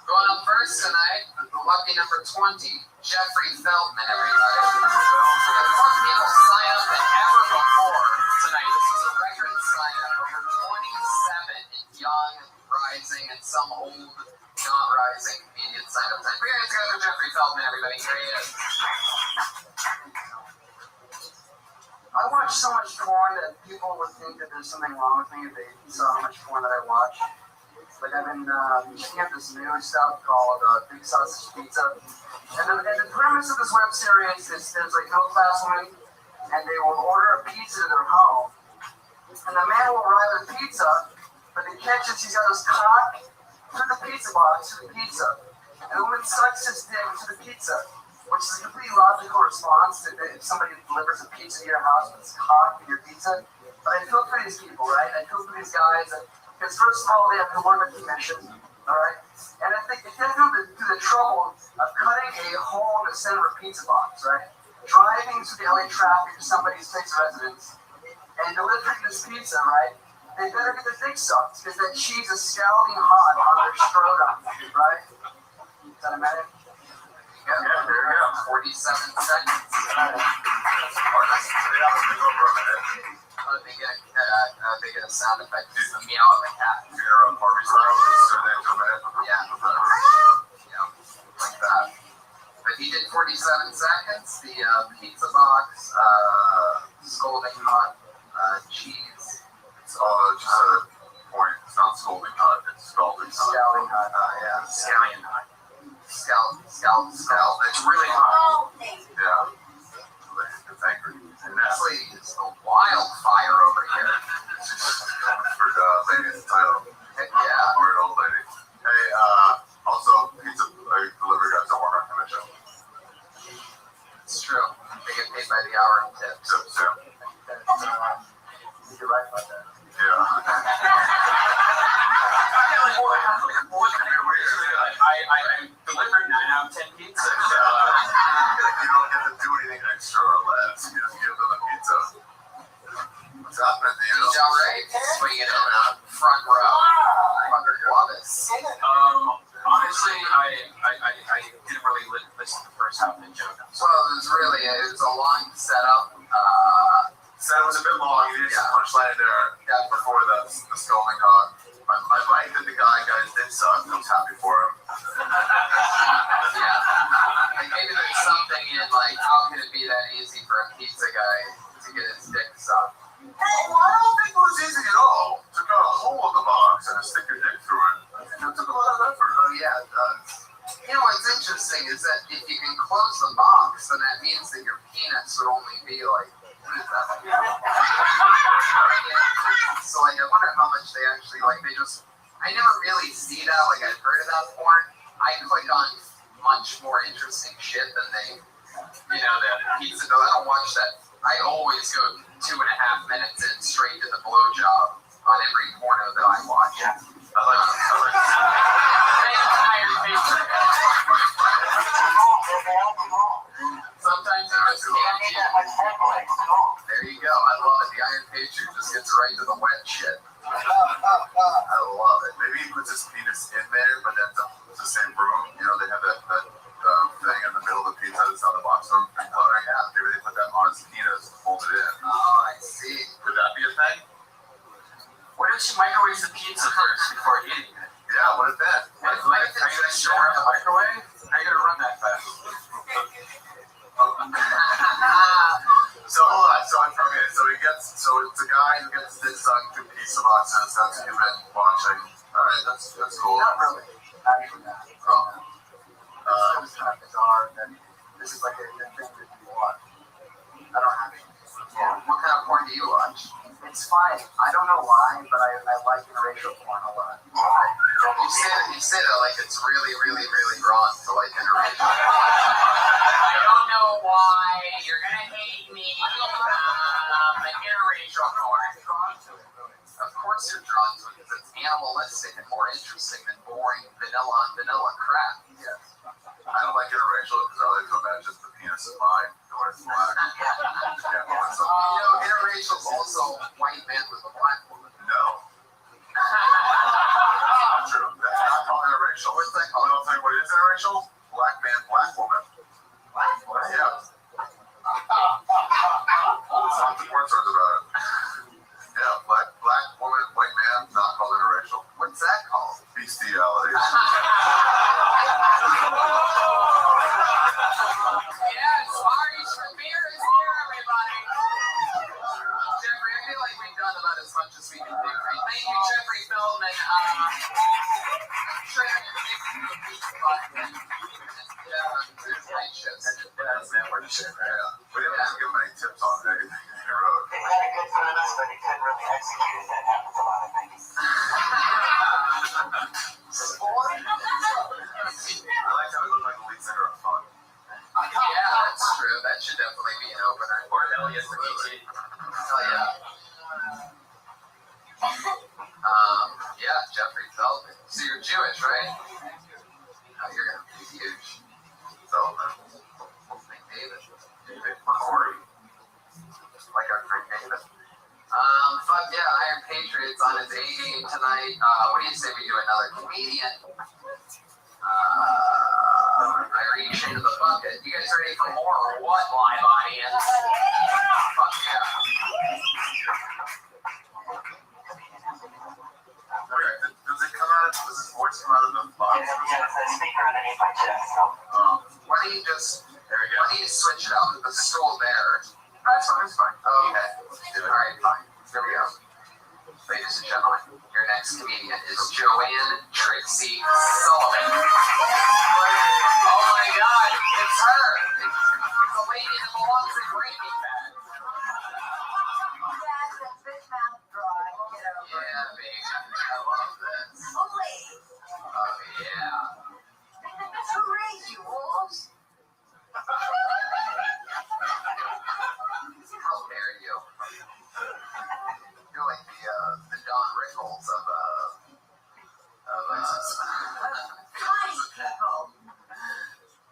Going up first tonight, the lucky number 20, Jeffrey Feldman, everybody. We have more people sign up than ever before tonight. This is a record sign up. Over 27 in young, rising, and some old, not rising comedians sign up tonight. Put your hands together for Jeffrey Feldman, everybody. Here he is. I watch so much porn that people would think that there's something wrong with me if they saw how much porn that I watch. Like I've been checking out this new stuff called Big Sausage Pizza. And the premise of this web series is there's like middle class women and they will order a pizza to their home. And the man will arrive with pizza, but the catch is he's got his cock through the pizza box to the pizza. And the woman sucks his dick to the pizza, which is a completely logical response to if somebody delivers a pizza to your house with his cock in your pizza. But I feel for these people, right? I feel for these guys. Because first of all, they have to work a commission, all right? And if they can't do the trouble of cutting a hole in the center of a pizza box, right? Driving through the LA traffic to somebody's fixed residence and delivering this pizza, right? They better get their dick sucked because that cheese is scalding hot on their scrotum, right? Is that a minute? Yeah, there you go. 47 seconds. They get a sound effect. There's a meow of a cat. You're a Harvey Styles, so they have to admit. Yeah, like that. But he did 47 seconds. The pizza box, scalding hot, cheese. It's all just a point. It's not scalding hot. It's scalding hot. Scalding hot. Yeah. Scallion hot. Scald. It's really hot. Yeah. It's angry. And this lady is a wildfire over here. For the lady's title. Heck yeah. Weird old lady. Hey, also, pizza delivery guys don't work on commission. It's true. They get paid by the hour in tips. Tips, yeah. You're right about that. Yeah. I delivered 9 out of 10 pizzas. You don't get to do anything extra or less. You just give them a pizza. What's happening, dude? DJ Ray, swinging it up front row. Love it. Honestly, I didn't really listen to the first half of the joke. So it was a long setup. So it was a bit long. You did some punchline there before the scolding hog. I like that the guys did suck. I was happy for him. Yeah. Like maybe there's something in like, how can it be that easy for a pizza guy to get his dick sucked? Well, I don't think it was easy at all to cut a hole in the box and stick your dick through it. I think that took a lot of effort. Oh yeah, it does. You know what's interesting is that if you can close the box, then that means that your penis would only be like, what is that? So like, I wonder how much they actually like. I never really see that. Like I've heard of that porn. I click on much more interesting shit than they, the pizza. No, I don't watch that. I always go 2.5 minutes in straight to the blowjob on every porno that I watch. I like Sometimes it just can't be. There you go. I love it. The Iron Patriot just gets right to the wet shit. I love it. Maybe he puts his penis in there, but that's the same room. They have that thing in the middle of the pizza that's on the box room. Yeah, maybe they put that on his penis to hold it in. Oh, I see. Could that be a thing? Why don't you microwave the pizza first before eating it? Yeah, what if that? Are you going to store it in the microwave? How are you going to run that fast? So hold on. So it's a guy who gets this through pizza boxes. That's what you've been watching. All right, that's cool. Not really. Actually, not. It was kind of bizarre that this is like a thing that you watch. I don't have it. Yeah. What kind of porn do you watch? It's fine. I don't know why, but I like interracial porn a lot. You say that like it's really, really, really wrong to like interracial. I don't know why. You're going to hate me. Interracial porn. Of course you're drawn to it because it's animalistic and more interesting than boring vanilla crap. Yes. I don't like interracial because I like to imagine the penis is mine or it's black. Interracial is also white men with a black woman. No. Not true. That's not called interracial. What's that called? I'll tell you what is interracial? Black man, black woman. What? Yeah. Lots of porn stars about it. Yeah, black woman, white man, not called interracial. What's that called? Bestiality. Yes, Ari's from beer is here, everybody. Jeffrey, I feel like we've done about as much as we can do. Thank you, Jeffrey Feldman. We didn't have to give him any tips on anything he wrote. He had a good premise, but he couldn't really execute it. That happens a lot of things. I like how he looked like the lead singer of Fun. Yeah, that's true. That should definitely be an opener. Or Elliot from ET. Hell yeah. Yeah, Jeffrey Feldman. So you're Jewish, right? Oh, you're gonna be huge. Feldman. Like David. David McCory. Like our friend David. Fuck yeah, Iron Patriots on his A game tonight. What do you say we do another comedian? I reach into the bucket. You guys ready for more or what, live audience? Fuck yeah. Does it come out? Does his voice come out of the box? Yeah, it's a speaker underneath my chest. So. Why don't you just, There we go. why don't you switch it out? The stool there. That's fine. It's fine. Okay. All right, fine. Here we go. Ladies and gentlemen, your next comedian is Joanne Trixie Sullivan. Oh my God, it's her. It's the lady that belongs in Breaking Bad. Yeah, baby, I love this. Oh yeah. How dare you? You're like the Don Rickles of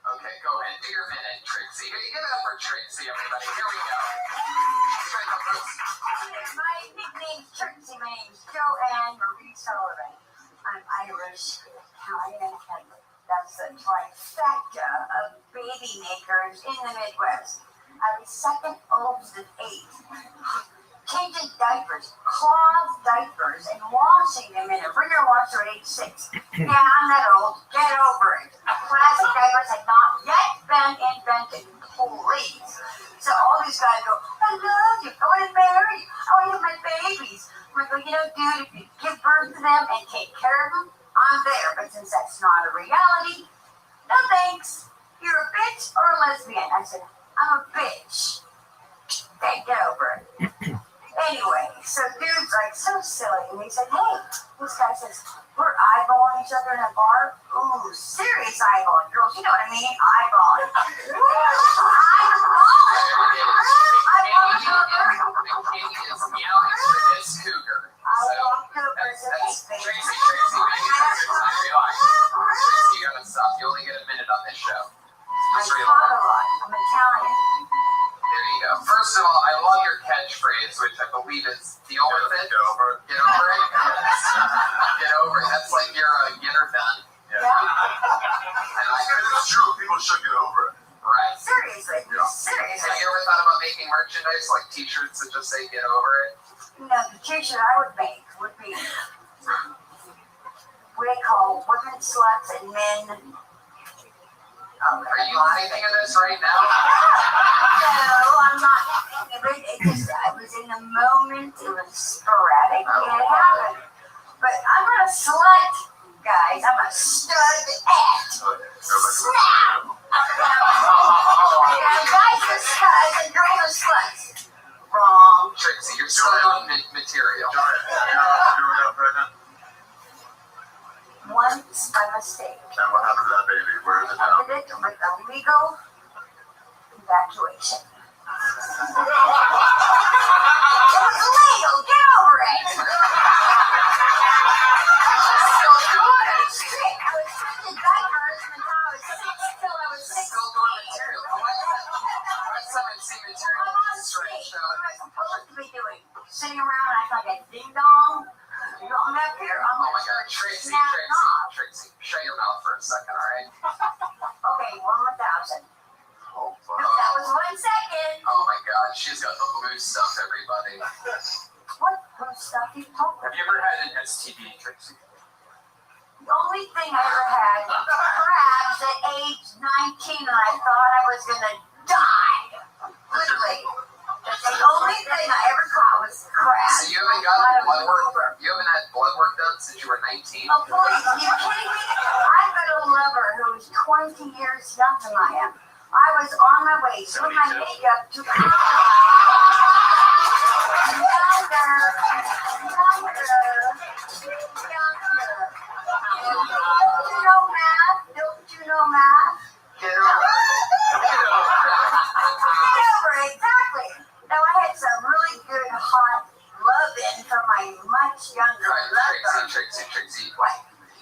Okay, go ahead. Do your minute, Trixie. Give it up for Trixie, everybody. Here we go. baby makers in the Midwest. I was second oldest at 8. Changing diapers, cloth diapers, and washing them in a ringer washer at age 6. Yeah, I'm that old. Get over it. Plastic diapers had not yet been invented. Please. So all these guys go, I love you. I want to marry you. I want to have my babies. I'm like, dude, if you give birth to them and take care of them, I'm there. But since that's not a reality, no thanks. You're a bitch or a lesbian. I said, I'm a bitch. Okay, get over it. Anyway, so dude's like so silly, and he said, hey, this guy says, we're eyeballing each other in a bar. Ooh, serious eyeballing. Girls, you know what I mean? Eyeballing. You gotta stop. You only get a minute on this show. I talk a lot. I'm Italian. There you go. First of all, I love your catchphrase, which I believe is deal with it. Get over it. Get over it. Get over it. That's like your get her done. Yeah. And It's true. People should get over it. Right. Seriously. Yeah. Seriously. Have you ever thought about making merchandise like t-shirts that just say get over it? No, the t-shirt I would make would be what they call women sluts and men. Are you thinking of this right now? No, I'm not. I was in the moment. It was sporadic. It happened. But I'm not a slut, guys. I'm a stud-at. Snap! Guys are studs and girls are sluts. Wrong. Trixie, you're still doing material. Once by mistake. And what happened to that baby? Where is it now? Ended it with a legal evacuation. It was legal. Get over it. Still doing it. I was changing diapers until I was 6 till I was 6. Still doing material. Last time I see material I'm on is strange. stage. What am I supposed to be doing? Sitting around acting like a ding dong? You know, I'm up here. I'm Oh my like, God, Trixie, snap knob. Trixie, shut your mouth for a second, all right? Okay, 1,000. Oh, That was 1 second. oh my God, she's got the blue stuff, everybody. What stuff you talking Have about? you ever had an STD, Trixie? The only thing I ever had was crabs at age 19, and I thought I was gonna die. Literally. That's the only thing I ever caught was crabs. So you haven't gotten blood work? You haven't had blood work done since you were 19? Oh, please, are you kidding me? I've got a lover who is 20 years younger than I am. I was on my way to my makeup to younger. Don't you know math? Don't you know math? Get over it. Get over it. Get over it, exactly. Now I had some really good hot love-in from my much younger All right, lover. Trixie. What?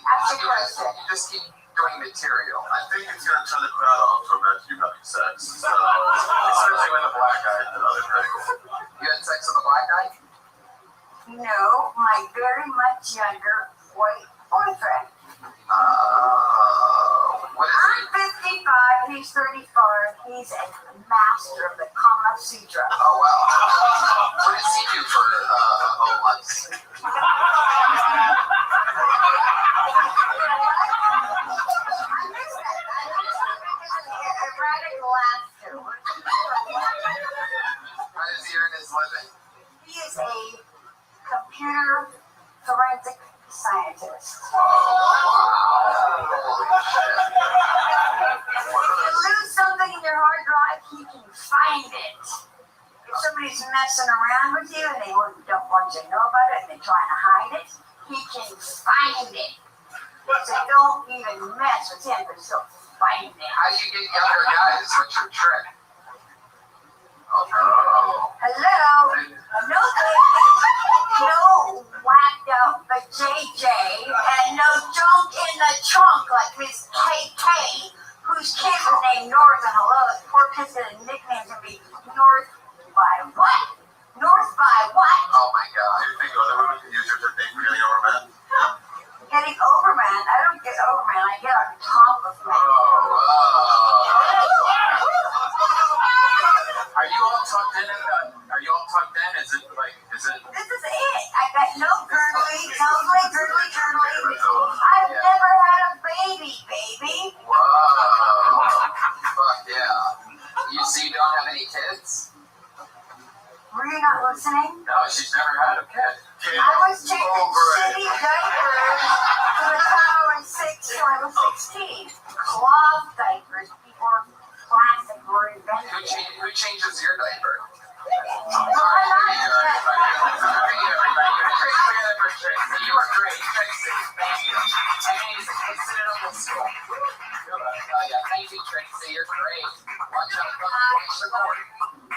Ask your question. You just keep doing material. I think it's going to turn the crowd off from you having sex. So, especially when the black guy did other things. You had sex with a black guy? No, my very much younger white boyfriend. What is I'm 55, he's 35, he's a master of the Kama Sutra. Oh, wow. What does he do for home months? How does he earn his living? He is a computer forensic scientist. Oh, wow. Holy shit. If you lose something in your hard drive, he can find it. If somebody's messing around with you and they don't want you to know about it and they're trying to hide it, he can find it. So don't even mess with him, but still find it. How do you get younger guys? What's your trick? Oh, no. Hello? No whacked out the JJ and no junk in the trunk like Miss KK, whose kids are named North and hello, his poor kids and nicknames would be North by what? North by what? Oh my God. Do you think other women can use your technique for getting over men? Getting over man. I don't get over man. I get on top of man. Oh, tucked in? Is it? This is it. I got no girdly, girdly. I've never had a baby. Whoa. Fuck yeah. So you don't have any kids? Were you not listening? No, she's never had a kid. I was changing shitty diapers from the time I was 6 till I was 16. Cloth diapers before plastic were invented. Who changes your diaper? You are great, Tracy. Thank you. Amazing. Consider it almost school. Oh yeah, thank you, Tracy. You're great. Watch out, watch the cord.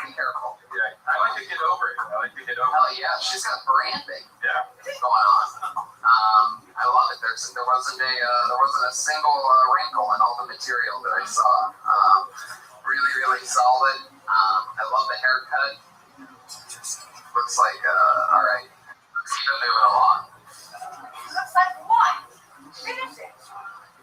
Be careful. Yeah, I like to get over it. Hell yeah, she's got branding. Yeah. Going on. I love it. There wasn't a single wrinkle in all the material that I saw. Really solid. I love the haircut. Looks like all right. Still moving along. Looks like what? Finish it.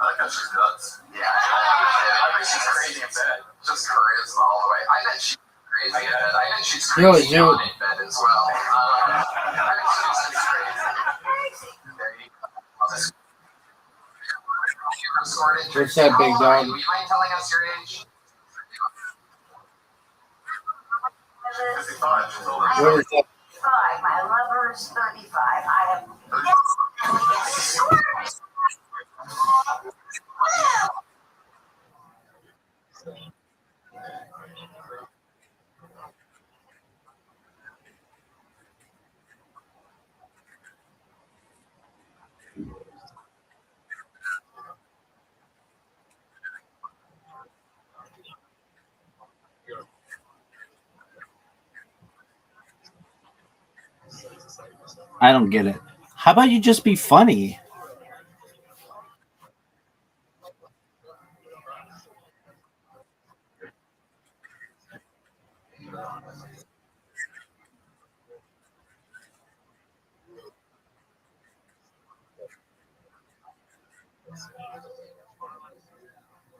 I like how she's nuts. Yeah. I bet she's crazy in bed. Just charisma all the way. I bet she's crazy in bed. I bet she's Really, crazy on in bed as well. I bet she's just crazy. There you go. What's that, big dog? You mind telling us your age? 55. She's older. What is that? 35. My lover is 35. I have. I don't get it. How about you just be funny?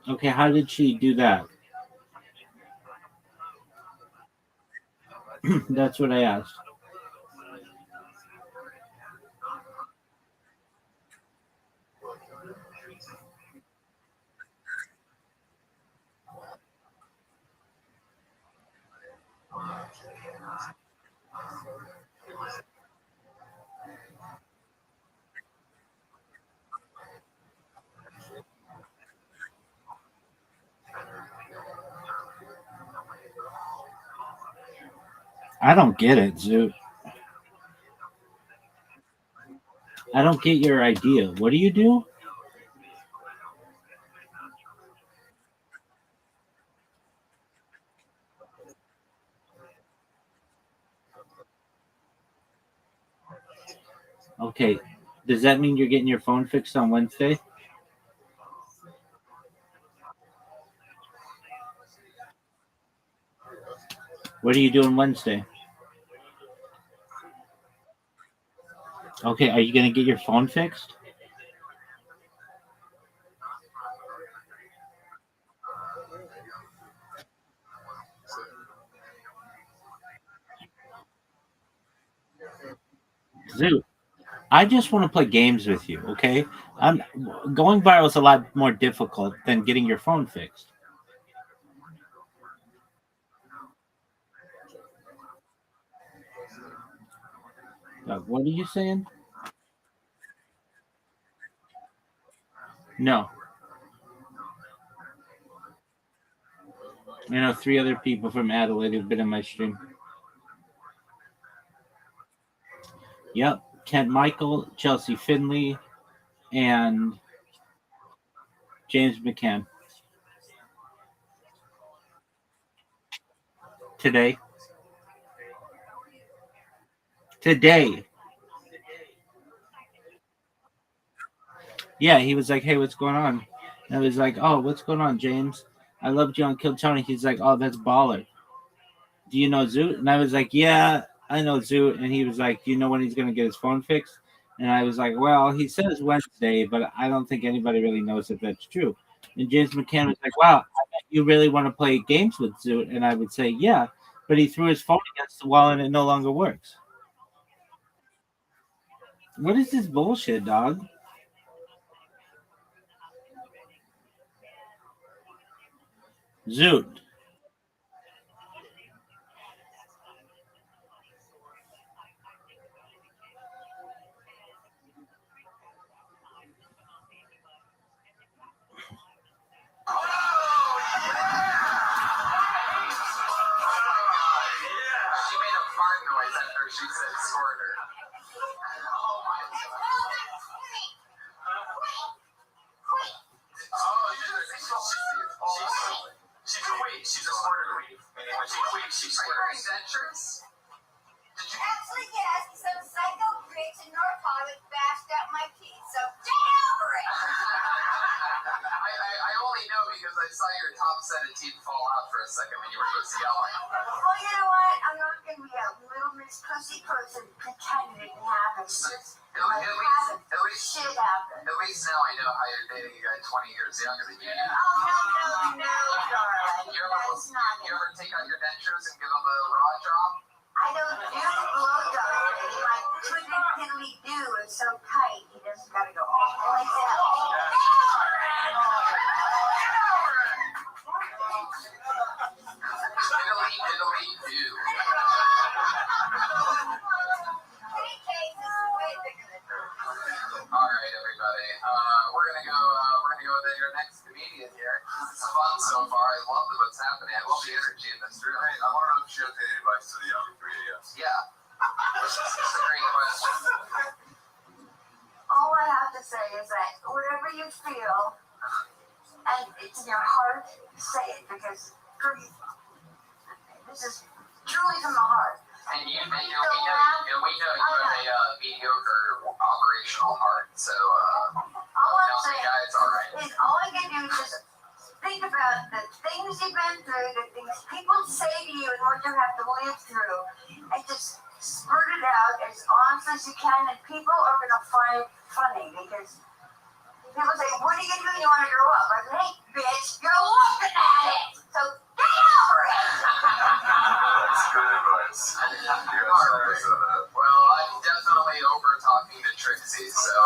Okay, how did she do that? That's what I asked. I don't get it, Zoot. I don't get your idea. What do you do? Okay. Does that mean you're getting your phone fixed on Wednesday? What are you doing Wednesday? Okay, are you going to get your phone fixed? Zoot, I just want to play games with you, okay? Going viral is a lot more difficult than getting your phone fixed. What are you saying? No. I know 3 other people from Adelaide who've been in my stream. Yep. Kent Michael, Chelsea Finley, and James McCann. Today. Yeah, he was like, hey, what's going on? And I was like, oh, what's going on, James? I loved you on Kill Tony. He's like, oh, that's baller. Do you know Zoot? And I was like, yeah, I know Zoot. And he was like, do you know when he's going to get his phone fixed? And I was like, well, he says Wednesday, but I don't think anybody really knows if that's true. And James McCann was like, wow, I bet you really want to play games with Zoot. And I would say, yeah. But he threw his phone against the wall and it no longer works. What is this bullshit, dog? Zoot. She made a fart noise after she said squirter. Oh my god. She's a queen. She's a squirter queen. Meaning when she queens, she Are you wearing squirts. dentures? Did you? Actually, yes, some psycho pricks in North Hollywood bashed out my teeth, so get over it! I only know because I saw your top set of teeth fall out for a second when you were just yelling. Well, you know what? I'm not going to be a little Miss Pussy person pretending it happened. At least Shit happened. At least now I know how you're dating a guy 20 years younger than you. Oh, no, darling. That's not You ever take out your dentures and give them a raw drop? I don't do blowjobs, baby. My twiddly piddly do is so tight, he just gotta go all like Diddly do. All right, everybody. We're gonna go with your next comedian here. It's fun so far. I love what's happening. I love the energy in this room. Hey, I want to know if she has any advice to the young 3AS. Yeah. That's a great question. All I have to say is that whatever you feel, and it's in your heart, say it, because this is truly from the heart. And we know you have a mediocre operational heart, so All I'm no, saying guys, all right. is all I can do is just think about the things you've been through, the things people say to you and what you have to live through, and just spurt it out as honest as you can, and people are going to find it funny, because people say, what are you going to do when you want to grow up? Like, hey, bitch, you're looking at it, so get over it! That's good advice. Well, I'm definitely over talking to Trixie, so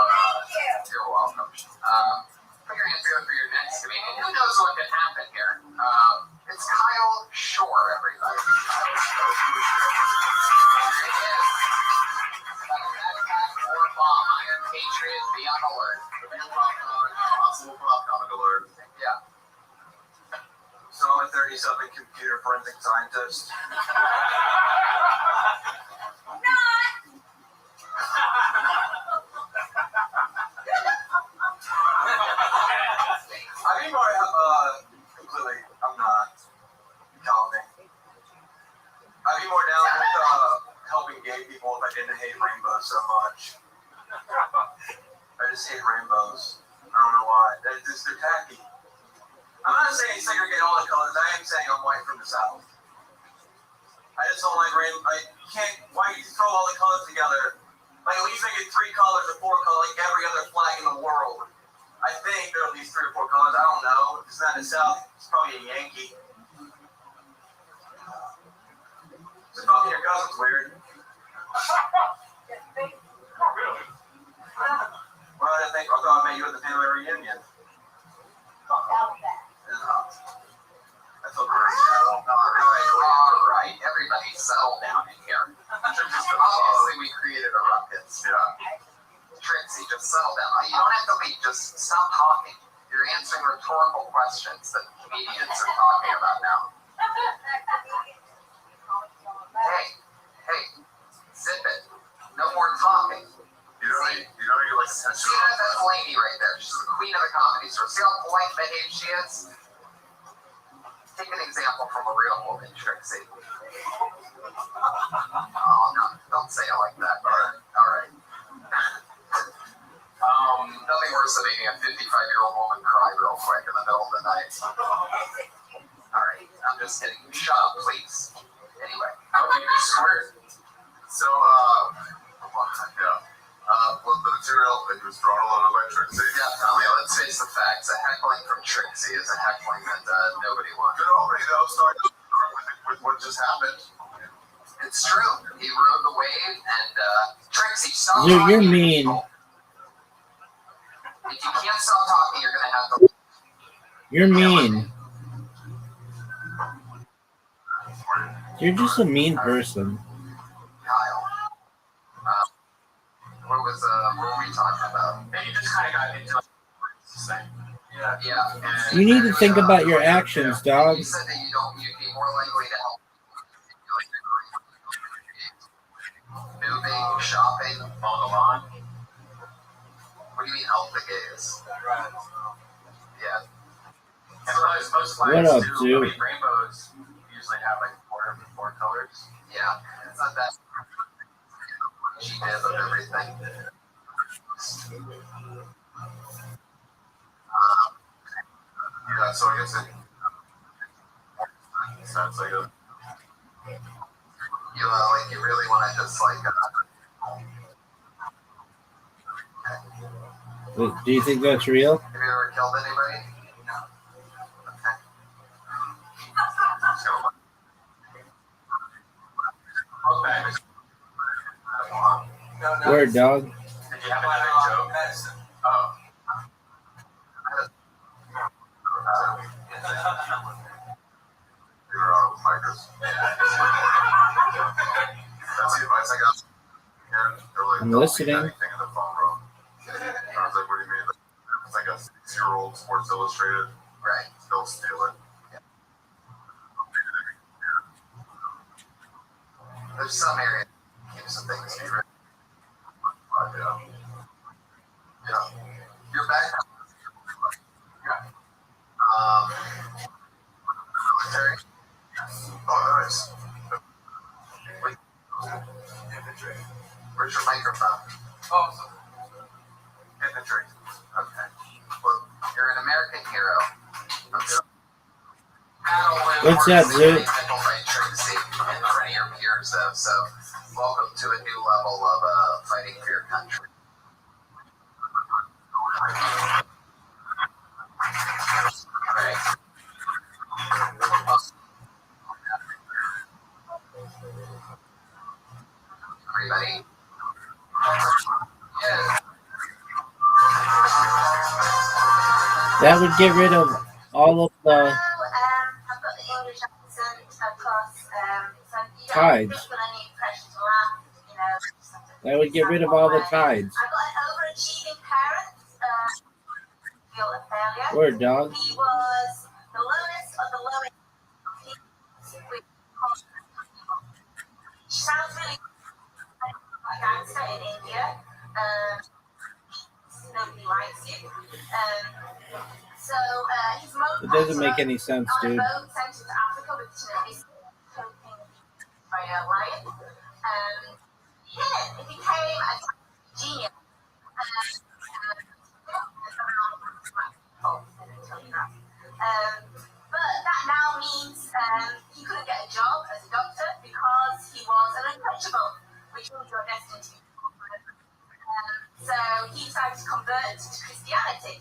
you're welcome. Put your hands together for your next comedian. Who knows what could happen here? It's Kyle Shore, everybody. Or bomb. Iron Patriot, be on alert. Possible comic alert. Yeah. So I'm a 30-something computer forensic scientist. I mean, completely, I'm not counting. I'd be more down with helping gay people if I didn't hate rainbows so much. I just hate rainbows. I don't know why. They're tacky. I'm not saying segregate all the colors. I am saying I'm white from the South. I just don't like rainbow. You can't. Why you throw all the colors together? Like at least make it 3 colors or 4 colors, like every other flag in the world. I think there are at least 3 or 4 colors. I don't know. If it's not in the South, it's probably a Yankee. So fucking your cousin's weird. Well, I thought I met you at the family reunion. I feel very settled. All right. Everybody settle down in here. Obviously, we created a ruckus. Yeah. Trixie, just settle down. You don't have to leave. Just stop talking. You're answering rhetorical questions that comedians are talking about now. Hey, zip it. No more talking. You know you're like a See that lady right there? She's the queen of the comedy store. See how polite behaved she is? Take an example from a real woman, Trixie. Oh, no, don't say it like that. All right. Nothing worse than making a 55-year-old woman cry real quick in the middle of the night. All right, I'm just kidding. Shut up, please. Anyway, how do you squirt? So, with the material that was drawn a lot by Trixie. Definitely. Let's face the facts. A heckling from Trixie is a heckling that nobody wants. Good opening, though. Starting with the with what just happened. It's true. He rode the wave, and Trixie, stop Dude, talking. you're mean. If you can't stop talking, you're gonna have to. You're mean. You're just a mean person. Kyle. What were we talking about? And you just kind of got into Yeah. You need to think about your actions, dog. You said that you'd be more likely to help. Moving, shopping, mowing the lawn. What do you mean help the gays? Yeah. And most What flags up, do. dude? I mean, rainbows usually have like four colors. Yeah. It's not that she did of everything. Yeah, so I guess it sounds like a. You really want to just like. Do you think that's real? Have you ever killed anybody? No. Okay. Word, dog. Did you have a joke? Oh. You're on micros. That's the advice I got. They're like, I'm don't listening. leave anything in the phone room. I was like, what do you mean? It's like a 6-year-old Sports Illustrated. Right. They'll steal it. There's some area keep some things secret. Yeah. Yeah. Your background. Military. Oh, nice. Where's your microphone? Oh, Infantry. Okay. Well, you're an American hero. What's that, Zoot? By Trixie in front of your peers, though. So, welcome to a new level of fighting for your country. Right. Everybody. Yeah. That would get rid of all of the I've got the English accent across, so you don't tides. feel any pressure to laugh, you know. That would get rid of all the tides. I've got an overachieving parent, feel a failure. Word, dog. He was the lowest of the lowest. She sounds really like a gangster in India. Nobody likes you. So his mom. It doesn't make any sense, on a dude. boat sent to Africa with his hoping by a lion. He became a genius. But that now means he couldn't get a job as a doctor because he was an untouchable, which means you're destined to be. So he decided to convert to Christianity,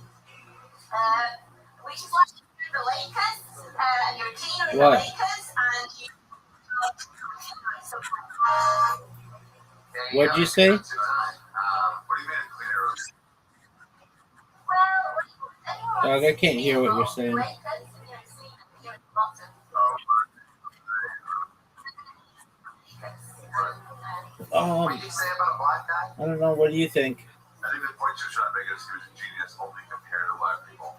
which is like the Lakers, and you're a team in the What? Lakers, and you. What'd you say? What do you mean a clean arrow? Dog, I can't hear what you're saying. What did you say about a black guy? I don't know. What do you think? I think the point you're trying to make is he was a genius only compared to black people.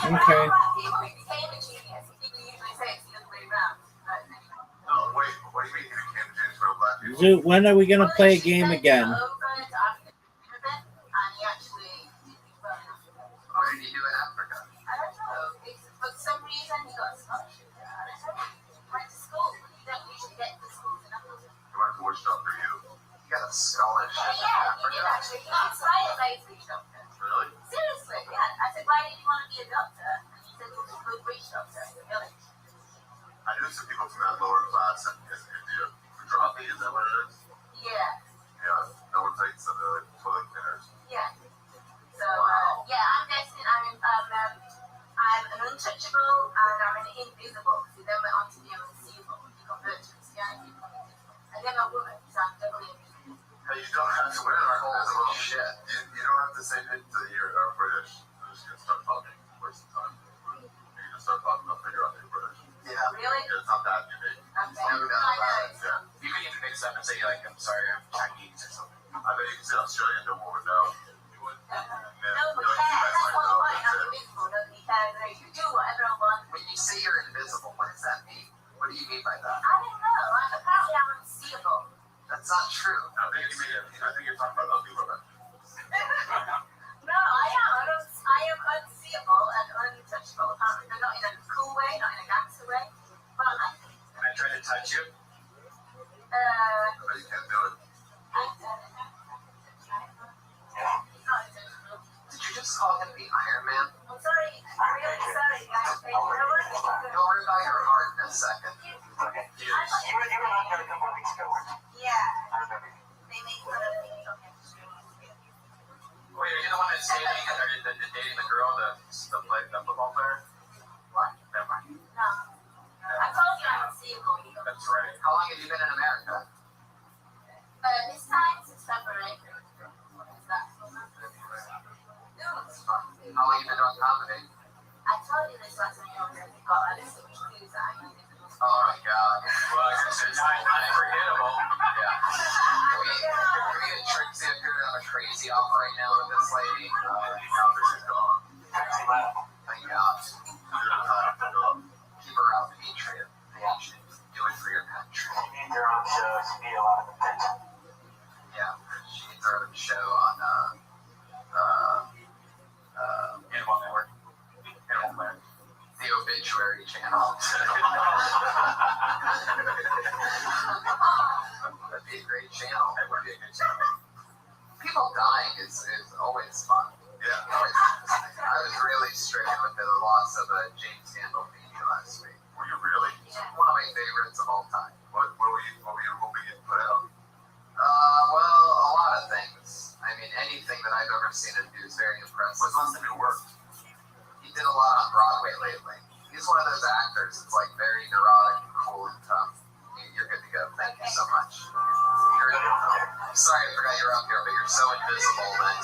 Okay. No, wait. What do you mean he became a genius for black people? Zoot, when are we gonna play a game again? What did he do in Africa? I don't know. For some reason, he got scholarship. Went to school. You don't usually get to school in Africa. He went to which doctor you? He got a scholarship in Yeah, he Africa. did actually. He got inspired by his witch doctor. Really? Seriously, yeah. I said, why did you want to be a doctor? And he said, well, a good witch doctor in the village. I knew some people from that lower class in India. Gujarati, is that what it is? Yeah, Yeah. No one takes some of the toilet cleaners. yeah. So, yeah, I'm destined. I'm an untouchable and I'm an invisible. So then went on to be unseeable. You convert to Christianity. And then a woman, so I'm definitely invisible. Hey, you don't have to wear our whole little shit. You don't have to say it to you're British. You're just gonna start talking for some time. You can start talking about figure out you're British. Yeah. Really? It's not that unique. Okay. No doubt about it. Yeah. You can even mix up and say like, I'm sorry, I'm Chinese or something. I bet you can say Australian, no one would know. Nobody cares. That's the whole point. I'm invisible. Nobody cares. You do whatever I want. When you say you're invisible, what does that mean? What do you mean by that? I don't know. Apparently I'm unseeable. That's not true. I think you're talking about ugly women. No, I am unseeable and untouchable. Apparently, but not in a cool way, not in a gangster way. But I like it. Can I try to touch you? I bet you can't do it. Did you just call him the Iron Man? I'm sorry. I'm really sorry, guys. You know what? You'll rip out your heart in a second. Okay. You were on here a couple of weeks ago, weren't you? Yeah. I remember you. They make fun of me. Wait, are you the one that's dating the girl, the football player? What? Never mind. No. I told you I'm unseeable. That's right. How long have you been in America? This time since February. What is that? How long have you been doing comedy? I told you this last time you got a list of clues that I needed. Oh my god. Well, it's unforgettable. Yeah. We had Trixie up here on a crazy off right now with this lady. She's gone. Thank God. Keep her out, Patriot. Do it for your country. You need your own shows, you need a lot of attention. Yeah. She needs her own show on Animal Network. The Obituary Channel. That'd be a great channel. That would be a good channel. People dying is always fun. Yeah. I was really stricken with the loss of James Gandolfini last week. Were you really? One of my favorites of all time. What were you hoping you'd put out? Well, a lot of things. I mean, anything that I've ever seen him do is very impressive. What's last time you worked? He did a lot on Broadway lately. He's one of those actors that's like very neurotic and cool and tough. You're good to go. Thank you so much. Sorry, I forgot you were up here, but you're so invisible that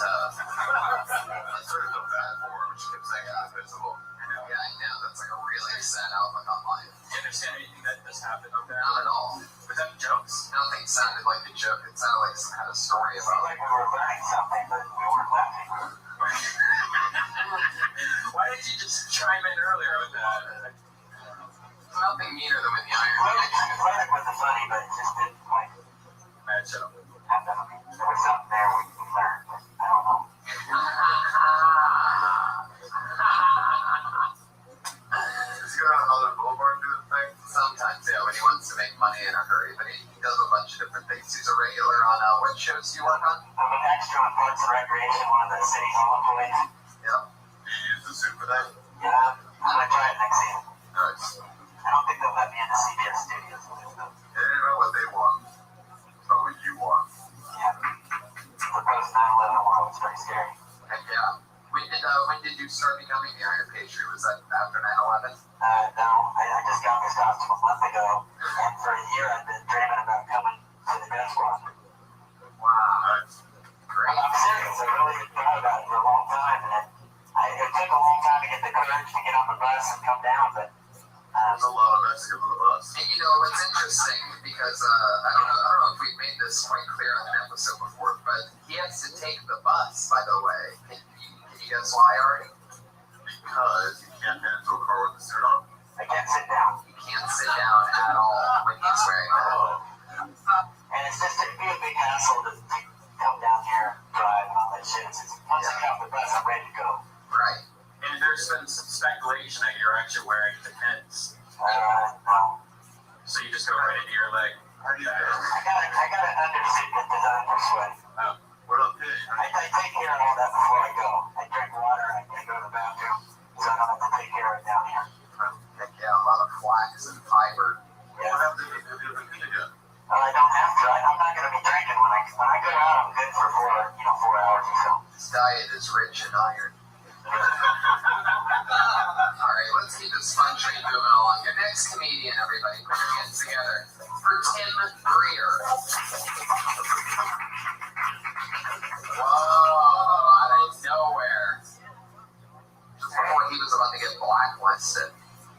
That's sort of a bad form. She kept saying I'm invisible. yeah, I know. That's like a really sad outlook on life. Do you understand anything that just happened up there? Not at all. Was that jokes? Nothing sounded like a joke. It sounded like some kind of story It about seemed like we were learning something, but we weren't laughing. Why did you just chime in earlier with that? nothing meaner than with the Iron Well, Man. it flirted with the funny, but it just didn't quite Match up. happen. There was something there we learned, but I don't know. Is he going on another boulevard doing things? Sometimes, yeah, when he wants to make money in a hurry, but he does a bunch of different things. He's a regular on what shows do you work on? I'm an extra on Parks and Recreation, one of the city hall employees. Yep. Do you use the suit for that? Yeah, I'm gonna try it next season. Nice. I don't think they'll let me into CBS Studios. They didn't know what they want. But what you want. Yeah. The post 9/11 world was very scary. Heck yeah. When did you start becoming the Iron Patriot? Was that after 9/11? No, I just got this costume a month ago, and for a year I've been dreaming about coming to the Death Squad. Wow. Nice. Great. I'm serious. I really thought about it for a long time, and it took a long time to get the courage to get on the bus and come down, but There's a lot of Mexicans on the bus. And you know, it's interesting because I don't know if we made this quite clear on an episode before, but he has to take the bus, by the way. Can you guess why, Ari? Because you can't get into a car with the suit on. I can't sit down. He can't sit down at all when he's wearing that. And it's just, it'd be a big hassle to come down here, drive, and all that shit. It's once I get off the bus, I'm ready to go. Right. And there's been some speculation that you're actually wearing defense. No. So you just go right into your leg. How do you I got an undersuit that's designed for sweat. What up, Pig? I take care of all that before I go. I drink water, I go to the bathroom, so I don't have to take care of it down here. Heck yeah, a lot of flax and fiber. What happened if you didn't eat again? Well, I don't have to. I'm not going to be drinking when I go out. I'm good for 4 hours or so. His diet is rich in iron. All right, let's together for Tim Greer. Whoa, out of nowhere. Just before he was about to get blacklisted.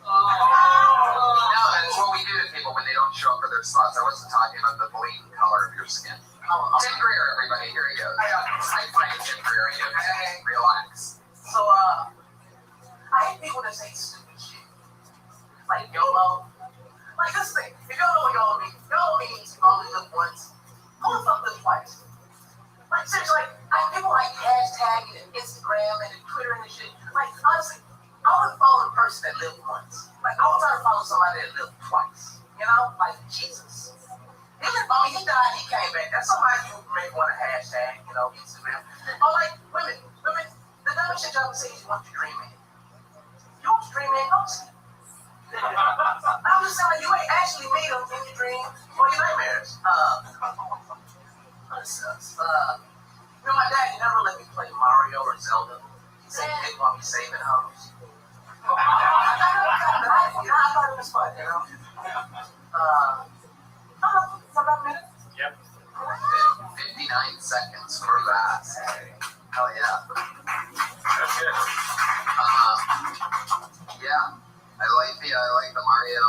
No, that's what we do to people when they don't show up for their spots. I wasn't talking about the blatant color of your skin. Tim Greer, everybody, here he goes. Hi, Tim Greer, you okay? Relax. So, I hate people that say stupid shit. Like YOLO. Like, this thing, if y'all know what YOLO means you only live once. Only fuck live twice. Like, seriously, people like hashtagging and Instagram and Twitter and shit. Like, honestly, I wouldn't follow a person that lived once. Like, I would try to follow somebody that lived twice. You know? Like, Jesus. He died, he came back. That's somebody you may want to hashtag, you know, Instagram. Or like, women, the dumb shit y'all say is you want your dream man. You want your dream man, don't see. I'm just saying, you ain't actually meet him in your dream or your nightmares. That sucks. You know, my dad never let me play Mario or Zelda. He said he didn't want me saving hoes. I thought it was fun, you know? About a minute? Yep. 59 seconds for that. Hell yeah. That's good. Yeah. I like the Mario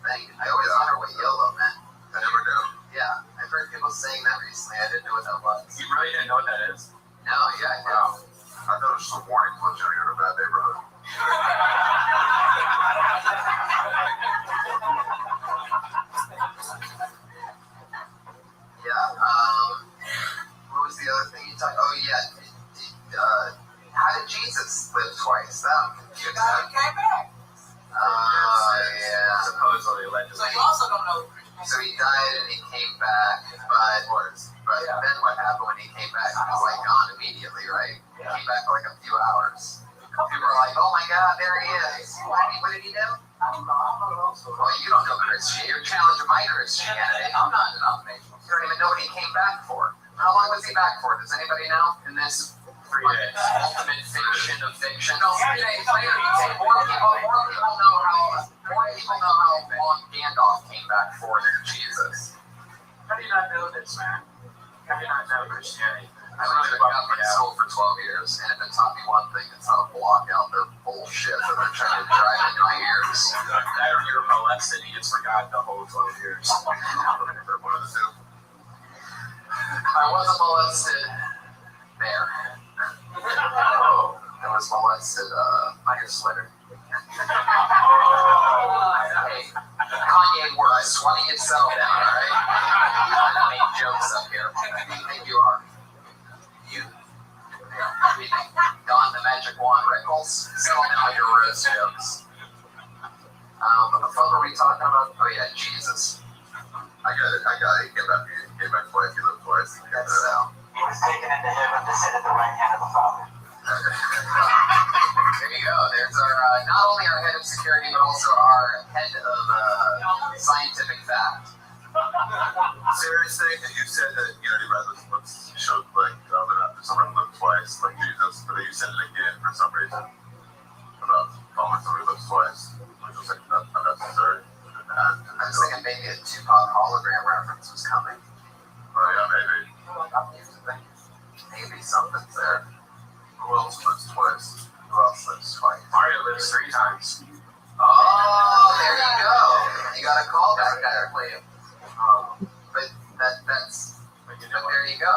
thing. I always wonder what YOLO meant. I never knew. Yeah. I've heard people saying that recently. I didn't know what that was. You really didn't know what that is? No, yeah, I know. I thought it was just a warning to let you know you're in a bad neighborhood. Yeah. What was the other thing you talked? Oh yeah. How did Jesus live twice? That I'm confused. God came back. Yeah. Supposedly, allegedly. So you also don't know. So he died and he came back, but then what happened when he came back? He was like gone immediately, right? He came back for like a few hours. People were like, "Oh my God, there he is!" What did he do? I don't know. Well, you don't know Christianity. You're challenging my Christianity. I'm not denominational. You don't even know what he came back for. How long was he back for? Does anybody know? In this 3 days. Ultimate fiction of fiction. No, 3 days later, more people know how long Gandalf came back for than Jesus. How do you not know this, man? How do you not know Christianity? I went to Catholic school for 12 years, and it taught me one thing: it's how to block out their bullshit that they're trying to drive into my ears. That or you're molested, he gets forgotten the whole 12 years. One of the two. I wasn't molested there. I was molested by your sweater. Hey, Kanye works. Why don't you settle down, alright? I make jokes up here. Who do you think you are? You? Don the Magic Wand Rickles? Settle down with your roast jokes. What the fuck are we talking about? Oh yeah, Jesus. I got it. He came back twice. He lived twice. That's so. He was taken into heaven to sit at the right hand of the Father. There you go. There's our not only our head of security, but also our head of scientific fact. Seriously, and you said that you read this book showed like that someone lived twice, like Jesus, but then you said it again for some reason about calling somebody lives twice, which was like unnecessary. I was thinking maybe a Tupac hologram reference was coming. Oh yeah, maybe. Maybe something's there. Who else lives twice? Who else lives twice? Mario lives 3 times. Oh, there you go. You got a callback there. But that's. But there you go.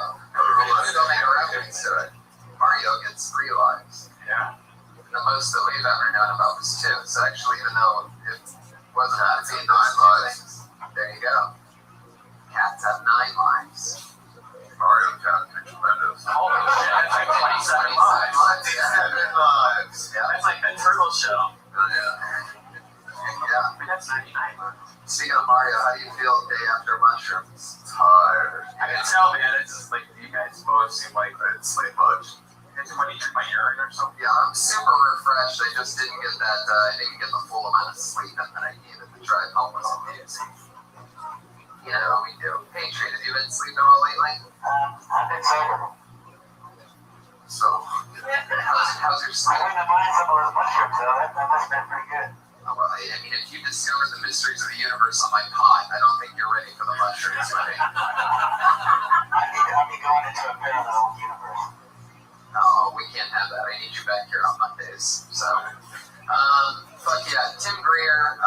Still make a reference to it. Mario gets 3 lives. Yeah. And the most that we've ever known about was 2. So actually, even though it wasn't meant to be 9 lives, there you go. Cats have 9 lives. Mario Cat is tremendous. Holy shit, that's like 27 lives. 27 lives. Yeah. That's like the turtle shell. Yeah. Yeah. I mean, that's 99 lives. Speaking of Mario, how do you feel day after mushrooms? Tired. I can tell, man, it's just like you guys both seem like I didn't sleep much. it's when you drink my urine or something. Yeah, I'm super refreshed. I just didn't get that. I didn't get the full amount of sleep that I needed to drive home with some days. You know how we do. Patriot, have you been sleeping well lately? I've been sober. So, how's your I sleep? wouldn't have minded some of those mushrooms, though. That must have been pretty good. Oh, well, I mean, if you discover the mysteries of the universe on my pod, I don't think you're ready for the mushrooms, buddy. I'll be going into a parallel universe. Oh, we can't have that. I need you back here on Mondays. So, fuck yeah. Tim Greer,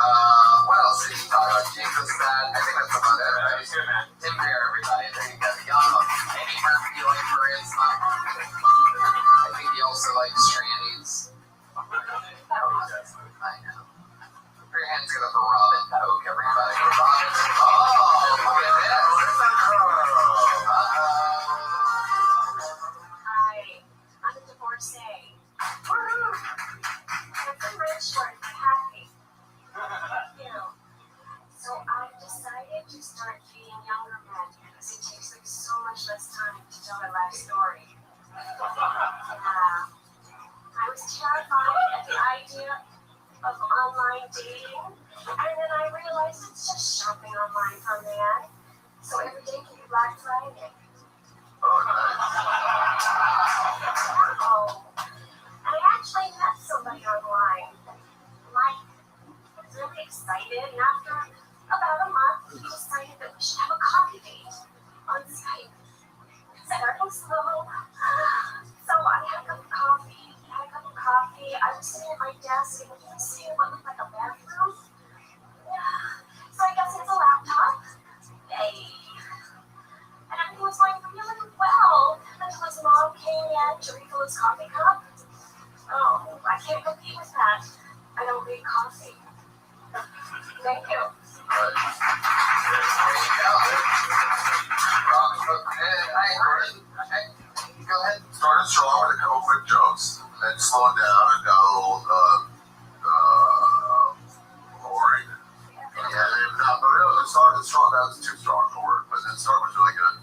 what else did he talk about? Jesus, that. I think that's about it, right? Tim Greer, everybody. There you go. Eddie Murphy, like Charisma. I think he also likes Strandies. I know. Put your hands together for Robin Oak, everybody. Robin. Oh, look at this. Hi, I'm a divorcee. Woohoo! I'm from Richmond, happy. You know, so I've decided to start dating younger men because it takes like so much less time to tell my life story. I was terrified at the idea of online dating, and then I realized it's just shopping online for a man. So every day can be Black Friday. Oh, I actually met somebody online. Mike was really excited, and after about a month, he decided that we should have a coffee date on Skype. Starting slow. So I had a cup of coffee. I was sitting at my desk, and you can see what looked like a bathroom. So I guess it's a laptop. Hey. And everything was going really well until his mom came in to refill his coffee cup. Oh, I can't compete with that. I don't need coffee. Thank you. Go ahead. Started strong with a couple quick jokes, then slowed down and got a little boring. Yeah, but really, it started strong. That was too strong for word, but the start was really good.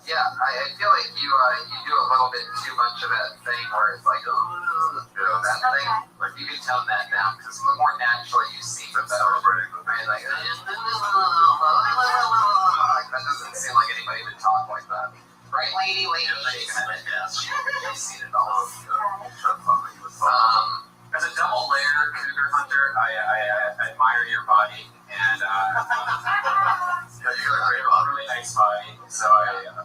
Yeah, I feel like you do a little bit too much of that thing where it's like, that thing. Like you can tone that down because the more natural you seem, the better. Right? Like, that doesn't seem like anybody would talk like that. Right, lady? You've seen it all. As a double layer cougar hunter, I admire your body, and Yeah, you got a great a really nice body. So I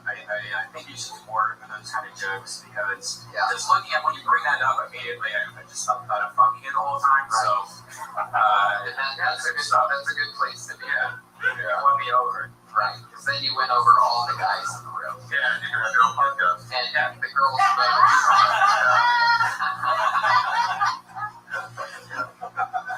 think you should do more of those kind of jokes because just looking at when you bring that up immediately, I just thought about fucking you the whole time. So that's a good place to be. Yeah, won me over. Right, because then you went over all the guys in the room. Yeah, you can have your own podcast. And the girls.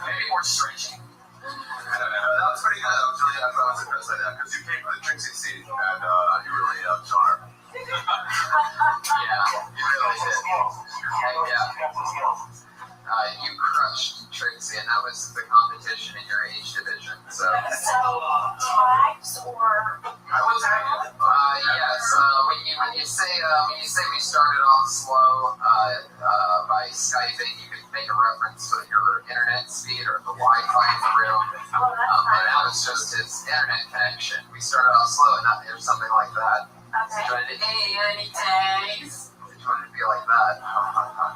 Maybe more stretching. That was pretty good. I was impressed by that because you came from the Trixie seat and you really charmed. Yeah, you really did. You crushed Trixie, and that was the competition in your age division. So tags or I was yes. When you say we started off slow by Skyping, you could make a reference to your internet speed or the Wi-Fi in the room. And that was just his internet connection. We started off slow, and or something like that. okay. Trying to any tags. Trying to be like that.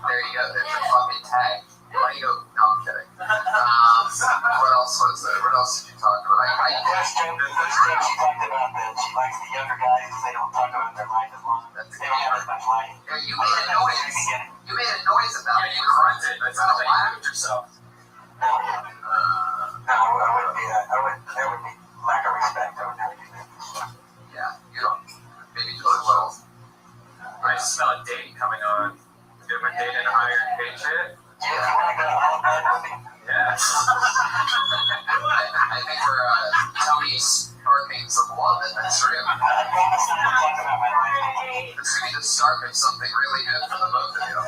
There you go. There's your fucking tag. Why you go? No, I'm kidding. What else was there? What else did you talk about? First thing she talked about that she likes the younger guys because they don't talk about their life as long. That's They don't have as much life. Yeah, you made a noise. You made a noise about it. You grunted. That's how you laughed yourself. No, I wouldn't do that. That would be lack of respect. I would never do that. Yeah, you don't. Maybe just a little. I smell a date coming on. Different date and a higher date shit. Yeah, if you want to go to all night with me. Yeah. I think we're Tony's hurricanes of love in this room. I promise not to talk about my life. This could be the start of something really good for the both of you.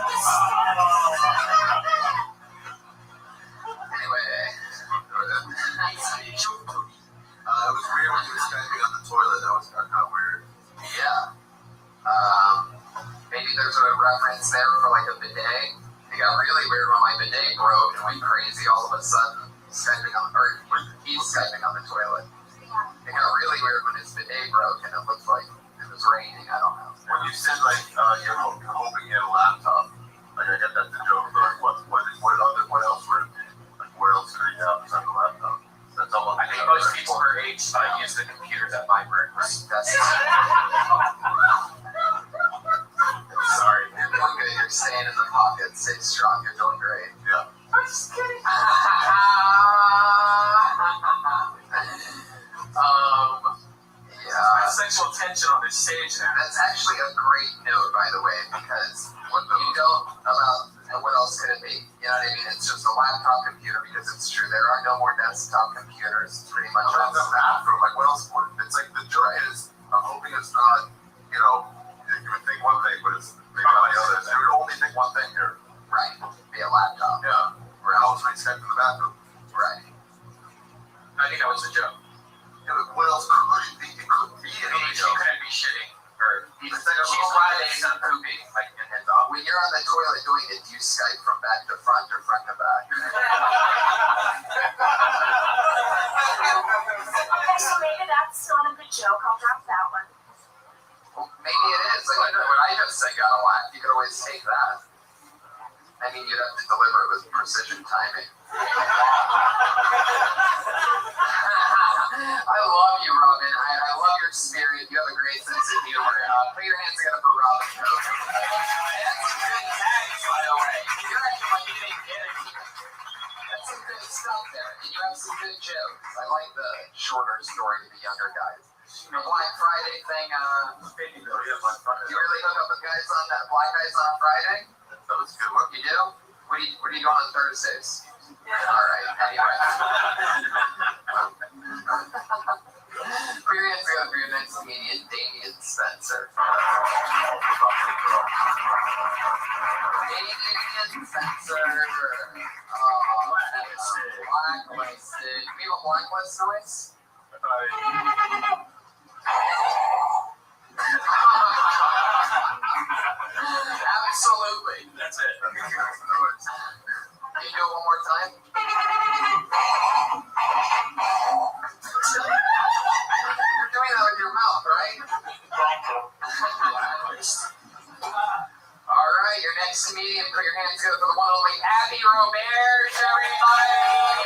Anyway, It was weird when you were Skyping on the toilet. That was kind of weird. yeah. Maybe there's a reference there for like a bidet. It got really weird when my bidet broke and went crazy all of a sudden. He's Skyping on the toilet. It got really weird when his bidet broke and it looked like it was raining. I don't know. When you said like you're hoping you had a laptop, like I get that the joke. Like what else were like where else could you laptop is on the laptop. That's all. I think most people her age use the computers at libraries. That's Sorry, you're doing good. You're staying in the pocket. Stay strong. You're doing great. Yeah. I'm just kidding. Yeah. Sexual tension on this stage there. That's actually a great note, by the way, because what you don't about what else could it be? You know what I mean? It's just a laptop computer because it's true. There are no more desktop computers. It's pretty much in the bathroom. Like, what else would? It's like the joy is. I'm hoping it's not. You know, you would think one thing, but it's maybe not the other. You would only think one thing here. right. Be a laptop. Yeah. Or else we Skype in the bathroom. Right. I think that was a joke. Yeah, but what else could it be? It could be She another joke. couldn't be shitting. Or she's Well, riding on pooping, like in his off. When you're on the toilet doing it, do you Skype from back to front or front to back? Okay, so maybe that's not a good joke. I'll drop that one. Well, maybe it is. Like, what I just said got a laugh. You could always take that. I mean, you'd have to deliver it with precision timing. I love you, Robin. I love your spirit. You have a great sense of humor. Put your hands together for Robin. That's some good tags, by the way. You're acting like you didn't get it. That's some good stuff there. And you have some good jokes. I like the shorter story to the younger guys. The Black Friday thing, you really hook up with guys on that Black Guys on Friday? That was a good one. You do? What do you do on Thursdays? All right, anyway. Put your hands together for your next comedian, Damien Spencer. Damien Spencer. Blacklisted. Do we have a blacklist noise? Absolutely. That's it. Can you do it one more time? You're doing that with your mouth, right? All right, your next comedian, put your hands together for the one and only Abby Robert, everybody.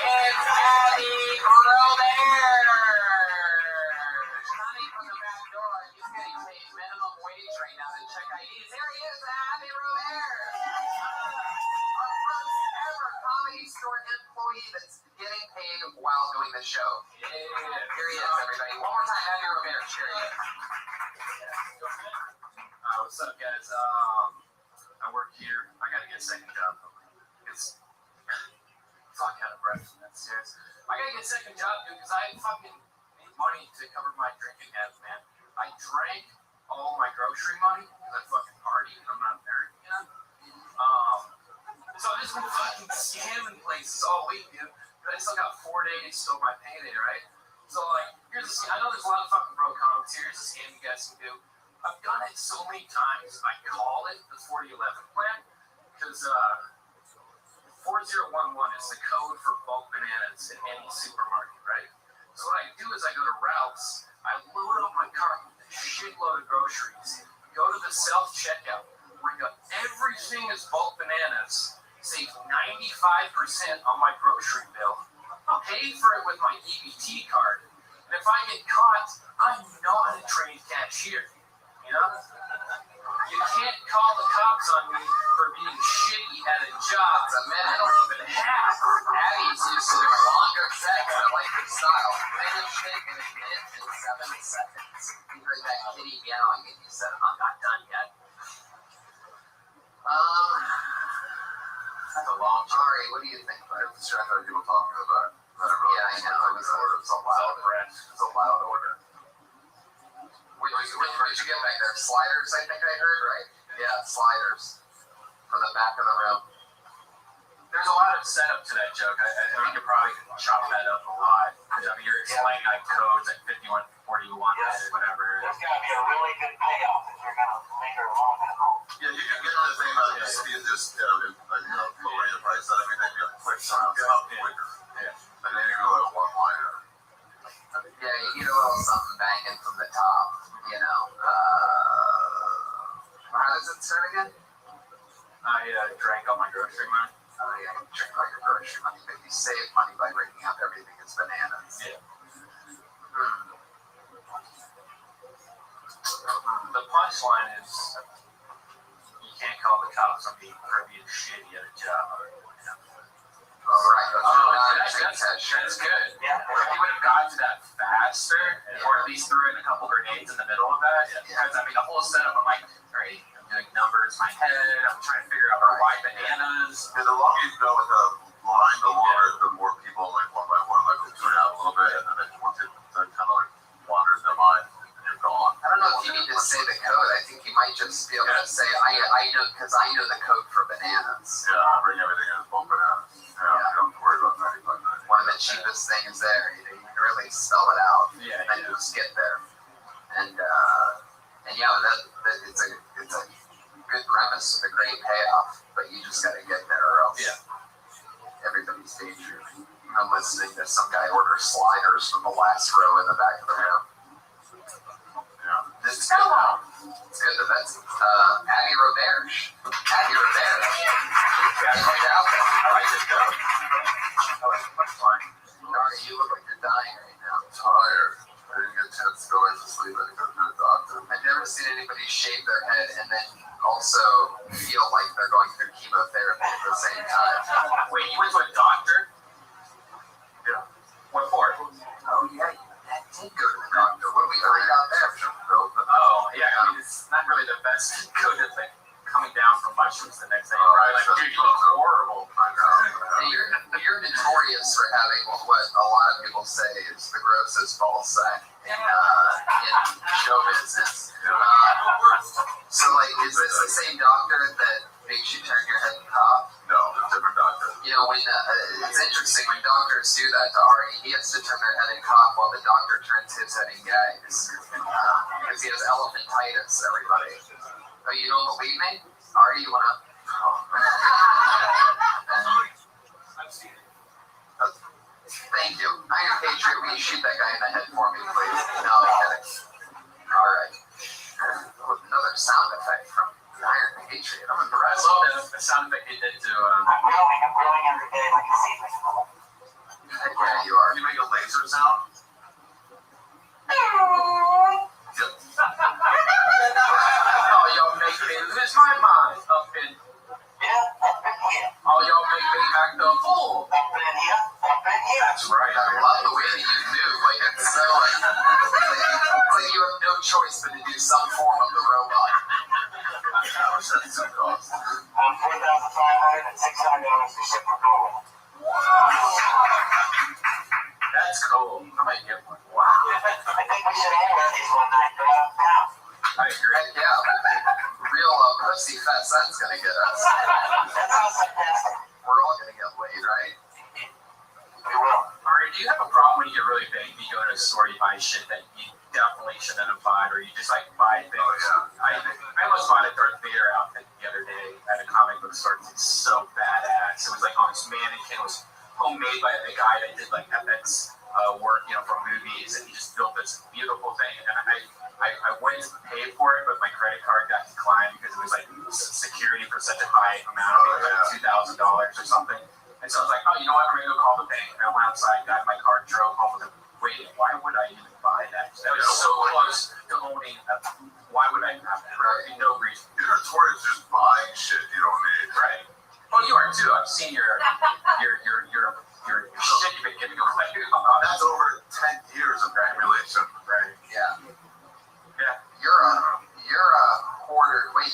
It's Abby Robert. Coming from the back door, he's getting paid minimum wage right now to check IDs. Here he is, Abby Robert. Our first ever Comedy Store employee that's getting paid while doing the show. Yeah, here he is, everybody. One more time, Abby Robert. Here he is. What's up, guys? I work here. I gotta get a second job. It's fuck out of breath. That's serious. I gotta get a second job, dude, because I fucking need money to cover my drinking habits, man. I drank all my grocery money because I fucking party and I'm not married yet. So I've just been fucking scamming places all week, dude. But I still got 4 days till my payday, right? So like, here's a scam. I know there's a lot of fucking broke comics. Here's a scam you guys can do. I've done it so many times, I call it the 4011 plan, because 4011 is the code for bulk bananas in any supermarket, right? So what I do is I go to Ralph's, I load up my cart with a shitload of groceries, go to the self-checkout, bring up everything is bulk bananas, save 95% on my grocery bill, pay for it with my EBT card, and if I get caught, I'm not a trained cashier. You know? You can't call the cops on me for being shitty at a job that I don't even have. Abby's used to doing longer sets. I like her style. Finish it in a minute and 7 seconds. You heard that kitty meowing and you said, I'm not done yet. That's a long story. Ari, what do you think? I have to check other people talking about it. Yeah, I know. It's a loud order. It's a loud order. What did you get back there? Sliders, I think I heard, right? Yeah, sliders. From the back of the room. There's a lot of setup to that joke. I think you probably could chop that up a lot. I mean, you're explaining like codes like 5141 whatever. There's got to be a really good payoff if you're going to linger long at home. Yeah, you can get the thing about just lowering the price on everything. You have to quick sound up quicker. Yeah. And then you go like one liner. Yeah, you need a little something banging from the top, you know. How does it start again? I drank all my grocery money. Oh, yeah, you drink all your grocery money, but you save money by breaking up everything as bananas. Yeah. The punchline is you can't call the cops on me for being shitty at a job. Right. That's good. Yeah. If he would have gotten to that faster, or at least threw in a couple grenades in the middle of that, because I mean, the whole setup, I'm like, all right, I'm doing numbers in my head, I'm trying to figure out why bananas. Yeah, the longer you go with the line, the more people, like, one by one, like, will tune out a little bit, and then once it kind of, like, wanders their mind, and you're gone. I don't know if you need to say the code. I think you might just be able to say, I know, because I know the code for bananas. Yeah, I bring everything in as one bananas. Yeah, you don't have to worry about 95. One of the cheapest things there. You can really spell it out. Yeah. And then you just get there. And yeah, it's a good premise with a great payoff, but you just got to get there, or else everybody's daydreaming. I'm listening to some guy order sliders from the last row in the back of the room. Yeah, it's good. It's good that that's Abby Roberge. Abby Roberge. Yeah, no doubt. I like this go. That's fine. Nari, you look like you're dying right now. I'm tired. I didn't get a chance to go into sleep. I had to go to the doctor. I've never seen anybody shave their head and then also feel like they're going through chemotherapy at the same time. Wait, you went to a doctor? Yeah. What for? Oh, yeah, that did go to the doctor. What do we find out there? Oh, yeah, I mean, it's not really the best to go to, like, coming down from mushrooms the next day. Right? Like, dude, you look horrible. I know. You're notorious for having what a lot of people say is the grossest ball sack in show business. So, like, is this the same doctor that makes you turn your head and cough? No, different doctor. You know, when it's interesting when doctors do that to Ari, he has to turn their head and cough while the doctor turns his head and gags because he has elephantitis. Everybody. Oh, you don't believe me? Ari, you wanna? Thank you. Iron Patriot, will you shoot that guy in the head for me, please? No, I'm kidding. All right. Another sound effect from Iron Patriot. I'm impressed. I love the sound effect he did to. I'm growing every day like a seed vegetable. Yeah, you are. You make a laser sound? Oh, y'all make me lose my mind up in. Yeah, up in here. Oh, y'all make me act a fool. Up in here. Up in here. That's right. I love the way that you do. Like, it's so like you have no choice but to do some form of the robot. How much does it cost? $4,500 and $600 to ship for gold. That's cool. I might get one. Wow. I think we should all wear these one night now. I agree. Heck yeah, real pussy fat son's gonna get us. That sounds fantastic. We're all gonna get laid, right? We will. Alright, do you have a problem when you get really big? You go to a store, you buy shit that you definitely shouldn't have bought, or you just like buy things? Oh, yeah. I almost bought a Darth Vader outfit the other day at a comic book store. It's so badass. It was like on this mannequin. It was homemade by a guy that did like FX work, you know, for movies, and he just built this beautiful thing. And I went to pay for it, but my credit card got declined because it was like security for such a high amount. I think it was like $2,000 or something. And so I was like, oh, you know what? I'm gonna go call the bank. And I went outside, got my card, drove home with it. Wait, why would I even buy that? That was so close to owning a. Why would I have that? Right? No reason. You're notorious just buying shit you don't need. Right. Well, you are too. I've seen your shit you've been giving away. That's over 10 years of accumulation. Right. Yeah. Yeah. You're a hoarder. Wait,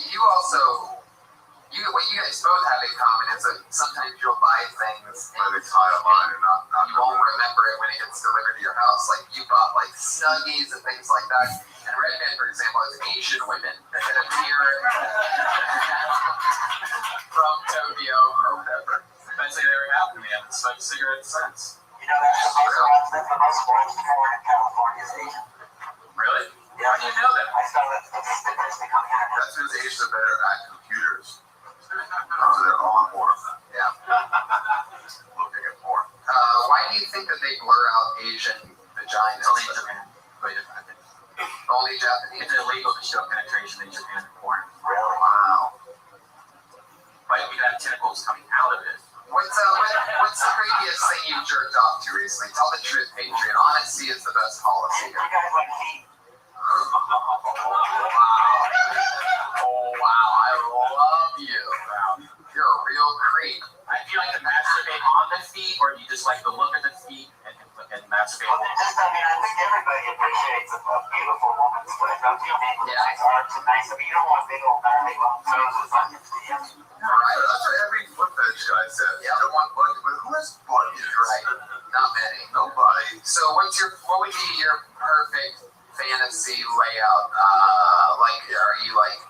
what you guys both have in common is that sometimes you'll buy things By the time line and not you won't remember it when it gets delivered to your house. Like you bought like Snuggies and things like that. And Redman, for example, has Asian women that appear from Tokyo or whatever. Best thing that ever happened to me. I haven't smoked a cigarette since. You know, that's the most forced foreign in California is Asian. Really? Yeah. How do you know that? I saw that statistic on the internet. That's because Asians are better at computers. So they're all on porn. Yeah. Looking at porn. Why do you think that they blur out Asian vaginas? Only in Japan. Only Japanese. It's illegal to show penetration in Japan in porn. Really? Wow. But you have tentacles coming out of it. Wait, What's the craziest thing you've jerked off to recently? Tell the truth, Patriot. Honesty is the best policy. You guys like feet? Oh, wow. I love you. You're a real creep. Do you like to masturbate on the feet, or do you just like to look at the feet and masturbate? Well, I think everybody appreciates a beautiful woman's foot. Don't you mean? Yeah. Nice arms and nice. I mean, you don't want big old gnarly long toes on your feet. Right. That's what every foot fetish guy says. Yeah. Don't want butt, but who has bunnies? Right. Not many. Nobody. So what would be your perfect fantasy layout? Are you like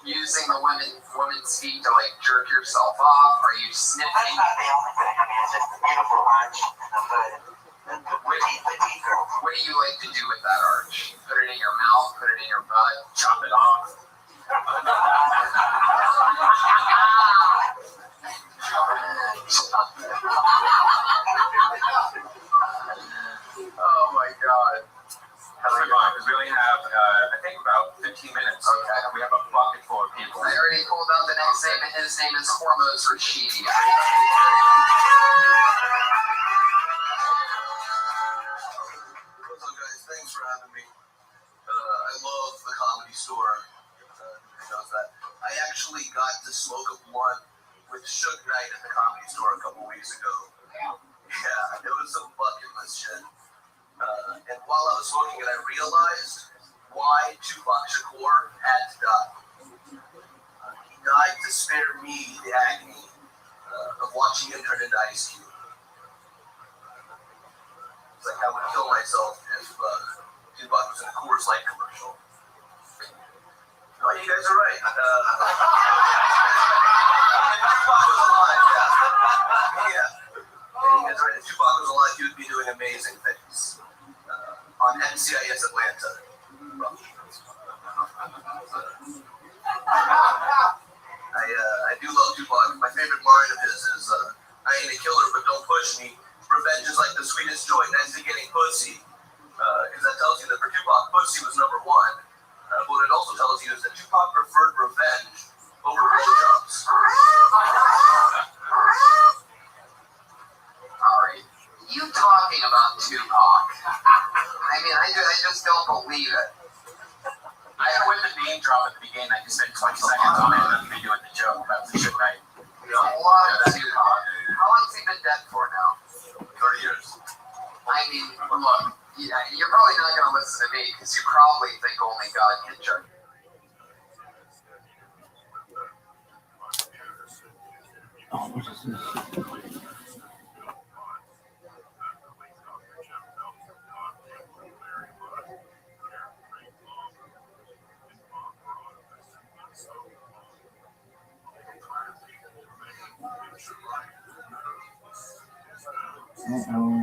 using the women's feet to like jerk yourself off? Are you sniffing? That's not the only thing. I mean, it's just a beautiful arch in the foot. The teeth girl. What do you like to do with that arch? Put it in your mouth, put it in your butt, chop it off. Oh my god. Because we only have, I think, about 15 minutes. Okay. We have a bucket full of people. I already pulled out the next name, and his name is Hormos Rashidi. What's up, guys? Thanks for having me. I love the Comedy Store. Who knows that? I actually got to smoke a blunt with Suge Knight at the Comedy Store a couple weeks ago. Yeah, it was some bucket list shit. And while I was smoking it, I realized why Tupac Shakur had to die. He died to spare me the agony of watching him turn into Ice Cube. It's like I would kill myself if Tupac was in a Coors Light commercial. Oh, you guys are right. If Tupac was alive, yeah. You guys are right. If Tupac was alive, he would be doing amazing things. On NCIS Atlanta. I do love Tupac. My favorite line of his is, I ain't a killer, but don't push me. Revenge is like the sweetest joy next to getting pussy. Because that tells you that for Tupac, pussy was number one. But what it also tells you is that Tupac preferred revenge over blowjobs. Alright. You talking about Tupac? I mean, I just don't believe it. I went the name drop at the beginning. I just spent 20 seconds on it, and then doing the joke about the Suge Knight. I love Tupac. How long has he been dead for now? 30 years. I mean, look, you're probably not going to listen to me because you probably think only God can judge. Oh, what is this? Uh-oh.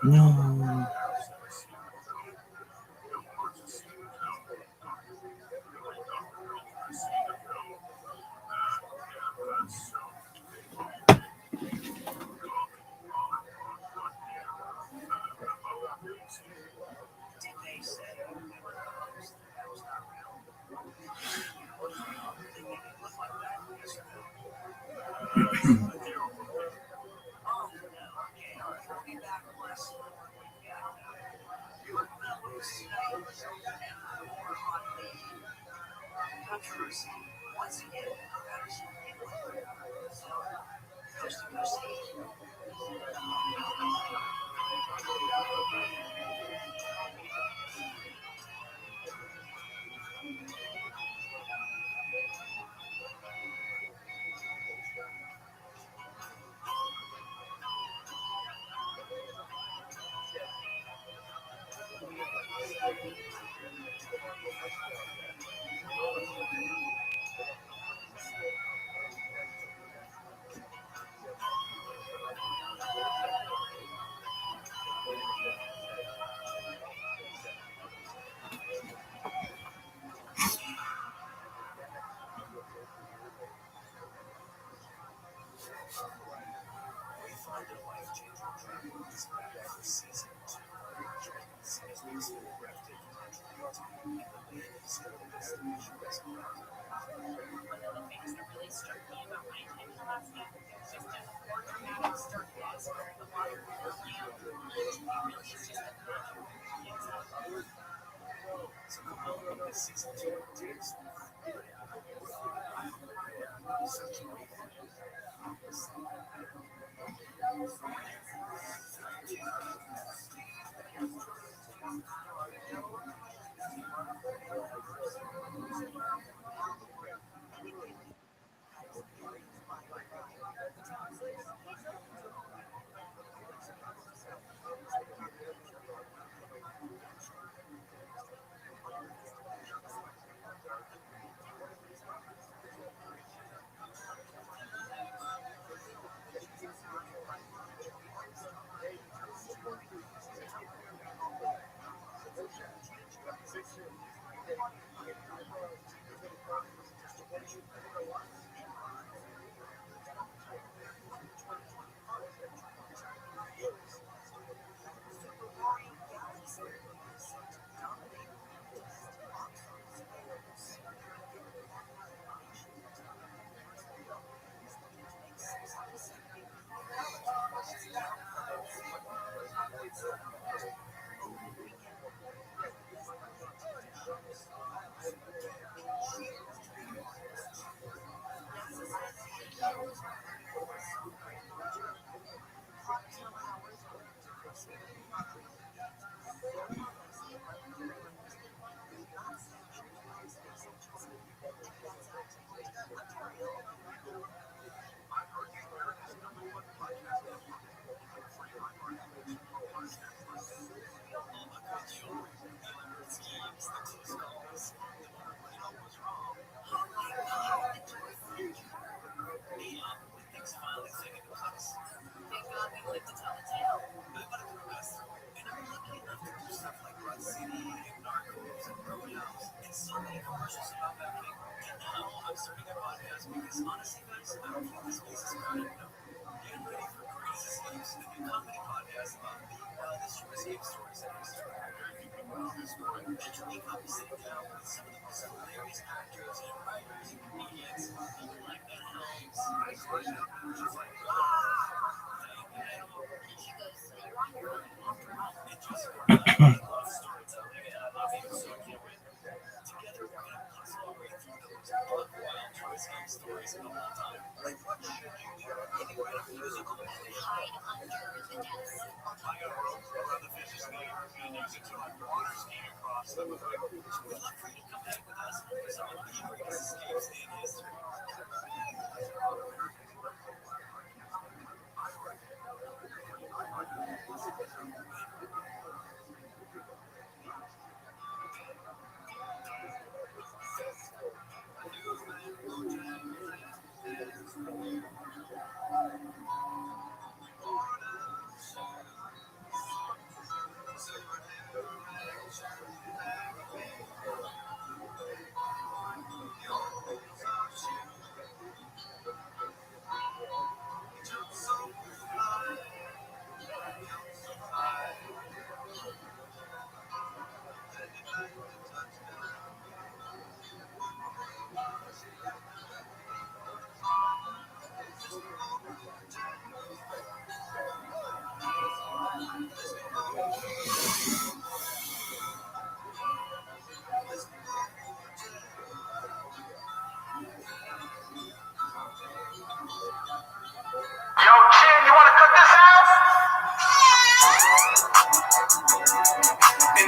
No.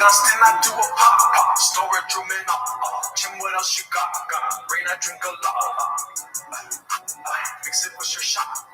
Dustin, I do a pop. Storage room in Jim, what else you got? Rain, I drink a lot. Mix it with your shot.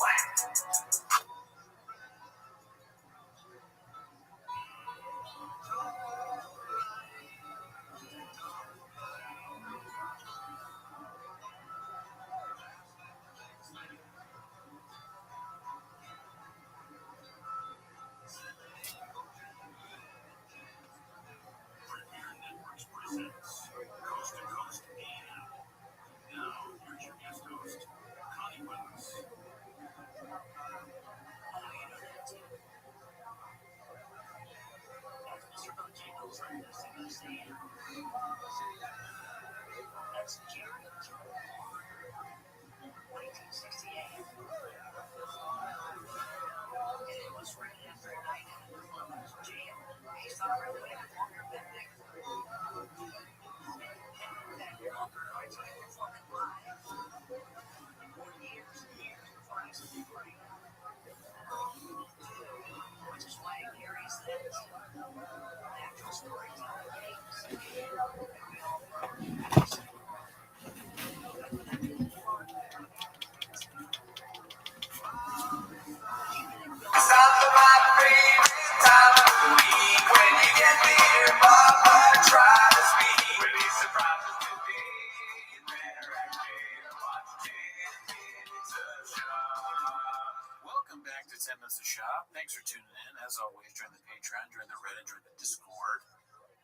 Welcome back to 10 Minutes to Shop. Thanks for tuning in. As always, join the Patreon, join the Reddit, join the Discord.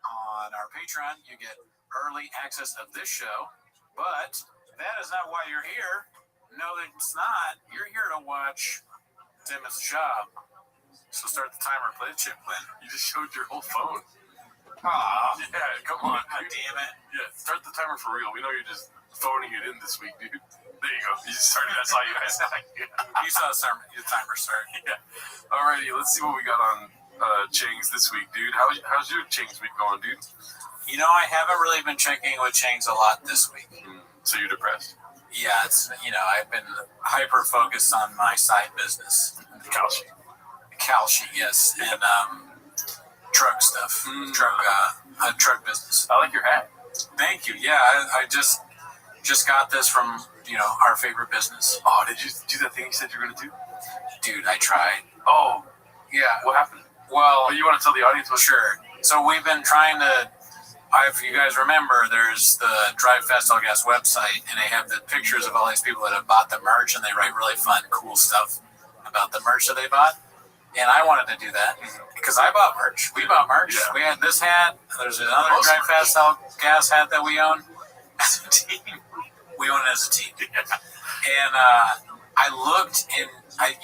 On our Patreon, you get early access of this show, but that is not why you're here. No, it's not. You're here to watch 10 Minutes to Shop. So start the timer, play the chip plan. You just showed your whole phone. Aw. Yeah, come on. God damn it. Yeah, start the timer for real. We know you're just phoning it in this week, dude. There you go. You started. I saw you guys. You saw the timer start. Yeah. Alrighty, let's see what we got on Chang's this week, dude. How's your Chang's week going, dude? You know, I haven't really been checking with Chang's a lot this week. So you're depressed? Yeah, it's, I've been hyper focused on my side business. Calci, yes, and truck stuff, truck business. I like your hat. Thank you. Yeah, I just got this from our favorite business. Oh, did you do that thing you said you were gonna do? Dude, I tried. Oh, yeah. What happened? Well, you want to tell the audience what? Sure. So we've been trying to. If you guys remember, there's the Drive Fast All Gas website, and they have the pictures of all these people that have bought the merch, and they write really fun, cool stuff about the merch that they bought. And I wanted to do that because I bought merch. We bought merch. Yeah. We had this hat. There's another Drive Fast All Gas hat that we own as a team. We own it as a team. And I looked, and I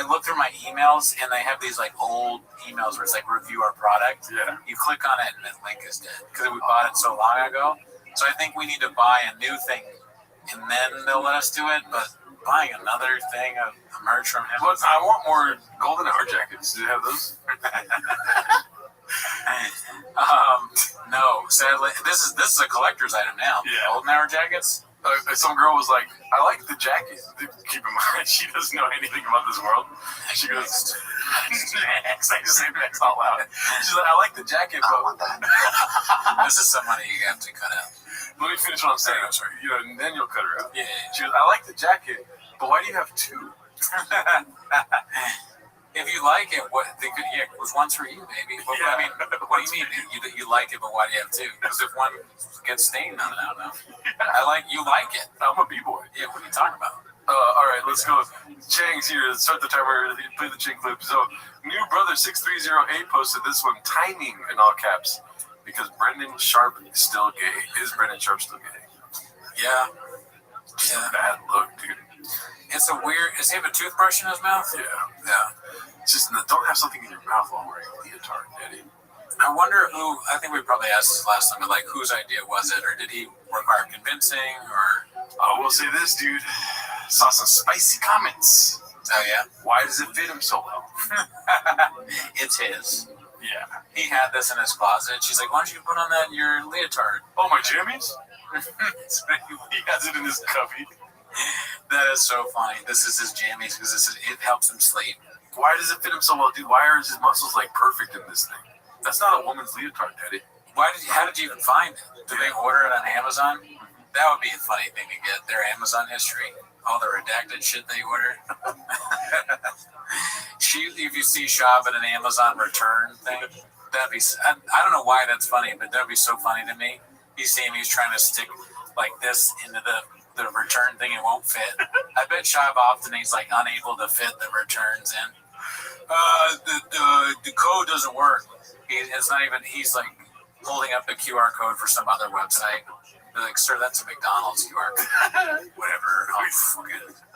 looked through my emails, and they have these like old emails where it's like review our product. Yeah. You click on it, and the link is dead because we bought it so long ago. So I think we need to buy a new thing, and then they'll let us do it. But buying another thing of merch from him. But I want more golden hour jackets. Do you have those? No, sadly, this is a collector's item now. Yeah. Golden hour jackets. Some girl was like, "I like the jacket." Keep in mind, she doesn't know anything about this world. She goes, "Next." I just say next out loud. She's like, "I like the jacket, but I want that." This is some money you have to cut out. Let me finish what I'm saying. Sorry. And then you'll cut her out. Yeah. She goes, "I like the jacket, but why do you have two?" If you like it, it was one for you, maybe. But, Yeah. I mean, what do you mean? You like it, but why do you have two? Because if one gets stained on it, I don't know. You like it. I'm a B-boy. Yeah, what are you talking about? All right, let's go. Chang's here. Start the timer. Play the Chang clip. So, new brother 6308 posted this one, timing in all caps, because Brendan Sharp is still gay. Is Brendan Sharp still gay? Yeah. Just a bad look, dude. It's a weird. Does he have a toothbrush in his mouth? Yeah. Just don't have something in your mouth while wearing a leotard, Eddie. I wonder who. I think we probably asked this last time, but like, whose idea was it, or did he require convincing, or? I will say this, dude. Saw some spicy comments. Oh yeah. Why does it fit him so well? It's his. Yeah. He had this in his closet. She's like, "Why don't you put on your leotard?" Oh, my jammies? He has it in his cubby. That is so funny. This is his jammies because it helps him sleep. Why does it fit him so well, dude? Why are his muscles like perfect in this thing? That's not a woman's leotard, Daddy. How did you even find it? Did they order it on Amazon? That would be a funny thing to get, their Amazon history. All the redacted shit they ordered. If you see shop at an Amazon return thing, that'd be, I don't know why that's funny, but that'd be so funny to me. He's saying he's trying to stick like this into the return thing, it won't fit. I bet shop often he's like unable to fit the returns in. The code doesn't work. He's like holding up a QR code for some other website. They're like, sir, that's a McDonald's QR code. Whatever.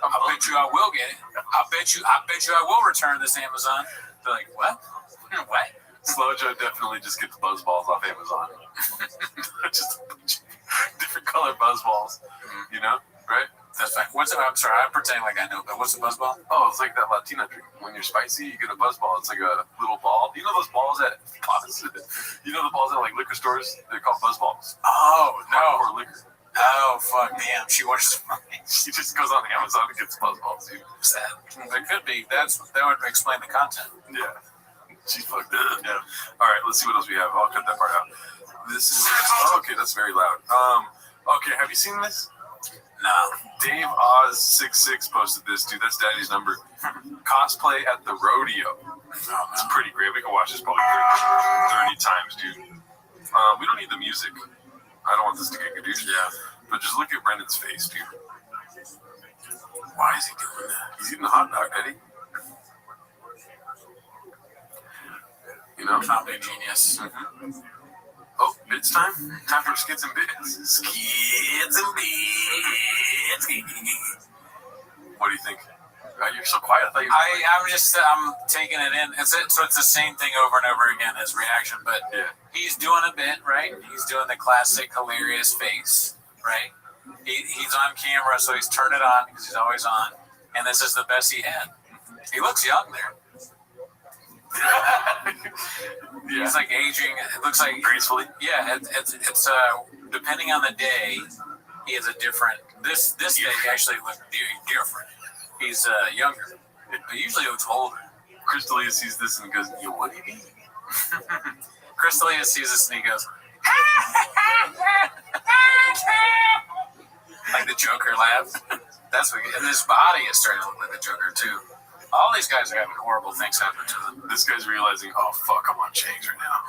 I'll bet you I will get it. I bet you I will return this Amazon. They're like, what? What? Slow Joe definitely just gets buzz balls off Amazon. Just a bunch of different color buzz balls. You know? Right? That's fine. I'm sorry, I'm pretending like I know, but what's a buzz ball? Oh, it's like that Latina drink. When you're spicy, you get a buzz ball. It's like a little ball. You know those balls at you know the balls at like liquor stores? They're called buzz balls. Oh, no. Or liquor. Oh, fuck, damn. She watches money. She just goes on Amazon and gets buzz balls, dude. Sad. There could be. That would explain the content. Yeah. She's fucked up. Yeah. All right, let's see what else we have. I'll cut that part out. This is... okay, that's very loud. Okay, have you seen this? No. Dave Oz66 posted this, dude. That's Daddy's number. Cosplay at the rodeo. It's pretty great. We can watch this probably 30 times, dude. We don't need the music. I don't want this to get Gadoosh. Yeah. But just look at Brendan's face, dude. Why is he doing that? He's eating a hot dog, Eddie. You know? Comedy genius. Mm-hmm. Oh, bits time? Time for Skids and Bits. Skids and Bits. What do you think? You're so quiet. I thought you were I'm taking it in. So it's the same thing over and over again as reaction, but yeah. He's doing a bit, right? He's doing the classic hilarious face, right? He's on camera, so he's turned it on because he's always on, and this is the best he had. He looks young there. Yeah. He's like aging. It looks like gracefully. Yeah, it's depending on the day, he has a different. This day he actually looked different. He's younger, but usually he looks older. Crystalia sees this and goes, "Yo, what do you mean?" Crystalia sees this and he goes, like the Joker laughs. That's what. And his body is starting to look like the Joker too. All these guys are having horrible things happen to them. This guy's realizing, oh fuck, I'm on chains right now.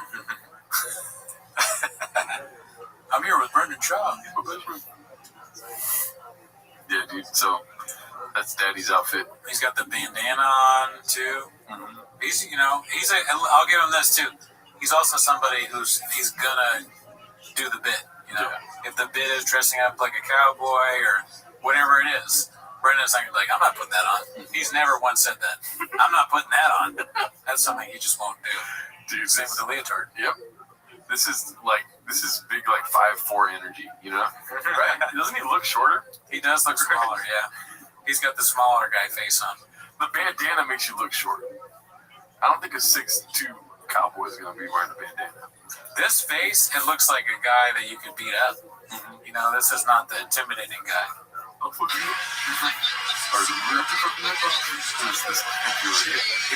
I'm here with Brendan Shaw. Yeah, dude. So that's Daddy's outfit. He's got the bandana on too. Mm-hmm. I'll give him this too. He's also somebody he's gonna do the bit. You know, if the bit is dressing up like a cowboy or whatever it is. Brendan's not like, I'm not putting that on. He's never once said that. I'm not putting that on. That's something he just won't do. Dude, same with the leotard. Yep. This is big, like 5'4" energy, you know? Right? Doesn't he look shorter? He does look smaller, yeah. He's got the smaller guy face on. The bandana makes you look shorter. I don't think a 6'2" cowboy is going to be wearing a bandana. This face, it looks like a guy that you could beat up. Mm-hmm. You know, this is not the intimidating guy. He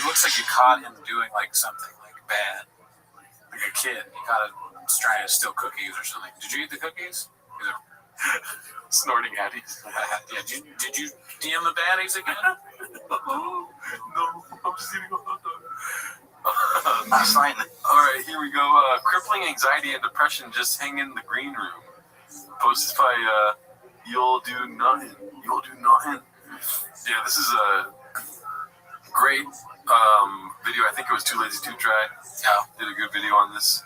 looks like you caught him doing like something like bad, like a kid. You caught him trying to steal cookies or something. Did you eat the cookies? Snorting addies. Yeah. Did you DM the baddies again? No, I'm just eating a hot dog. All right, here we go. Crippling anxiety and depression just hang in the green room. Posted by You'll Do Nothing. Yeah, this is a great video. I think it was Too Lazy to Try. Yeah. Did a good video on this.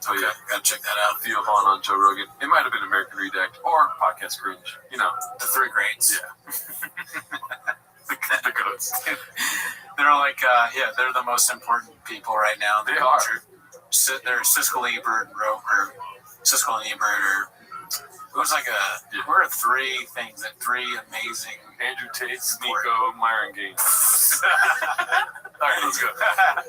So okay, yeah, gotta check that out. Theo Vaughn on Joe Rogan. It might have been American Redact or Podcast Cringe. You know, the three greats. Yeah. the goats. They're like, they're the most important people right now in the culture. They're Siskel and Ebert, or it was like we're three things, that three amazing Andrew Tate, Nico, Myron Gaines. All right, let's go.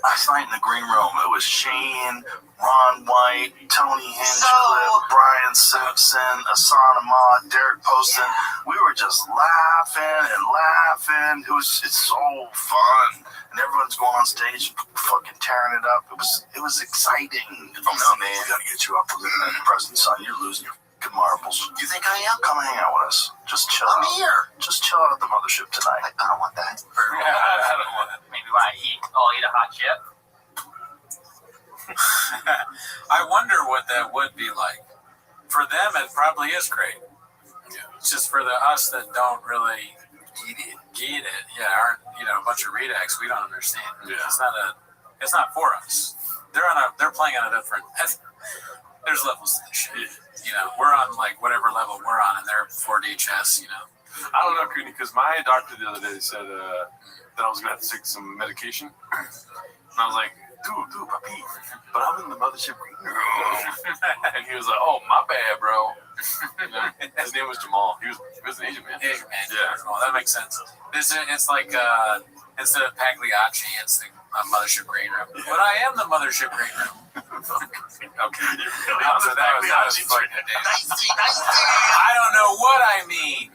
Last night in the green room, it was Shane, Ron White, Tony Hinchcliffe, Brian Simpson, Asana Ahmad, Derek Poston. We were were just laughing and laughing. It's so fun, and everyone's going on stage, fucking tearing it up. It was exciting. No, man, we gotta get you up for living in the present, son. You're losing your fucking marbles. You think I am? Come hang out with us. Just chill. I'm here. Just chill out at the mothership tonight. I don't want that. I don't want it. Maybe when I'll eat a hot chip. I wonder what that would be like. For them, it probably is great. Yeah. It's just for us that don't really get it. Yeah, aren't a bunch of redacts we don't understand. Yeah. It's not for us. They're playing on a different. There's levels to this shit. We're on like whatever level we're on, and they're 4D chess. I don't know, Cooney, because my doctor the other day said that I was gonna have to take some medication, and I was like, dude, puppy, but I'm in the mothership green room. And he was like, oh, my bad, bro. His name was Jamal. He was an Asian man. Asian man. Yeah. Well, that makes sense. It's like instead of Pagliacci, it's the mothership green room. Yeah. But I am the mothership green room. Okay. That was fucking I don't know what I mean.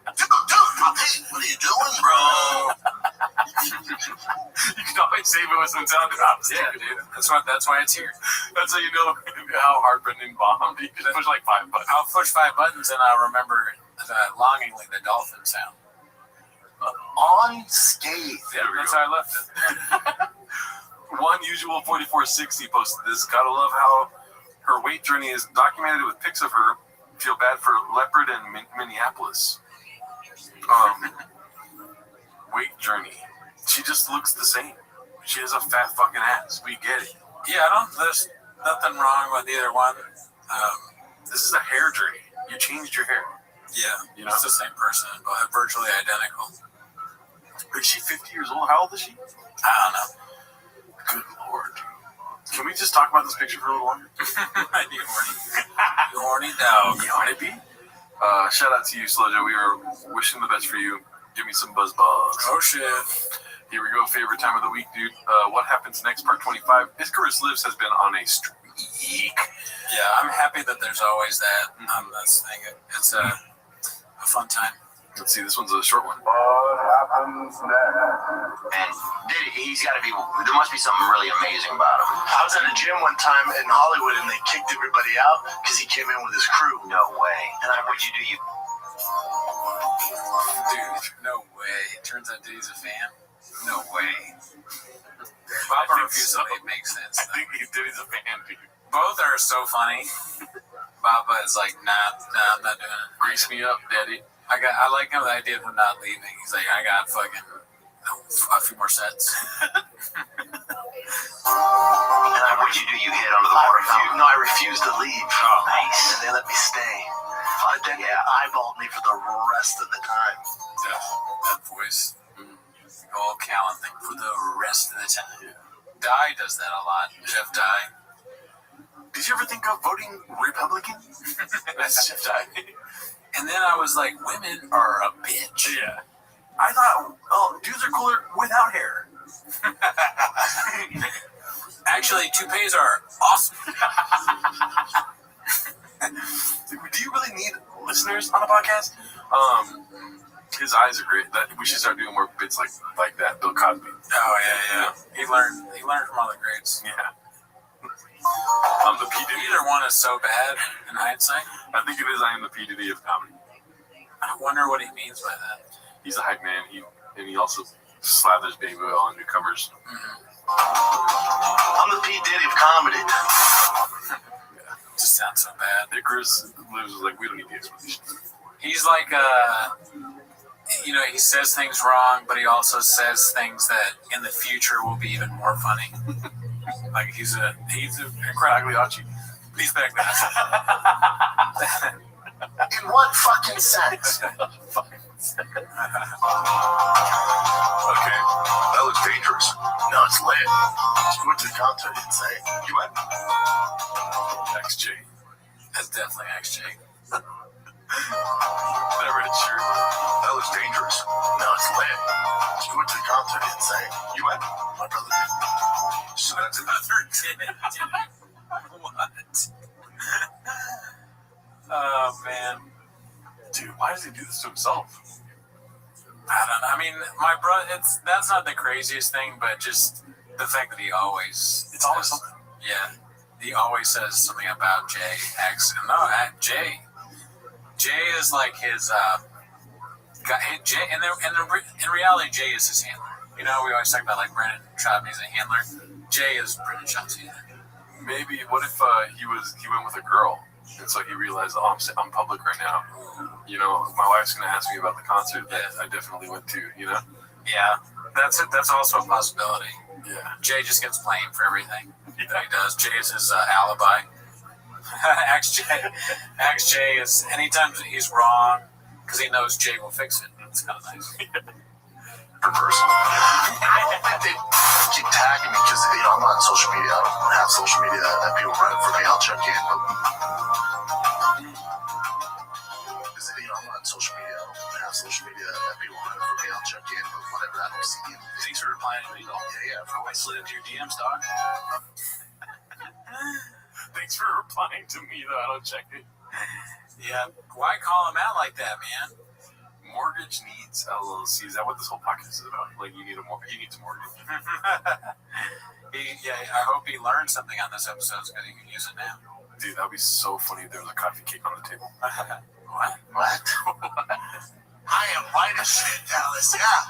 Dude, puppy, what are you doing, bro? You can always save it with some sound drops. Yeah, dude. That's why it's here. That's how you know how hard Brendan bombed. You just push like 5 buttons. I'll push 5 buttons and I'll remember longingly the dolphin sound. Unscathed. Yeah, that's how I left it. One usual 4460 posted this. Gotta love how her weight journey is documented with pics of her. Feel bad for Leopard in Minneapolis. Weight journey. She just looks the same. She has a fat fucking ass. We get it. Yeah, there's nothing wrong with either one. This is a hair journey. You changed your hair. Yeah, it's the same person, but virtually identical. Is she 50 years old? How old is she? I don't know. Good Lord. Can we just talk about this picture for a little longer? You horny dog. You horny bee? Shout out to you, Slojo. We were wishing the best for you. Give me some buzz. Oh, shit. Here we go. Favorite time of the week, dude. What happens next? Part 25. Icarus Lives has been on a streak. Yeah, I'm happy that there's always that on this thing. It's a fun time. Let's see. This one's a short one. What happens next? And he's got to be. There must be something really amazing about him. I was at a gym one time in Hollywood, and they kicked everybody out because he came in with his crew. No way. And what'd you do? Dude, no way. It turns out Diddy's a fan. No way. I think it makes sense. I think Diddy's a fan, dude. Both are so funny. Baba is like, nah, I'm not doing it. Grease me up, daddy. I like him, the idea of him not leaving. He's like, I got fucking a few more sets. And what'd you do? You hit under the water fountain? No, I refused to leave. Oh, nice. And they let me stay. But then they eyeballed me for the rest of the time. Yeah, that voice. All Callan thing for the rest of the time. Yeah. Dye does that a lot. Jeff Dye. Did you ever think of voting Republican? That's Jeff Dye. And then I was like, women are a bitch. Yeah. I thought, dudes are cooler without hair. Actually, toupees are awesome. Do you really need listeners on a podcast? His eyes are great. We should start doing more bits like that. Bill Cosby. Oh yeah. He learned from all the greats. Yeah. I'm the P. Diddy. Either one is so bad in hindsight. I think it is. I am the P. Diddy of comedy. I wonder what he means by that. He's a hype man. He also slathers baby oil on new covers. Mm-hmm. I'm the P. Diddy of comedy. Yeah. Just sounds so bad. Icarus Lives was like, we don't need the explanation. He's like, he says things wrong, but he also says things that in the future will be even more funny. Like he's an incredible Pagliacci. He's back there. In what fucking sense? Okay, that looks dangerous. No, it's lit. Just went to the concert, didn't say. You went. XJ. That's definitely XJ. Never a shirt. That looks dangerous. No, it's lit. Just went to the concert, didn't say. You went. My brother did. So that's another What? Oh man. Dude, why does he do this to himself? I don't know. I mean, my brother, that's not the craziest thing, but just the fact that he always... It's always something. Yeah. He always says something about Jay. Jay. Jay is like his... Jay, in reality, Jay is his handler. You know, we always talk about like Brendan Schaub, he's a handler. Jay is Brendan Schaub's handler. Maybe, what if he went with a girl, and so he realized, oh, I'm public right now. You know, my wife's going to ask me about the concert that I definitely went to, you know? Yeah, that's it. That's also a possibility. Yeah. Jay just gets blamed for everything that he does. Jay is his alibi. Ask Jay is, anytime he's wrong, because he knows Jay will fix it. It's kind of nice. Per person. I don't think they keep tagging me because, you know, I'm not on social media. I don't have social media that people run it for me. I'll check in. But, because, you know, I'm not on social media. I don't have social media that people run it for me. I'll check in. But whatever, I don't see anything. Thanks for replying to me, though. Yeah. I slid into your DMs, dog. Thanks for replying to me, though. I don't check it. Yeah. Why call him out like that, man? Mortgage needs LLC. Is that what this whole podcast is about? Like, you need a mortgage. He needs a mortgage. I hope he learned something on this episode because he can use it now. Dude, that would be so funny if there was a coffee cake on the table. What? I am white as shit, Dallas. Yeah.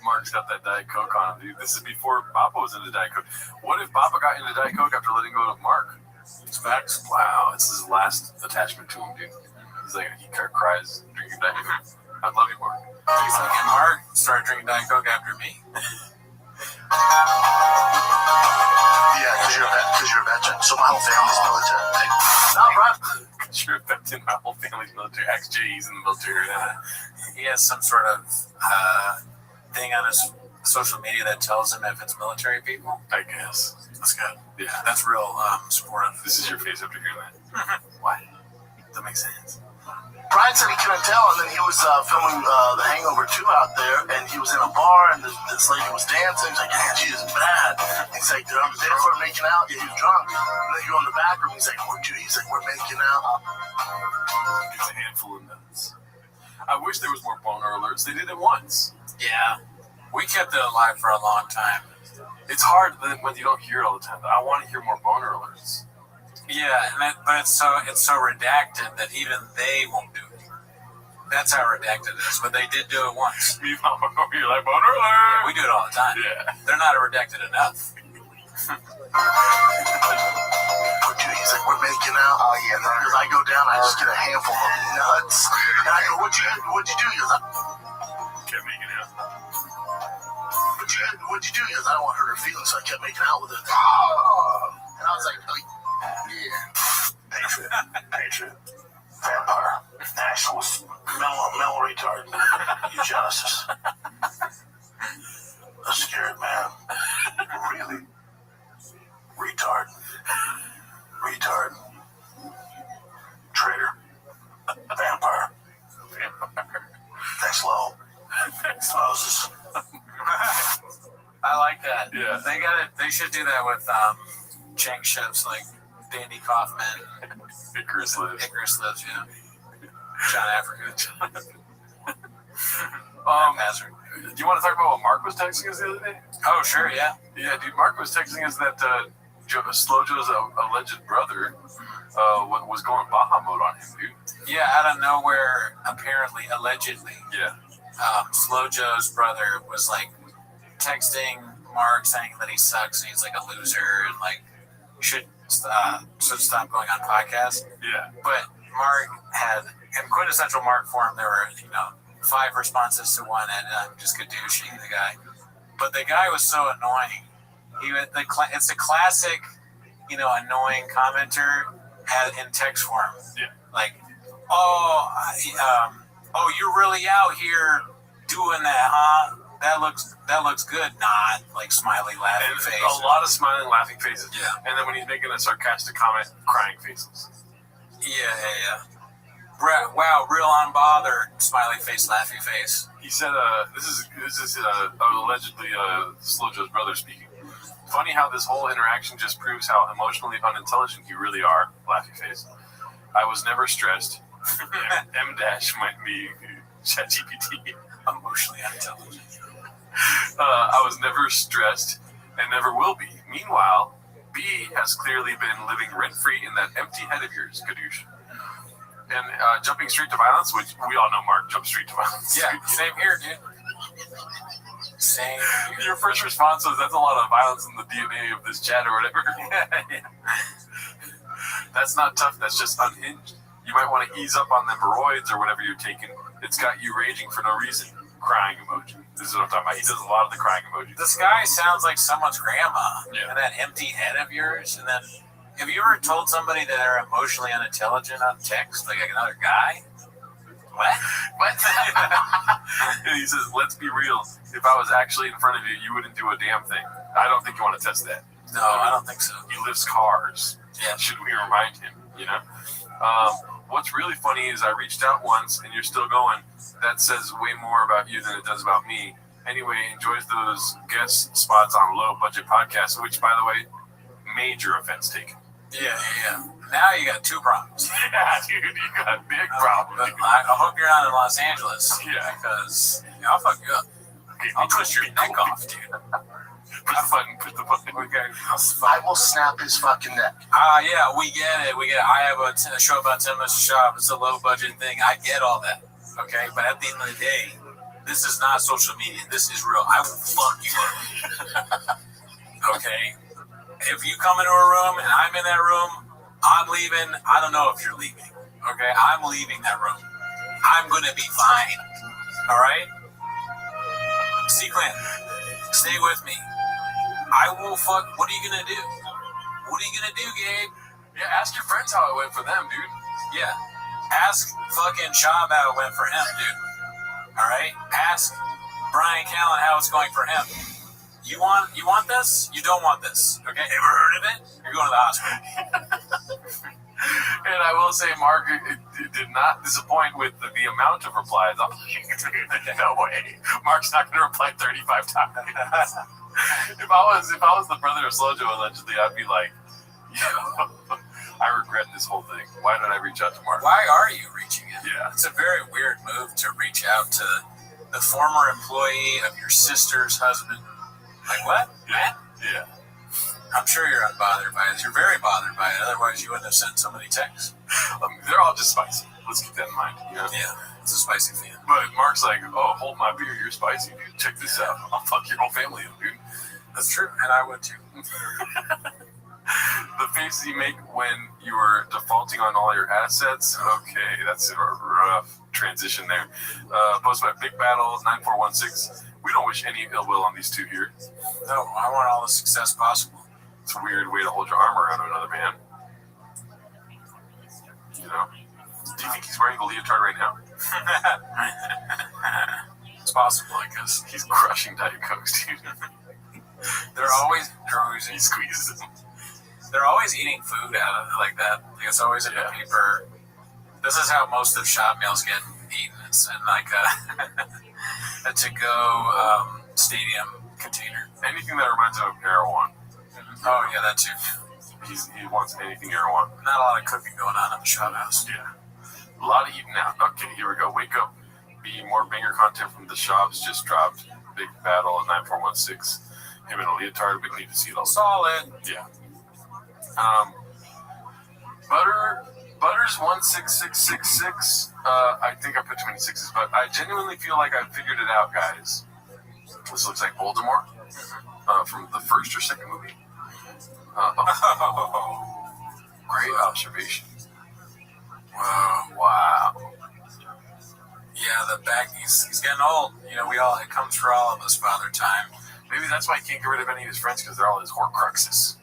Mark's got that Diet Coke on him, dude. This is before Papa was into Diet Coke. What if Papa got into Diet Coke after letting go of Mark? It's facts. Wow, it's his last attachment to him, dude. He's like, he cries drinking Diet Coke. I love you, Mark. He's like, and Mark started drinking Diet Coke after me. Yeah, because you're a veteran. So my whole family's military. Not right. Because you're a veteran. My whole family's military. Ask Jay, he's in the military. He has some sort of thing on his social media that tells him if it's military people. I guess. That's good. Yeah. That's real supportive. This is your face after hearing that. Why? That makes sense. Brian said he couldn't tell, and then he was filming The Hangover 2 out there, and he was in a bar, and this lady was dancing. He's like, man, she is bad. He's like, they're on the dance floor making out. Yeah, he was drunk. And then you go in the back room, he's like, we're making out. It's a handful of nuts. I wish there was more boner alerts. They did it once. Yeah. We kept it alive for a long time. It's hard when you don't hear it all the time. I want to hear more boner alerts. Yeah, but it's so redacted that even they won't do it. That's how redacted it is. But they did do it once. You're like, boner alert! We do it all the time. Yeah. They're not redacted enough. He's like, we're making out. Oh, yeah. Because I go down, I just get a handful of nuts. And I go, what'd you do? He goes, kept making out. What'd you do? He goes, I don't want to hurt her feelings, so I kept making out with her. And I was like, yeah. Patriot. Vampire. Nationalist. Mental retard. Eugenicist. A scared man. Really? Retard. Traitor. Vampire. Thanks, Lowell. Thanks, Moses. I like that. Yeah. They should do that with Chang ships like Dandy Kaufman. Icarus lives, yeah. John Africa. Hazard. Do you want to talk about what Mark was texting us the other day? Oh, sure, yeah. Yeah, dude, Mark was texting us that Slow Joe's alleged brother was going Baja mode on him, dude. Yeah, out of nowhere, apparently, allegedly. Yeah. Slow Joe's brother was like texting Mark saying that he sucks and he's like a loser and like should stop going on podcasts. Yeah. But Mark had, in quintessential Mark form, there were 5 responses to one, and I'm just gadooshing the guy. But the guy was so annoying. It's a classic, annoying commenter in text form. Yeah. Like, you're really out here doing that, huh? That looks good. Not like smiley laughing and face. A lot of smiling laughing faces. Yeah. And then when he's making a sarcastic comment, crying faces. Yeah. Wow, real unbothered, smiley face, laughy face. He said, this is allegedly Slow Joe's brother speaking. Funny how this whole interaction just proves how emotionally unintelligent you really are, laughy face. I was never stressed. M dash might be ChatGPT. Emotionally unintelligent. I was never stressed and never will be. Meanwhile, B has clearly been living rent-free in that empty head of yours, Kadoosh. And jumping straight to violence, which we all know Mark jumps straight to violence. Yeah, same here, dude. Same here. Your first response was, that's a lot of violence in the DNA of this chat or whatever. Yeah. That's not tough, that's just unhinged. You might want to ease up on them roids or whatever you're taking. It's got you raging for no reason. Crying emoji. This is what I'm talking about. He does a lot of the crying emojis. This guy sounds like someone's grandma. Yeah. And that empty head of yours. And then, have you ever told somebody that they're emotionally unintelligent on text, like another guy? What? What? And he says, let's be real. If I was actually in front of you, you wouldn't do a damn thing. I don't think you want to test that. No, I don't think so. He lifts cars. Yeah. Should we remind him, you know? What's really funny is I reached out once and you're still going. That says way more about you than it does about me. Anyway, enjoys those guest spots on low budget podcasts, which, by the way, major offense taken. Yeah. Now you got two problems. Yeah, dude, you got a big problem. I hope you're not in Los Angeles. Yeah. Because I'll fuck you up. Okay, I'll twist your neck off, dude. Push the button. Okay. I will snap his fucking neck. Yeah, we get it. I have a show about 10 minutes to shop. It's a low budget thing. I get all that. Okay, but at the end of the day, this is not social media. This is real. I will fuck you up. Okay? If you come into a room and I'm in that room, I'm leaving. I don't know if you're leaving. Okay? I'm leaving that room. I'm going to be fine. All right? Clint, stay with me. I will fuck. What are you going to do? What are you going to do, Gabe? Yeah, ask your friends how it went for them, dude. Yeah. Ask fucking Shab how it went for him, dude. All right? Ask Brian Callen how it's going for him. You want this? You don't want this. Okay? Ever heard of it? You're going to the hospital. And I will say, Mark, it did not disappoint with the amount of replies. I'm like, no way. Mark's not going to reply 35 times. If I was the brother of Slojo, allegedly, I'd be like, yo, I regret this whole thing. Why did I reach out to Mark? Why are you reaching out? Yeah. It's a very weird move to reach out to the former employee of your sister's husband. Like, what? Yeah. I'm sure you're unbothered by it. You're very bothered by it. Otherwise, you wouldn't have sent so many texts. They're all just spicy. Let's keep that in mind. You know? Yeah, it's a spicy fan. But Mark's like, oh, hold my beer. You're spicy, dude. Check this out. I'll fuck your whole family up, dude. That's true, and I would too. The faces you make when you are defaulting on all your assets. Okay, that's a rough transition there. Posted by Big Battle 9416. We don't wish any ill will on these two here. No, I want all the success possible. It's a weird way to hold your arm around another man. You know? Do you think he's wearing the leotard right now? It's possible, I guess. He's crushing Diet Cokes, dude. They're always He squeezes them. They're always eating food out of it like that. Like it's always in a paper. This is how most of shop meals get eaten. It's in like a to-go stadium container. Anything that reminds him of Erewhon. Oh yeah, that too. He wants anything Erewhon. Not a lot of cooking going on in the shop house. Yeah. A lot of eating out. Okay, here we go. Wake up. Be more banger content from the shops. Just dropped Big Battle at 9416. Him in a leotard. We need to see it all. Solid. Yeah. Butters 16666. I think I put too many sixes, but I genuinely feel like I figured it out, guys. This looks like Voldemort from the first or second movie. Great observation. Wow. Yeah, the back. He's getting old. You know, it comes for all of us, Father Time. Maybe that's why he can't get rid of any of his friends because they're all his Horcruxes.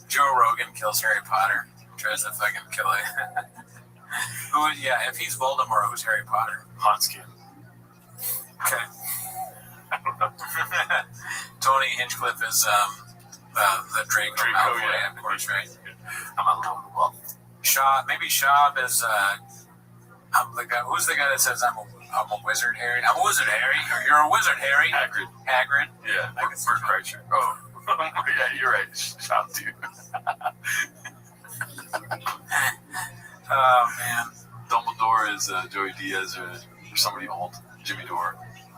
Joe Rogan kills Harry Potter. Tries to fucking kill it. If he's Voldemort, who's Harry Potter? Hanskin. Okay. I don't know. Tony Hinchcliffe is the Draco Malfoy, yeah, of course, right? I'm a little wolf. Maybe Shab is I'm the guy. Who's the guy that says I'm a wizard, Harry? I'm a wizard, Harry. Or you're a wizard, Harry. Hagrid. Yeah, I can first Kreischer. Oh, yeah, you're right. Shout to you. Oh, man. Dumbledore is Joey Diaz or somebody old. Jimmy Dore.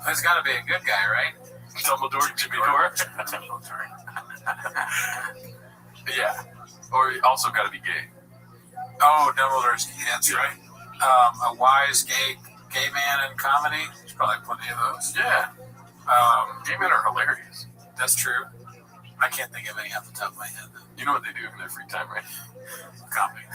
He's got to be a good guy, right? Dumbledore, Jimmy Dore. Yeah. Or he also got to be gay. Oh, Dumbledore's gay. That's right. A wise gay man in comedy. There's probably plenty of those. Yeah. Gay men are hilarious. That's true. I can't think of any off the top of my head. You know what they do in their free time, right? Comedy.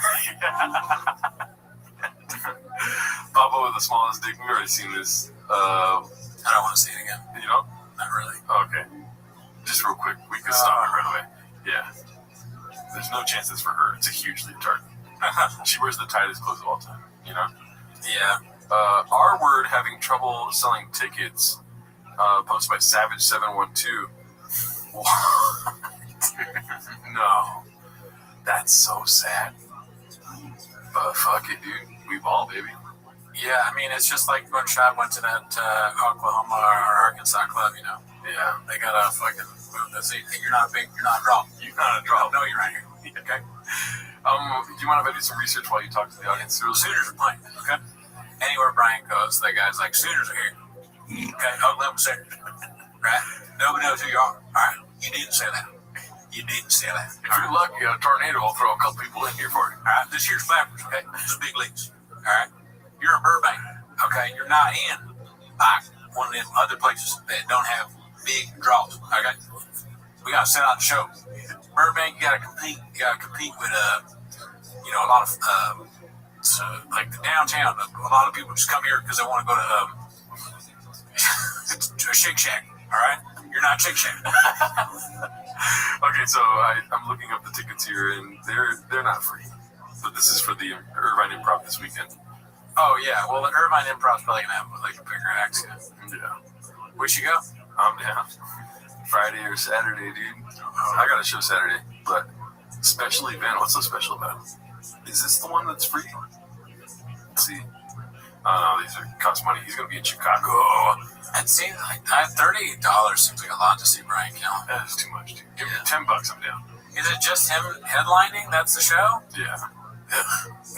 Papa with the smallest dick. We've already seen this. I don't want to see it again. You know? Not really. Okay. Just real quick. We can stop it right away. Yeah. There's no chances for her. It's a huge leotard. She wears the tightest clothes of all time. You know? Yeah. R Word having trouble selling tickets. Posted by Savage712. What? No. That's so sad. But fuck it, dude. We ball, baby. Yeah, I mean, it's just like when Chad went to that Oklahoma or Arkansas club, you know? Yeah. They got a fucking move that says, you're not a draw. You're not a draw. No, you're right here. Okay? Do you mind if I do some research while you talk to the audience? The Sooners are playing, okay? Anywhere Brian goes, that guy's like, Sooners are here. Okay, Oklahoma Sooners. Right? Nobody knows who you are. All right? You didn't say that. You didn't say that. If you're lucky, a tornado will throw a couple people in here for you. All right? This here's Flappers, okay? This is big leagues. All right? You're in Burbank, okay? You're not in like one of them other places that don't have big draws, okay? We gotta set out the show. Burbank, you gotta compete. You gotta compete with you know, a lot of like the downtown. A lot of people just come here because they want to go to a Shake Shack. All right, you're not Shake Shack. Okay, so I'm looking up the tickets here, and they're not free. But this is for the Irvine Improv this weekend. Oh yeah, well the Irvine Improv's probably gonna have like a bigger act. Yeah. Where'd you go? I'm down. Friday or Saturday, dude. I got a show Saturday, but special event. What's so special about it? Is this the one that's free? Let's see. Oh no, these cost money. He's gonna be in Chicago. It seems like $30 seems like a lot to see Brian Callen. That's too much, dude. Give me $10. I'm down. Is it just him headlining? That's the show? Yeah.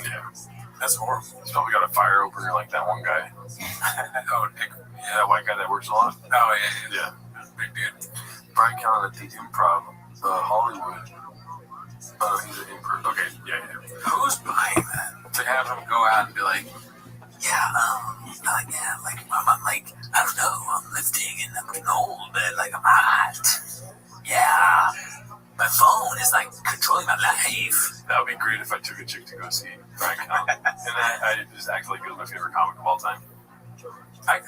Yeah. That's horrible. He's probably got a fire opener like that one guy. Oh, yeah, that white guy that works a lot. Oh yeah. Yeah. Big dude. Brian Callen at the Improv, Hollywood. He's an improv. Okay, yeah. Who's buying that? To have him go out and be like, I'm like, I don't know, I'm lifting and I'm getting old, but like I'm hot. Yeah. My phone is like controlling my life. That would be great if I took a chick to go see Brian Callen. And I just act like it was my favorite comic of all time.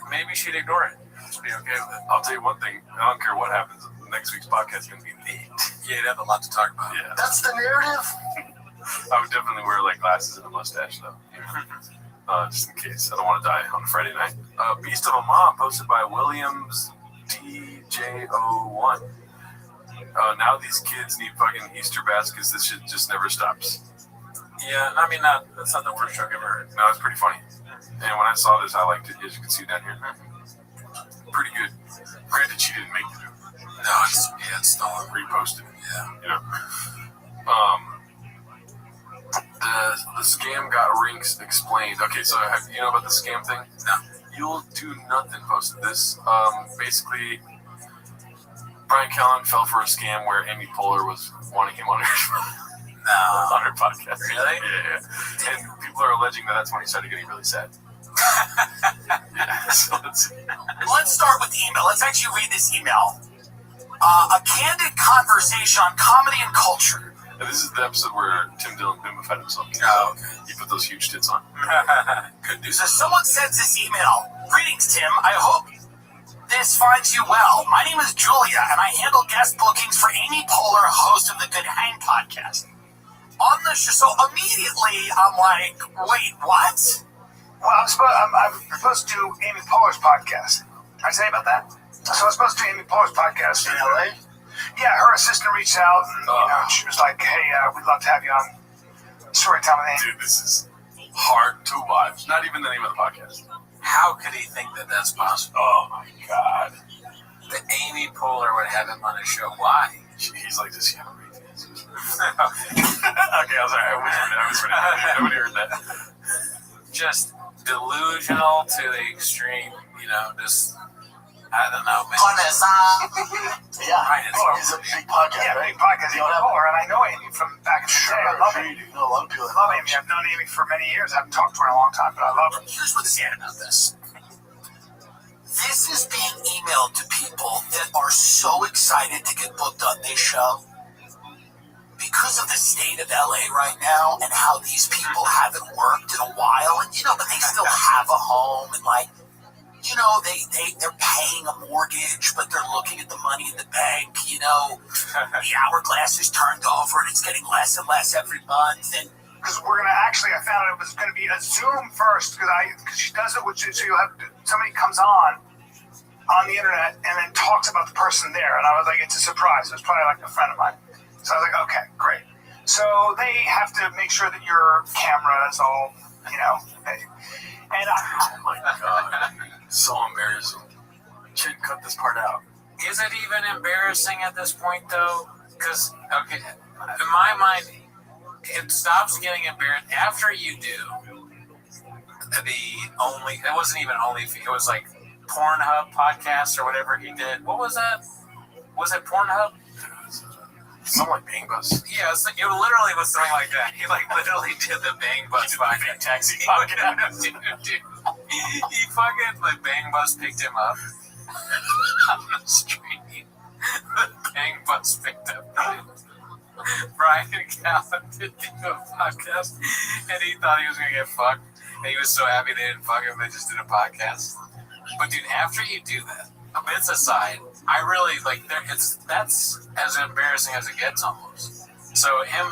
Maybe she'd ignore it. Just be okay with it. I'll tell you one thing. I don't care what happens. Next week's podcast is going to be neat. Yeah, you'd have a lot to talk about. Yeah. That's the narrative. I would definitely wear like glasses and a mustache though. Just in case. I don't want to die on a Friday night. Beast of a Mom posted by Williams TJ01. Now these kids need fucking Easter baskets. This shit just never stops. Yeah, I mean, that's not the worst joke I've ever heard. No, it's pretty funny. And when I saw this, I liked it. As you can see down here. Pretty good. Granted, she didn't make the video. No, it's stolen. Reposted. Yeah. You know. The scam got rinks explained. Okay, so you know about the scam thing? No. You'll do nothing posted this. Basically, Brian Callen fell for a scam where Amy Poehler was wanting him on her podcast. Really? Yeah. And people are alleging that that's when he started getting really sad. Yeah, so Let's start with the email. Let's actually read this email. A candid conversation on comedy and culture. And this is the episode where Tim Dillon bimbified himself. Oh, okay. He put those huge tits on. Good news. So someone sends this email. Greetings, Tim. I hope this finds you well. My name is Julia, and I handle guest bookings for Amy Poehler, host of the Good Hang podcast. On the show, so immediately I'm like, wait, what? Well, I'm supposed to do Amy Poehler's podcast. Can I say about that? So I'm supposed to do Amy Poehler's podcast in LA. Yeah, her assistant reached out, and she was like, "Hey, we'd love to have you on Storytime with Amy." Dude, this is hard to watch. Not even the name of the podcast. How could he think that that's possible? Oh my god! That Amy Poehler would have him on his show. Why? He's like this young lady. Okay, I'm sorry. I was ready. Nobody heard that. Just delusional to the extreme, you know, just, I don't know, man. Yeah, Right, he's a big podcast, Yeah, right? big podcast. You know, and I know Amy from back in the day. I love Amy. You know a lot of people. I love Amy. I've known Amy for many years. I haven't talked to her in a long time, but I love her. Here's what's sad about this. This is being emailed to people that are so excited to get booked on this show. Because of the state of LA right now and how these people haven't worked in a while, and you know, but they still have a home and like, you know, they're paying a mortgage, but they're looking at the money in the bank, you know, the hourglass is turned over and it's getting less and less every month. And Because we're gonna actually, I found out it was gonna be a Zoom first, because she does it with you, so you'll have somebody comes on the internet and then talks about the person there, and I was like, it's a surprise. It was probably like a friend of mine. So I was like, okay, great. So they have to make sure that your camera is all, you know, and Oh my god. So embarrassing. Should cut this part out. Is it even embarrassing at this point, though? Because, okay, in my mind, it stops getting embarrassing after you do it wasn't even only, it was like Pornhub podcast or whatever he did. What was that? Was it Pornhub? Something like Bang Bus. Yeah, it literally was something like that. He like literally did the Bang Bus fucking taxi podcast. Dude. He fucking, like, Bang Bus picked him up on the street. The Bang Bus picked up Brian Callen did do a podcast, and he thought he was gonna get fucked, and he was so happy they didn't fuck him. They just did a podcast. But dude, after you do that, bits aside, I really like that's as embarrassing as it gets almost. So him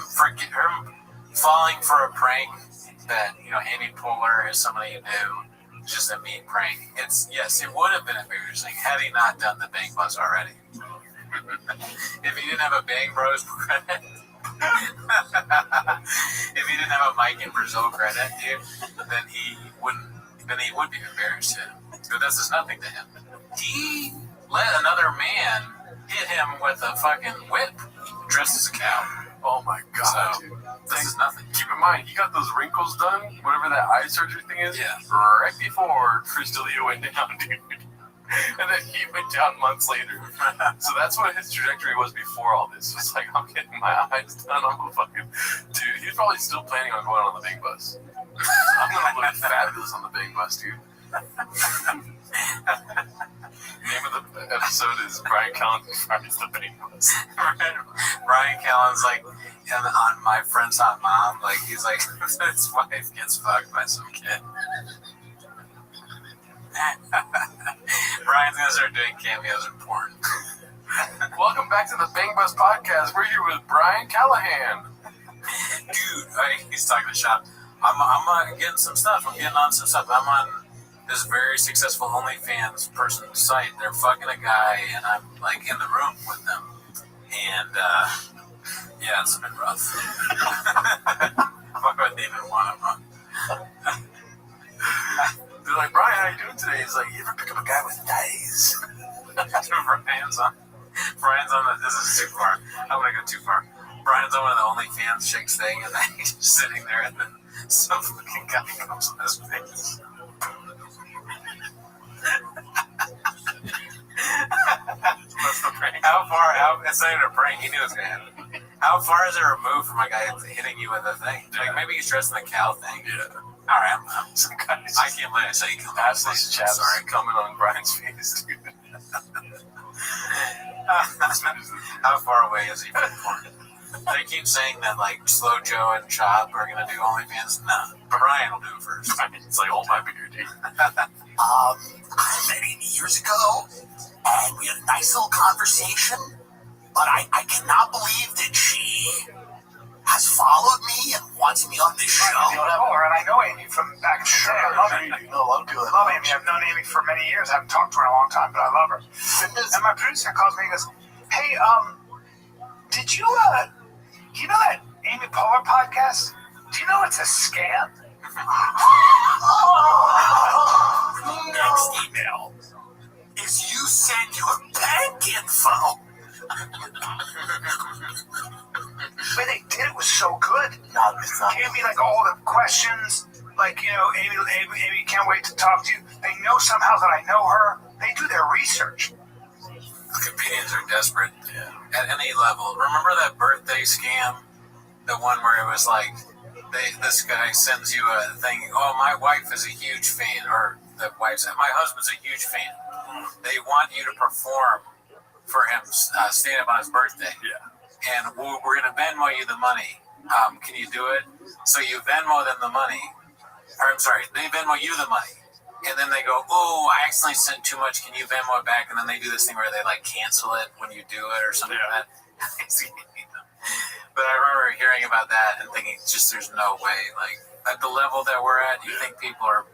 falling for a prank that, you know, Amy Poehler is somebody you knew, just a mean prank. It would have been embarrassing had he not done the Bang Bus already. If he didn't have a Bang Bros credit, if he didn't have a Mike in Brazil credit, dude, then he would be embarrassed. So this is nothing to him. He let another man hit him with a fucking whip dressed as a cow. Oh my god. So, this is nothing. Keep in mind, he got those wrinkles done, whatever that eye surgery thing is, Yeah. right before Chris D'Elia went down, dude. And then he went down months later. So that's what his trajectory was before all this. It was like, I'm getting my eyes done. I'm a fucking dude. He's probably still planning on going on the Bang Bus. I'm gonna look fabulous on the Bang Bus, dude. Name of the episode is Brian Callen finds the Bang Bus. Brian Callen's like, and on My Friend's Hot Mom, like, he's like, his wife gets fucked by some kid. Brian's gonna start doing cameos in porn. Welcome back to the Bang Bus podcast. We're here with Brian Callahan. Dude, he's talking to shop. I'm getting some stuff. I'm getting on some stuff. I'm on this very successful OnlyFans person's site. They're fucking a guy, and I'm like in the room with them. And yeah, it's been rough. Why would they even want him on? They're like, Brian, how you doing today? He's like, you ever pick up a guy with thighs? Brian's on the, this is too far. I'm gonna go too far. Brian's on one of the OnlyFans chicks thing, and then he's just sitting there, and then some fucking guy comes on his face. That's the prank. It's not even a prank, he knew it was gonna happen. How far is it removed from a guy hitting you with a thing? Like, maybe he's dressed in the cow thing. Yeah. Alright, some guys. I can't let it say you can That's this chaps coming on Brian's face, dude. How far away is he from porn? They keep saying that, like, Slow Joe and Chop are gonna do OnlyFans. No, Brian will do it first. It's like, hold my beer, dude. I met Amy years ago, and we had a nice little conversation, but I cannot believe that she has followed me and wants me on this show. You know her, and I know Amy from back in the day. I love Amy. You know a lot of people. I love Amy. I've known Amy for many years. I haven't talked to her in a long time, but I love her. And my producer calls me and goes, hey, did you, do you know that Amy Poehler podcast? Do you know it's a scam? Next email is you send your bank info. Can't be like all the questions. Like, Amy can't wait to talk to you. They know somehow that I know her. They do their research. Comedians are desperate at any level. Remember that birthday scam? The one where it was like, this guy sends you a thing. Oh, my wife is a huge fan, or the wife's. My husband's a huge fan. They want you to perform for him, stand up on his birthday. Yeah. And we're gonna Venmo you the money. Can you do it? So you Venmo them the money. Or I'm sorry, they Venmo you the money. And then they go, oh, I accidentally sent too much. Can you Venmo it back? And then they do this thing where they like cancel it when you do it or something like that. But I remember hearing about that and thinking, just there's no way. Like at the level that we're at, you think people are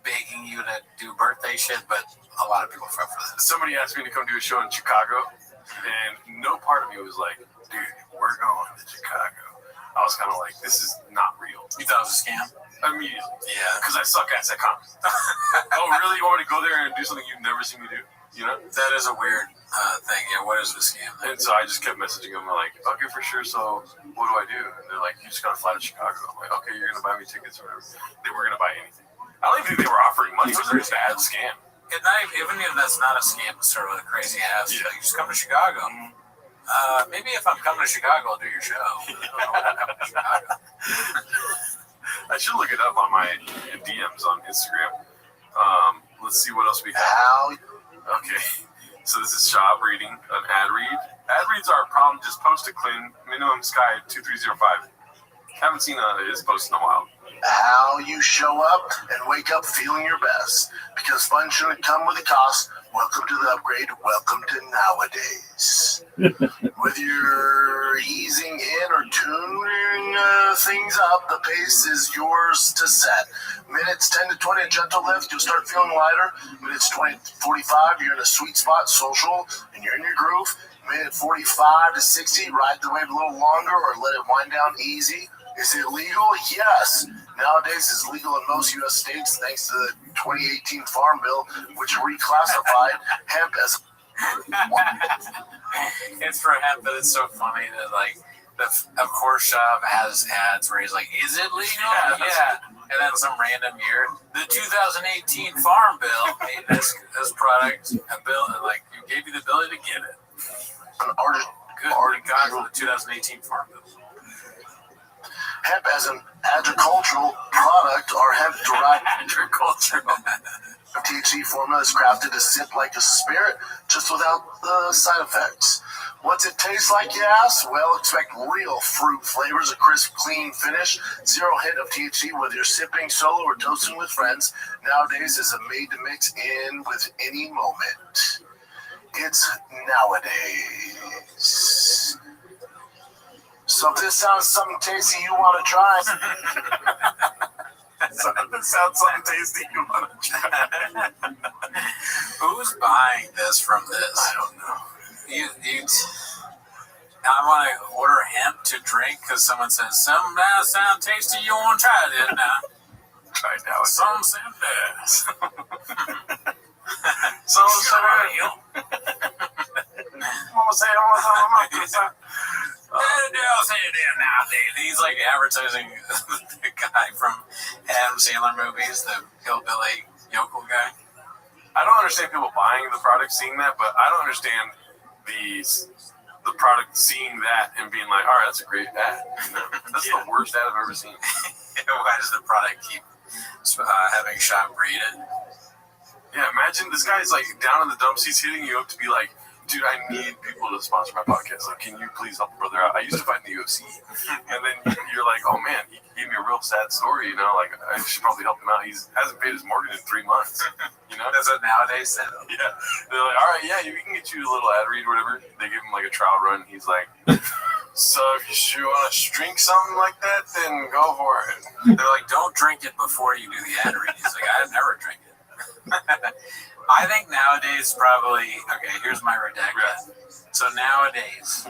begging you to do birthday shit, but a lot of people fall for that. Somebody asked me to come do a show in Chicago, and no part of me was like, dude, we're going to Chicago. I was kind of like, this is not real. You thought it was a scam? Immediately. Yeah. Because I suck ass at comedy. Oh, really? You want me to go there and do something you've never seen me do? You know? That is a weird thing. Yeah, what is the scam? And so I just kept messaging them like, okay, for sure. So what do I do? And they're like, you just got to fly to Chicago. I'm like, okay, you're going to buy me tickets or whatever. They weren't going to buy anything. I don't even think they were offering money. It was a bad scam. Even if that's not a scam, it's sort of a crazy ass. Yeah. Like, just come to Chicago. Maybe if I'm coming to Chicago, I'll do your show. I should look it up on my DMs on Instagram. Let's see what else we have. Okay, so this is shop reading, an ad read. Ad reads are a problem. Just post it, Clean. Minimum Sky 2305. Haven't seen his post in a while. How you show up and wake up feeling your best. Because fun shouldn't come with a cost. Welcome to the upgrade. Welcome to nowadays. Whether you're easing in or tuning things up, the pace is yours to set. Minutes 10 to 20, a gentle lift, you'll start feeling lighter. Minutes 20 to 45, you're in a sweet spot, social, and you're in your groove. Minute 45 to 60, ride the wave a little longer or let it wind down easy. Is it legal? Yes. Nowadays, it's legal in most U.S. states thanks to the 2018 Farm Bill, which reclassified hemp as... It's for hemp, but it's so funny that, like, the Course Shop has ads where he's like, is it legal? Yeah. And then some random year, the 2018 Farm Bill made this product a bill, and, like, you gave you the ability to get it. Good God for the 2018 Farm Bill. Hemp as an agricultural product or hemp-derived agricultural THC formula is crafted to sip like a spirit, just without the side effects. What's it taste like, you ask? Well, expect real fruit flavors, a crisp, clean finish, zero hint of THC, whether you're sipping solo or toasting with friends. Nowadays is a made to mix in with any moment. It's nowadays. So if this sounds something tasty you want to try. So this sounds something tasty you want to try. Who's buying this from this? I don't know. I want to order hemp to drink because someone says, something that sound tasty, you want to try it now. Try it now. Some sound bad. Some real. Mama say, He's like advertising the guy from Adam Sandler movies, the hillbilly yokel guy. I don't understand people buying the product, seeing that, but I don't understand the product seeing that and being like, all right, that's a great ad. That's the worst ad I've ever seen. Why does the product keep having shop read it? Yeah, imagine this guy's like down in the dump seats hitting you up to be like, dude, I need people to sponsor my podcast. Like, can you please help a brother out? I used to fight in the UFC. And then you're like, oh man, he gave me a real sad story, you know? Like, I should probably help him out. He hasn't paid his mortgage in 3 months. You know? That's what nowadays said. Yeah. They're like, all right, yeah, we can get you a little ad read or whatever. They give him like a trial run. He's like, so if you want to drink something like that, then go for it. They're like, don't drink it before you do the ad read. He's like, I'd never drink it. I think nowadays probably, okay, here's my redacted. So nowadays,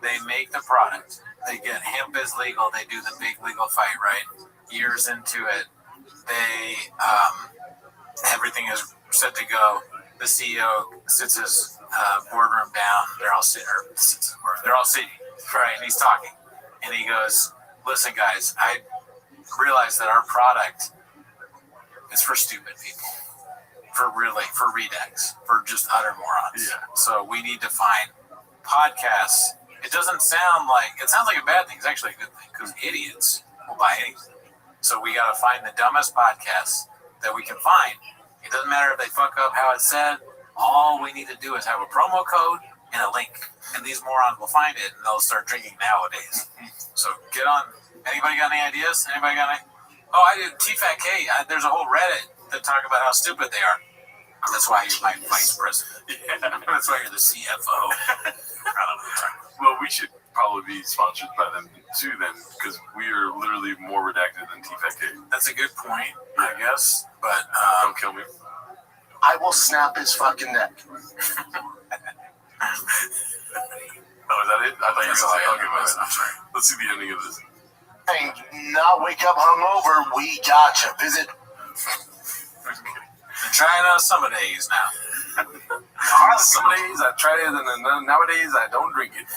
they make the product. They get hemp is legal. They do the big legal fight, right? Years into it, they, everything is set to go. The CEO sits his boardroom down. They're all sitting, right? And he's talking. And he goes, listen, guys, I realize that our product is for stupid people, for rednecks, for just utter morons. Yeah. So we need to find podcasts. It sounds like a bad thing. It's actually a good thing because idiots will buy anything. So we got to find the dumbest podcasts that we can find. It doesn't matter if they fuck up how it's said. All we need to do is have a promo code and a link, and these morons will find it, and they'll start drinking nowadays. So get on. Anybody got any ideas? Anybody got any? Oh, I did TFATK. There's a whole Reddit that talk about how stupid they are. That's why you're my vice president. Yeah. That's why you're the CFO. I don't know. Well, we should probably be sponsored by them too then, because we are literally more redacted than TFATK. That's a good point, I guess. But don't kill me. I will snap his fucking neck. Oh, is that it? I thought you were going to say, okay, I'm sorry. let's see the ending of this. And not wake up hungover, we gotcha. Visit. Trying out some days now. Some days I try it, and then nowadays I don't drink it.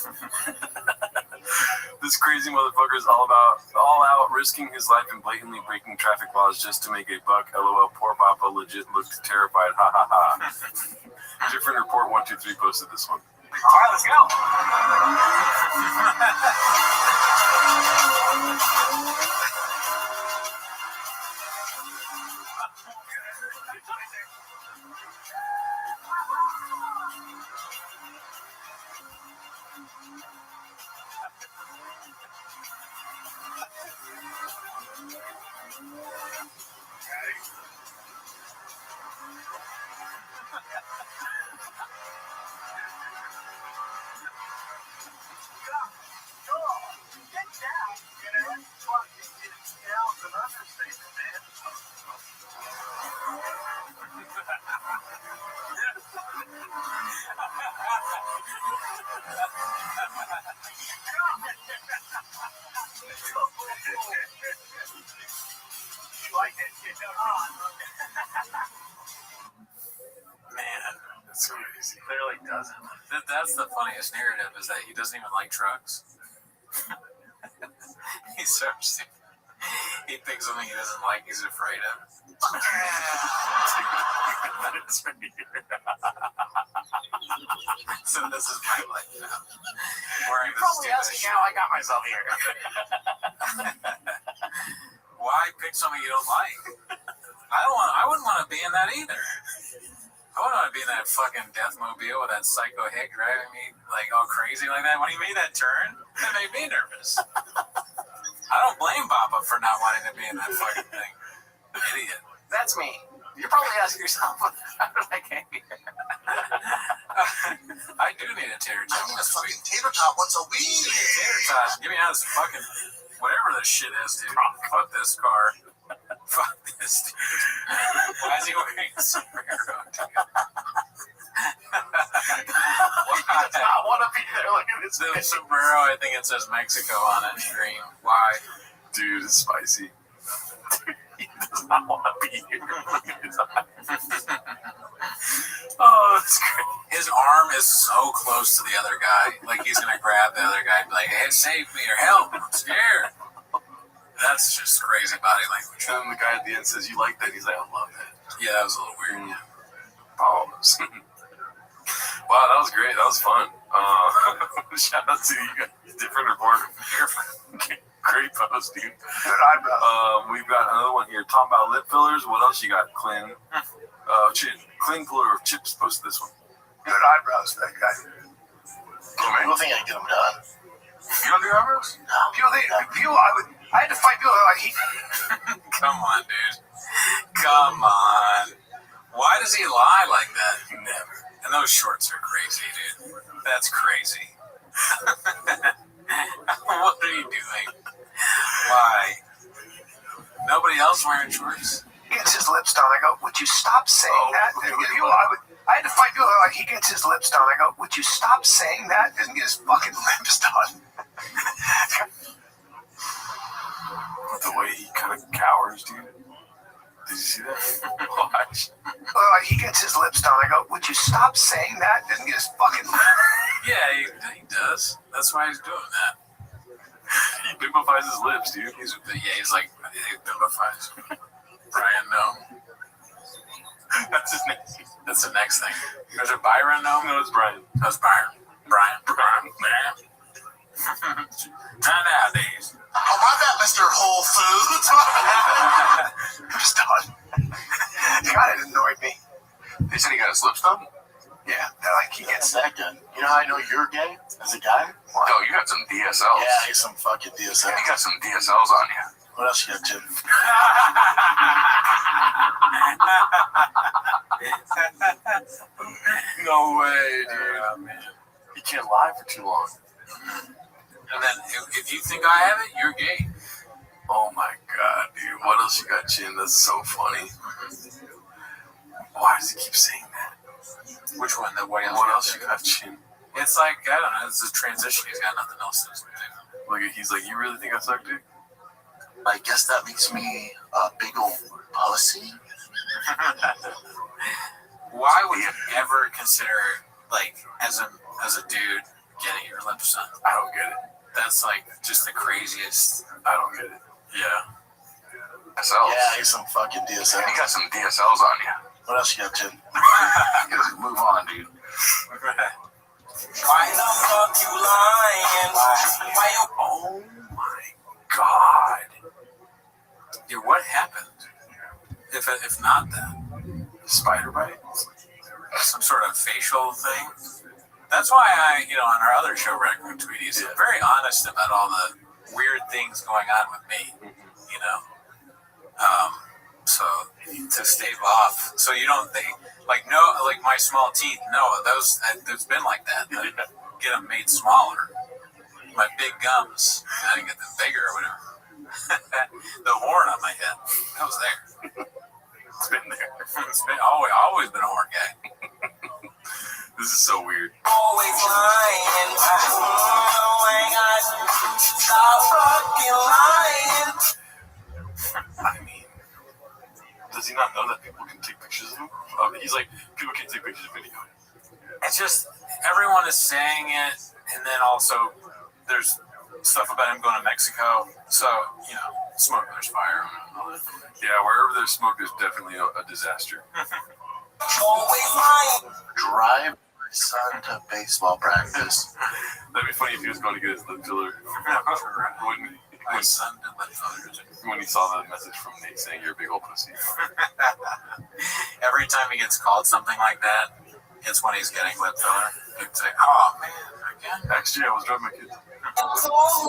This crazy motherfucker is all out risking his life and blatantly breaking traffic laws just to make a buck. LOL, poor Papa legit looked terrified. Ha ha ha. Different Report 123 posted this one. All right, let's go. That's crazy. Clearly doesn't. That's the funniest narrative is that he doesn't even like trucks. He's so stupid. He thinks something he doesn't like, he's afraid of. So this is my life now. Wearing You're probably asking how I got myself here. Why pick something you don't like? I wouldn't want to be in that either. I wouldn't want to be in that fucking Deathmobile with that psycho hick driving me like all crazy like that. When he made that turn, that made me nervous. I don't blame Papa for not wanting to be in that fucking thing. Idiot. That's me. You're probably asking yourself, how did I get here? I do need a tater tot. I need a fucking tater tot once a week. Tater tot. Give me out this fucking whatever this shit is, dude. Fuck this car. Fuck this dude. Why is he wearing a sombrero, dude? I do not want to be there. Look at this. The sombrero, I think it says Mexico on it. Dream. Why? Dude, it's spicy. He does not want to be here. Oh, that's great. His arm is so close to the other guy. Like he's going to grab the other guy and be like, hey, save me or help. I'm scared. That's just crazy body language. And then the guy at the end says, you like that? He's like, I love that. Yeah, that was a little weird. Yeah. Pause. Wow, that was great. That was fun. Shout out to you guys. Different Report. Great post, dude. Good eyebrows. We've got another one here. Talking about lip fillers. What else you got, Clint? Clean Puller of Chips posted this one. Good eyebrows, that guy. People think I can get them done. You don't do eyebrows? No. I had to fight people like he. Come on, dude. Come on. Why does he lie like that? Never. And those shorts are crazy, dude. That's crazy. What are you doing? Why? Nobody else wearing shorts? He gets his lips done. I go, would you stop saying that? I had to fight people like he gets his lips done. I go, would you stop saying that? Doesn't get his fucking lips done. The way he kind of cowers, dude. Did you see that? Watch. He gets his lips done. I go, would you stop saying that? Doesn't get his fucking lips. Yeah, he does. That's why he's doing that. He bimbofies his lips, dude. He's like, it bimbofies. Brian, no. That's his name. That's the next thing. Is it Byron, no? No, it's Brian. That's Byron. Brian. Not nowadays. How about that, Mr. Whole Foods? I'm just done. God, it annoyed me. They said he got his lips done? Yeah, they're like, he gets that done. You know how I know you're gay as a guy? Yo, you got some DSLs. Yeah, I got some fucking DSLs. You got some DSLs on you. What else you got, Jim? No way, dude. Man. You can't lie for too long. And then if you think I have it, you're gay. Oh my god, dude. What else you got, Chin? That's so funny. Why does he keep saying that? Which one? What else you got, Chin? It's like, I don't know, it's a transition. He's got nothing else to do. Like, he's like, you really think I suck dick? I guess that makes me a big old pussy. Why would you ever consider, like, as a dude, getting your lips done? I don't get it. That's like just the craziest. I don't get it. Yeah. DSLs. Yeah, I got some fucking DSLs. You got some DSLs on you. What else you got, Jim? Move on, dude. Why the fuck you lying? Why you? Oh my god. Dude, what happened? If not that. Spider bite? Some sort of facial thing. That's why I, on our other show, Raccoon Tweeties, I'm very honest about all the weird things going on with me, so to stave off, so you don't think, like my small teeth, it's been like that. I get them made smaller. My big gums, I didn't get them bigger or whatever. The horn on my head, that was there. It's been there. It's been always been a horn guy. This is so weird. Always lying. Stop fucking lying. I mean, does he not know that people can take pictures of him? He's like, people can take pictures of video. It's just, everyone is saying it, and then also there's stuff about him going to Mexico. So, smoke, there's fire. Yeah, wherever there's smoke, there's definitely a disaster. Always lying. Drive my son to baseball practice. That'd be funny if he was going to get his lip filler. My son did lip fillers. When he saw the message from Nate saying you're a big old pussy. Every time he gets called something like that, it's when he's getting lip filler. He'd say, oh man, again? Actually, I was driving my kids. Oh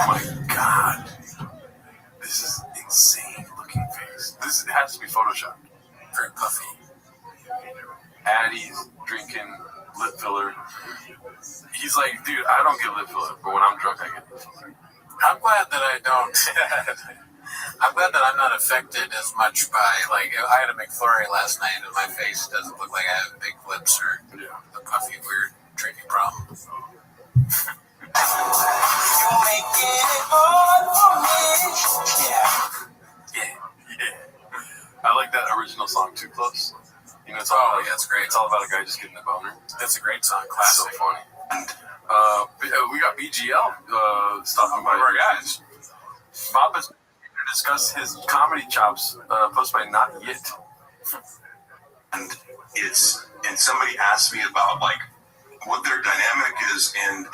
my god. This is insane looking face. This has to be photoshopped. Very puffy. Addie's drinking lip filler. He's like, dude, I don't get lip filler, but when I'm drunk, I get lip filler. I'm glad that I don't. I'm glad that I'm not affected as much by, like, I had a McFlurry last night and my face doesn't look like I have big lips or a puffy, weird drinking problem. You're making it hard for me. Yeah. I like that original song, Too Close. It's great. It's all about a guy just getting a boner. That's a great song, classic. So funny. And we got BGL stopping by. One of our guys. Bob is here to discuss his comedy chops, posted by Not Yet. And somebody asked me about like what their dynamic is and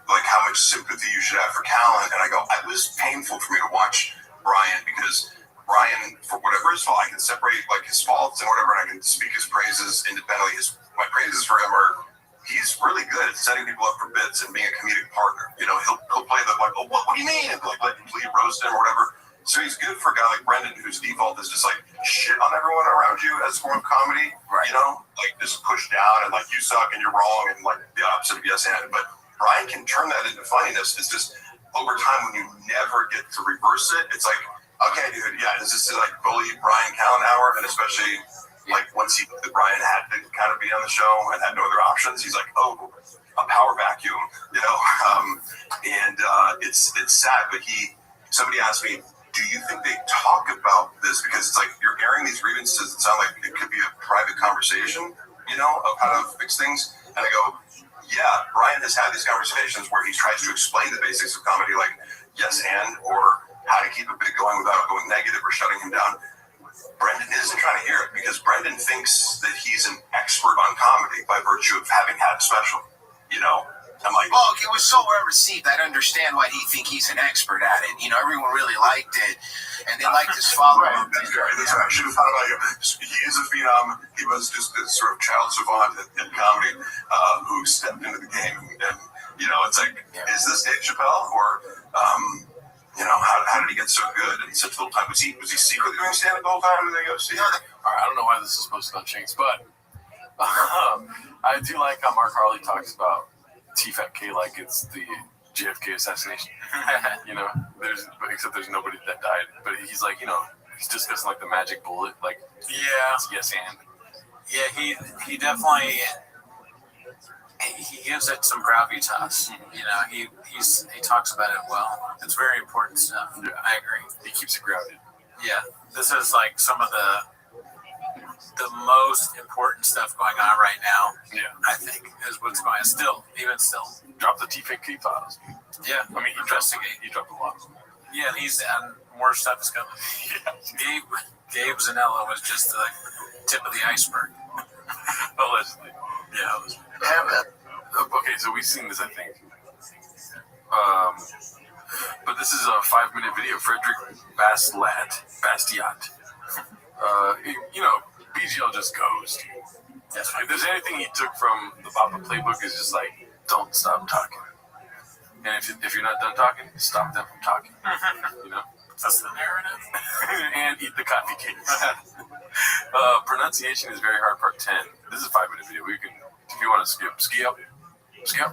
like how much sympathy you should have for Callan, and I go, it was painful for me to watch Brian because Brian, for whatever his fault, I can separate like his faults and whatever, and I can speak his praises independently. My praises for him are he's really good at setting people up for bits and being a comedic partner. He'll play the like, oh, what do you mean? And like let him roast him or whatever. So he's good for a guy like Brendan, whose default is just like shit on everyone around you as a form of comedy. Right. Like just push down and like you suck and you're wrong and like the opposite of yes and. But Brian can turn that into funniness. It's just over time when you never get to reverse it, it's like, okay, dude, yeah, this is like bully Brian Kallenauer, and especially like once Brian had to kind of be on the show and had no other options, he's like, oh, a power vacuum, and it's sad. But somebody asked me, do you think they talk about this? Because it's like you're airing these grievances that sound like it could be a private conversation, of how to fix things. And I go, yeah, Brian has had these conversations where he tries to explain the basics of comedy, like yes and, or how to keep a bit going without going negative or shutting him down. Brendan isn't trying to hear it because Brendan thinks that he's an expert on comedy by virtue of having had a special. You know, I'm like, well, it was so well received. I understand why he think he's an expert at it. You know, everyone really liked it, and they liked his follow-up. Right, that's right. I should have thought about him. He is a phenom. He was just this sort of child savant in comedy who stepped into the game. And you know, it's like, is this Dave Chappelle or, you know, how did he get so good in such little time? Was he secretly doing stand-up the whole time? Or did they go see? All right, I don't know why this is supposed to go on Chinks, but I do like how Mark Harley talks about TFK like it's the JFK assassination. You know, except there's nobody that died. But he's like, you know, he's discussing like the magic bullet, like yes and. Yeah, he definitely he gives it some gravitas. You know, he talks about it well. It's very important stuff. Yeah. I agree. He keeps it grounded. Yeah, this is like some of the most important stuff going on right now. Yeah, I think is what's going on. Still. Drop the TFK files. Yeah, I mean, he dropped a lot. Yeah, and more stuff is coming. Yeah. Gabe Zanella was just the tip of the iceberg. Allegedly. Yeah. Okay, so we've seen this, I think. But this is a 5-minute video. Frederick Bastiat. You know, BGL just goes. Yes. If there's anything he took from the Papa playbook, is just like, don't stop talking. And if you're not done talking, stop them from talking. You know? That's the narrative. And eat the coffee cake. Pronunciation is very hard, part 10. This is a 5-minute video. We can, if you want to skip, yeah.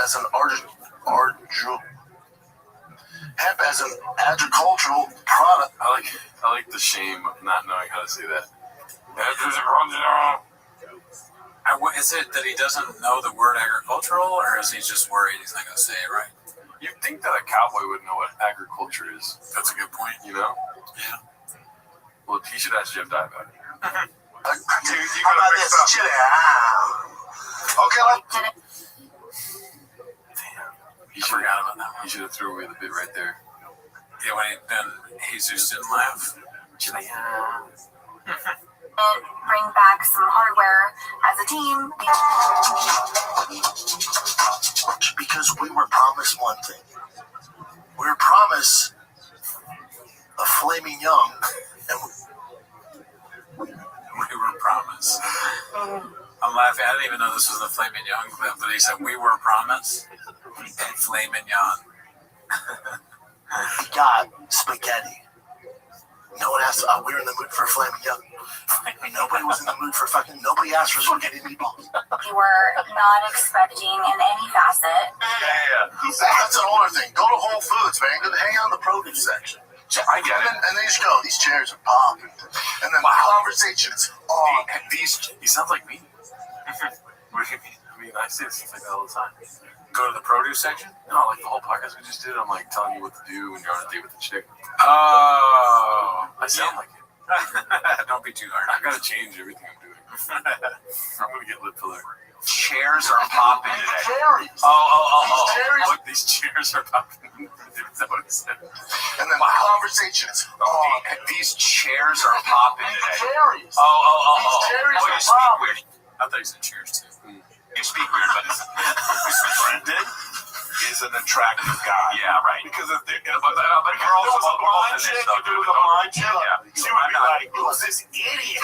As an hemp as an agricultural product. I like the shame of not knowing how to say that. Is it that he doesn't know the word agricultural, or is he just worried he's not going to say it right? You'd think that a cowboy would know what agriculture is. That's a good point. You know? Yeah. Well, he should ask Jeff Dye about it. How about this? Chill out. Okay. Damn. I forgot about that one. He should have threw away the bit right there. Yeah, then Jesus didn't laugh. Chill out. Bring back some hardware as a team. Because we were promised one thing. We were promised a flaming young, and we were promised. I'm laughing. I didn't even know this was the Flaming Young clip, but he said we were promised a Flaming Young. we got spaghetti. No one asked. We were in the mood for a flaming young. Nobody was in the mood for nobody asked for spaghetti meatballs. You were not expecting in any facet. Yeah. That's an older thing. Go to Whole Foods, man. Go hang out in the produce section. I get it. And then you just go, these chairs are popping. And then conversations. He sounds like me. What do you mean? I mean, I say stuff like that all the time. Go to the produce section? No, like the whole podcast we just did, I'm like telling you what to do when you're on a date with the chick. Oh. I sound like it. Don't be too hard. I gotta change everything I'm doing. I'm gonna get lip filler. Chairs are popping today. Cherries. Oh. Look, these chairs are popping. Is that what it said? And then conversations. These chairs are popping today. Cherries. These cherries you are speak popping. weird. I thought you said cheers too. You speak weird, but it's Brendan is an attractive guy. Yeah, right. Because if they're But girls a blind chick, though. you do with a blind chick. Yeah. She would be like, who's this idiot?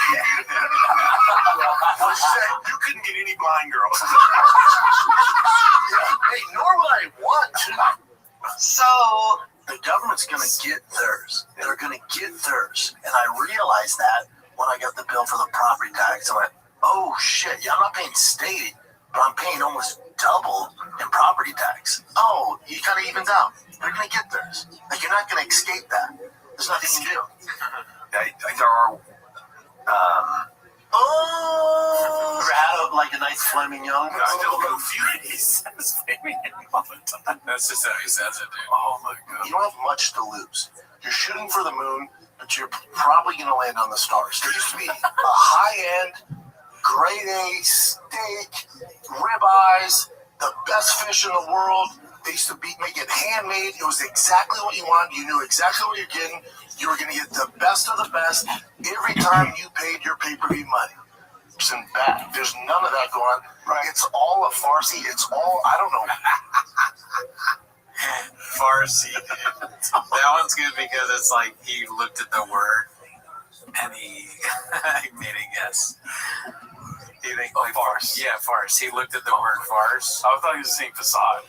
You couldn't get any blind girl. Hey, nor would I want to. So the government's gonna get theirs. They're gonna get theirs. And I realized that when I got the bill for the property tax. I went, oh shit, yeah, I'm not paying state, but I'm paying almost double in property tax. Oh, you kind of evens out. They're gonna get theirs. Like, you're not gonna escape that. There's nothing you can do. There are. Like a nice flaming young. I'm still confused. He says flaming young all the time. That's just how he says it, dude. Oh my god. You don't have much to lose. You're shooting for the moon, but you're probably going to land on the stars. There used to be a high-end, grade A steak, ribeyes, the best fish in the world. They used to make it handmade. It was exactly what you wanted. You knew exactly what you're getting. You were going to get the best of the best every time you paid your pay-per-view money. There's none of that going on. Right. It's all a Farsi. It's all, I don't know. Farsi. That one's good because it's like he looked at the word and he made a guess. You think farce? Yeah, farce. He looked at the word farce. I thought he was saying facade.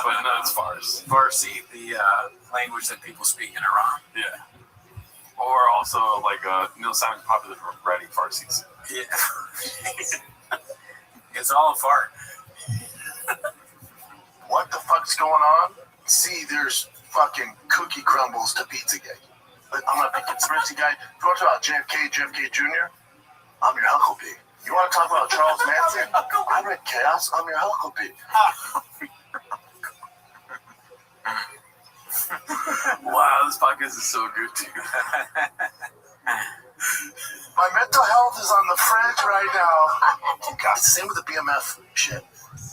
But no, it's farce. Farsi, the language that people speak in Iran. Yeah. Or also, like, Neil Simon's popular for writing Farsis. Yeah. It's all a fart. What the fuck's going on? See, there's fucking cookie crumbles to Pizzagate. But I'm not a conspiracy guy. You want to talk about JFK Jr.? I'm your Huckleberry. You want to talk about Charles Manson? I read Chaos. I'm your Huckleberry. Wow, this podcast is so good, too. My mental health is on the fridge right now. God, it's the same with the BMF shit.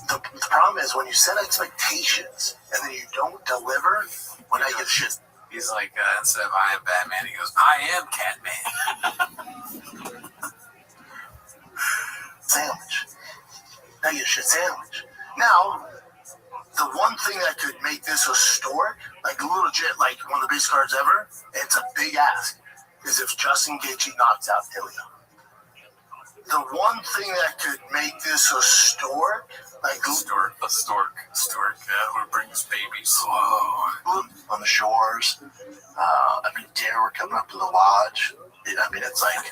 The problem is when you set expectations and then you don't deliver, when I get shit. He's like, instead of I am Batman, he goes, I am Catman. Sandwich. Now you get shit sandwich. Now, the one thing that could make this historic, like legit, like one of the biggest cards ever, it's a big ask, is if Justin Gaethje knocks out Ilya. The one thing that could make this historic, like a stork, yeah, who brings babies. Whoa. On the shores. Deer were coming up to the lodge. It's like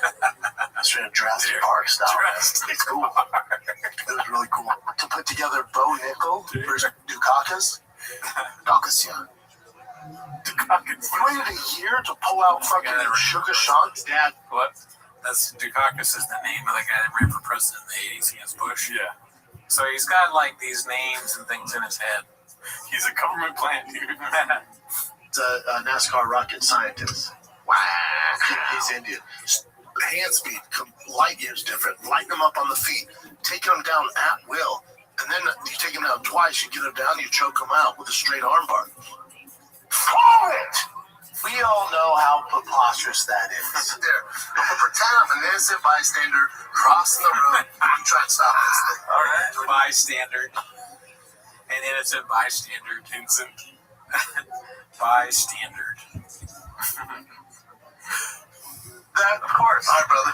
straight up Jurassic Park style. It's cool. It was really cool to put together Bo Nickel versus Dukakis. Dukakis, yeah. Dukakis. You waited a year to pull out fucking Sugar Sean's dad. What? That's Dukakis is the name of the guy that ran for president in the 80s against Bush. Yeah. So he's got like these names and things in his head. He's a government plant, dude. It's a NASCAR rocket scientist. Wow. He's Indian. Hand speed, light years different. Lighten them up on the feet. Taking them down at will. And then you take them down twice. You get them down, you choke them out with a straight arm bar. Follow it! We all know how preposterous that is. There. Pretend I'm an innocent bystander crossing the road. You try to stop this thing. All right. Bystander. An innocent bystander. Vincent. Bystander. That, of course. All right, brother.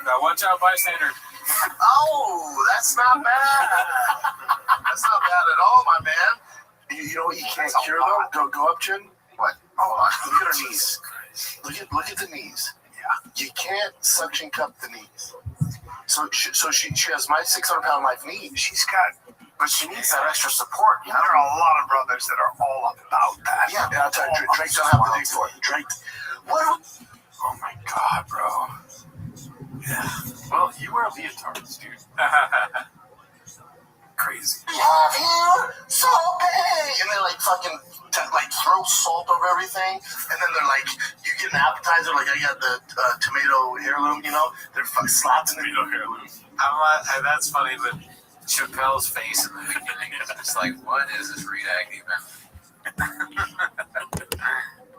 Now, watch out, bystander. Oh, that's not bad. That's not bad at all, my man. You know what you can't cure, though? Go up, Chin. What? Hold on. Look at her knees. Look at the knees. Yeah. You can't suction cup the knees. So she has my 600-pound life knee. She's got, but she needs that extra support. You know? There are a lot of brothers that are all about that. Yeah, I'll tell you, Drake don't have the dig for it. Drake. What? Oh my God, bro. Yeah. Well, you wear leotards, dude. Crazy. We have here so big, and they like fucking throw salt over everything, and then they're like, you get an appetizer, like I got the tomato heirloom, you know, they're fucking slapped in the tomato heirloom. That's funny, but Chappelle's face in the beginning is just like, what is this react even?